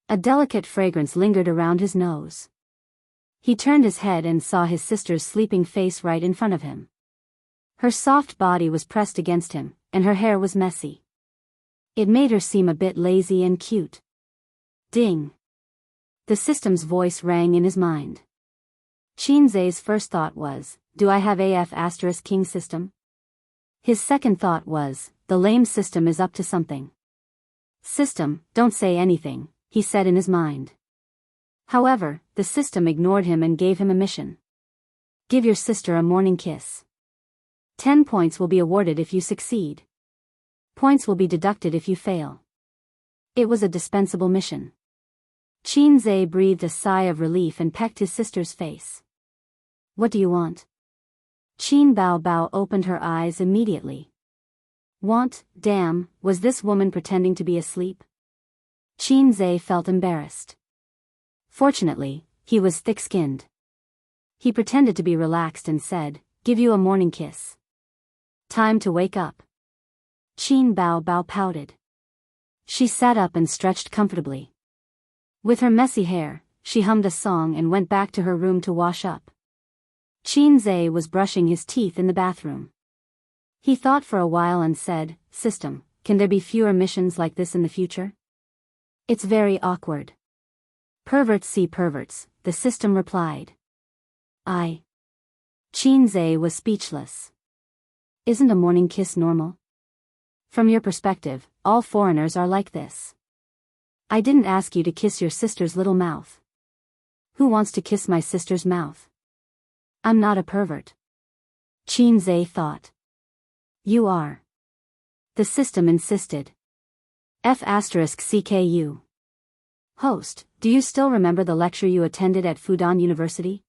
A: A delicate fragrance lingered around his nose. He turned his head and saw his sister's sleeping face right in front of him. Her soft body was pressed against him, and her hair was messy. It made her seem a bit lazy and cute. Ding. The system's voice rang in his mind. Qin Zhe's first thought was, do I have AF** King system? His second thought was, the lame system is up to something. System, don't say anything, he said in his mind. However, the system ignored him and gave him a mission. Give your sister a morning kiss. 10 points will be awarded if you succeed. Points will be deducted if you fail. It was a dispensable mission. Qin Zhe breathed a sigh of relief and pecked his sister's face. What do you want? Qin Bao Bao opened her eyes immediately. Want, damn, was this woman pretending to be asleep? Qin Zhe felt embarrassed. Fortunately, he was thick-skinned. He pretended to be relaxed and said, give you a morning kiss. Time to wake up. Qin Bao Bao pouted. She sat up and stretched comfortably. With her messy hair, she hummed a song and went back to her room to wash up. Qin Zhe was brushing his teeth in the bathroom. He thought for a while and said, System, can there be fewer missions like this in the future? It's very awkward. Perverts see perverts, the system replied. Qin Zhe was speechless. Isn't a morning kiss normal? From your perspective, all foreigners are like this. I didn't ask you to kiss your sister's little mouth. Who wants to kiss my sister's mouth? I'm not a pervert. Qin Zhe thought. You are. The system insisted. F***CKU. Host, do you still remember the lecture you attended at Fudan University?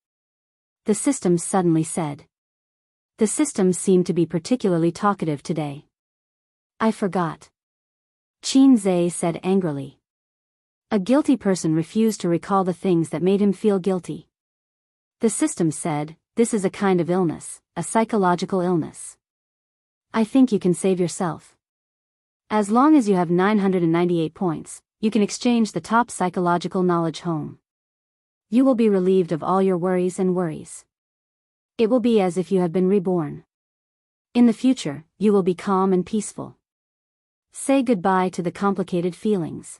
A: The system suddenly said. The system seemed to be particularly talkative today. I forgot. Qin Zhe said angrily. A guilty person refused to recall the things that made him feel guilty. The system said, this is a kind of illness, a psychological illness. I think you can save yourself. As long as you have 998 points, you can exchange the top psychological knowledge home. You will be relieved of all your worries and worries. It will be as if you have been reborn. In the future, you will be calm and peaceful. Say goodbye to the complicated feelings.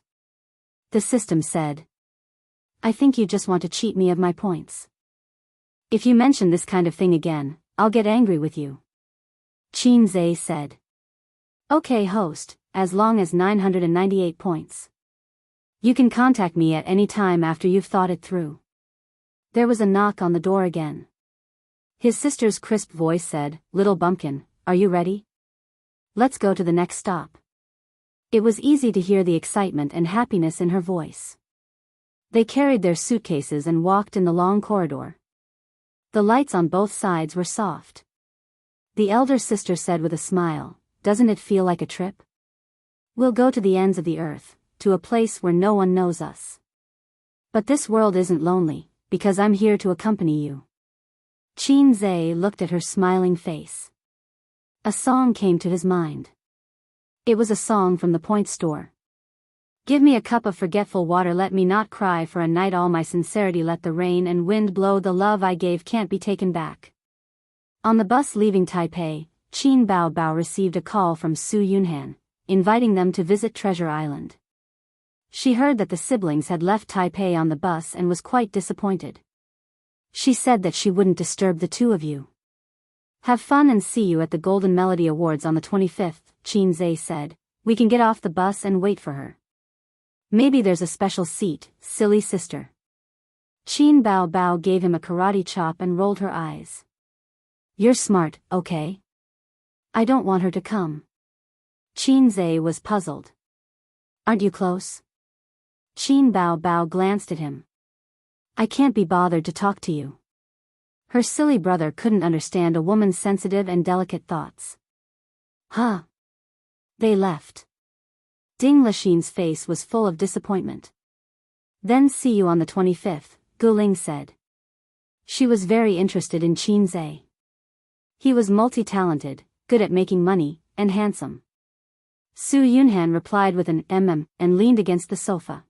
A: The system said. I think you just want to cheat me of my points. If you mention this kind of thing again, I'll get angry with you. Qin Zhe said. Okay, host, as long as 998 points. You can contact me at any time after you've thought it through. There was a knock on the door again. His sister's crisp voice said, Little bumpkin, are you ready? Let's go to the next stop. It was easy to hear the excitement and happiness in her voice. They carried their suitcases and walked in the long corridor. The lights on both sides were soft. The elder sister said with a smile, Doesn't it feel like a trip? We'll go to the ends of the earth, to a place where no one knows us. But this world isn't lonely, because I'm here to accompany you. Qin Zhe looked at her smiling face. A song came to his mind. It was a song from the Point Store. Give me a cup of forgetful water, let me not cry for a night, all my sincerity, let the rain and wind blow, the love I gave can't be taken back. On the bus leaving Taipei, Qin Bao received a call from Su Yunhan, inviting them to visit Treasure Island. She heard that the siblings had left Taipei on the bus and was quite disappointed. She said that she wouldn't disturb the two of you. Have fun and see you at the Golden Melody Awards on the 25th, Qin Zhe said. We can get off the bus and wait for her. Maybe there's a special seat, silly sister. Qin Bao gave him a karate chop and rolled her eyes. You're smart, okay? I don't want her to come. Qin Zhe was puzzled. Aren't you close? Qin Bao glanced at him. I can't be bothered to talk to you. Her silly brother couldn't understand a woman's sensitive and delicate thoughts. Huh. They left. Ding Lixin's face was full of disappointment. Then see you on the 25th, Guling said. She was very interested in Qin Zhe. He was multi-talented, good at making money, and handsome. Su Yunhan replied with an and leaned against the sofa.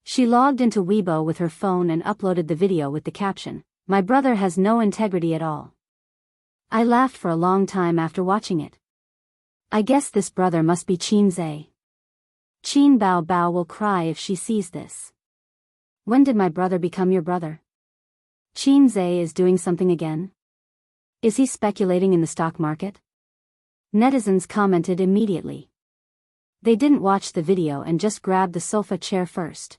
A: She logged into Weibo with her phone and uploaded the video with the caption, My brother has no integrity at all. I laughed for a long time after watching it. I guess this brother must be Qin Zhe. Qin Bao will cry if she sees this. When did my brother become your brother? Qin Zhe is doing something again? Is he speculating in the stock market? Netizens commented immediately. They didn't watch the video and just grabbed the sofa chair first.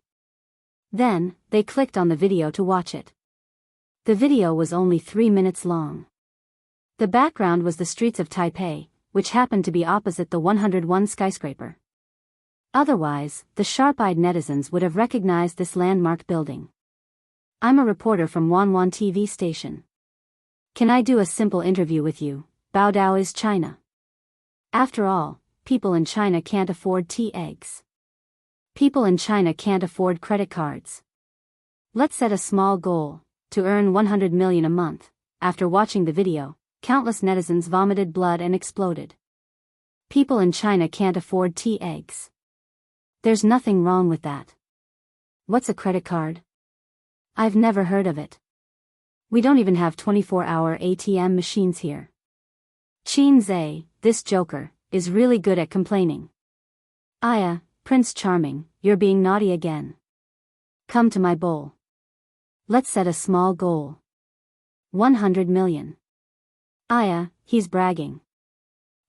A: Then, they clicked on the video to watch it. The video was only 3 minutes long. The background was the streets of Taipei, which happened to be opposite the 101 skyscraper. Otherwise, the sharp-eyed netizens would have recognized this landmark building. I'm a reporter from Wanwan TV station. Can I do a simple interview with you? Baodao is China. After all, people in China can't afford tea eggs. People in China can't afford credit cards. Let's set a small goal, to earn 100 million a month. After watching the video, countless netizens vomited blood and exploded. People in China can't afford tea eggs. There's nothing wrong with that. What's a credit card? I've never heard of it. We don't even have 24-hour ATM machines here. Qin Zhe, this joker, is really good at complaining. Aya, Prince Charming, you're being naughty again. Come to my bowl. Let's set a small goal. 100 million. Aya, he's bragging.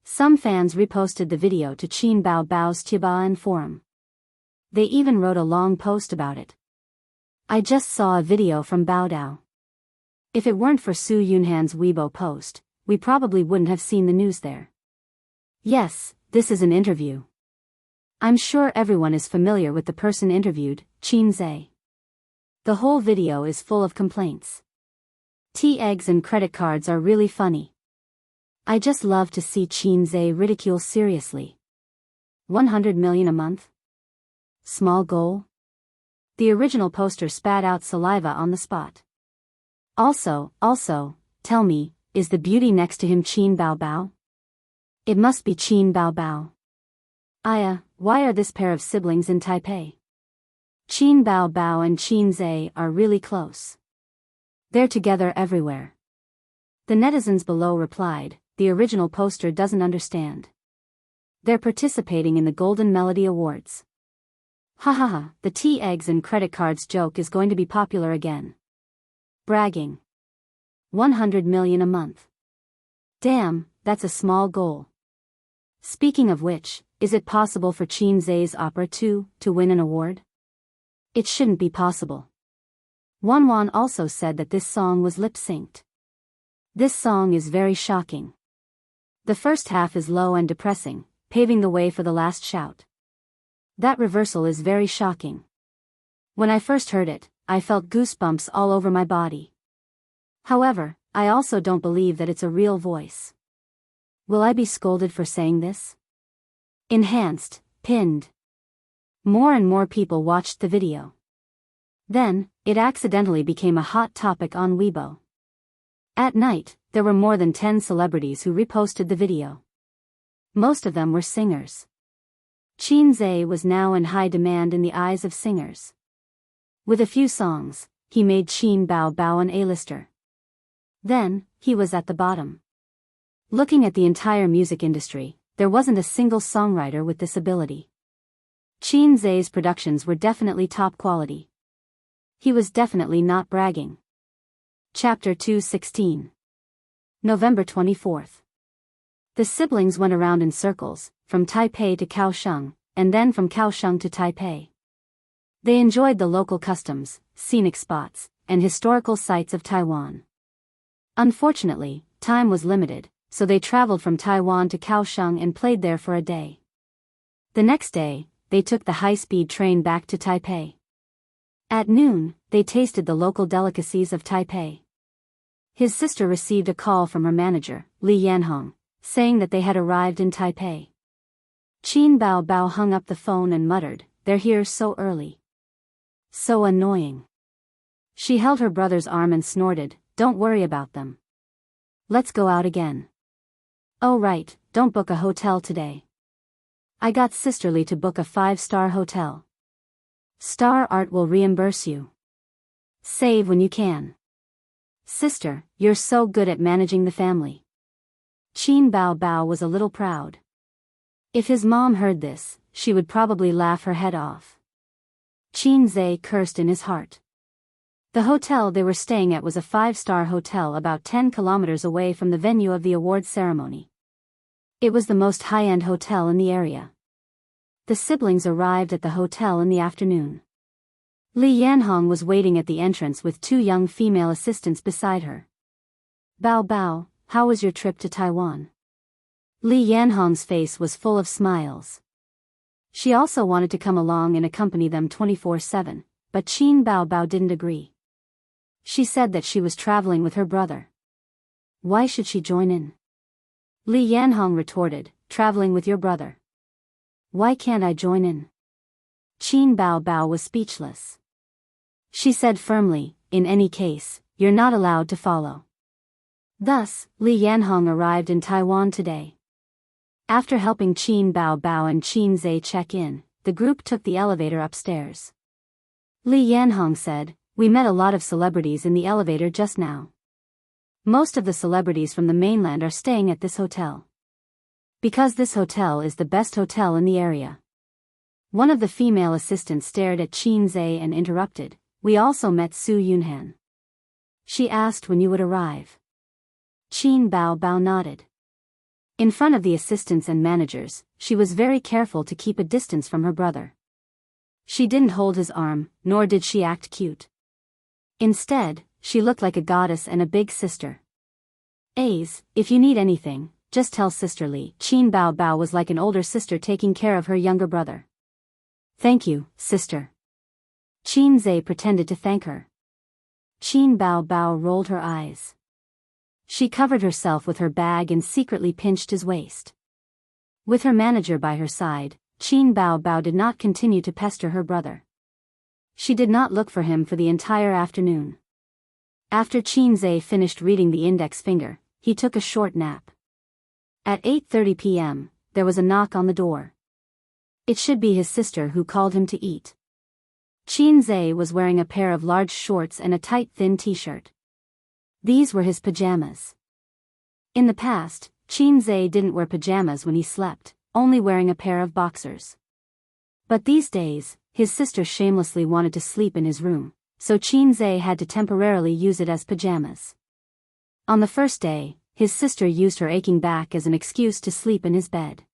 A: Some fans reposted the video to Qin Bao's Tibaoan forum. They even wrote a long post about it. I just saw a video from Baodao. If it weren't for Su Yunhan's Weibo post, we probably wouldn't have seen the news there. Yes, this is an interview. I'm sure everyone is familiar with the person interviewed, Qin Zhe. The whole video is full of complaints. Tea eggs and credit cards are really funny. I just love to see Qin Zhe ridicule seriously. 100 million a month? Small goal? The original poster spat out saliva on the spot. Also, tell me, is the beauty next to him Qin Bao? It must be Qin Bao. Aya, why are this pair of siblings in Taipei? Qin Bao and Qin Zhe are really close. They're together everywhere. The netizens below replied, the original poster doesn't understand. They're participating in the Golden Melody Awards. Ha ha ha, the tea, eggs and credit cards joke is going to be popular again. Bragging. 100 million a month. Damn, that's a small goal. Speaking of which, is it possible for Chin Zay's opera 2 to win an award? It shouldn't be possible. Wanwan also said that this song was lip-synced. This song is very shocking. The first half is low and depressing, paving the way for the last shout. That reversal is very shocking. When I first heard it, I felt goosebumps all over my body. However, I also don't believe that it's a real voice. Will I be scolded for saying this? Enhanced, pinned. More and more people watched the video. Then, it accidentally became a hot topic on Weibo. At night, there were more than 10 celebrities who reposted the video. Most of them were singers. Chin Zay was now in high demand in the eyes of singers. With a few songs, he made Chin Bao Bao an A-lister. Then, he was at the bottom. Looking at the entire music industry, there wasn't a single songwriter with this ability. Chin Zay's productions were definitely top quality. He was definitely not bragging. Chapter 216. November 24th. The siblings went around in circles, from Taipei to Kaohsiung, and then from Kaohsiung to Taipei. They enjoyed the local customs, scenic spots, and historical sites of Taiwan. Unfortunately, time was limited, so they traveled from Taiwan to Kaohsiung and played there for a day. The next day, they took the high-speed train back to Taipei. At noon, they tasted the local delicacies of Taipei. His sister received a call from her manager, Li Yanhong, saying that they had arrived in Taipei. Chin Bao Bao hung up the phone and muttered, "They're here so early. So annoying." She held her brother's arm and snorted, "Don't worry about them. Let's go out again." "Oh right, don't book a hotel today. I got Sisterly to book a 5-star hotel. Star Art will reimburse you. Save when you can. Sister, you're so good at managing the family." Chin Bao Bao was a little proud. If his mom heard this, she would probably laugh her head off. Chin Zay cursed in his heart. The hotel they were staying at was a 5-star hotel about 10 kilometers away from the venue of the awards ceremony. It was the most high-end hotel in the area. The siblings arrived at the hotel in the afternoon. Li Yanhong was waiting at the entrance with 2 young female assistants beside her. "Bao Bao, how was your trip to Taiwan?" Li Yanhong's face was full of smiles. She also wanted to come along and accompany them 24/7, but Chin Bao Bao didn't agree. She said that she was traveling with her brother. Why should she join in? Li Yanhong retorted, "Traveling with your brother. Why can't I join in?" Chin Bao Bao was speechless. She said firmly, "In any case, you're not allowed to follow." Thus, Li Yanhong arrived in Taiwan today. After helping Chin Bao Bao and Chin Zay check in, the group took the elevator upstairs. Li Yanhong said, "We met a lot of celebrities in the elevator just now. Most of the celebrities from the mainland are staying at this hotel. Because this hotel is the best hotel in the area." One of the female assistants stared at Chin Zay and interrupted, "We also met Su Yunhan. She asked when you would arrive." Chin Bao Bao nodded. In front of the assistants and managers, she was very careful to keep a distance from her brother. She didn't hold his arm, nor did she act cute. Instead, she looked like a goddess and a big sister. "A's, if you need anything, just tell Sister Li." Chin Bao Bao was like an older sister taking care of her younger brother. "Thank you, sister." Chin Zay pretended to thank her. Chin Bao Bao rolled her eyes. She covered herself with her bag and secretly pinched his waist. With her manager by her side, Chin Bao Bao did not continue to pester her brother. She did not look for him for the entire afternoon. After Chin Zay finished reading the index finger, he took a short nap. At 8:30 p.m., there was a knock on the door. It should be his sister who called him to eat. Chin Zay was wearing a pair of large shorts and a tight thin t-shirt. These were his pajamas. In the past, Qin Zhe didn't wear pajamas when he slept, only wearing a pair of boxers. But these days, his sister shamelessly wanted to sleep in his room, so Qin Zhe had to temporarily use it as pajamas. On the first day, his sister used her aching back as an excuse to sleep in his bed.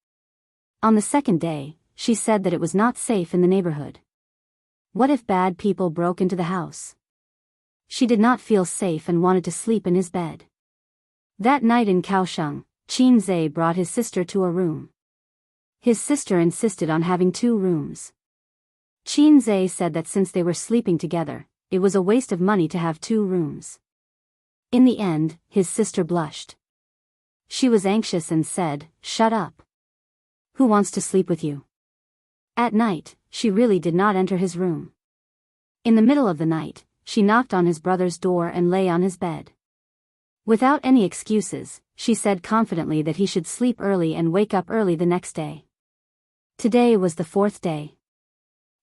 A: On the second day, she said that it was not safe in the neighborhood. What if bad people broke into the house? She did not feel safe and wanted to sleep in his bed. That night in Kaohsiung, Qin Zhe brought his sister to a room. His sister insisted on having 2 rooms. Qin Zhe said that since they were sleeping together, it was a waste of money to have 2 rooms. In the end, his sister blushed. She was anxious and said, "Shut up. Who wants to sleep with you?" At night, she really did not enter his room. In the middle of the night, she knocked on his brother's door and lay on his bed. Without any excuses, she said confidently that he should sleep early and wake up early the next day. Today was the 4th day.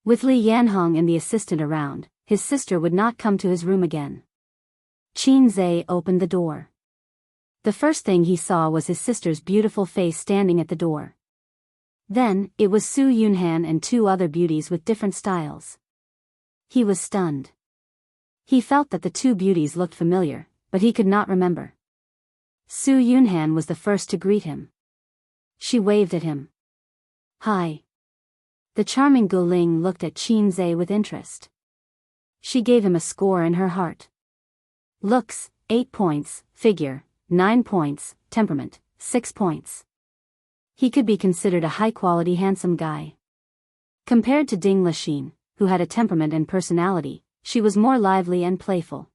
A: With Li Yanhong and the assistant around, his sister would not come to his room again. Qin Zhe opened the door. The first thing he saw was his sister's beautiful face standing at the door. Then, it was Su Yunhan and 2 other beauties with different styles. He was stunned. He felt that the 2 beauties looked familiar, but he could not remember. Su Yunhan was the first to greet him. She waved at him. "Hi." The charming Guling looked at Qin Zhe with interest. She gave him a score in her heart. Looks, 8 points, figure, 9 points, temperament, 6 points. He could be considered a high-quality handsome guy. Compared to Ding Lixin, who had a temperament and personality, she was more lively and playful.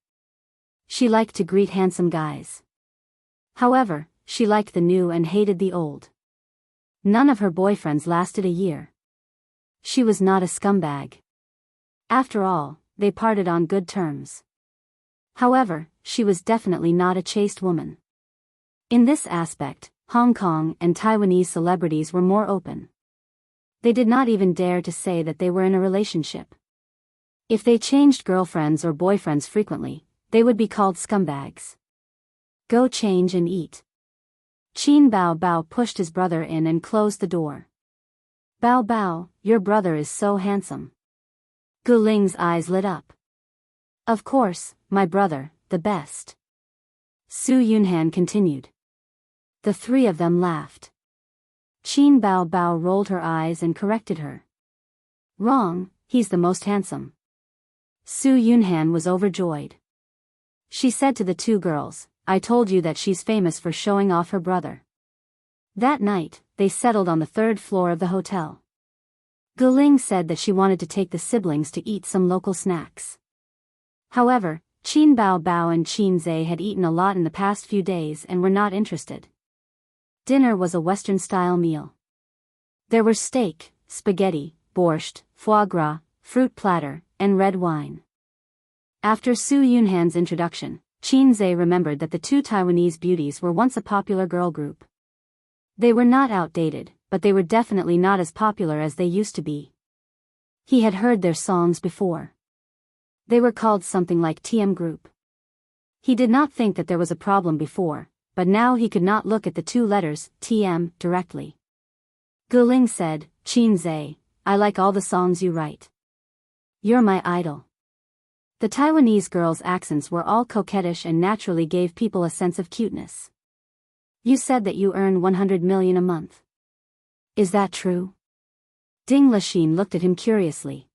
A: She liked to greet handsome guys. However, she liked the new and hated the old. None of her boyfriends lasted a year. She was not a scumbag. After all, they parted on good terms. However, she was definitely not a chaste woman. In this aspect, Hong Kong and Taiwanese celebrities were more open. They did not even dare to say that they were in a relationship. If they changed girlfriends or boyfriends frequently, they would be called scumbags. Go change and eat. Qin Bao Bao pushed his brother in and closed the door. Bao Bao, your brother is so handsome. Guling's eyes lit up. Of course, my brother, the best. Su Yunhan continued. The 3 of them laughed. Qin Bao Bao rolled her eyes and corrected her. Wrong, he's the most handsome. Su Yunhan was overjoyed. She said to the 2 girls, I told you that she's famous for showing off her brother. That night, they settled on the 3rd floor of the hotel. Guling said that she wanted to take the siblings to eat some local snacks. However, Qin Bao Bao and Qin Zhe had eaten a lot in the past few days and were not interested. Dinner was a Western-style meal. There were steak, spaghetti, borscht, foie gras, fruit platter, and red wine. After Su Yunhan's introduction, Qin Zhe remembered that the 2 Taiwanese beauties were once a popular girl group. They were not outdated, but they were definitely not as popular as they used to be. He had heard their songs before. They were called something like TM Group. He did not think that there was a problem before, but now he could not look at the 2 letters, TM, directly. Guling said, Qin Zhe, I like all the songs you write. You're my idol. The Taiwanese girls' accents were all coquettish and naturally gave people a sense of cuteness. You said that you earn 100 million a month. Is that true? Ding Lixin looked at him curiously.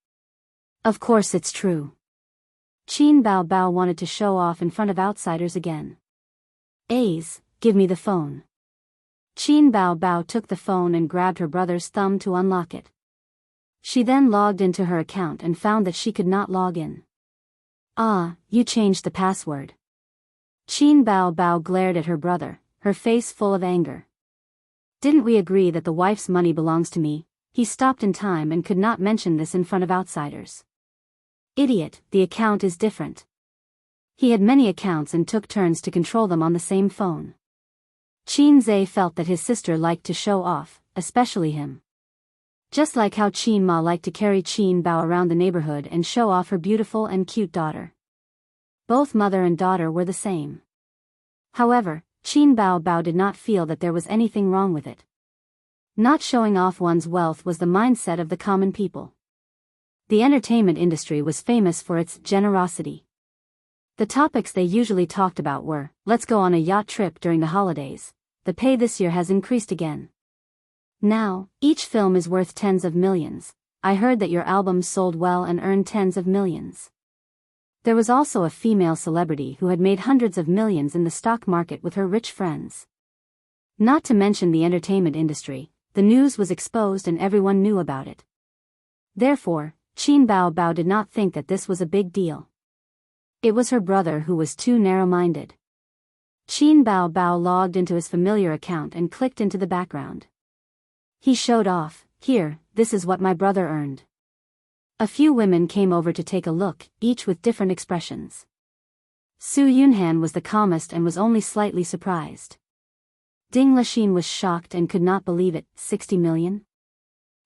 A: Of course it's true. Qin Bao Bao wanted to show off in front of outsiders again. A's, give me the phone. Qin Bao Bao took the phone and grabbed her brother's thumb to unlock it. She then logged into her account and found that she could not log in. Ah, you changed the password. Qin Bao Bao glared at her brother, her face full of anger. Didn't we agree that the wife's money belongs to me? He stopped in time and could not mention this in front of outsiders. Idiot, the account is different. He had many accounts and took turns to control them on the same phone. Qin Zhe felt that his sister liked to show off, especially him. Just like how Qin Ma liked to carry Qin Bao around the neighborhood and show off her beautiful and cute daughter. Both mother and daughter were the same. However, Qin Bao Bao did not feel that there was anything wrong with it. Not showing off one's wealth was the mindset of the common people. The entertainment industry was famous for its generosity. The topics they usually talked about were, let's go on a yacht trip during the holidays. The pay this year has increased again. Now, each film is worth tens of millions. I heard that your albums sold well and earned tens of millions. There was also a female celebrity who had made hundreds of millions in the stock market with her rich friends. Not to mention the entertainment industry, the news was exposed and everyone knew about it. Therefore, Qin Bao Bao did not think that this was a big deal. It was her brother who was too narrow-minded. Qin Bao Bao logged into his familiar account and clicked into the background. He showed off, here, this is what my brother earned. A few women came over to take a look, each with different expressions. Su Yunhan was the calmest and was only slightly surprised. Ding Lixin was shocked and could not believe it, 60 million?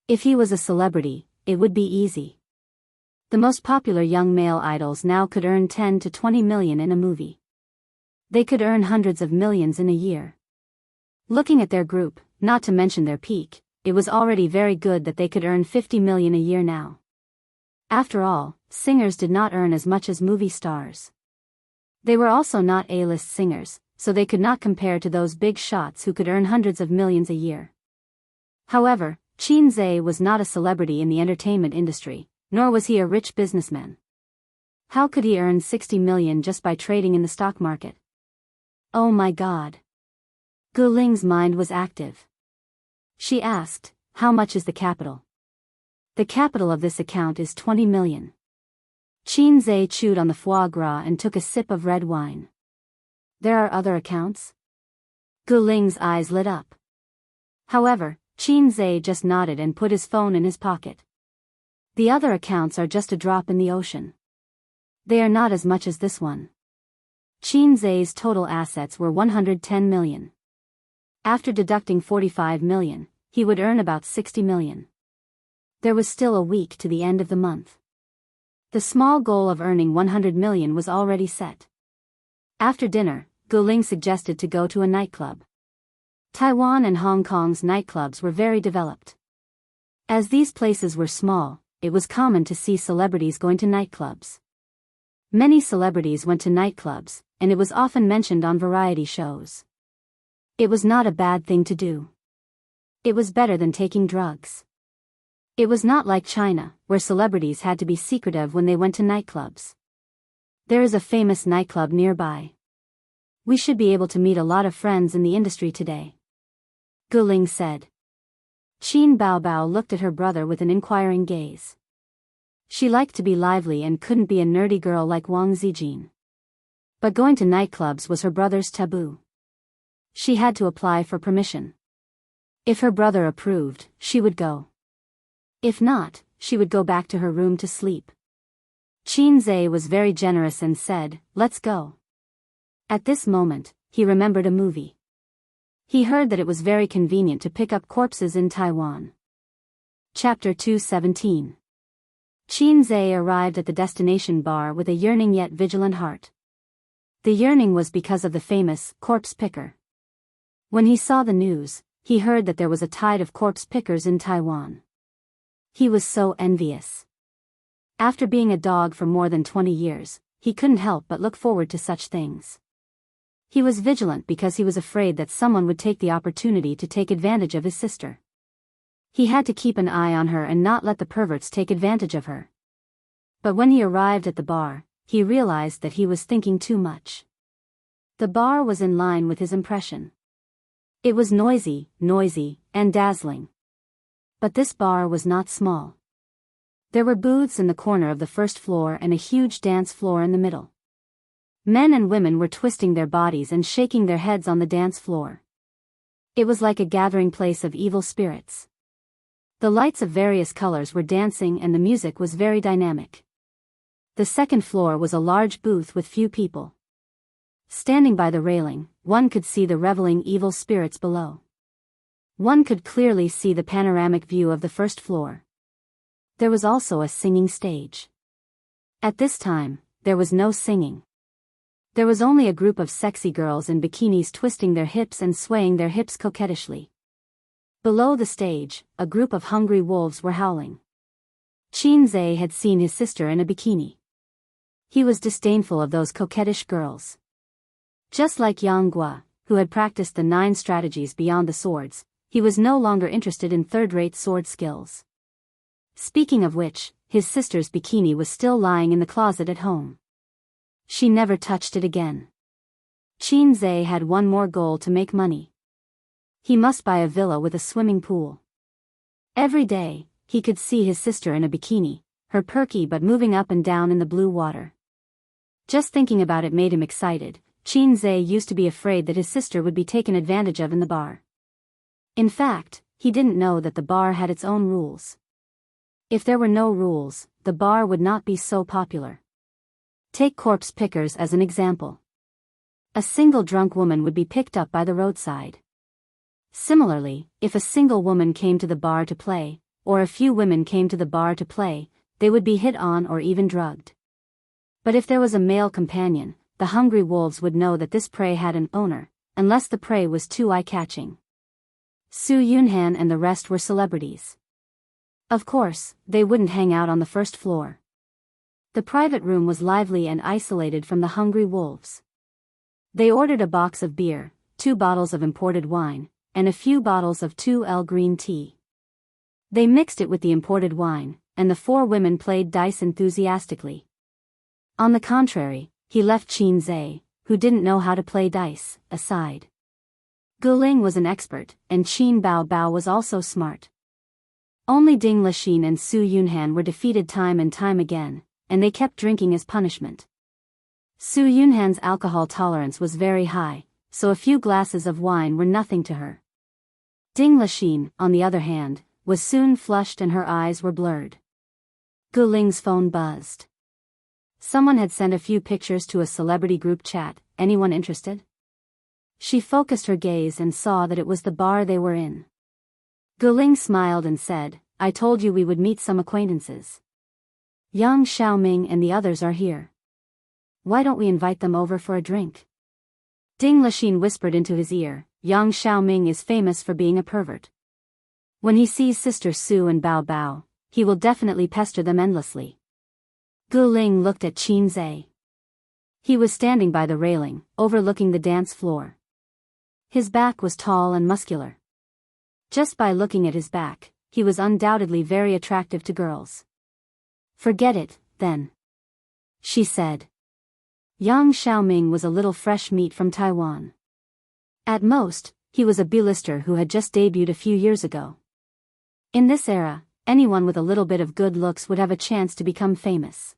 A: If he was a celebrity, it would be easy. The most popular young male idols now could earn 10 to 20 million in a movie. They could earn hundreds of millions in a year. Looking at their group, not to mention their peak, it was already very good that they could earn 50 million a year now. After all, singers did not earn as much as movie stars. They were also not A-list singers, so they could not compare to those big shots who could earn hundreds of millions a year. However, Qin Zhe was not a celebrity in the entertainment industry, nor was he a rich businessman. How could he earn 60 million just by trading in the stock market? Oh my God. Gu Ling's mind was active. She asked, how much is the capital? The capital of this account is 20 million. Qin Zhe chewed on the foie gras and took a sip of red wine. There are other accounts? Gu Ling's eyes lit up. However, Qin Zhe just nodded and put his phone in his pocket. The other accounts are just a drop in the ocean. They are not as much as this one. Qin Zhe's total assets were 110 million. After deducting 45 million, he would earn about 60 million. There was still a week to the end of the month. The small goal of earning 100 million was already set. After dinner, Gu Ling suggested to go to a nightclub. Taiwan and Hong Kong's nightclubs were very developed. As these places were small, it was common to see celebrities going to nightclubs. Many celebrities went to nightclubs, and it was often mentioned on variety shows. It was not a bad thing to do. It was better than taking drugs. It was not like China, where celebrities had to be secretive when they went to nightclubs. There is a famous nightclub nearby. We should be able to meet a lot of friends in the industry today. Gu Ling said. Qin Bao Bao looked at her brother with an inquiring gaze. She liked to be lively and couldn't be a nerdy girl like Wang Zijin. But going to nightclubs was her brother's taboo. She had to apply for permission. If her brother approved, she would go. If not, she would go back to her room to sleep. Qin Zhe was very generous and said, let's go. At this moment, he remembered a movie. He heard that it was very convenient to pick up corpses in Taiwan. Chapter 217. Qin Zhe arrived at the destination bar with a yearning yet vigilant heart. The yearning was because of the famous corpse picker. When he saw the news, he heard that there was a tide of corpse pickers in Taiwan. He was so envious. After being a dog for more than 20 years, he couldn't help but look forward to such things. He was vigilant because he was afraid that someone would take the opportunity to take advantage of his sister. He had to keep an eye on her and not let the perverts take advantage of her. But when he arrived at the bar, he realized that he was thinking too much. The bar was in line with his impression. It was noisy, and dazzling. But this bar was not small. There were booths in the corner of the first floor and a huge dance floor in the middle. Men and women were twisting their bodies and shaking their heads on the dance floor. It was like a gathering place of evil spirits. The lights of various colors were dancing and the music was very dynamic. The second floor was a large booth with few people. Standing by the railing, one could see the reveling evil spirits below. One could clearly see the panoramic view of the first floor. There was also a singing stage. At this time, there was no singing. There was only a group of sexy girls in bikinis twisting their hips and swaying their hips coquettishly. Below the stage, a group of hungry wolves were howling. Qinze had seen his sister in a bikini. He was disdainful of those coquettish girls. Just like Yang Gua, who had practiced the 9 strategies beyond the swords, he was no longer interested in third-rate sword skills. Speaking of which, his sister's bikini was still lying in the closet at home. She never touched it again. Qinze had one more goal: to make money. He must buy a villa with a swimming pool. Every day, he could see his sister in a bikini, her perky butt moving up and down in the blue water. Just thinking about it made him excited. Qinze used to be afraid that his sister would be taken advantage of in the bar. In fact, he didn't know that the bar had its own rules. If there were no rules, the bar would not be so popular. Take corpse pickers as an example. A single drunk woman would be picked up by the roadside. Similarly, if a single woman came to the bar to play, or a few women came to the bar to play, they would be hit on or even drugged. But if there was a male companion, the hungry wolves would know that this prey had an owner, unless the prey was too eye-catching. Su Yunhan and the rest were celebrities. Of course, they wouldn't hang out on the first floor. The private room was lively and isolated from the hungry wolves. They ordered a box of beer, 2 bottles of imported wine, and a few bottles of 2L green tea. They mixed it with the imported wine, and the 4 women played dice enthusiastically. On the contrary, he left Qinze, who didn't know how to play dice, aside. Guling was an expert, and Qin Bao Bao was also smart. Only Ding Lixin and Su Yunhan were defeated time and time again, and they kept drinking as punishment. Su Yunhan's alcohol tolerance was very high, so a few glasses of wine were nothing to her. Ding Lixin, on the other hand, was soon flushed and her eyes were blurred. Guling's phone buzzed. Someone had sent a few pictures to a celebrity group chat. Anyone interested? She focused her gaze and saw that it was the bar they were in. Guling smiled and said, "I told you we would meet some acquaintances. Yang Xiaoming and the others are here. Why don't we invite them over for a drink?" Ding Lixin whispered into his ear, "Yang Xiaoming is famous for being a pervert. When he sees Sister Su and Bao Bao, he will definitely pester them endlessly." Guling looked at Qinze. He was standing by the railing, overlooking the dance floor. His back was tall and muscular. Just by looking at his back, he was undoubtedly very attractive to girls. "Forget it, then," she said. Yang Xiaoming was a little fresh meat from Taiwan. At most, he was a B-lister who had just debuted a few years ago. In this era, anyone with a little bit of good looks would have a chance to become famous.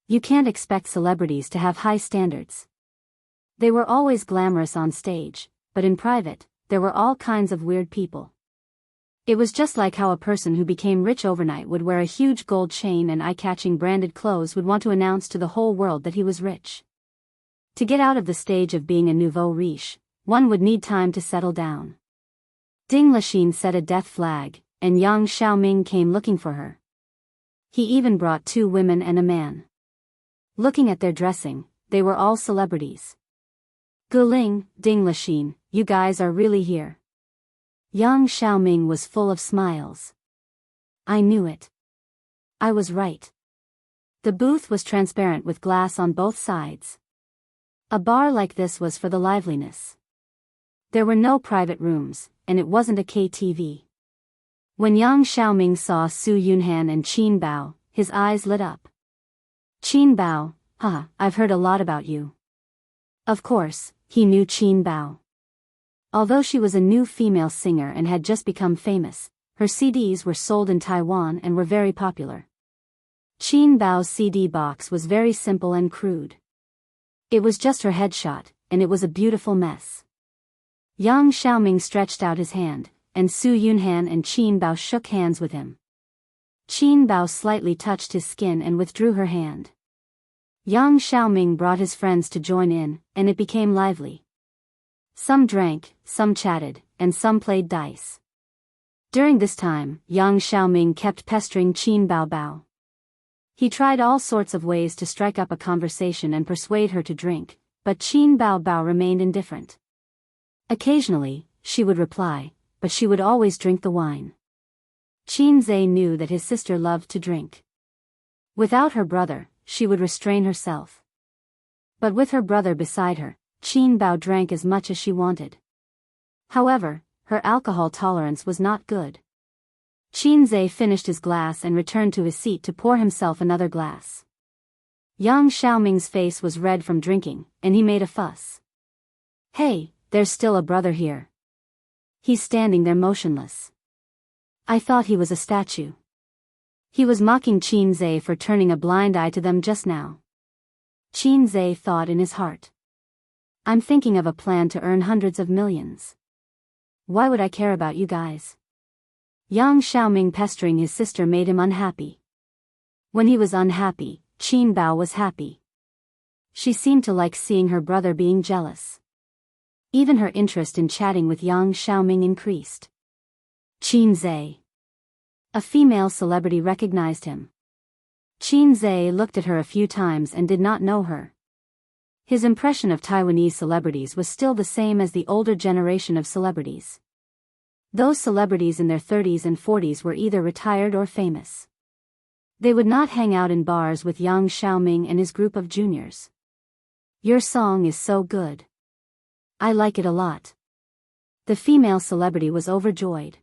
A: You can't expect celebrities to have high standards. They were always glamorous on stage, but in private, there were all kinds of weird people. It was just like how a person who became rich overnight would wear a huge gold chain and eye-catching branded clothes would want to announce to the whole world that he was rich. To get out of the stage of being a nouveau riche, one would need time to settle down. Ding Lixin set a death flag, and Yang Xiaoming came looking for her. He even brought 2 women and a man. Looking at their dressing, they were all celebrities. Guling, Ding Lixin, you guys are really here. Yang Xiaoming was full of smiles. I knew it. I was right. The booth was transparent with glass on both sides. A bar like this was for the liveliness. There were no private rooms, and it wasn't a KTV. When Yang Xiaoming saw Su Yunhan and Qin Bao, his eyes lit up. Qin Bao, I've heard a lot about you. Of course, he knew Qin Bao. Although she was a new female singer and had just become famous, her CDs were sold in Taiwan and were very popular. Qin Bao's CD box was very simple and crude. It was just her headshot, and it was a beautiful mess. Yang Xiaoming stretched out his hand, and Su Yunhan and Qin Bao shook hands with him. Qin Bao slightly touched his skin and withdrew her hand. Yang Xiaoming brought his friends to join in, and it became lively. Some drank, some chatted, and some played dice. During this time, Yang Xiaoming kept pestering Qin Bao Bao. He tried all sorts of ways to strike up a conversation and persuade her to drink, but Qin Bao Bao remained indifferent. Occasionally, she would reply, but she would always drink the wine. Qin Zhe knew that his sister loved to drink. Without her brother, she would restrain herself. But with her brother beside her, Qin Bao drank as much as she wanted. However, her alcohol tolerance was not good. Qin Zhe finished his glass and returned to his seat to pour himself another glass. Yang Xiaoming's face was red from drinking, and he made a fuss. "Hey, there's still a brother here. He's standing there motionless. I thought he was a statue." He was mocking Qin Zhe for turning a blind eye to them just now. Qin Zhe thought in his heart. "I'm thinking of a plan to earn hundreds of millions. Why would I care about you guys?" Yang Xiaoming pestering his sister made him unhappy. When he was unhappy, Qin Bao was happy. She seemed to like seeing her brother being jealous. Even her interest in chatting with Yang Xiaoming increased. Qin Zhe. A female celebrity recognized him. Qin Zhe looked at her a few times and did not know her. His impression of Taiwanese celebrities was still the same as the older generation of celebrities. Those celebrities in their 30s and 40s were either retired or famous. They would not hang out in bars with Yang Xiaoming and his group of juniors. "Your song is so good. I like it a lot." The female celebrity was overjoyed.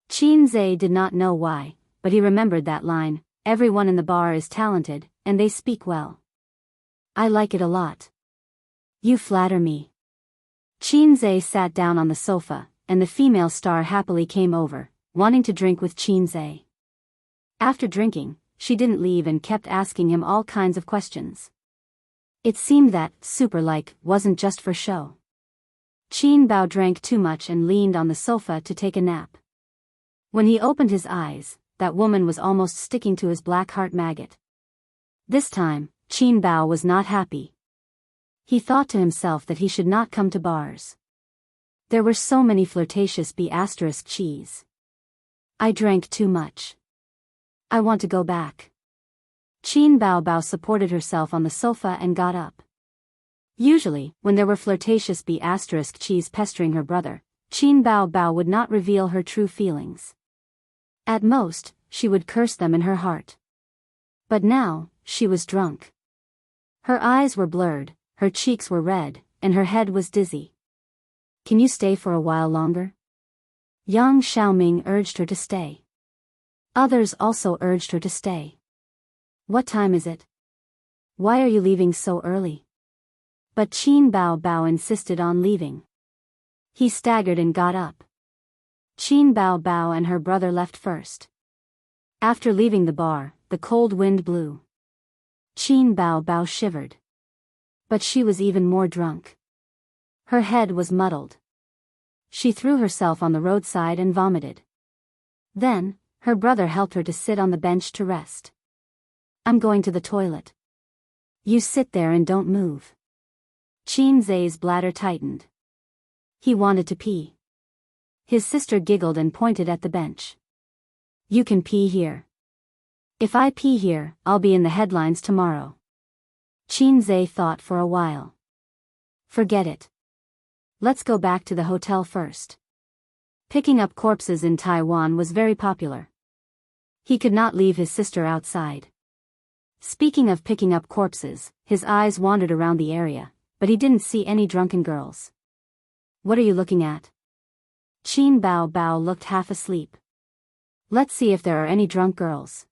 A: Qin Zhe did not know why, but he remembered that line, "Everyone in the bar is talented, and they speak well. I like it a lot. You flatter me." Qin Zhe sat down on the sofa, and the female star happily came over, wanting to drink with Qin Zhe. After drinking, she didn't leave and kept asking him all kinds of questions. It seemed that super-like wasn't just for show. Qin Bao drank too much and leaned on the sofa to take a nap. When he opened his eyes, that woman was almost sticking to his black heart maggot. This time, Qin Bao was not happy. He thought to himself that he should not come to bars. There were so many flirtatious cheese. I drank too much. I want to go back. Qin Bao Bao supported herself on the sofa and got up. Usually, when there were flirtatious cheese pestering her brother, Qin Bao Bao would not reveal her true feelings. At most, she would curse them in her heart. But now, she was drunk. Her eyes were blurred, her cheeks were red, and her head was dizzy. "Can you stay for a while longer?" Yang Xiaoming urged her to stay. Others also urged her to stay. "What time is it? Why are you leaving so early?" But Qin Bao Bao insisted on leaving. He staggered and got up. Qin Bao Bao and her brother left first. After leaving the bar, the cold wind blew. Qin Bao Bao shivered. But she was even more drunk. Her head was muddled. She threw herself on the roadside and vomited. Then, her brother helped her to sit on the bench to rest. "I'm going to the toilet. You sit there and don't move." Qin Zhe's bladder tightened. He wanted to pee. His sister giggled and pointed at the bench. "You can pee here. If I pee here, I'll be in the headlines tomorrow." Qin Zhe thought for a while. "Forget it. Let's go back to the hotel first." Picking up corpses in Taiwan was very popular. He could not leave his sister outside. Speaking of picking up corpses, his eyes wandered around the area, but he didn't see any drunken girls. "What are you looking at?" Qin Bao Bao looked half asleep. "Let's see if there are any drunk girls."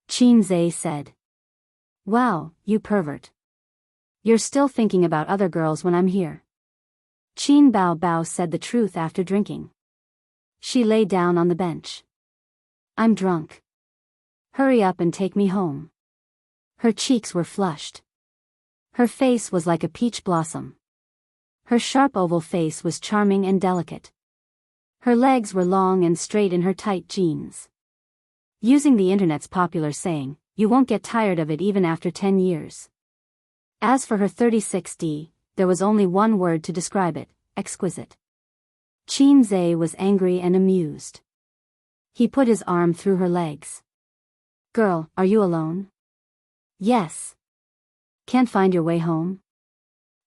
A: Qin Zhe said. "Wow, you pervert. You're still thinking about other girls when I'm here." Qin Bao Bao said the truth after drinking. She lay down on the bench. "I'm drunk. Hurry up and take me home." Her cheeks were flushed. Her face was like a peach blossom. Her sharp oval face was charming and delicate. Her legs were long and straight in her tight jeans. Using the internet's popular saying, "You won't get tired of it even after 10 years. As for her 36D, there was only one word to describe it: exquisite. Qin Zhe was angry and amused. He put his arm through her legs. "Girl, are you alone?" "Yes. Can't find your way home?"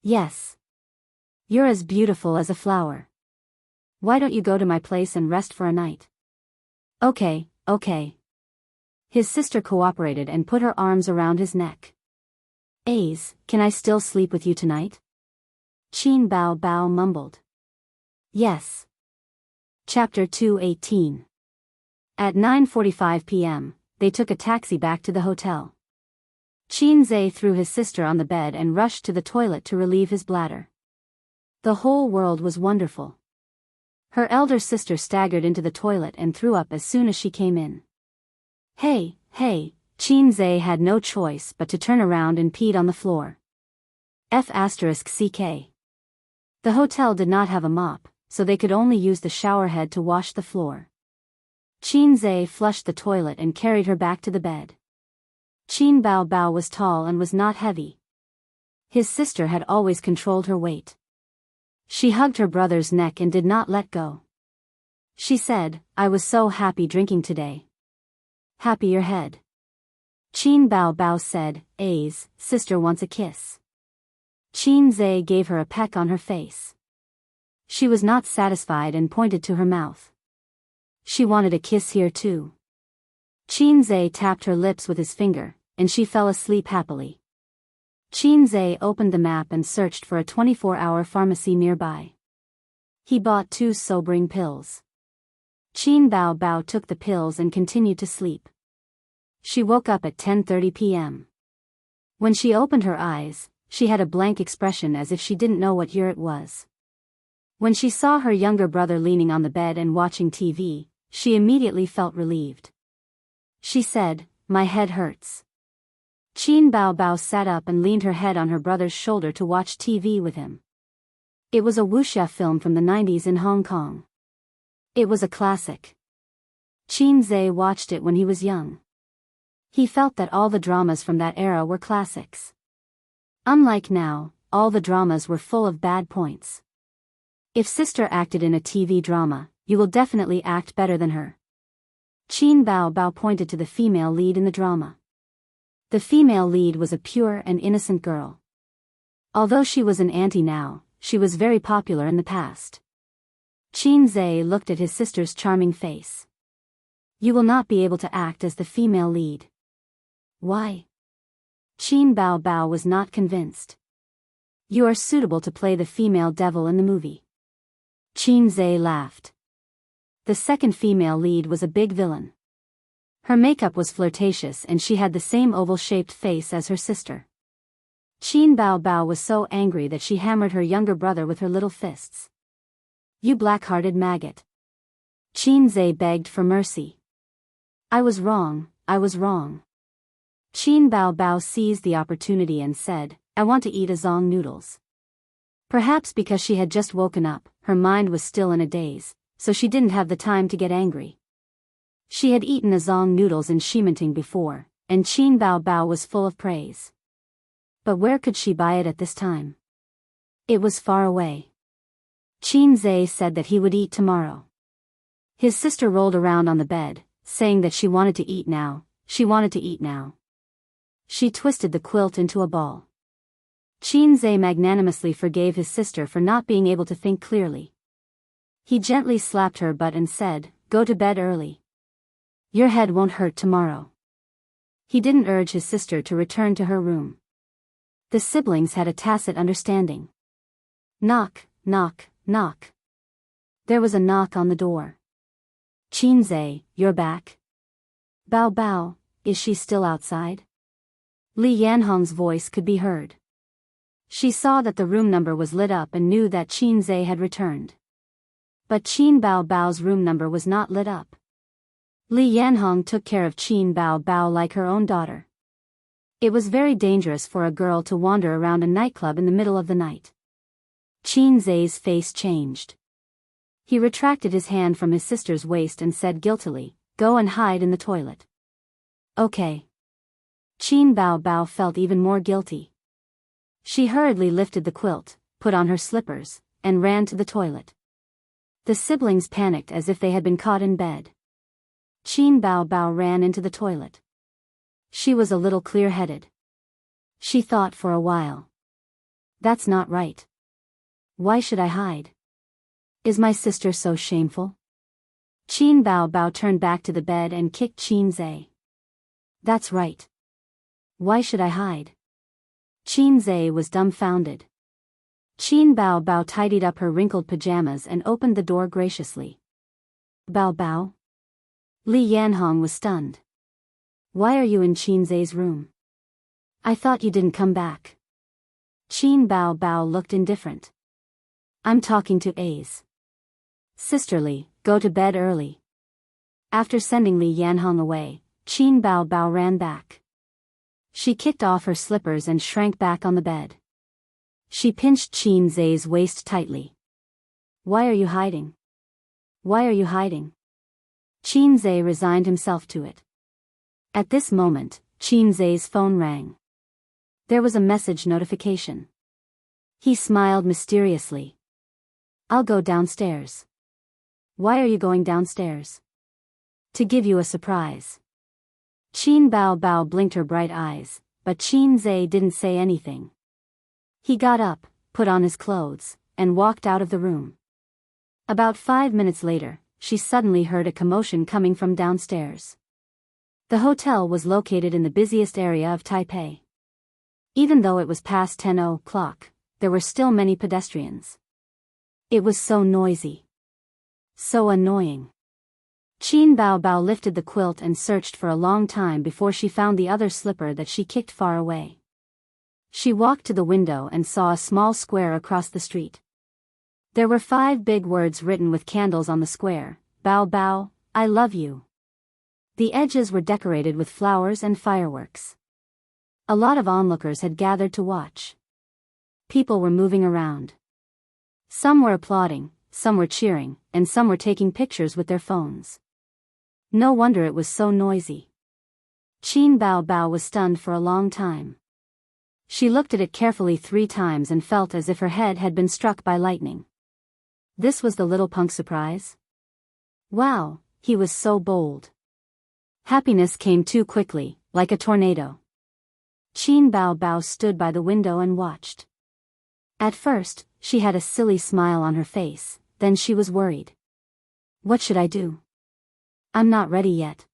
A: Yes. You're as beautiful as a flower. Why don't you go to my place and rest for a night? Okay. His sister cooperated and put her arms around his neck. Ace, can I still sleep with you tonight? Qin Bao Bao mumbled. Yes. Chapter 218. At 9:45 p.m., they took a taxi back to the hotel. Qin Zhe threw his sister on the bed and rushed to the toilet to relieve his bladder. The whole world was wonderful. Her elder sister staggered into the toilet and threw up as soon as she came in. Hey, Qin Zhe had no choice but to turn around and peed on the floor. F***ck. The hotel did not have a mop, so they could only use the shower head to wash the floor. Qin Zhe flushed the toilet and carried her back to the bed. Qin Bao Bao was tall and was not heavy. His sister had always controlled her weight. She hugged her brother's neck and did not let go. She said, I was so happy drinking today. Happy your head. Qin Bao Bao said, A's sister wants a kiss. Qin Zhe gave her a peck on her face. She was not satisfied and pointed to her mouth. She wanted a kiss here too. Qin Zhe tapped her lips with his finger, and she fell asleep happily. Qin Zhe opened the map and searched for a 24-hour pharmacy nearby. He bought 2 sobering pills. Qin Bao Bao took the pills and continued to sleep. She woke up at 10:30 p.m. When she opened her eyes, she had a blank expression as if she didn't know what year it was. When she saw her younger brother leaning on the bed and watching TV, she immediately felt relieved. She said, my head hurts. Qin Bao Bao sat up and leaned her head on her brother's shoulder to watch TV with him. It was a wuxia film from the 90s in Hong Kong. It was a classic. Qin Zhe watched it when he was young. He felt that all the dramas from that era were classics. Unlike now, all the dramas were full of bad points. If sister acted in a TV drama, you will definitely act better than her. Qin Bao Bao pointed to the female lead in the drama. The female lead was a pure and innocent girl. Although she was an auntie now, she was very popular in the past. Qin Zhe looked at his sister's charming face. You will not be able to act as the female lead. Why? Qin Bao Bao was not convinced. You are suitable to play the female devil in the movie. Qin Zhe laughed. The second female lead was a big villain. Her makeup was flirtatious and she had the same oval-shaped face as her sister. Qin Bao Bao was so angry that she hammered her younger brother with her little fists. You black-hearted maggot. Qin Zhe begged for mercy. I was wrong. Qin Bao Bao seized the opportunity and said, I want to eat a zong noodles. Perhaps because she had just woken up, her mind was still in a daze, so she didn't have the time to get angry. She had eaten a zong noodles in Shimanting before, and Qin Bao Bao was full of praise. But where could she buy it at this time? It was far away. Qin Zhe said that he would eat tomorrow. His sister rolled around on the bed, saying that she wanted to eat now. She twisted the quilt into a ball. Qin Zhe magnanimously forgave his sister for not being able to think clearly. He gently slapped her butt and said, go to bed early. Your head won't hurt tomorrow. He didn't urge his sister to return to her room. The siblings had a tacit understanding. Knock. There was a knock on the door. Qin Zhe, you're back? Bao Bao, is she still outside? Li Yanhong's voice could be heard. She saw that the room number was lit up and knew that Qin Zhe had returned. But Qin Bao Bao's room number was not lit up. Li Yanhong took care of Qin Bao Bao like her own daughter. It was very dangerous for a girl to wander around a nightclub in the middle of the night. Qin Zhe's face changed. He retracted his hand from his sister's waist and said guiltily, go and hide in the toilet. Okay. Qin Bao Bao felt even more guilty. She hurriedly lifted the quilt, put on her slippers, and ran to the toilet. The siblings panicked as if they had been caught in bed. Qin Bao Bao ran into the toilet. She was a little clear-headed. She thought for a while. That's not right. Why should I hide? Is my sister so shameful? Qin Bao Bao turned back to the bed and kicked Qin Zhe. That's right. Why should I hide? Qin Zhe was dumbfounded. Qin Bao Bao tidied up her wrinkled pajamas and opened the door graciously. Bao Bao? Li Yanhong was stunned. Why are you in Qin Zhe's room? I thought you didn't come back. Qin Bao Bao looked indifferent. I'm talking to A's. Sisterly, go to bed early. After sending Li Yanhong away, Qin Bao Bao ran back. She kicked off her slippers and shrank back on the bed. She pinched Qin Zhe's waist tightly. Why are you hiding? Why are you hiding? Qin Zhe resigned himself to it. At this moment, Qin Zhe's phone rang. There was a message notification. He smiled mysteriously. I'll go downstairs. Why are you going downstairs? To give you a surprise. Qin Bao Bao blinked her bright eyes, but Qin Zhe didn't say anything. He got up, put on his clothes, and walked out of the room. About 5 minutes later, she suddenly heard a commotion coming from downstairs. The hotel was located in the busiest area of Taipei. Even though it was past 10 o'clock, there were still many pedestrians. It was so noisy. So annoying. Qin Bao Bao lifted the quilt and searched for a long time before she found the other slipper that she kicked far away. She walked to the window and saw a small square across the street. There were 5 big words written with candles on the square. Bao Bao, I love you. The edges were decorated with flowers and fireworks. A lot of onlookers had gathered to watch. People were moving around. Some were applauding, some were cheering, and some were taking pictures with their phones. No wonder it was so noisy. Qin Bao Bao was stunned for a long time. She looked at it carefully 3 times and felt as if her head had been struck by lightning. This was the little punk surprise? Wow, he was so bold. Happiness came too quickly, like a tornado. Qin Bao Bao stood by the window and watched. At first, she had a silly smile on her face, then she was worried. What should I do? I'm not ready yet.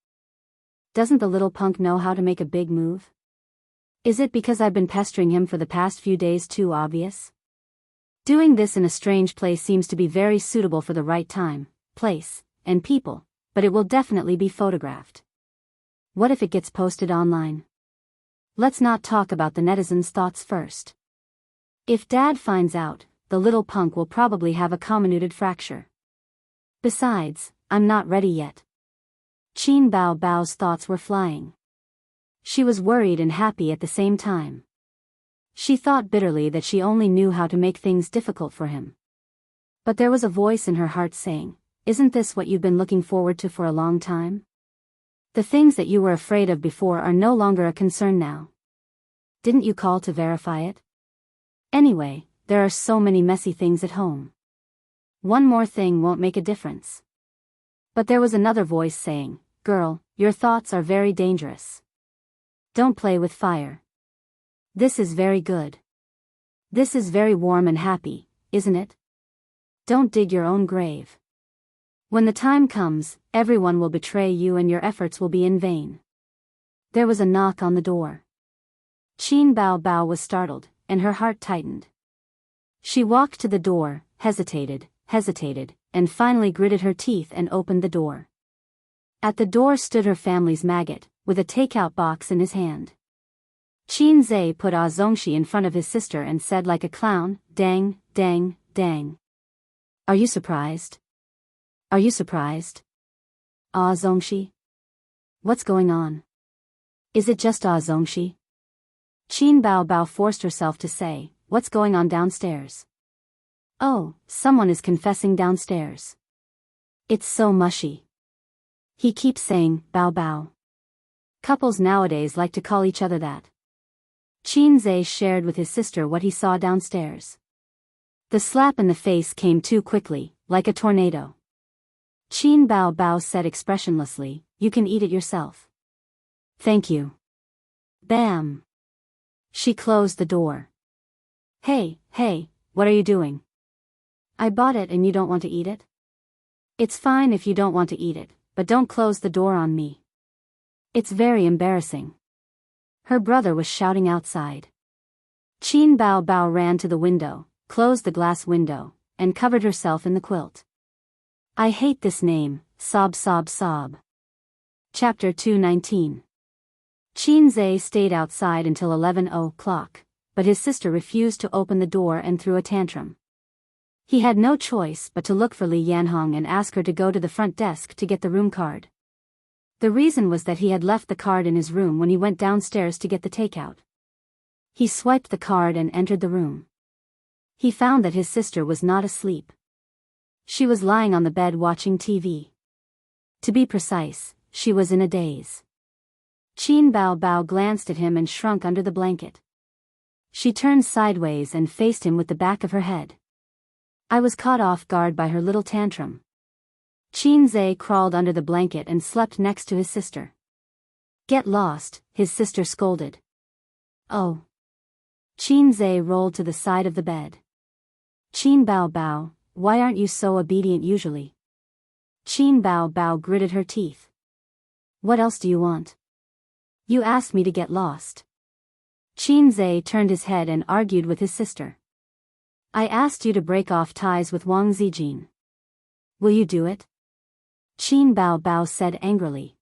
A: Doesn't the little punk know how to make a big move? Is it because I've been pestering him for the past few days too obvious? Doing this in a strange place seems to be very suitable for the right time, place, and people, but it will definitely be photographed. What if it gets posted online? Let's not talk about the netizens' thoughts first. If Dad finds out, the little punk will probably have a comminuted fracture. Besides, I'm not ready yet. Qin Bao Bao's thoughts were flying. She was worried and happy at the same time. She thought bitterly that she only knew how to make things difficult for him. But there was a voice in her heart saying, isn't this what you've been looking forward to for a long time? The things that you were afraid of before are no longer a concern now. Didn't you call to verify it? Anyway, there are so many messy things at home. One more thing won't make a difference. But there was another voice saying, girl, your thoughts are very dangerous. Don't play with fire. This is very good. This is very warm and happy, isn't it? Don't dig your own grave. When the time comes, everyone will betray you and your efforts will be in vain. There was a knock on the door. Qin Bao Bao was startled, and her heart tightened. She walked to the door, hesitated, and finally gritted her teeth and opened the door. At the door stood her family's maggot, with a takeout box in his hand. Qin Zhe put Ah Zongxi in front of his sister and said like a clown, dang, dang, dang. Are you surprised? Are you surprised? Ah Zongxi? What's going on? Is it just Ah Zongxi? Qin Bao Bao forced herself to say, what's going on downstairs? Oh, someone is confessing downstairs. It's so mushy. He keeps saying, Bao Bao. Couples nowadays like to call each other that. Qin Zhe shared with his sister what he saw downstairs. The slap in the face came too quickly, like a tornado. Qin Bao Bao said expressionlessly, you can eat it yourself. Thank you. Bam. She closed the door. Hey, what are you doing? I bought it and you don't want to eat it? It's fine if you don't want to eat it, but don't close the door on me. It's very embarrassing. Her brother was shouting outside. Qin Bao Bao ran to the window, closed the glass window, and covered herself in the quilt. I hate this name, sob. Chapter 219. Qin Zhe stayed outside until 11 o'clock, but his sister refused to open the door and threw a tantrum. He had no choice but to look for Li Yanhong and ask her to go to the front desk to get the room card. The reason was that he had left the card in his room when he went downstairs to get the takeout. He swiped the card and entered the room. He found that his sister was not asleep. She was lying on the bed watching TV. To be precise, she was in a daze. Qin Bao Bao glanced at him and shrunk under the blanket. She turned sideways and faced him with the back of her head. I was caught off guard by her little tantrum. Qin Zhe crawled under the blanket and slept next to his sister. Get lost, his sister scolded. Oh. Qin Zhe rolled to the side of the bed. Qin Bao Bao, why aren't you so obedient usually? Qin Bao Bao gritted her teeth. What else do you want? You asked me to get lost. Qin Zhe turned his head and argued with his sister. I asked you to break off ties with Wang Zijin. Will you do it? Qin Bao Bao said angrily.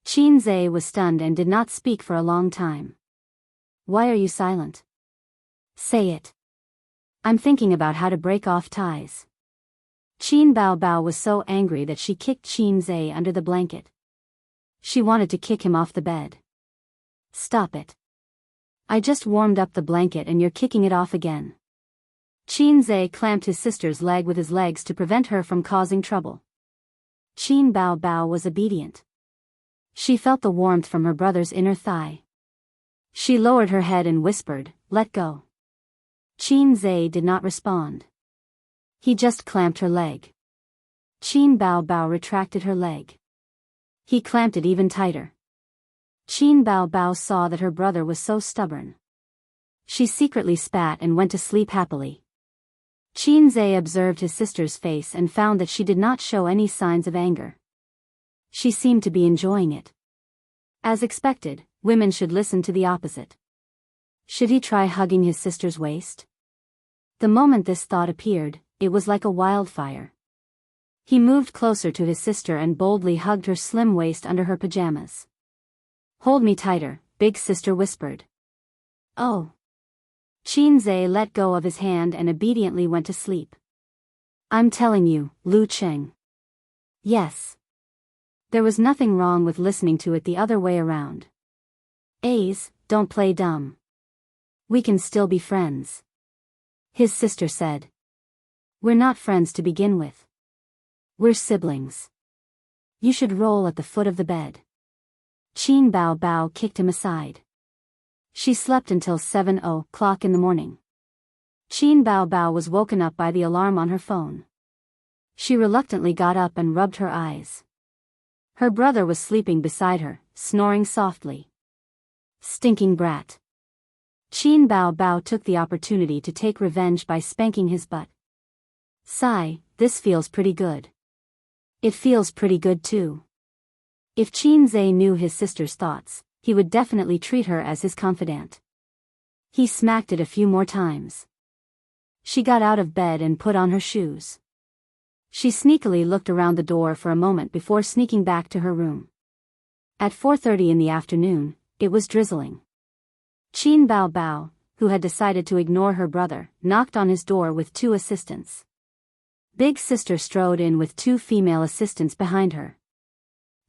A: Qin Zhe was stunned and did not speak for a long time. Why are you silent? Say it. I'm thinking about how to break off ties. Qin Bao Bao was so angry that she kicked Qin Zhe under the blanket. She wanted to kick him off the bed. Stop it. I just warmed up the blanket and you're kicking it off again. Qin Zhe clamped his sister's leg with his legs to prevent her from causing trouble. Qin Bao Bao was obedient. She felt the warmth from her brother's inner thigh. She lowered her head and whispered, "Let go." Qin Zhe did not respond. He just clamped her leg. Qin Bao Bao retracted her leg. He clamped it even tighter. Qin Bao Bao saw that her brother was so stubborn. She secretly spat and went to sleep happily. Qin Zhe observed his sister's face and found that she did not show any signs of anger. She seemed to be enjoying it. As expected, women should listen to the opposite. Should he try hugging his sister's waist? The moment this thought appeared, it was like a wildfire. He moved closer to his sister and boldly hugged her slim waist under her pajamas. Hold me tighter, big sister whispered. Oh. Qin Zhe let go of his hand and obediently went to sleep. I'm telling you, Lu Cheng. Yes. There was nothing wrong with listening to it the other way around. A's, don't play dumb. We can still be friends. His sister said. We're not friends to begin with. We're siblings. You should roll at the foot of the bed. Qin Bao Bao kicked him aside. She slept until 7 o'clock in the morning. Qin Bao Bao was woken up by the alarm on her phone. She reluctantly got up and rubbed her eyes. Her brother was sleeping beside her, snoring softly. Stinking brat. Qin Bao Bao took the opportunity to take revenge by spanking his butt. Sigh, this feels pretty good. It feels pretty good too. If Qin Zhe knew his sister's thoughts, he would definitely treat her as his confidant. He smacked it a few more times. She got out of bed and put on her shoes. She sneakily looked around the door for a moment before sneaking back to her room. At 4:30 in the afternoon, it was drizzling. Qin Bao Bao, who had decided to ignore her brother, knocked on his door with 2 assistants. Big sister strode in with 2 female assistants behind her.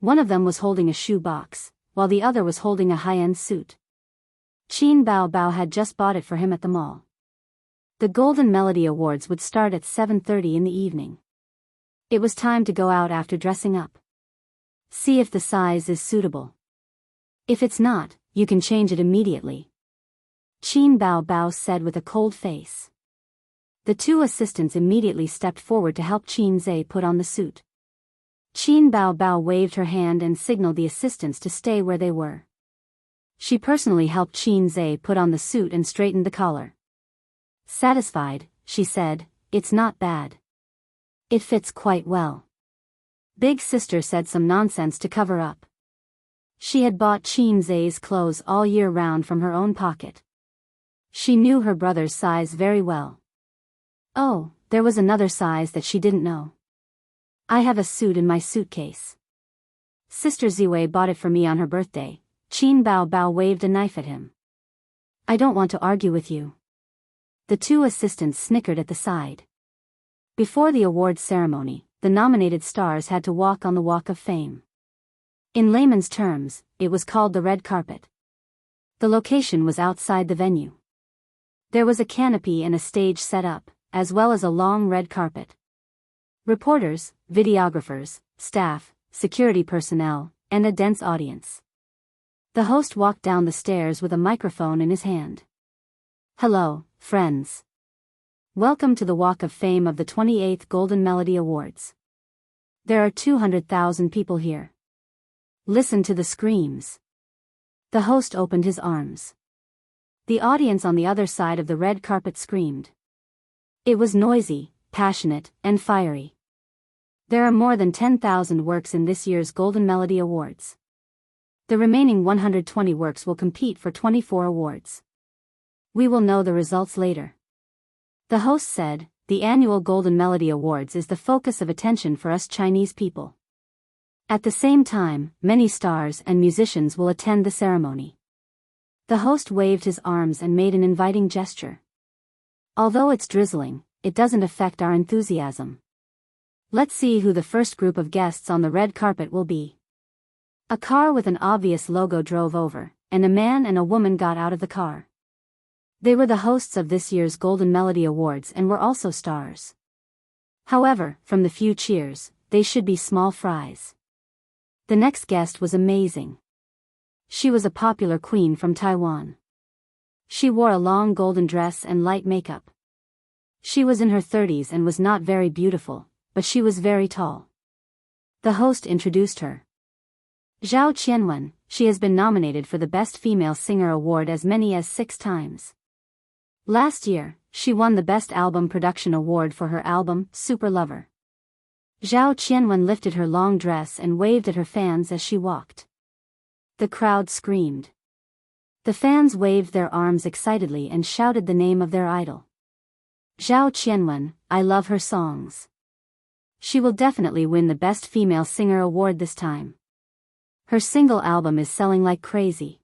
A: One of them was holding a shoe box, while the other was holding a high-end suit. Qin Bao Bao had just bought it for him at the mall. The Golden Melody Awards would start at 7:30 in the evening. It was time to go out after dressing up. See if the size is suitable. If it's not, you can change it immediately. Qin Bao Bao said with a cold face. The 2 assistants immediately stepped forward to help Qin Zhe put on the suit. Qin Bao Bao waved her hand and signaled the assistants to stay where they were. She personally helped Qin Zhe put on the suit and straightened the collar. Satisfied, she said, "It's not bad. It fits quite well." Big sister said some nonsense to cover up. She had bought Qin Zai's clothes all year round from her own pocket. She knew her brother's size very well. Oh, there was another size that she didn't know. "I have a suit in my suitcase. Sister Ziwei bought it for me on her birthday." Qin Bao Bao waved a knife at him. "I don't want to argue with you." The two assistants snickered at the side. Before the awards ceremony, the nominated stars had to walk on the Walk of Fame. In layman's terms, it was called the red carpet. The location was outside the venue. There was a canopy and a stage set up, as well as a long red carpet. Reporters, videographers, staff, security personnel, and a dense audience. The host walked down the stairs with a microphone in his hand. "Hello, friends. Welcome to the Walk of Fame of the 28th Golden Melody Awards. There are 200,000 people here. Listen to the screams." The host opened his arms. The audience on the other side of the red carpet screamed. It was noisy, passionate, and fiery. There are more than 10,000 works in this year's Golden Melody Awards. The remaining 120 works will compete for 24 awards. We will know the results later. The host said, "The annual Golden Melody Awards is the focus of attention for us Chinese people. At the same time, many stars and musicians will attend the ceremony." The host waved his arms and made an inviting gesture. "Although it's drizzling, it doesn't affect our enthusiasm. Let's see who the first group of guests on the red carpet will be." A car with an obvious logo drove over, and a man and a woman got out of the car. They were the hosts of this year's Golden Melody Awards and were also stars. However, from the few cheers, they should be small fries. The next guest was amazing. She was a popular queen from Taiwan. She wore a long golden dress and light makeup. She was in her 30s and was not very beautiful, but she was very tall. The host introduced her. Zhao Qianwen, she has been nominated for the Best Female Singer Award as many as 6 times. Last year, she won the Best Album Production Award for her album, Super Lover. Zhao Qianwen lifted her long dress and waved at her fans as she walked. The crowd screamed. The fans waved their arms excitedly and shouted the name of their idol. Zhao Qianwen, I love her songs. She will definitely win the Best Female Singer Award this time. Her single album is selling like crazy.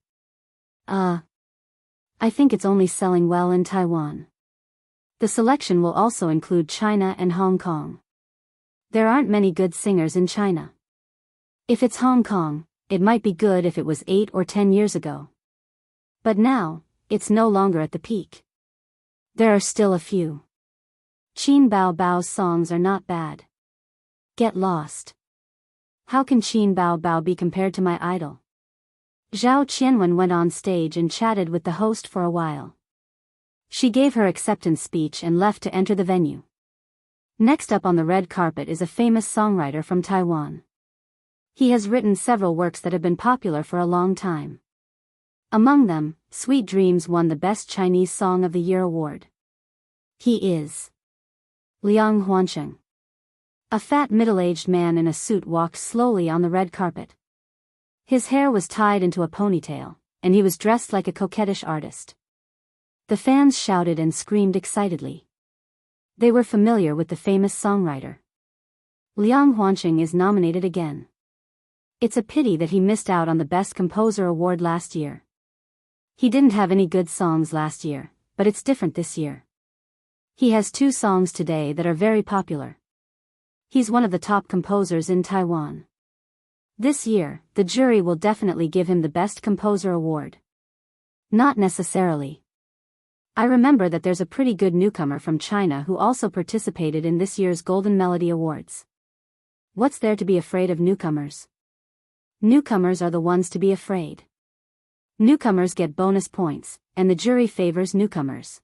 A: I think it's only selling well in Taiwan. The selection will also include China and Hong Kong. There aren't many good singers in China. If it's Hong Kong, it might be good if it was 8 or 10 years ago. But now, it's no longer at the peak. There are still a few. Qin Bao Bao's songs are not bad. Get lost. How can Qin Bao Bao be compared to my idol? Zhao Qianwen went on stage and chatted with the host for a while. She gave her acceptance speech and left to enter the venue. Next up on the red carpet is a famous songwriter from Taiwan. He has written several works that have been popular for a long time. Among them, Sweet Dreams won the Best Chinese Song of the Year award. He is Liang Huansheng. A fat middle-aged man in a suit walked slowly on the red carpet. His hair was tied into a ponytail, and he was dressed like a coquettish artist. The fans shouted and screamed excitedly. They were familiar with the famous songwriter. Liang Huansheng is nominated again. It's a pity that he missed out on the Best Composer award last year. He didn't have any good songs last year, but it's different this year. He has 2 songs today that are very popular. He's one of the top composers in Taiwan. This year, the jury will definitely give him the Best Composer award. Not necessarily. I remember that there's a pretty good newcomer from China who also participated in this year's Golden Melody Awards. What's there to be afraid of newcomers? Newcomers are the ones to be afraid. Newcomers get bonus points, and the jury favors newcomers.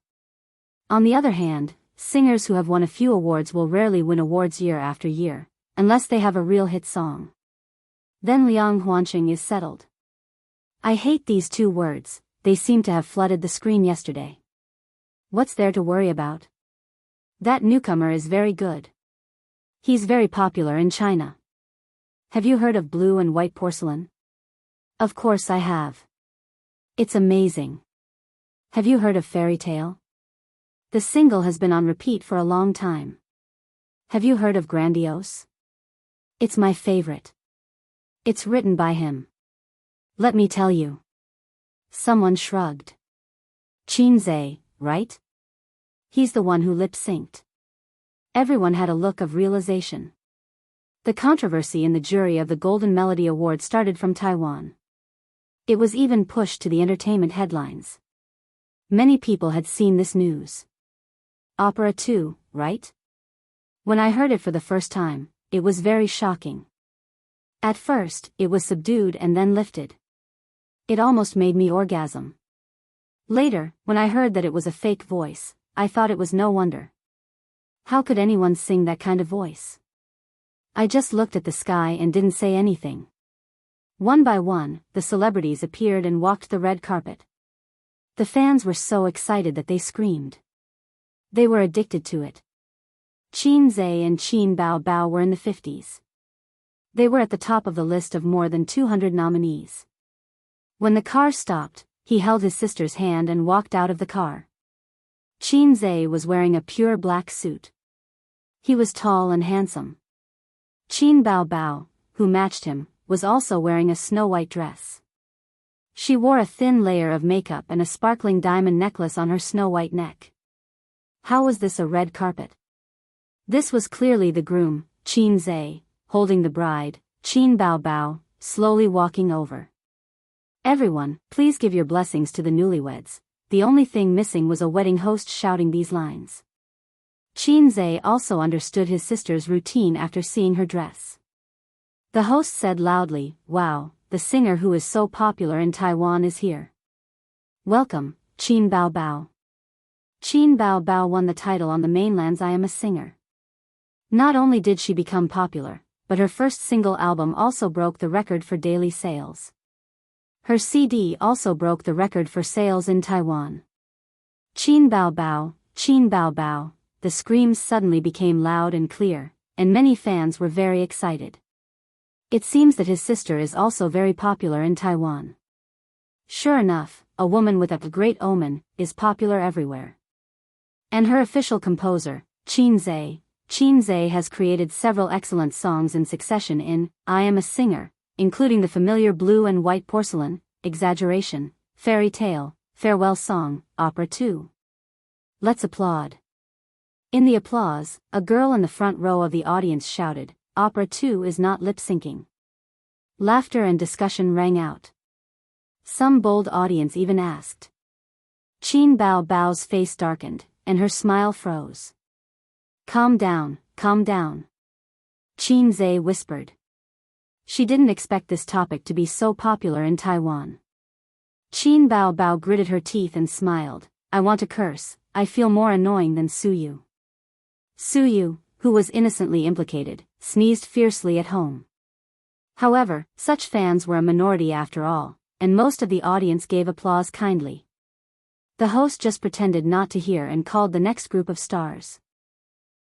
A: On the other hand, singers who have won a few awards will rarely win awards year after year, unless they have a real hit song. Then Liang Huansheng is settled. I hate these 2 words, they seem to have flooded the screen yesterday. What's there to worry about? That newcomer is very good. He's very popular in China. Have you heard of Blue and White Porcelain? Of course I have. It's amazing. Have you heard of Fairy Tale? The single has been on repeat for a long time. Have you heard of Grandiose? It's my favorite. It's written by him. Let me tell you. Someone shrugged. Qinze, right? He's the one who lip-synced. Everyone had a look of realization. The controversy in the jury of the Golden Melody Award started from Taiwan. It was even pushed to the entertainment headlines. Many people had seen this news. Opera too, right? When I heard it for the first time, it was very shocking. At first, it was subdued and then lifted. It almost made me orgasm. Later, when I heard that it was a fake voice, I thought it was no wonder. How could anyone sing that kind of voice? I just looked at the sky and didn't say anything. One by one, the celebrities appeared and walked the red carpet. The fans were so excited that they screamed. They were addicted to it. Qin Zhe and Qin Bao Bao were in the 50s. They were at the top of the list of more than 200 nominees. When the car stopped, he held his sister's hand and walked out of the car. Qin Zhe was wearing a pure black suit. He was tall and handsome. Qin Bao Bao, who matched him, was also wearing a snow-white dress. She wore a thin layer of makeup and a sparkling diamond necklace on her snow-white neck. How was this a red carpet? This was clearly the groom, Qin Zhe, holding the bride, Qin Bao Bao, slowly walking over. Everyone, please give your blessings to the newlyweds. The only thing missing was a wedding host shouting these lines. Qin Zhe also understood his sister's routine after seeing her dress. The host said loudly, "Wow, the singer who is so popular in Taiwan is here. Welcome, Qin Bao Bao." Qin Bao Bao won the title on the mainland's I Am a Singer. Not only did she become popular, but her first single album also broke the record for daily sales. Her CD also broke the record for sales in Taiwan. Qin Bao Bao, Qin Bao Bao, the screams suddenly became loud and clear, and many fans were very excited. It seems that his sister is also very popular in Taiwan. Sure enough, a woman with a great omen is popular everywhere. And her official composer, Qin Zhe has created several excellent songs in succession in I Am a Singer, including the familiar Blue and White Porcelain, Exaggeration, Fairy Tale, Farewell Song, Opera 2. Let's applaud. In the applause, a girl in the front row of the audience shouted, "Opera 2 is not lip-syncing." Laughter and discussion rang out. Some bold audience even asked. Qin Bao Bao's face darkened, and her smile froze. Calm down, Qin Zhe whispered. She didn't expect this topic to be so popular in Taiwan. Qin Bao Bao gritted her teeth and smiled. "I want to curse, I feel more annoying than Suyu." Suyu, who was innocently implicated, sneezed fiercely at home. However, such fans were a minority after all, and most of the audience gave applause kindly. The host just pretended not to hear and called the next group of stars.